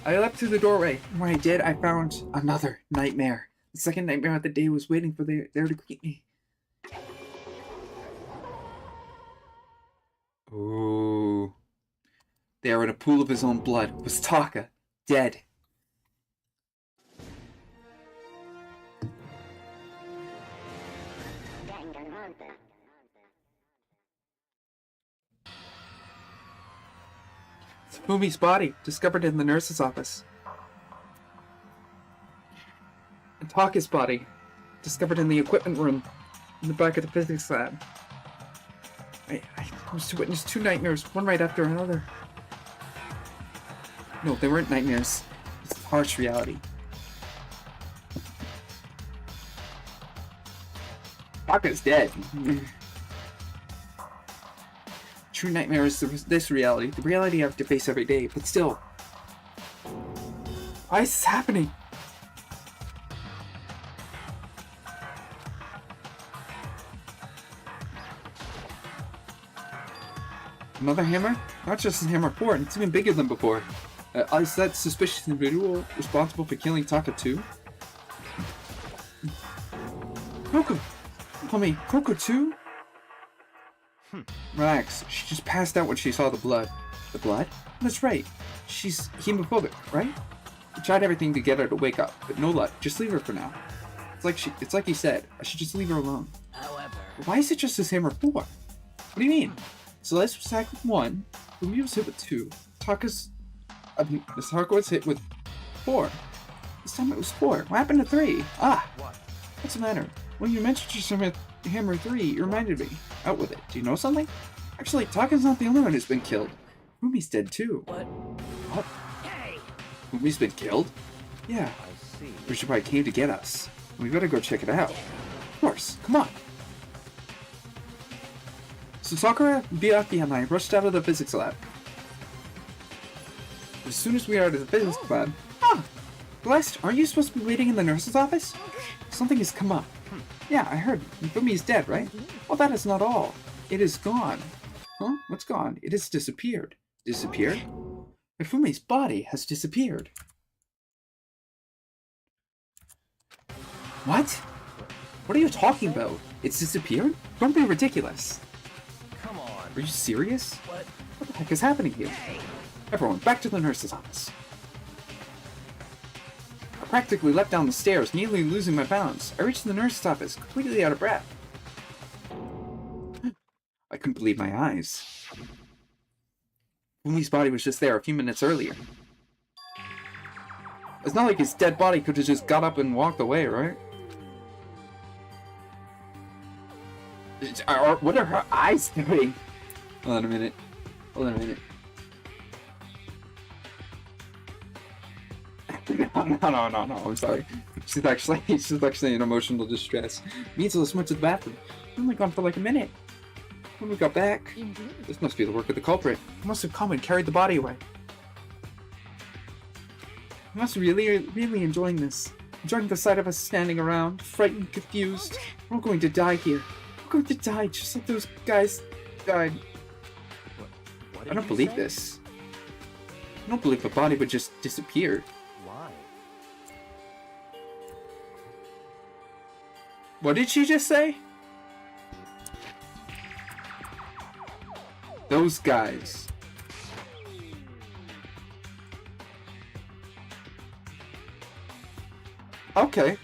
I leapt through the doorway, and when I did, I found another nightmare. The second nightmare of the day was waiting for there to greet me. Ooh. There in a pool of his own blood was Taka, dead. Fumi's body, discovered in the nurse's office. And Taka's body, discovered in the equipment room, in the back of the physics lab. I was to witness 2 nightmares, one right after another. No, they weren't nightmares. It's harsh reality. Taka's dead. True nightmare is this reality, the reality I have to face every day, but still. Why is this happening? Another hammer? Not just a hammer 4, it's even bigger than before. Is that suspicious individual responsible for killing Taka too? Coco! Call me Coco too? Relax, she just passed out when she saw the blood. The blood? That's right. She's hemophobic, right? We tried everything to get her to wake up, but no luck. Just leave her for now. It's like you said, I should just leave her alone. However... Why is it just this hammer 4? What do you mean? Celeste was attacked with 1, Fumi was hit with 2, Taka was hit with 4. This time it was 4. What happened to 3? Ah! What's the matter? When you mentioned your hammer 3, you reminded me. Out with it. Do you know something? Actually, Taka's not the only one who's been killed. Fumi's dead too. What? Hey! Fumi's been killed? Yeah. I see. Which is why it came to get us. We better go check it out. Of course. Come on. So Sakura, Byakuya, and I rushed out of the physics lab. As soon as we are out of the physics lab... Ah! Blessed, aren't you supposed to be waiting in the nurse's office? Something has come up. Yeah, I heard. Fumi's dead, right? Well, that is not all. It is gone. Huh? What's gone? It has disappeared. Disappeared? Fumi's body has disappeared. What? What are you talking about? It's disappeared? Don't be ridiculous. Come on. Are you serious? What? What the heck is happening here? Everyone, back to the nurse's office. I practically leapt down the stairs, nearly losing my balance. I reached the nurse's office, completely out of breath. I couldn't believe my eyes. Fumi's body was just there a few minutes earlier. It's not like his dead body could have just got up and walked away, right? What are her eyes doing? Hold on a minute. Hold on a minute. No, I'm sorry. She's actually in emotional distress. Measles went to the bathroom. We've only gone for like a minute. When we got back, this must be the work of the culprit. He must have come and carried the body away. I must be really enjoying this. Enjoying the sight of us standing around, frightened, confused. We're all going to die here. We're going to die just like those guys died. I don't believe this. I don't believe the body would just disappear. Why? What did she just say? Those guys. Okay.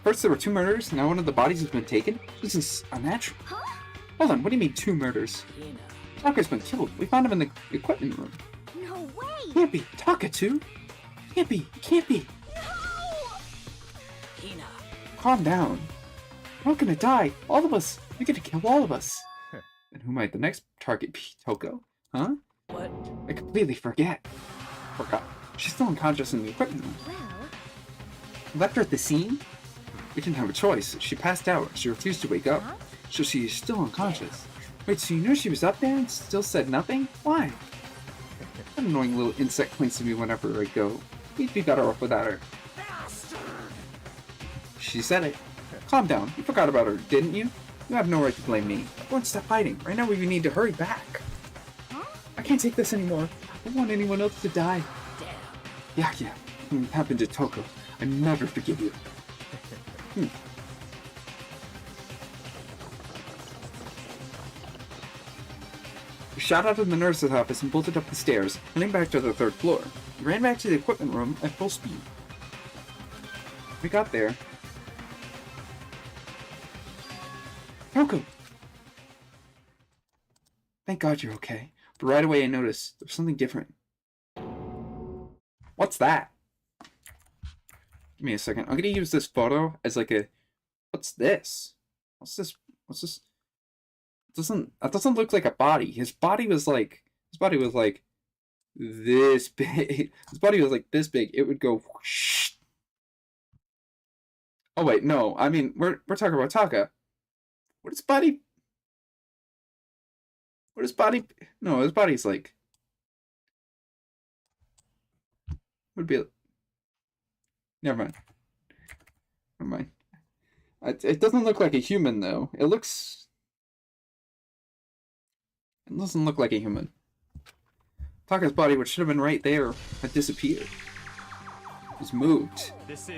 First there were 2 murders, now one of the bodies has been taken? This is unnatural. Huh? Hold on, what do you mean 2 murders? Taka's been killed. We found him in the equipment room. No way! Can't be. Taka too? Can't be. Can't be. Hina. Calm down. We're not gonna die. All of us. You're gonna kill all of us. And who might the next target be? Toko? Huh? What? I completely forgot. She's still unconscious in the equipment room. Well, Left her at the scene? We didn't have a choice. She passed out. She refused to wake up. So she is still unconscious. Wait, so you knew she was up there and still said nothing? Why? That annoying little insect clings to me whenever I go. We'd be better off without her. She said it. Calm down. You forgot about her, didn't you? You have no right to blame me. Everyone stop fighting. Right now we need to hurry back. I can't take this anymore. I don't want anyone else to die. Yeah. What happened to Toko? I never forgive you. We shot out of the nurse's office and bolted up the stairs, heading back to the 3rd floor. We ran back to the equipment room at full speed. We got there. Toko! Thank God you're okay. But right away I noticed there's something different. What's that? Give me a second. I'm gonna use this photo as like a... What's this? What's this? That doesn't look like a body. His body was like this big. His body was like this big. It would go whoosh. Oh wait, no. I mean, we're talking about Taka. What is body? No, his body's like... Would be... Never mind. It doesn't look like a human, though. It doesn't look like a human. Taka's body, which should have been right there, had disappeared. It was moved. This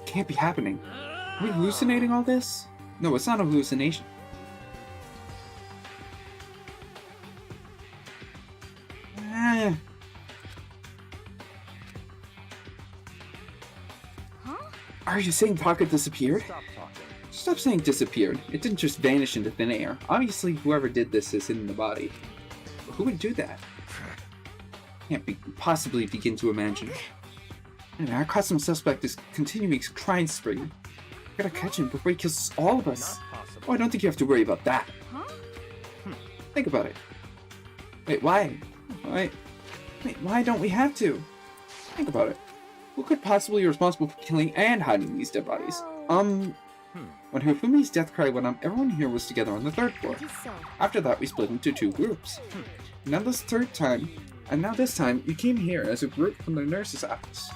can't be happening. Are we hallucinating all this? No, it's not a hallucination. Are you saying Taka disappeared? Stop talking. Stop saying disappeared. It didn't just vanish into thin air. Obviously, whoever did this is hidden the body. But who would do that? Can't possibly begin to imagine. Anyway, our custom suspect is continuing his crime spree. We gotta catch him before he kills all of us. Oh, I don't think you have to worry about that. Think about it. Wait, why? Wait, why don't we have to? Think about it. Who could possibly be responsible for killing and hiding these dead bodies? When Hifumi's death cry went up, everyone here was together on the 3rd floor. After that, we split into 2 groups. Now this time, you came here as a group from the nurse's office.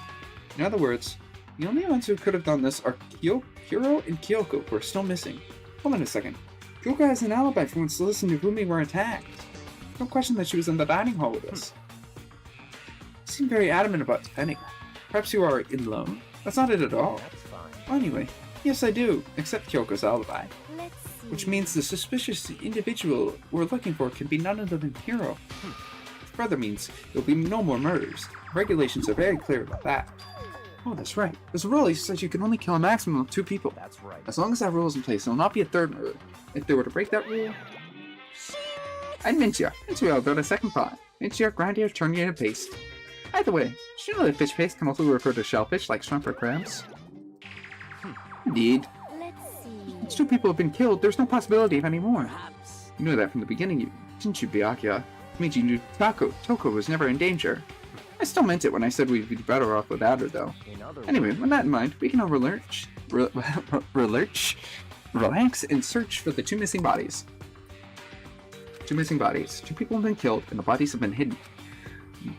In other words, the only ones who could have done this are Hiro and Kyoko, who are still missing. Hold on a second. Kyoko has an alibi for when Celeste and Hifumi were attacked. No question that she was in the dining hall with us. You seem very adamant about defending her. Perhaps you are in love? That's not it at all. That's fine. Well, anyway, yes I do, except Kyoko's alibi. let's see. Which means the suspicious individual we're looking for can be none other than Hiro. Further means there will be no more murders. Regulations are very clear about that. Oh, that's right. There's a rule that says you can only kill a maximum of 2 people. That's right. As long as that rule is in place, there will not be a 3rd murder. If they were to break that rule... And Minchia. Minchia will go to 2nd pot. Minchia, grind your, turn your into paste. Either way, did you know that fish paste can also refer to shellfish like shrimp or crabs? Indeed. Let's see. Once 2 people have been killed, there's no possibility of any more. Perhaps. You knew that from the beginning, didn't you, Byakuya? It means you knew Toko was never in danger. I still meant it when I said we'd be better off without her, though. Anyway, with that in mind, we can all relax and search for the 2 missing bodies. 2 missing bodies. 2 people have been killed, and the bodies have been hidden.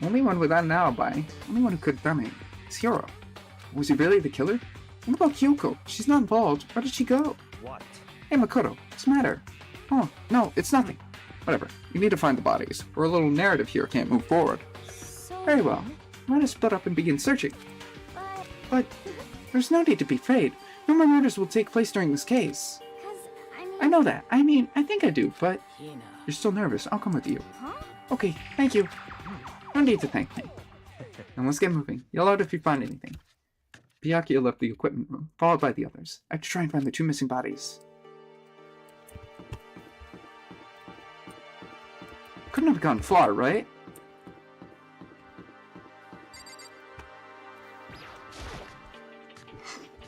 The only one without an alibi, only one who could have done it, It's Hiro. Was he really the killer? What about Kyoko? She's not involved. Where did she go? What? Hey, Makoto. What's the matter? Oh, no, it's nothing. Whatever. You need to find the bodies, or a little narrative here can't move forward. So Very well. Let us split up and begin searching. But there's no need to be afraid. No more murders will take place during this case. I know that. I mean, I think I do, but you're still nervous. I'll come with you. Okay, thank you. No need to thank me. And let's get moving. Yell out if you find anything. Byakuya left the equipment room, followed by the others. I have to try and find the 2 missing bodies. Couldn't have gone far, right?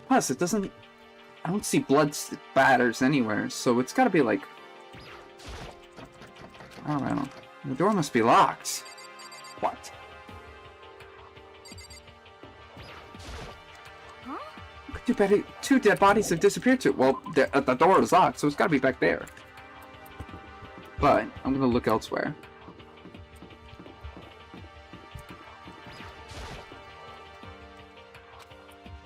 Plus, it doesn't... I don't see blood spatters anywhere, so it's gotta be like... I don't know. The door must be locked. What? Two dead bodies have disappeared too. Well, the door is locked, so it's gotta be back there. But, I'm gonna look elsewhere.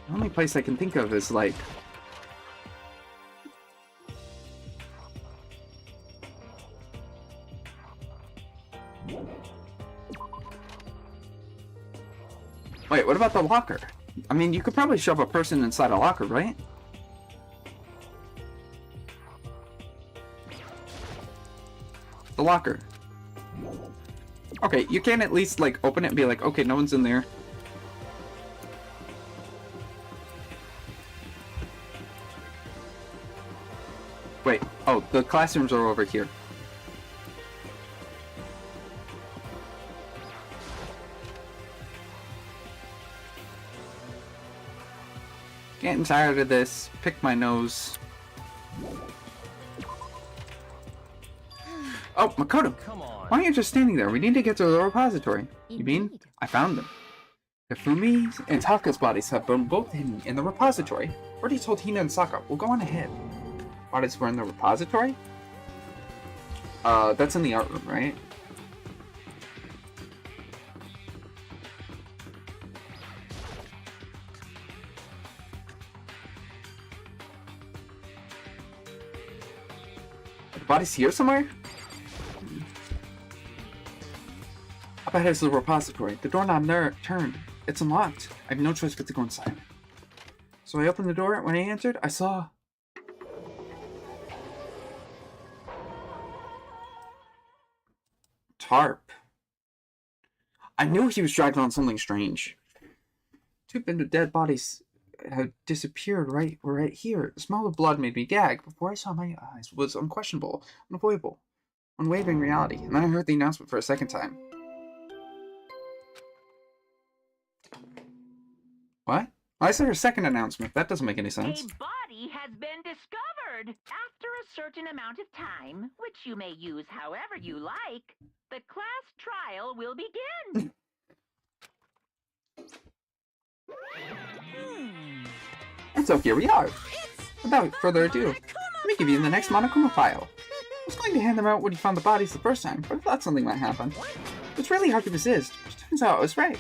The only place I can think of is like... Wait, what about the locker? I mean, you could probably shove a person inside a locker, right? The locker. Okay, you can at least, like, open it and be like, okay, no one's in there. Wait, oh, the classrooms are over here. Getting tired of this. Pick my nose. Oh, Makoto! Come on. Why aren't you just standing there? We need to get to the repository. You mean? I found them. Hifumi's and Taka's bodies have been both hidden in the repository. Already told Hina and Saka. We'll go on ahead. Bodies were in the repository? That's in the art room, right? The body's here somewhere? I bet it's the repository. The doorknob there turned. It's unlocked. I have no choice but to go inside. So I opened the door. When I entered, I saw... tarp. I knew he was dragged on something strange. 2 dead bodies had disappeared right here. The smell of blood made me gag. Before I saw my eyes was unquestionable, unavoidable, unwavering reality. And then I heard the announcement for a second time. What? Why is there a second announcement? That doesn't make any sense. A body has been discovered. After a certain amount of time, which you may use however you like, the class trial will begin. And so here we are. Without further ado, let me give you the next Monokuma file. I was going to hand them out when you found the bodies the first time, but I thought something might happen. It's really hard to resist, but turns out I was right.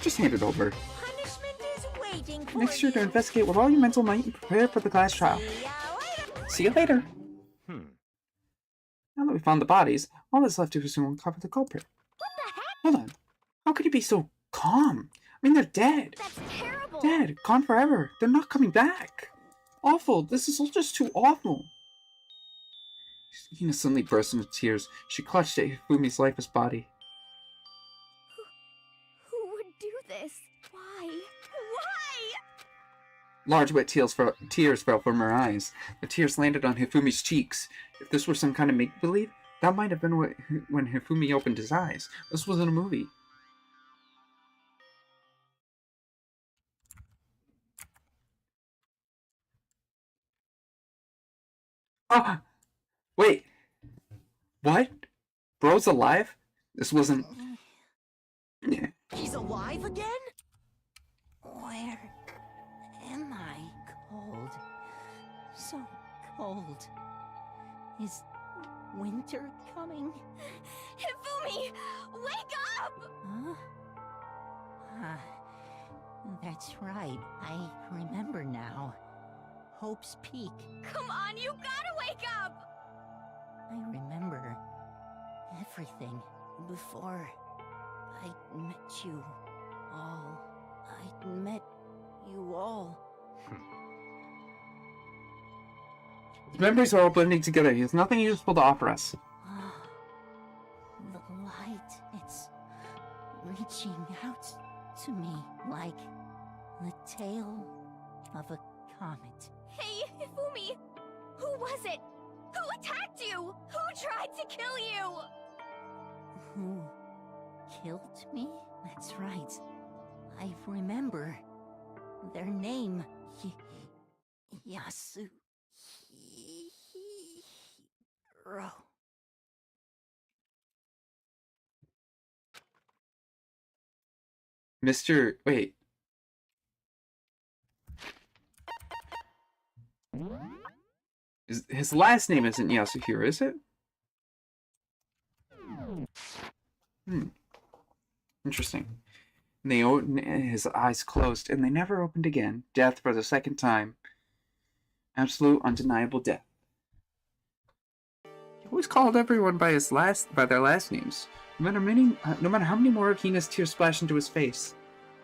Just hand it over. Make sure to investigate with all your mental might and prepare for the class trial. See you later. Now that we found the bodies, all that's left to is to uncover the culprit. What the heck? Hold on. How could you be so calm? I mean, they're dead. That's terrible. Dead. Gone forever. They're not coming back. Awful. This is all just too awful. Hina suddenly burst into tears. She clutched at Hifumi's lifeless body. Who would do this? Why? Why? Large wet tears fell from her eyes. The tears landed on Hifumi's cheeks. If this were some kind of make-believe, that might have been when Hifumi opened his eyes. This wasn't a movie. Ah! Wait! What? Bro's alive? This wasn't... He's alive again? Where am I? Cold. So cold. Is winter coming? Hifumi! Wake up! Huh? That's right. I remember now. Hope's Peak. Come on, you gotta wake up! I remember everything before I met you all. I met you all. His memories are all blending together. He has nothing useful to offer us. The light, it's reaching out to me like the tail of a comet. Hey, Hifumi! Who was it? Who attacked you? Who tried to kill you? Who killed me? That's right. I remember their name. Yasuhiro. Mr. Wait. His last name isn't Yasuhiro, is it? Interesting. His eyes closed, and they never opened again. Death for the second time. Absolute, undeniable death. He always called everyone by their last names. No matter how many more of Hina's tears splashed into his face.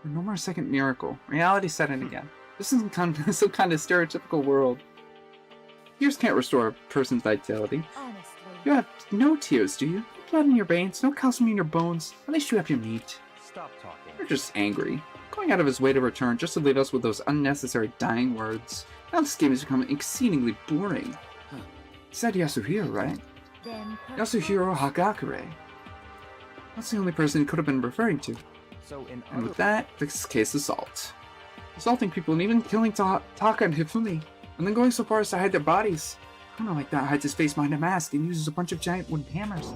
No more second miracle. Reality set in again. This isn't some kind of stereotypical world. Tears can't restore a person's vitality. Honestly. You have no tears, do you? No blood in your veins, no calcium in your bones. At least you have your meat. Stop talking. You're just angry. Going out of his way to return just to leave us with those unnecessary dying words. Now this game has become exceedingly boring. You said Yasuhiro, right? Then Yasuhiro Hagakure. That's the only person he could have been referring to. So And with that, this case assault. Assaulting people and even killing Taka and Hifumi. And then going so far as to hide their bodies. Criminal like that hides his face behind a mask and uses a bunch of giant wooden hammers.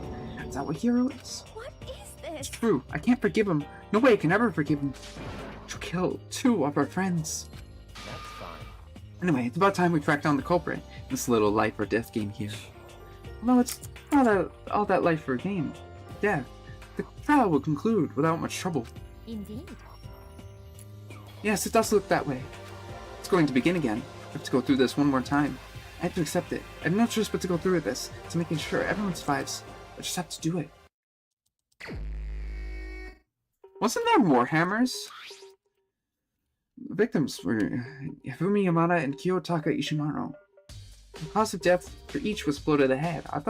Is that what Hero is? What is It's this? true. I can't forgive him. No way I can ever forgive him. To kill 2 of our friends. That's fine. Anyway, it's about time we track down the culprit in this little life or death game here. Although it's not all that life or game. Death. The trial will conclude without much trouble. Indeed. Yes, it does look that way. It's going to begin again. I have to go through this one more time. I have to accept it. I have no choice but to go through with this, to making sure everyone survives. I just have to do it. Wasn't there more hammers? The victims were Hifumi Yamada and Kiyotaka Ishimaru. The cause of death for each was blow to the head. I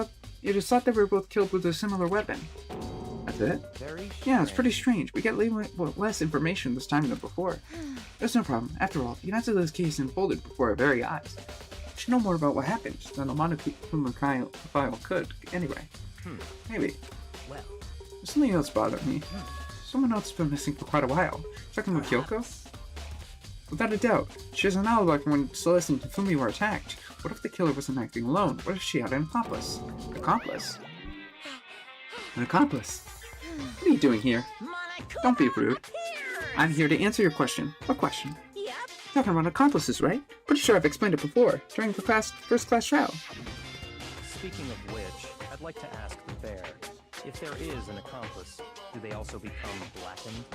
just thought they were both killed with a similar weapon. That's it? Yeah, it's pretty strange. We get less information this time than before. There's no problem. After all, the answer to this case unfolded before our very eyes. We should know more about what happened than a Monokuma file could, anyway. Maybe. Well. There's something else bothering me. Someone else has been missing for quite a while. Talking about Kyoko? Without a doubt. She has an alibi from when Celeste and Hifumi were attacked. What if the killer wasn't acting alone? What if she had an accomplice? Accomplice? An accomplice? What are you doing here? Don't be rude. I'm here to answer your question. What question? Yep. Talking about accomplices, right? Pretty sure I've explained it before, during the first class trial. Speaking of which, I'd like to ask the bear, if there is an accomplice, do they also become blackened?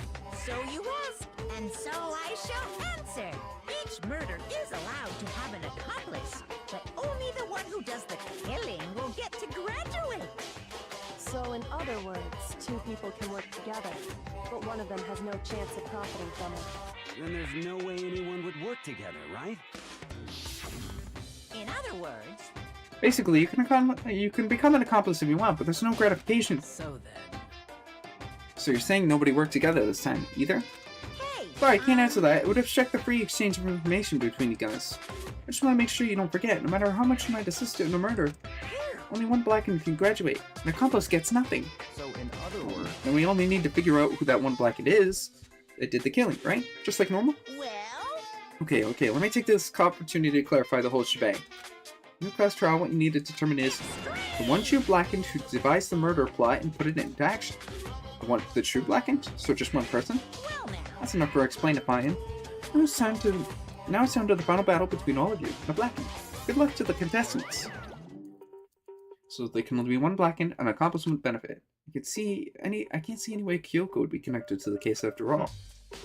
So you ask, and so I shall answer. Each murder is allowed to have an accomplice, but only the one who does the killing will get to graduate. So in other words, 2 people can work together, but one of them has no chance of profiting from it. Then there's no way anyone would work together, right? In other words... Basically, you can become an accomplice if you want, but there's no gratification. So then... So you're saying nobody worked together this time, either? Hey! Sorry, I can't answer that. It would obstruct the free exchange of information between you guys. I just want to make sure you don't forget, no matter how much you might assist in a murder. Only one blackened can graduate. An accomplice gets nothing. So in other words... Then we only need to figure out who that one blackened is that did the killing, right? Just like normal? Well... Okay, let me take this opportunity to clarify the whole shebang. In the class trial, what you need to determine is the one true blackened who devised the murder plot and put it into action. The true blackened? So just one person? Well now... That's enough for explainifying. Now it's time to the final battle between all of you, the blackened. Good luck to the contestants. So there can only be one blackened, an accomplice would benefit. I can't see any way Kyoko would be connected to the case after all.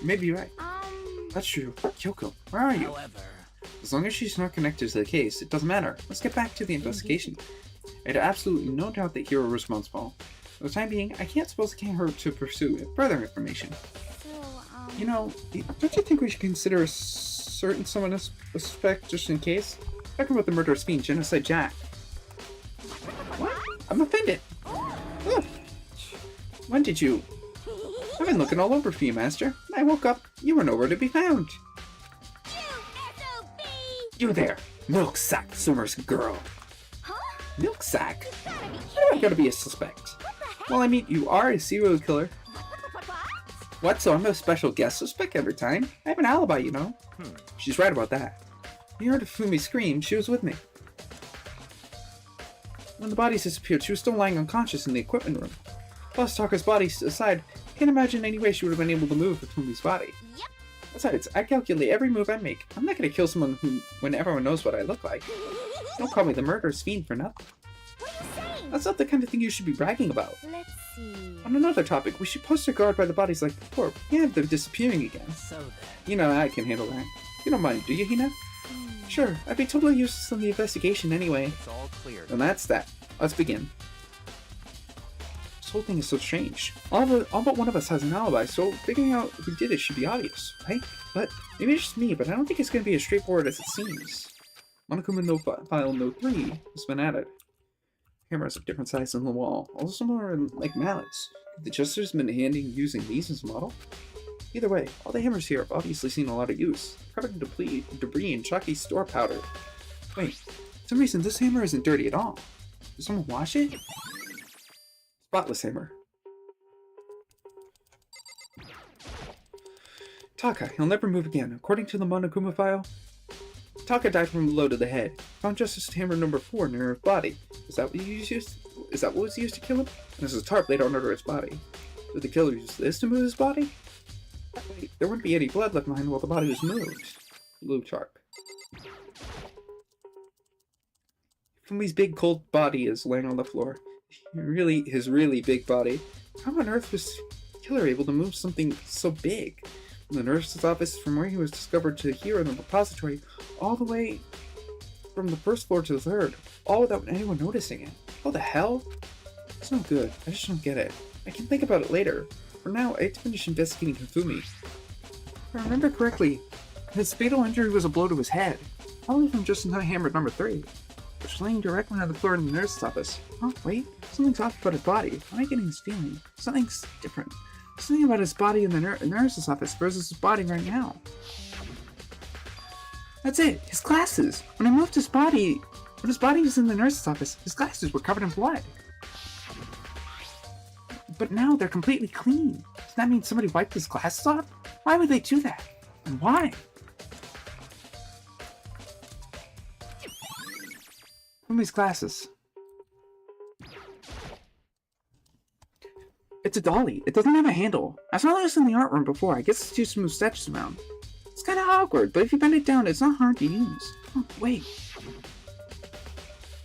Maybe you're right. That's true. Kyoko, where are you? However, As long as she's not connected to the case, it doesn't matter. Let's get back to the investigation. I had absolutely no doubt that Hiro was responsible. For the time being, I can't suppose her to pursue further information. You know, don't you think we should consider a certain someone as a suspect just in case? Talking about the murderous fiend, Genocide Jack. What? I'm offended. Ugh. When did you? I've been looking all over for you, Master. When I woke up, you were nowhere to be found. You there, milk sack Summers girl. Milk sack? I gotta be a suspect. Well, I mean, you are a serial killer. What? So I'm a special guest suspect every time? I have an alibi, you know. She's right about that. You heard Fumi scream. She was with me. When the bodies disappeared, she was still lying unconscious in the equipment room. Plus, Taka's body aside, I can't imagine any way she would have been able to move with Fumi's body. Besides, I calculate every move I make. I'm not gonna kill someone when everyone knows what I look like. Don't call me the murderous fiend for nothing. That's not the kind of thing you should be bragging about. Let's see. On another topic, we should post a guard by the bodies like before. We can't have them disappearing again. so then. You know, I can handle that. You don't mind, do you, Hina? Sure, I'd be totally useless in the investigation anyway. It's all clear. And that's that. Let's begin. This whole thing is so strange. All but one of us has an alibi, so figuring out who did it should be obvious, right? But maybe it's just me, but I don't think it's going to be as straightforward as it seems. Monokuma no file no 3 has been added. Cameras of different sizes on the wall, also similar like mallets. Could the Jester's been using these as a model? Either way, all the hammers here have obviously seen a lot of use, covered in debris and chalky store powder. Wait, for some reason this hammer isn't dirty at all. Did someone wash it? Spotless hammer. Taka, he'll never move again. According to the Monokuma file, Taka died from a blow to the head. Found Justice Hammer number 4 near his body. Is that what was used to kill him? And there's a tarp laid under his body. Did the killer use this to move his body? Wait, there wouldn't be any blood left behind while the body was moved. Blue tarp. Fumi's big cold body is laying on the floor. His really big body. How on earth was the killer able to move something so big? From the nurse's office, from where he was discovered to here in the repository, all the way from the first floor to the third, all without anyone noticing it. What the hell? It's no good. I just don't get it. I can think about it later. For now, I have to finish investigating Hifumi. If I remember correctly, his fatal injury was a blow to his head, probably from just in time hammer number 3, which was laying directly on the floor in the nurse's office. Oh, wait, something's off about his body. What am I getting this feeling? Something's different. Something about his body in the nurse's office versus his body right now. That's it, his glasses! When I moved his body, when his body was in the nurse's office, his glasses were covered in blood. But now they're completely clean. Does that mean somebody wiped his glasses off? Why would they do that? And why? Fumi's glasses. It's a dolly. It doesn't have a handle. I saw this in the art room before. I guess it's used to move statues around. It's kind of awkward, but if you bend it down, it's not hard to use. Oh, wait.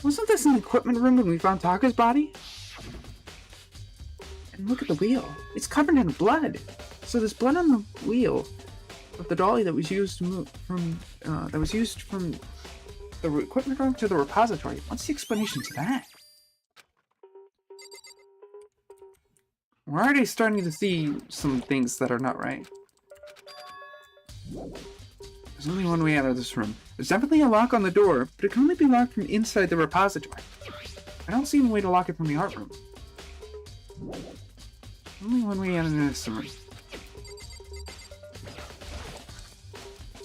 Wasn't this in the equipment room when we found Taka's body? And look at the wheel. It's covered in blood. So there's blood on the wheel of the dolly that was used to move from the equipment room to the repository. What's the explanation to that? We're already starting to see some things that are not right. There's only one way out of this room. There's definitely a lock on the door, but it can only be locked from inside the repository. I don't see any way to lock it from the art room. Only one way out of this room.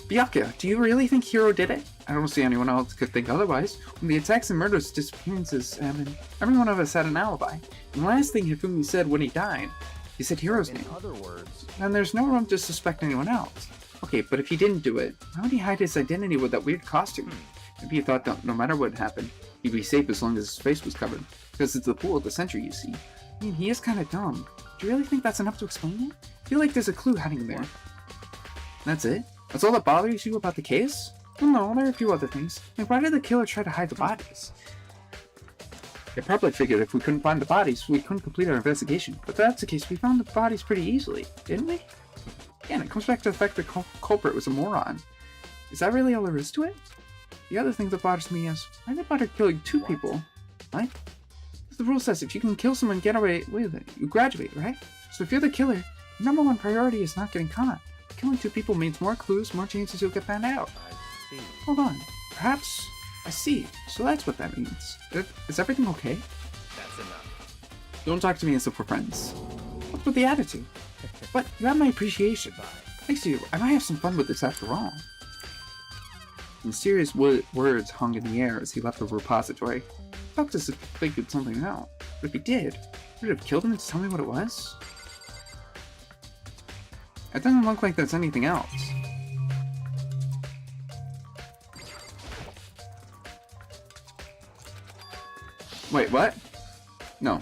Byakuya, do you really think Hiro did it? I don't see anyone else could think otherwise. When the attacks and murders disappearances happened, every one of us had an alibi. And the last thing Hifumi said when he died, he said Hiro's name. In other words, And there's no room to suspect anyone else. Okay, but if he didn't do it, why would he hide his identity with that weird costume? Maybe he thought that no matter what happened, he'd be safe as long as his face was covered. Because it's the pool of the century, you see. I mean, he is kind of dumb. Do you really think that's enough to explain it? I feel like there's a clue hiding there. That's it? That's all that bothers you about the case? Well, no, there are a few other things. Like, why did the killer try to hide the bodies? They probably figured if we couldn't find the bodies, we couldn't complete our investigation. But if that's the case, we found the bodies pretty easily, didn't we? Again, it comes back to the fact that the culprit was a moron. Is that really all there is to it? The other thing that bothers me is, why did bother killing 2 people? What? The rule says if you can kill someone and get away with it, you graduate, right? So if you're the killer, your #1 priority is not getting caught. Killing 2 people means more clues, more chances you'll get found out. I see. Hold on. Perhaps... I see. So that's what that means. Is everything okay? That's enough. Don't talk to me as if we're friends. What's with the attitude? But you have my appreciation. Thanks to you, I might have some fun with this after all. Mysterious words hung in the air as he left the repository. I talked as if he figured something out. But if he did, would it have killed him to tell me what it was? It doesn't look like there's anything else. Wait, what? No.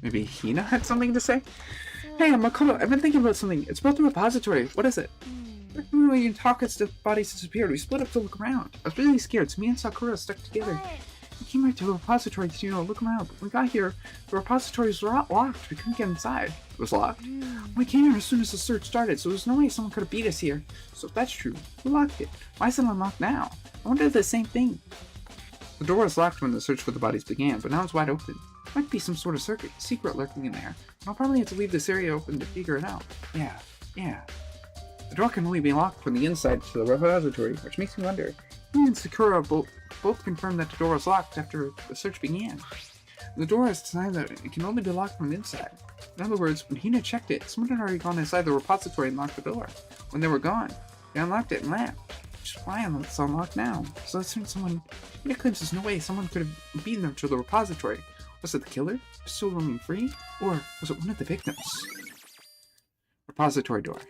Maybe Hina had something to say? Hey, Makoto, I've been thinking about something. It's about the repository. What is it? When you talk as the bodies disappeared, we split up to look around. I was really scared, so me and Sakura stuck together. We came right to the repository to, look around. But when we got here, the repository was locked. We couldn't get inside. It was locked. We came here as soon as the search started, so there's no way someone could have beat us here. So if that's true, who locked it? Why is it unlocked now? I wonder if the same thing. The door was locked when the search for the bodies began, but now it's wide open. Might be some sort of secret lurking in there. And I'll probably have to leave this area open to figure it out. Yeah. The door can only be locked from the inside to the repository, which makes me wonder. Me and Sakura both confirmed that the door was locked after the search began. The door is designed that it can only be locked from the inside. In other words, when Hina checked it, someone had already gone inside the repository and locked the door. When they were gone, they unlocked it and left. Which is why it's unlocked now. So that's when Hina claims there's no way someone could have beaten them to the repository. Was it the killer, still roaming free, or was it one of the victims? Repository door.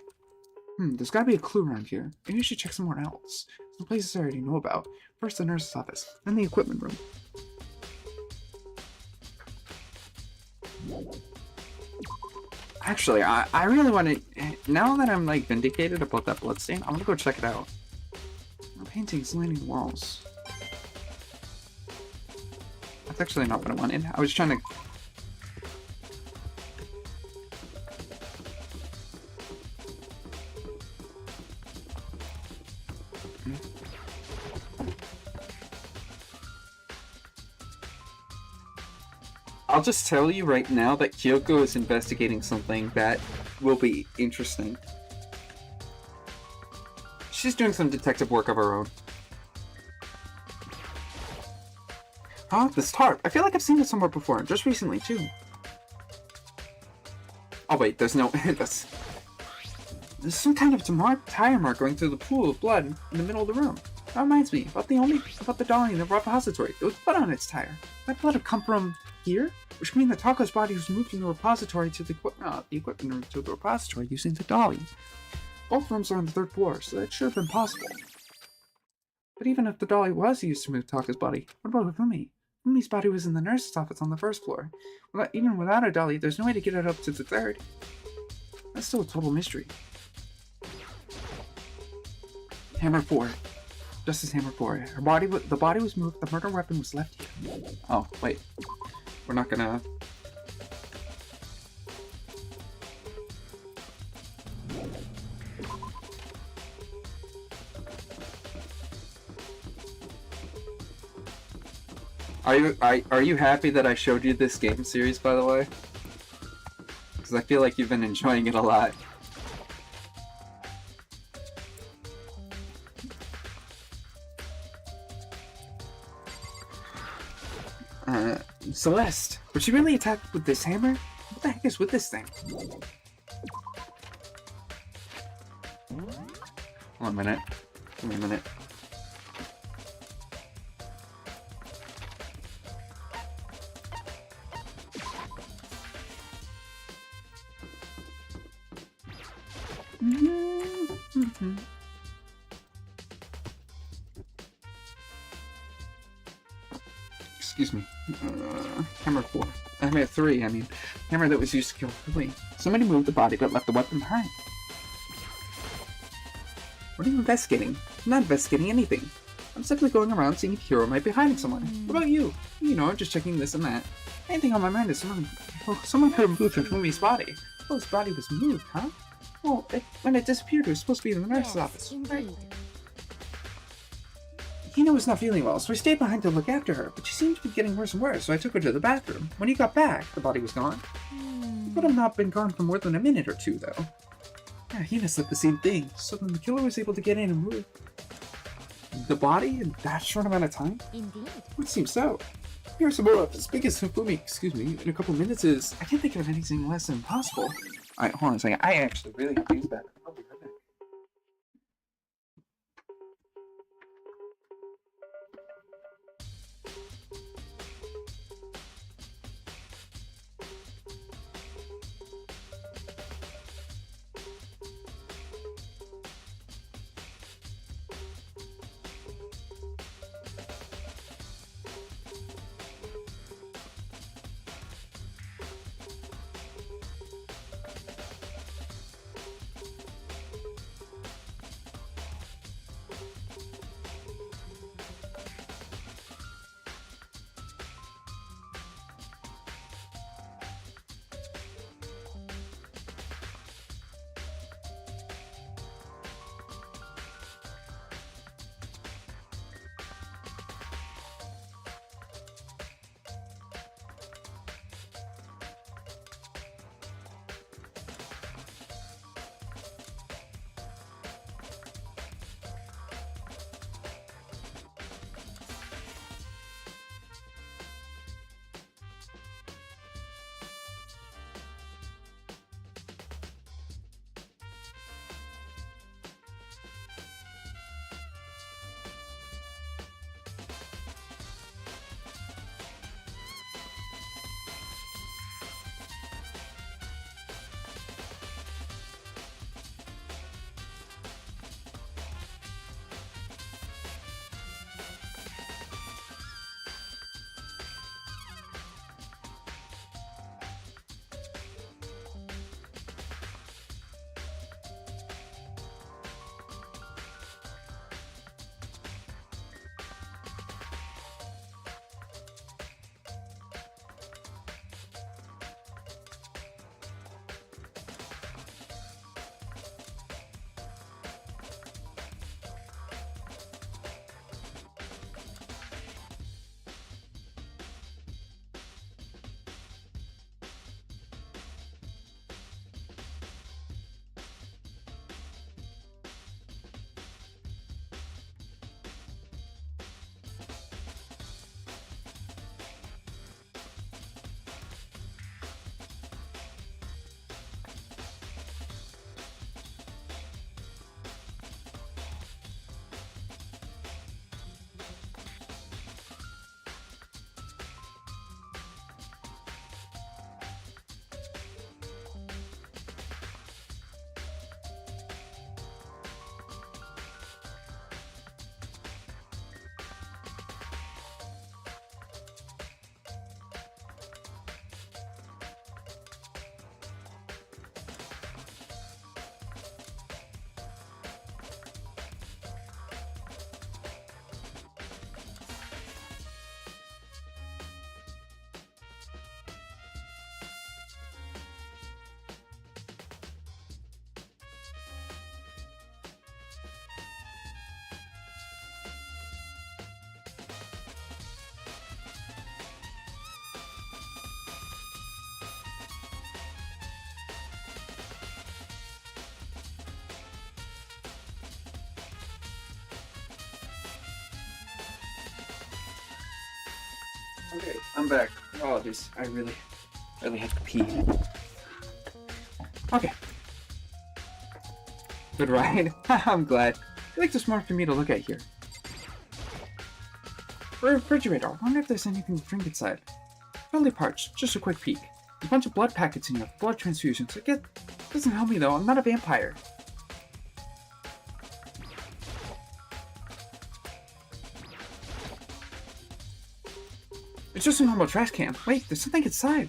There's gotta be a clue around here. Maybe you should check somewhere else. Some places I already know about. First the nurse's office, then the equipment room. Actually, I really want to... Now that I'm, vindicated about that bloodstain, I want to go check it out. Paintings lining the walls. That's actually not what I wanted. I was trying to... I'll just tell you right now that Kyoko is investigating something that will be interesting. She's doing some detective work of her own. Huh? This tarp. I feel like I've seen it somewhere before, just recently too. Oh wait, there's no... There's some kind of tire mark going through the pool of blood in the middle of the room. That reminds me about the dolly in the repository. It was blood on its tire. That blood had come from here, which means that Tako's body was moved from the repository to the equipment room to the repository using the dolly. Both rooms are on the 3rd floor, so that should have been possible. But even if the dolly was used to move Tako's body, what about Fumi? Fumi's body was in the nurse's office on the 1st floor. Even without a dolly, there's no way to get it up to the 3rd. That's still a total mystery. Hammer 4. Justice Hammer 4. The body was moved, the murder weapon was left here. Oh, wait. We're not gonna... Are you happy that I showed you this game series, by the way? Because I feel like you've been enjoying it a lot. Celeste, was she really attacked with this hammer? What the heck is with this thing? Hold on a minute. Give me a minute. Excuse me. Hammer 4. Hammer 3, I mean. Hammer that was used to kill Fumi. Somebody moved the body but left the weapon behind. What are you investigating? I'm not investigating anything. I'm simply going around seeing if Hero might be hiding somewhere. What about you? You know, just checking this and that. Anything on my mind is someone could have moved Fumi's body. Oh, his body was moved, huh? Well, when it disappeared, it was supposed to be in the nurse's office, right? Hina was not feeling well, so I stayed behind to look after her, but she seemed to be getting worse and worse, so I took her to the bathroom. When he got back, the body was gone. It would have not been gone for more than a minute or two, though. Yeah, Hina said the same thing, so then the killer was able to get in and move the body in that short amount of time? Indeed. It would seem so. Here's some more as big as Hifumi, in a couple minutes is... I can't think of anything less than impossible. Alright, hold on a second. I actually really have to use that. I'll be right back. Okay, I'm back. Apologies. I really have to pee. Okay. Good ride. I'm glad. I feel like there's more for me to look at here. Refrigerator. I wonder if there's anything to drink inside. Totally parched. Just a quick peek. There's a bunch of blood packets in here. Blood transfusions. I guess doesn't help me though. I'm not a vampire. It's just a normal trash can. Wait, there's something inside.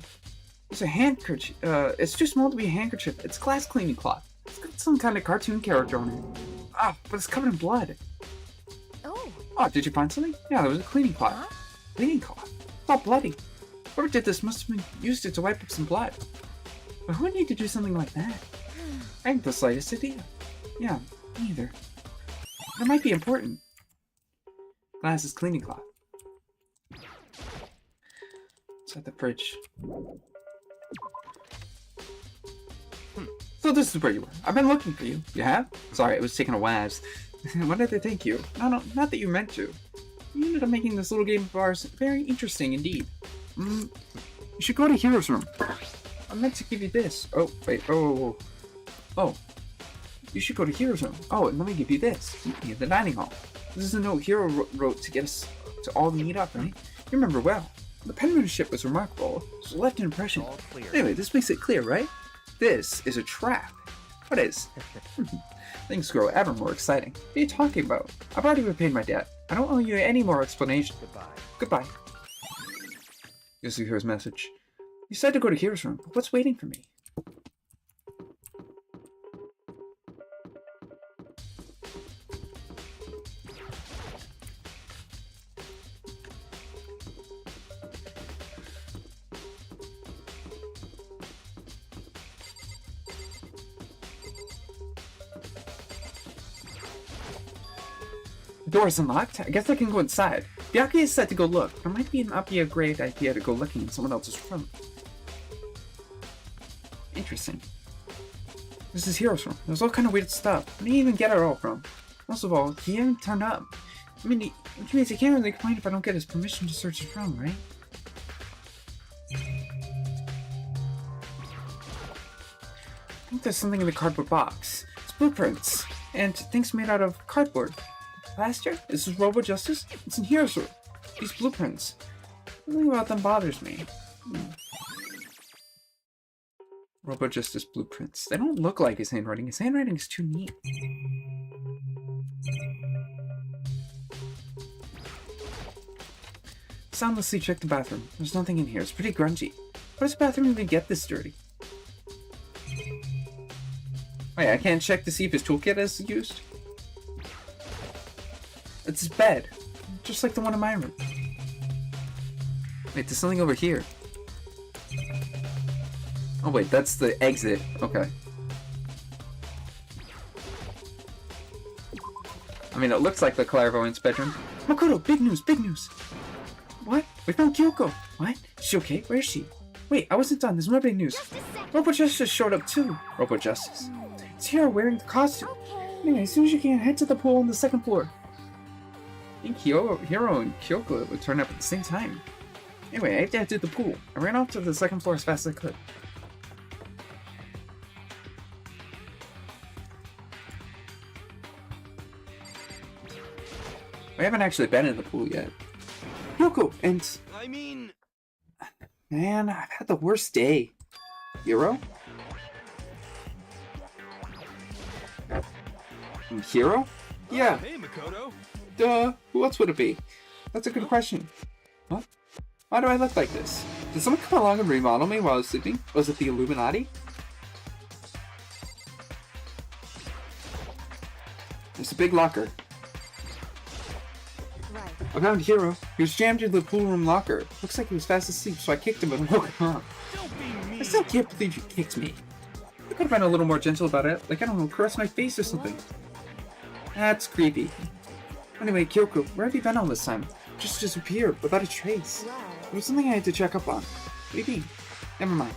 It's a handkerchief. It's too small to be a handkerchief. It's glass cleaning cloth. It's got some kind of cartoon character on it. Ah, but it's covered in blood. Oh, Oh, did you find something? Yeah, there was a cleaning cloth. Huh? Cleaning cloth? It's all bloody. Whoever did this must have used it to wipe up some blood. But who would need to do something like that? I haven't the slightest idea. Yeah, me neither. That might be important. Glass is cleaning cloth. It's at the fridge. So this is where you were. I've been looking for you. You have? Sorry, it was taking a while. When did they thank you? No, not that you meant to. You ended up making this little game of ours very interesting indeed. You should go to Hero's room. I meant to give you this. Oh, wait. Oh. You should go to Hero's room. Oh, and let me give you this. In the dining hall. This is a note Hero wrote to get us to all meet up, right? You remember well. The penmanship was remarkable, so it left an impression. All clear. Anyway, this makes it clear, right? This is a trap. What is? Things grow ever more exciting. What are you talking about? I've already repaid my debt. I don't owe you any more explanation. Goodbye. Here's Hero's message. You said to go to Hero's room, but what's waiting for me? The door is unlocked? I guess I can go inside. Byakuya is set to go look. It might not be a great idea to go looking in someone else's room. Interesting. This is Hero's room. There's all kind of weird stuff. Where do you even get it all from? Most of all, he hasn't turned up. I mean, which means he can't really complain if I don't get his permission to search his room, right? I think there's something in the cardboard box. It's blueprints. And things made out of cardboard. Plaster? This is Robo Justice? It's in Hero's room. These blueprints. Something about them bothers me. Robo Justice blueprints. They don't look like his handwriting. His handwriting is too neat. Soundlessly check the bathroom. There's nothing in here. It's pretty grungy. Why does the bathroom even get this dirty? Wait, I can't check to see if his toolkit is used? It's his bed. Just like the one in my room. Wait, there's something over here. Oh wait, that's the exit. Okay. I mean, it looks like the clairvoyant's bedroom. Makoto, big news, big news! What? We found Kyoko! What? Is she okay? Where is she? Wait, I wasn't done. There's more big news. Robo Justice showed up too. Robo Justice. It's here wearing the costume. Anyway, as soon as you can, head to the pool on the second floor. I think Hero and Kyoko would turn up at the same time. Anyway, I have to head to the pool. I ran off to the second floor as fast as I could. I haven't actually been in the pool yet. Kyoko, and... I mean... Man, I've had the worst day. Hero? Hero? Yeah. Hey, Makoto. Duh. Who else would it be? That's a good question. What? Why do I look like this? Did someone come along and remodel me while I was sleeping? Was it the Illuminati? There's a big locker. Right. I found Hero. He was jammed into the pool room locker. Looks like he was fast asleep, so I kicked him and woke him up. I still can't believe you kicked me. I could have been a little more gentle about it, like, I don't know, caress my face or something. That's creepy. Anyway, Kyoko, where have you been all this time? Just disappeared, without a trace. Wow. There was something I had to check up on. What do you mean? Never mind.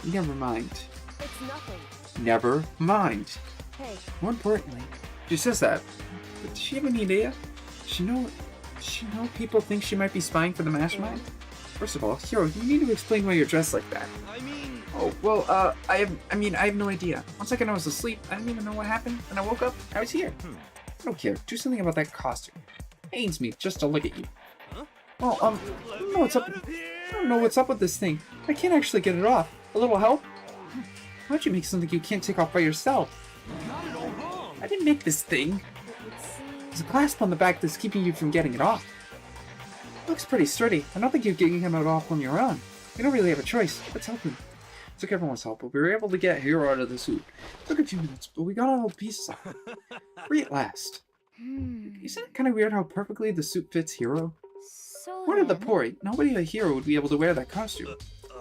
Never mind. It's nothing. Never mind. Hey. More importantly, she says that. But does she have any idea? Does she know people think she might be spying for the mastermind? First of all, Hero, you need to explain why you're dressed like that. I mean... Oh, well, I have no idea. 1 second I was asleep, I didn't even know what happened, and I woke up, I was here. I don't care, do something about that costume. It pains me just to look at you. Huh? Well, I don't know what's up. I don't know what's up with this thing. I can't actually get it off. A little help? Why'd you make something you can't take off by yourself? Got it all wrong. I didn't make this thing. There's a clasp on the back that's keeping you from getting it off. It looks pretty sturdy. I don't think you're getting him off on your own. You don't really have a choice. Let's help him. It took everyone's help, but we were able to get Hero out of the suit. It took a few minutes, but we got all the pieces off. Free at last. Isn't it kind of weird how perfectly the suit fits Hero? So What are the then, point? Nobody a hero would be able to wear that costume.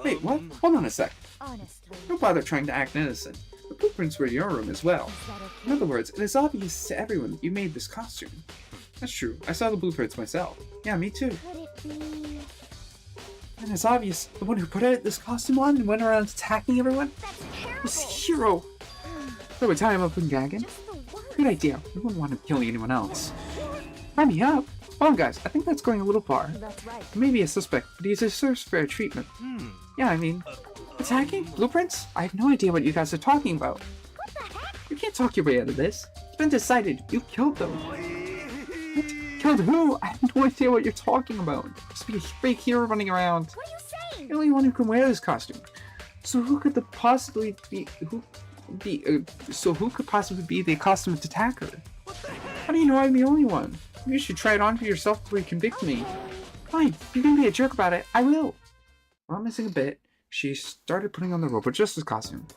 Wait, what? Hold on a sec. honestly, Don't bother trying to act innocent. The blueprints were in your room as well. is that okay? In other words, it is obvious to everyone that you made this costume. That's true. I saw the blueprints myself. Yeah, me too. Could it be? And it's obvious the one who put out this costume on and went around attacking everyone was Hero. So we tie him up and gag him? Good idea. We wouldn't want him killing anyone else. Tie me up? Hold on, guys. I think that's going a little far. That's right. He may be a suspect, but he deserves fair treatment. Yeah, I mean, attacking? Blueprints? I have no idea what you guys are talking about. You can't talk your way out of this. It's been decided. You killed them. What? Killed who? I have no idea what you're talking about. Just be a fake hero running around. What are you saying? You're the only one who can wear this costume. So who could possibly be the costumed attacker? How do you know I'm the only one? You should try it on for yourself before you convict me. Fine, if you're gonna be a jerk about it, I will. While missing a bit, she started putting on the Robot Justice costume.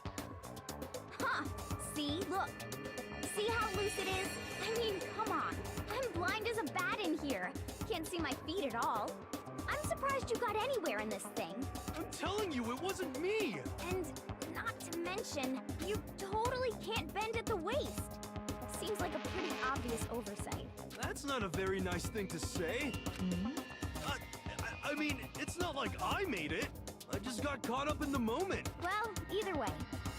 Huh. See? Look. See how loose it is? I mean, come on. I'm blind as a bat in here. Can't see my feet at all. I'm surprised you got anywhere in this thing. I'm telling you, it wasn't me! And not to mention, you totally can't bend at the waist. Seems like a pretty obvious oversight. That's not a very nice thing to say. I mean, it's not like I made it. I just got caught up in the moment. Well, either way,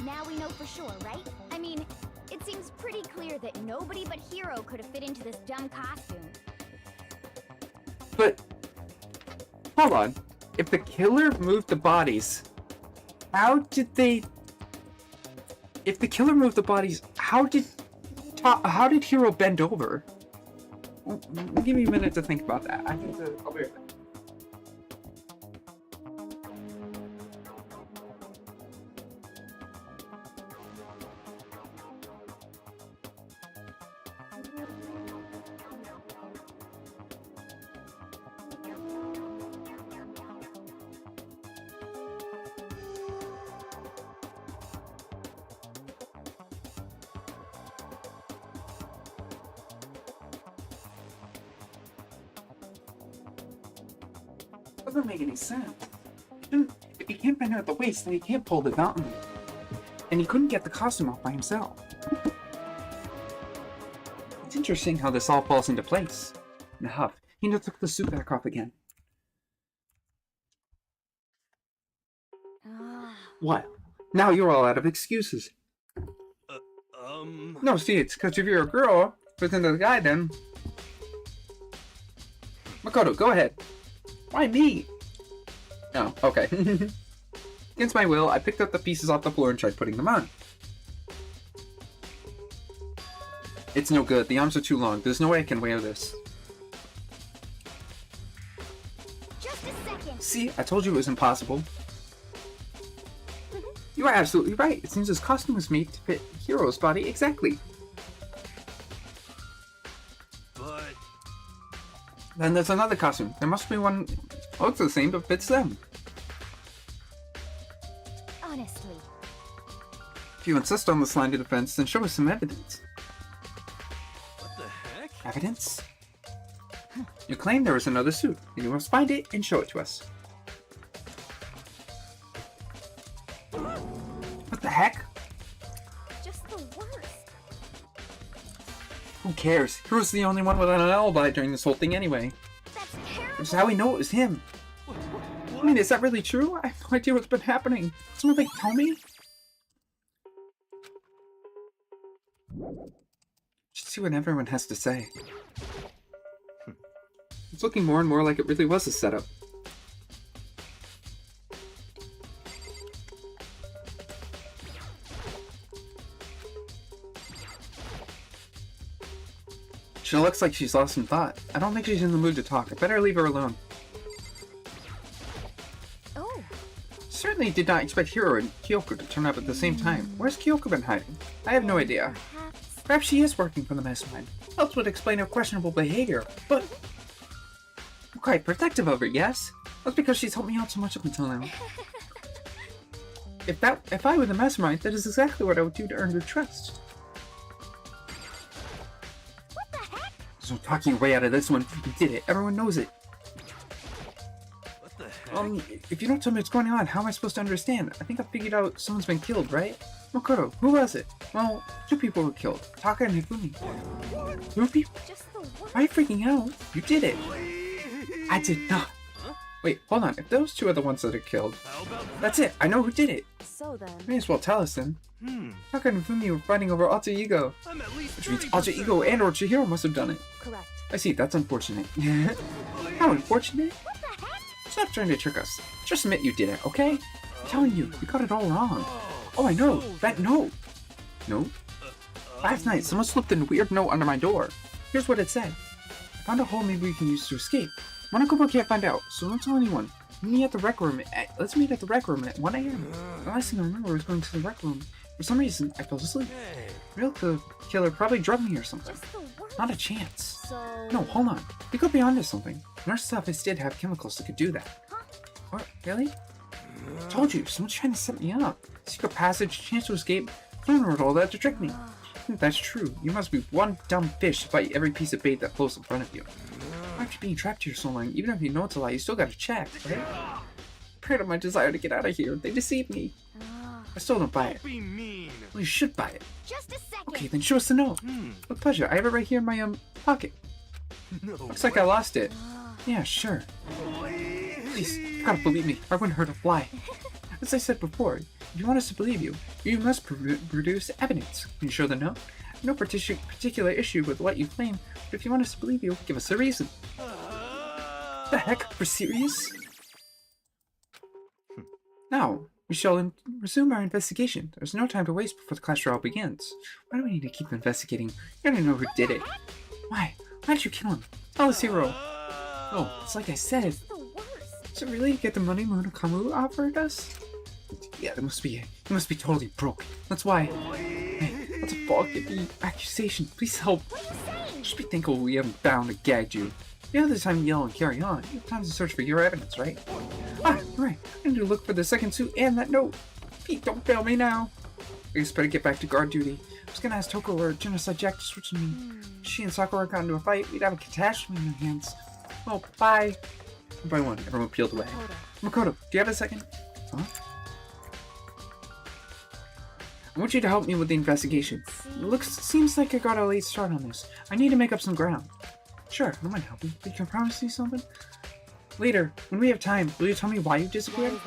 now we know for sure, right? I mean, it seems pretty clear that nobody but Hero could have fit into this dumb costume. But hold on. If the killer moved the bodies, how did they... If the killer moved the bodies, how did Hero bend over? Well, give me a minute to think about that. I think I'll be right back. Doesn't make any sense. If he can't bend out the waist, then he can't pull the gauntlet. And he couldn't get the costume off by himself. It's interesting how this all falls into place. In a huff, Hina took the suit back off again. What? Now you're all out of excuses. No, see, it's because if you're a girl, but into the guy then. Makoto, go ahead. Why me? Oh, okay. Against my will, I picked up the pieces off the floor and tried putting them on. It's no good. The arms are too long. There's no way I can wear this. Just a second. See, I told you it was impossible. You are absolutely right. It seems this costume was made to fit Hero's body exactly. But... Then there's another costume. There must be one looks the same but fits them. Honestly. If you insist on this line of defense, then show us some evidence. What the heck? Evidence? You claim there is another suit, and you must find it and show it to us. What the heck? Just the worst. Who cares? Hero's the only one without an alibi during this whole thing anyway. That's terrible. Which is how we know it was him. I mean, is that really true? I have no idea what's been happening. Someone like tell me? Just see what everyone has to say. It's looking more and more like it really was a setup. She looks like she's lost in thought. I don't think she's in the mood to talk. I better leave her alone. Oh. Certainly did not expect Hiro and Kyoko to turn up at the same time. Where's Kyoko been hiding? I have no idea. Perhaps she is working for the mastermind. Else would explain her questionable behavior, but... I'm quite protective of her, yes? That's because she's helped me out so much up until now. If I were the mastermind, that is exactly what I would do to earn her trust. What the heck? There's no talking your way out of this one. You did it. Everyone knows it. What the heck? If you don't tell me what's going on, how am I supposed to understand? I think I figured out someone's been killed, right? Makoto, who was it? Well, 2 people were killed. Taka and Hifumi. 2 people? Why are you freaking out? You did it. I did not. Wait, hold on. If those 2 are the ones that are killed, that's it. I know who did it. So then... May as well tell us then. Taka and Hifumi were fighting over alter ego. Which means alter ego and or Chihiro must have done it. Correct. I see, that's unfortunate. How unfortunate? Stop trying to trick us. Just admit you did it, okay? I'm telling you, you got it all wrong. Oh, I know. That note. Note? Last night, someone slipped a weird note under my door. Here's what it said. I found a hole maybe we can use to escape. Monokuma can't find out, so don't tell anyone. Let's meet at the rec room at 1 a.m. The last thing I remember was going to the rec room. For some reason, I fell asleep. Real killer probably drugged me or something. Not a chance. No, hold on. We could be onto something. Nurse's office did have chemicals that could do that. What? Really? I told you, someone's trying to set me up. Secret passage, chance to escape. Someone wrote all that to trick me. If that's true, you must be one dumb fish to fight every piece of bait that floats in front of you. Why are you being trapped here so long? Even if you know it's a lie, you still gotta check, right? Part of my desire to get out of here. They deceived me. I still don't buy it. Well, you should buy it. Just a second. Okay, then show us the note. With pleasure. I have it right here in my pocket. Looks like I lost it. Yeah, sure. Please, you gotta believe me. I wouldn't hurt a fly. As I said before, if you want us to believe you, you must produce evidence. Can you show the note? No particular issue with what you claim, but if you want us to believe you, give us a reason. The heck? We're serious? Now, we shall resume our investigation. There's no time to waste before the class trial begins. Why do we need to keep investigating? You gotta know who did it. Why? Why'd you kill him? Tell us, hero. Oh, it's like I said. Is it really get the money Monokuma offered us? Yeah, he must be totally broke. That's why. Hey, what the fuck? The accusation. Please help. Just be thankful we haven't bound and gagged you. The other time you yell and carry on. You have time to search for your evidence, right? Ah, right. I need to look for the second suit and that note. Pete, don't fail me now. I guess better get back to guard duty. I was gonna ask Toko or Genocide Jack to switch to me. If she and Sakura got into a fight, we'd have a catastrophe in their hands. Oh, bye. One by one, everyone peeled away. Makoto, do you have a second? Huh? I want you to help me with the investigation. Seems like I got a late start on this. I need to make up some ground. Sure, I don't mind helping. But you can promise me something? Later, when we have time, will you tell me why you disappeared?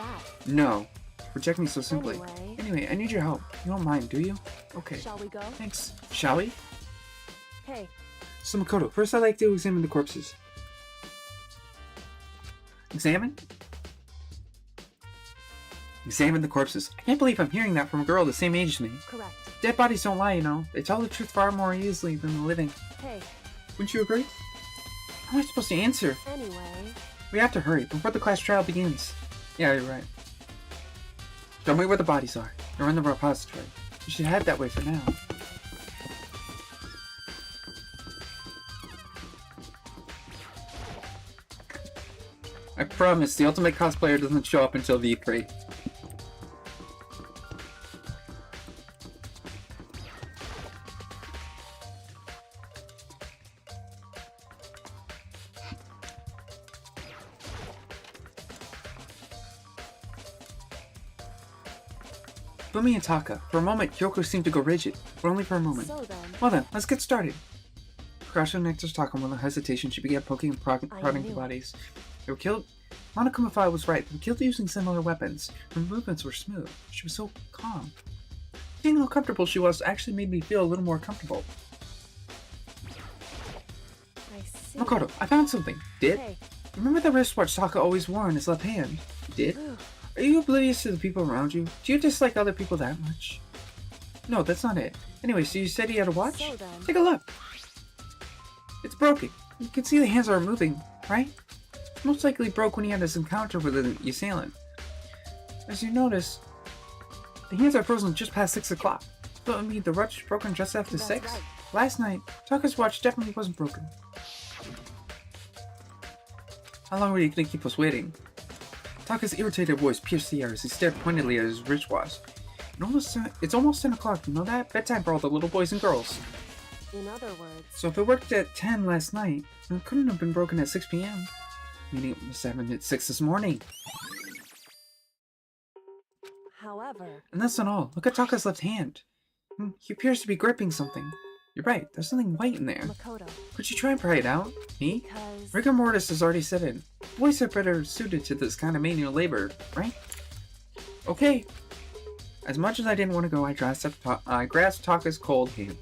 No. Reject me so simply. Anyway, I need your help. You don't mind, do you? Okay. Shall we go? Thanks. Shall we? Hey. So Makoto, first I'd like to examine the corpses. Examine? Examine the corpses. I can't believe I'm hearing that from a girl the same age as me. Correct. Dead bodies don't lie, you know. They tell the truth far more easily than the living. Hey. Wouldn't you agree? How am I supposed to answer? Anyway. We have to hurry before the class trial begins. Yeah, you're right. Show me where the bodies are. They're in the repository. You should head that way for now. I promise, the ultimate cosplayer doesn't show up until V3. Fumi and Taka. For a moment, Kyoko seemed to go rigid, but only for a moment. So then... Well then, let's get started. Crashing next to Taka without hesitation, she began poking and prodding the bodies. They were killed. Monokuma Fi was right. They were killed using similar weapons. Her movements were smooth. She was so calm. Seeing how comfortable she was actually made me feel a little more comfortable. I see. Makoto, I found something. Did? Hey. Remember the wristwatch Taka always wore in his left hand? Did? Are you oblivious to the people around you? Do you dislike other people that much? No, that's not it. Anyway, so you said he had a watch? So then... Take a look. It's broken. You can see the hands are moving, right? It's most likely broke when he had his encounter with the assailant. As you notice, the hands are frozen just past 6 o'clock. But I mean, the watch was broken just after 6? Right. Last night, Taka's watch definitely wasn't broken. How long were you gonna keep us waiting? Taka's irritated voice pierced the air as he stared pointedly at his wristwatch. It's almost 10 o'clock, you know that? Bedtime for all the little boys and girls. In other words... So if it worked at 10 last night, then it couldn't have been broken at 6 p.m. Meaning it must have been at 6 this morning. However... And that's not all. Look at Taka's left hand. He appears to be gripping something. You're right, there's something white in there. Makoto. Could you try and pry it out? Me? Because... Rigor mortis has already set in. Boys are better suited to this kind of manual labor, right? Okay. As much as I didn't want to go, I grasped Taka's cold hand.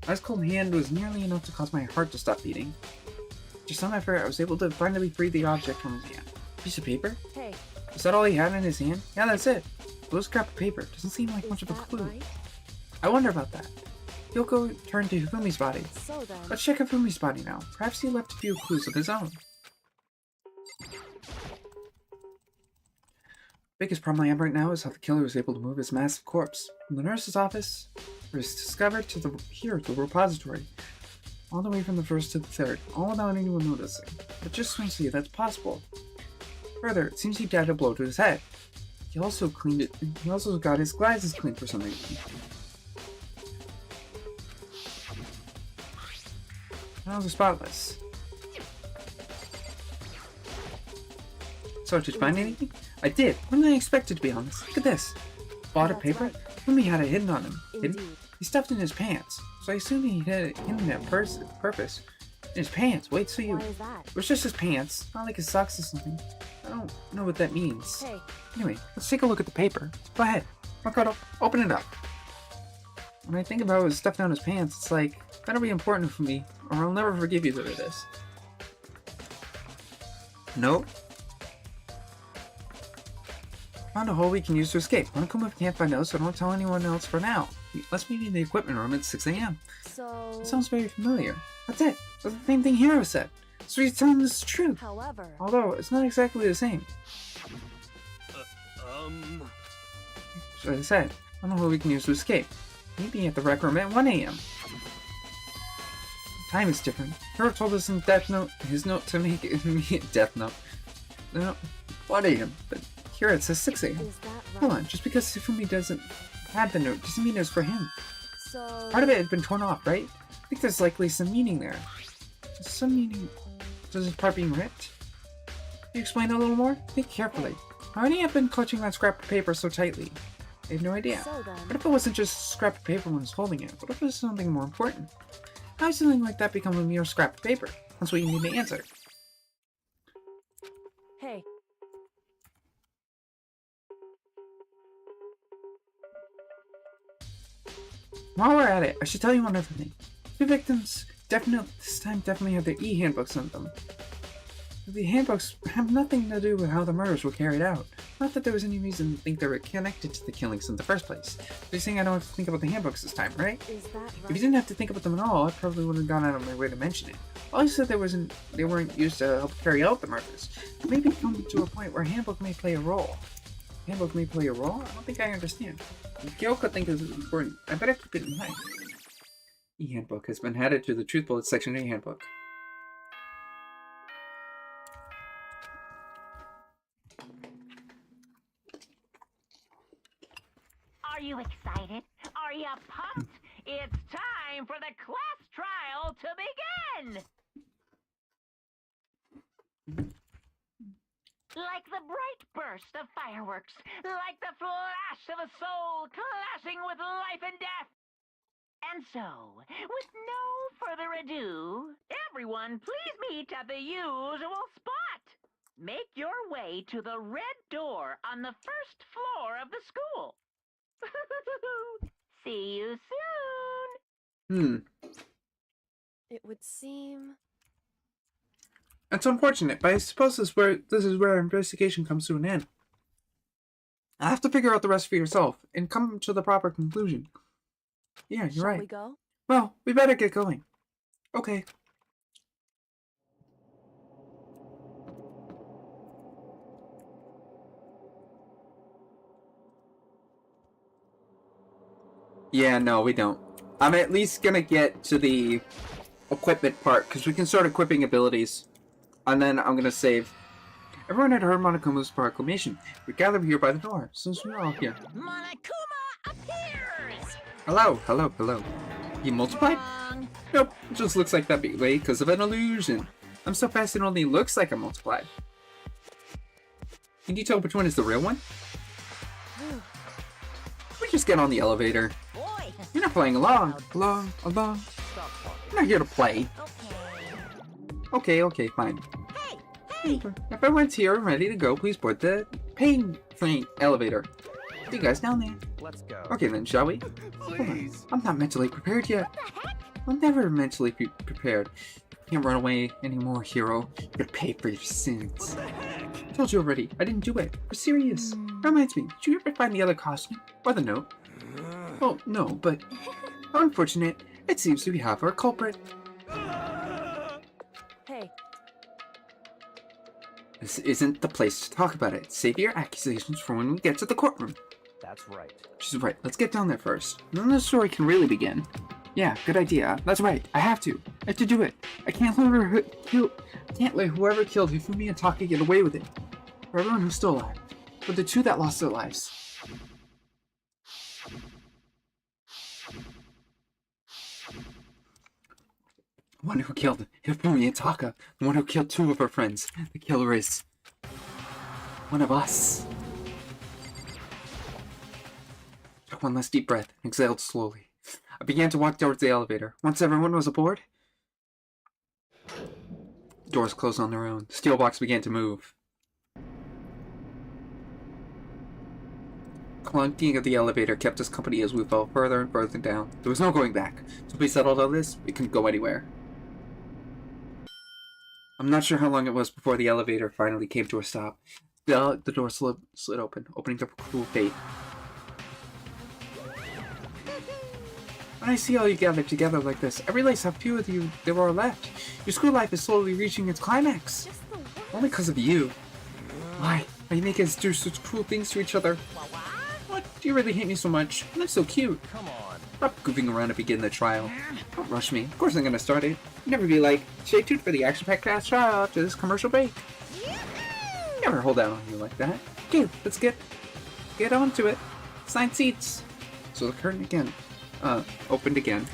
Ice cold hand was nearly enough to cause my heart to stop beating. After some effort, I was able to finally free the object from his hand. Piece of paper? Hey. Is that all he had in his hand? Yeah, that's it. Blue scrap of paper. Doesn't seem like much of a clue. Right? I wonder about that. Yoko turned to Hifumi's body. So then... Let's check Hifumi's body now. Perhaps he left a few clues of his own. Biggest problem I have right now is how the killer was able to move his massive corpse from the nurse's office, where it's discovered, to the repository, all the way from the first to the third, all without anyone noticing. But just to see if that's possible. Further, it seems he died a blow to his head. He also got his glasses cleaned for some reason. Now they're spotless. So, did you find anything? I did. What did I expect it to be honest? Look at this. Bought a paper? Fumi had it hidden on him. Hidden? He stuffed it in his pants. So I assume he had it hidden that purpose. In his pants? Wait, so you... Why is that? It was just his pants. Not like his socks or something. I don't know what that means. Hey. Anyway, let's take a look at the paper. Go ahead. Makoto, open it up. When I think about what was stuffed down his pants, it's like, better be important for me, or I'll never forgive you for this. Nope. Found a hole we can use to escape. Monokuma can't find out, so don't tell anyone else for now. Let's meet in the equipment room at 6 a.m. So... That sounds very familiar. That's it. That's the same thing Hiro said. So he's telling us the truth. However... Although, it's not exactly the same. So as I said, I don't know what we can use to escape. Maybe at the rec room at 1 a.m. Time is different. Hiro told us in his note to make it Death Note. No, 1 a.m. But here it says 6 a.m. Is that right? Hold on, just because Hifumi doesn't have the note doesn't mean it's for him. So... Part of it has been torn off, right? I think there's likely some meaning there. Some meaning... Does this part being ripped? Can you explain a little more? Think carefully. How many have been clutching that scrap of paper so tightly? I have no idea. So then... What if it wasn't just a scrap of paper when it's holding it? What if it was something more important? How does something like that become a mere scrap of paper? That's what you need to answer. Hey. While we're at it, I should tell you one other thing. The victims this time definitely had their e-handbooks on them. The handbooks have nothing to do with how the murders were carried out. Not that there was any reason to think they were connected to the killings in the first place. You're saying I don't have to think about the handbooks this time, right? Is that right? If you didn't have to think about them at all, I probably wouldn't have gone out of my way to mention it. All you said they weren't used to help carry out the murders. Maybe come to a point where a handbook may play a role. Handbook may play a role? I don't think I understand. If Kyoko thinks it's important, I better keep it in mind. E-handbook has been added to the Truth Bullet section of e-handbook. Are you excited? Are you pumped? It's time for the class trial to begin! Like the bright burst of fireworks, like the flash of a soul clashing with life and death. And so, with no further ado, everyone please meet at the usual spot. Make your way to the red door on the first floor of the school. See you soon. It would seem... It's unfortunate, but I suppose this is where our investigation comes to an end. I'll have to figure out the rest for yourself and come to the proper conclusion. Yeah, you're right. Shall we go? Well, we better get going. Okay. Yeah, no, we don't. I'm at least gonna get to the equipment part, because we can start equipping abilities. And then I'm gonna save. Everyone had heard Monokuma's proclamation. We gather here by the door, since we're all here. Monokuma appears! Hello, hello, hello. You multiplied? Wrong. Nope, it just looks like that way because of an illusion. I'm so fast it only looks like I'm multiplied. Can you tell which one is the real one? Can we just get on the elevator? Boy. You're not playing along. Along. You're not here to play. Okay, fine. Hey. If everyone's here and ready to go, please board the pain train elevator. See you guys down there. Let's go. Okay then, shall we? Please. I'm not mentally prepared yet. I'm never mentally prepared. You can't run away anymore, hero. You're gonna pay for your sins. I told you already, I didn't do it. We're serious. Reminds me, did you ever find the other costume? Or the note? Oh, no, but how unfortunate. It seems we have our culprit. Hey, This isn't the place to talk about it. Save your accusations for when we get to the courtroom. That's right. She's right. Let's get down there first. Then the story can really begin. Yeah, good idea. That's right. I have to do it. I can't let whoever killed Hifumi and Taka get away with it. For everyone who's still alive. For the two that lost their lives. The one who killed Hifumi and Taka. The one who killed two of her friends. The killer is one of us. Took one last deep breath and exhaled slowly. I began to walk towards the elevator. Once everyone was aboard, doors closed on their own. The steel box began to move. Clunking of the elevator kept us company as we fell further and further down. There was no going back. So we settled on this, we couldn't go anywhere. I'm not sure how long it was before the elevator finally came to a stop. The door slid open, opening up a cool fate. When I see all you gathered together like this, I realize how few of you there are left. Your school life is slowly reaching its climax. Only because of you. Why? Why you make us do such cruel things to each other? What? Do you really hate me so much? I'm so cute. Come on. Stop goofing around and begin the trial. Don't rush me. Of course I'm gonna start it. Never be like, stay tuned for the action-packed cast trial after this commercial break. Never hold out on you like that. Okay, let's get on to it. Sign seats. So the curtain again. Opened again.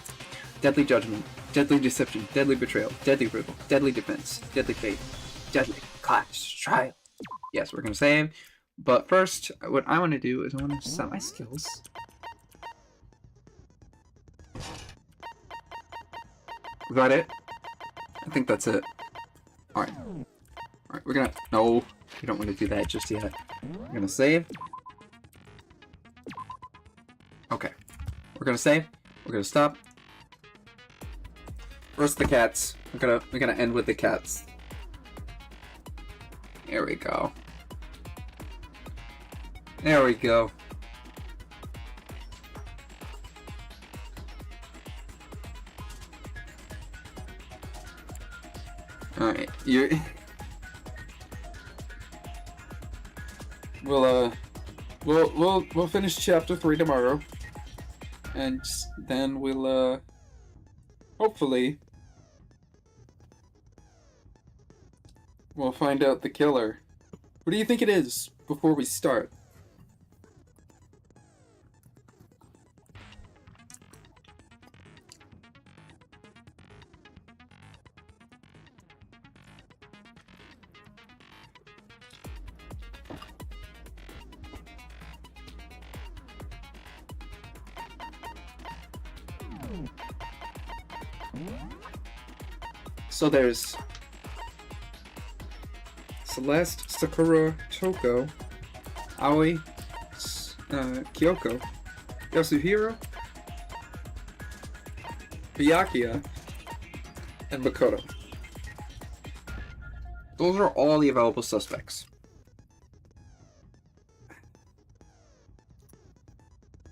Deadly judgment, deadly deception, deadly betrayal, deadly riddle, deadly defense, deadly fate, deadly clash trial. Yes, we're gonna save, but first, what I want to do is I want to set my skills. Is that it? I think that's it. Alright. Alright, we're gonna... No, we don't want to do that just yet. We're gonna save. Okay. We're gonna save. We're gonna stop. First the cats. We're gonna end with the cats. There we go. There we go. Alright, we'll finish chapter 3 tomorrow. And then we'll, hopefully, we'll find out the killer. What do you think it is before we start? So there's Celeste, Sakura, Toko, Aoi, Kyoko, Yasuhiro, Byakuya, and Makoto. Those are all the available suspects.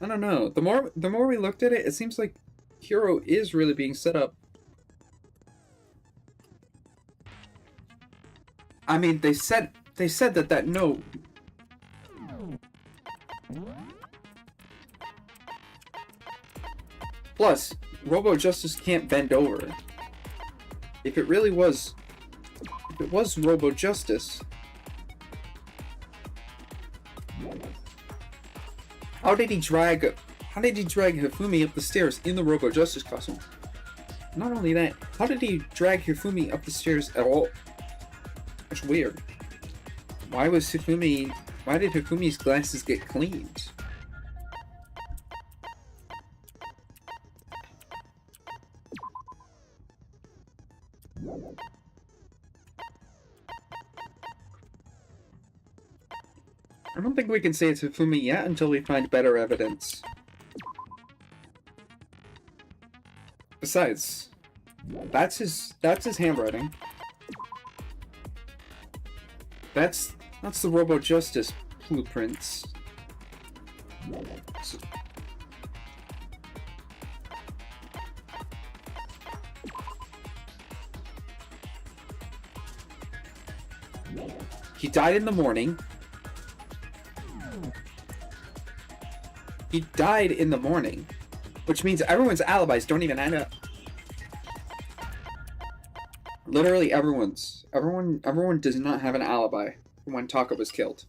I don't know. The more we looked at it, it seems like Hiro is really being set up. I mean, they said that note. Plus, Robo Justice can't bend over. If it was Robo Justice, how did he drag Hifumi up the stairs in the Robo Justice costume? Not only that, how did he drag Hifumi up the stairs at all? That's weird. Why did Hifumi's glasses get cleaned? I don't think we can say it's Hifumi yet until we find better evidence. Besides, that's his handwriting. That's the Robo Justice blueprints. So, he died in the morning. He died in the morning, which means everyone's alibis don't even add up. Literally everyone does not have an alibi from when Taka was killed.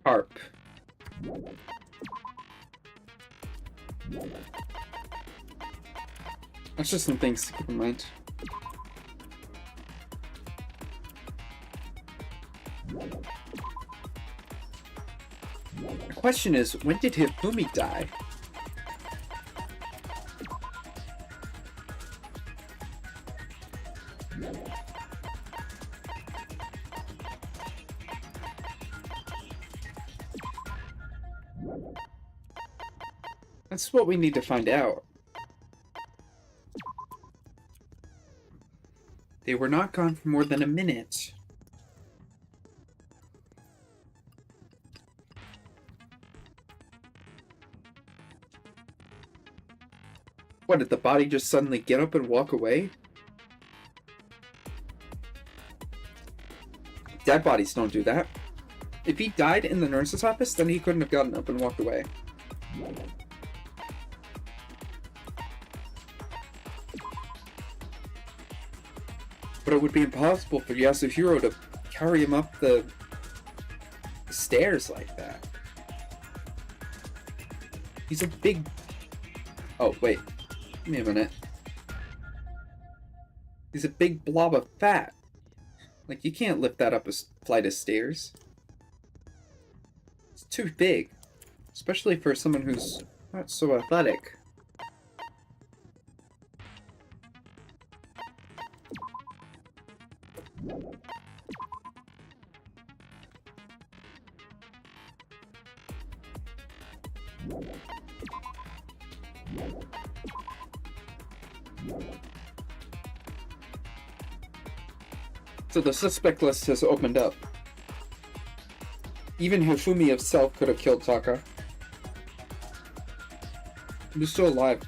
Harp. That's just some things to keep in mind. The question is, when did Hifumi die? That's what we need to find out. They were not gone for more than a minute. What, did the body just suddenly get up and walk away? Dead bodies don't do that. If he died in the nurse's office, then he couldn't have gotten up and walked away. But it would be impossible for Yasuhiro to carry him up the stairs like that. He's a big... Oh, wait. Give me a minute. He's a big blob of fat. Like, you can't lift that up a flight of stairs. It's too big. Especially for someone who's not so athletic. So the suspect list has opened up. Even Hifumi himself could have killed Taka. He's still alive.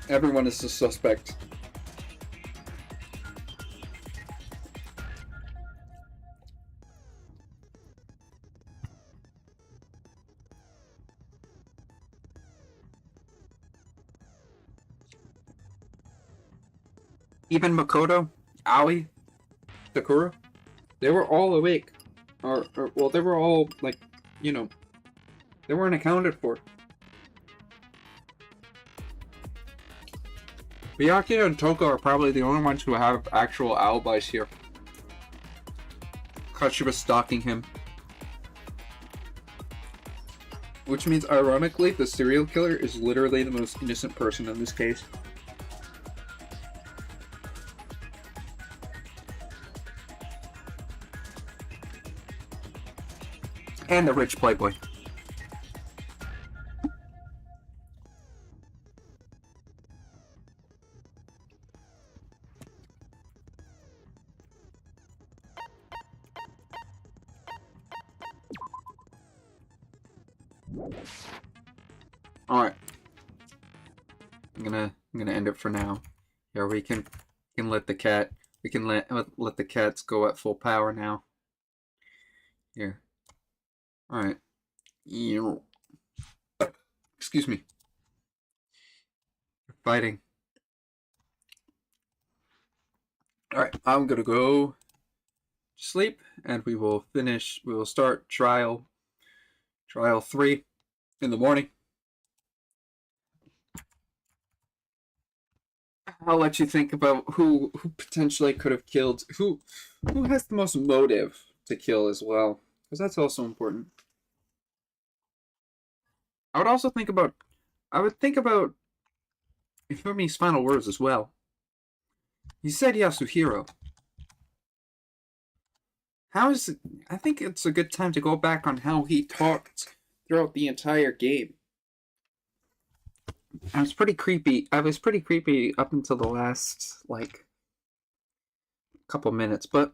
Everyone is a suspect. Even Makoto, Aoi, Sakura, they were all awake. Well, they were all, like, you know, they weren't accounted for. Byakuya and Toko are probably the only ones who have actual alibis here. Because she was stalking him. Which means, ironically, the serial killer is literally the most innocent person in this case. And the rich playboy. All right. I'm gonna end it for now. Yeah, we can let the cat. We can let the cats go at full power now. Here. All right. Excuse me. You're fighting. Alright, I'm gonna go sleep, and we will start trial 3 in the morning. I'll let you think about who potentially could have killed, who has the most motive to kill as well, because that's also important. I would think about Ifumi's final words as well. He said Yasuhiro. I think it's a good time to go back on how he talked throughout the entire game. I was pretty creepy up until the last, like, couple minutes, but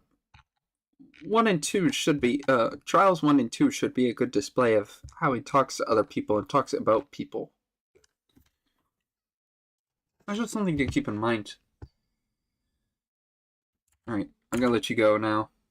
1 and 2 should be, Trials 1 and 2 should be a good display of how he talks to other people and talks about people. That's just something to keep in mind. Alright, I'm gonna let you go now.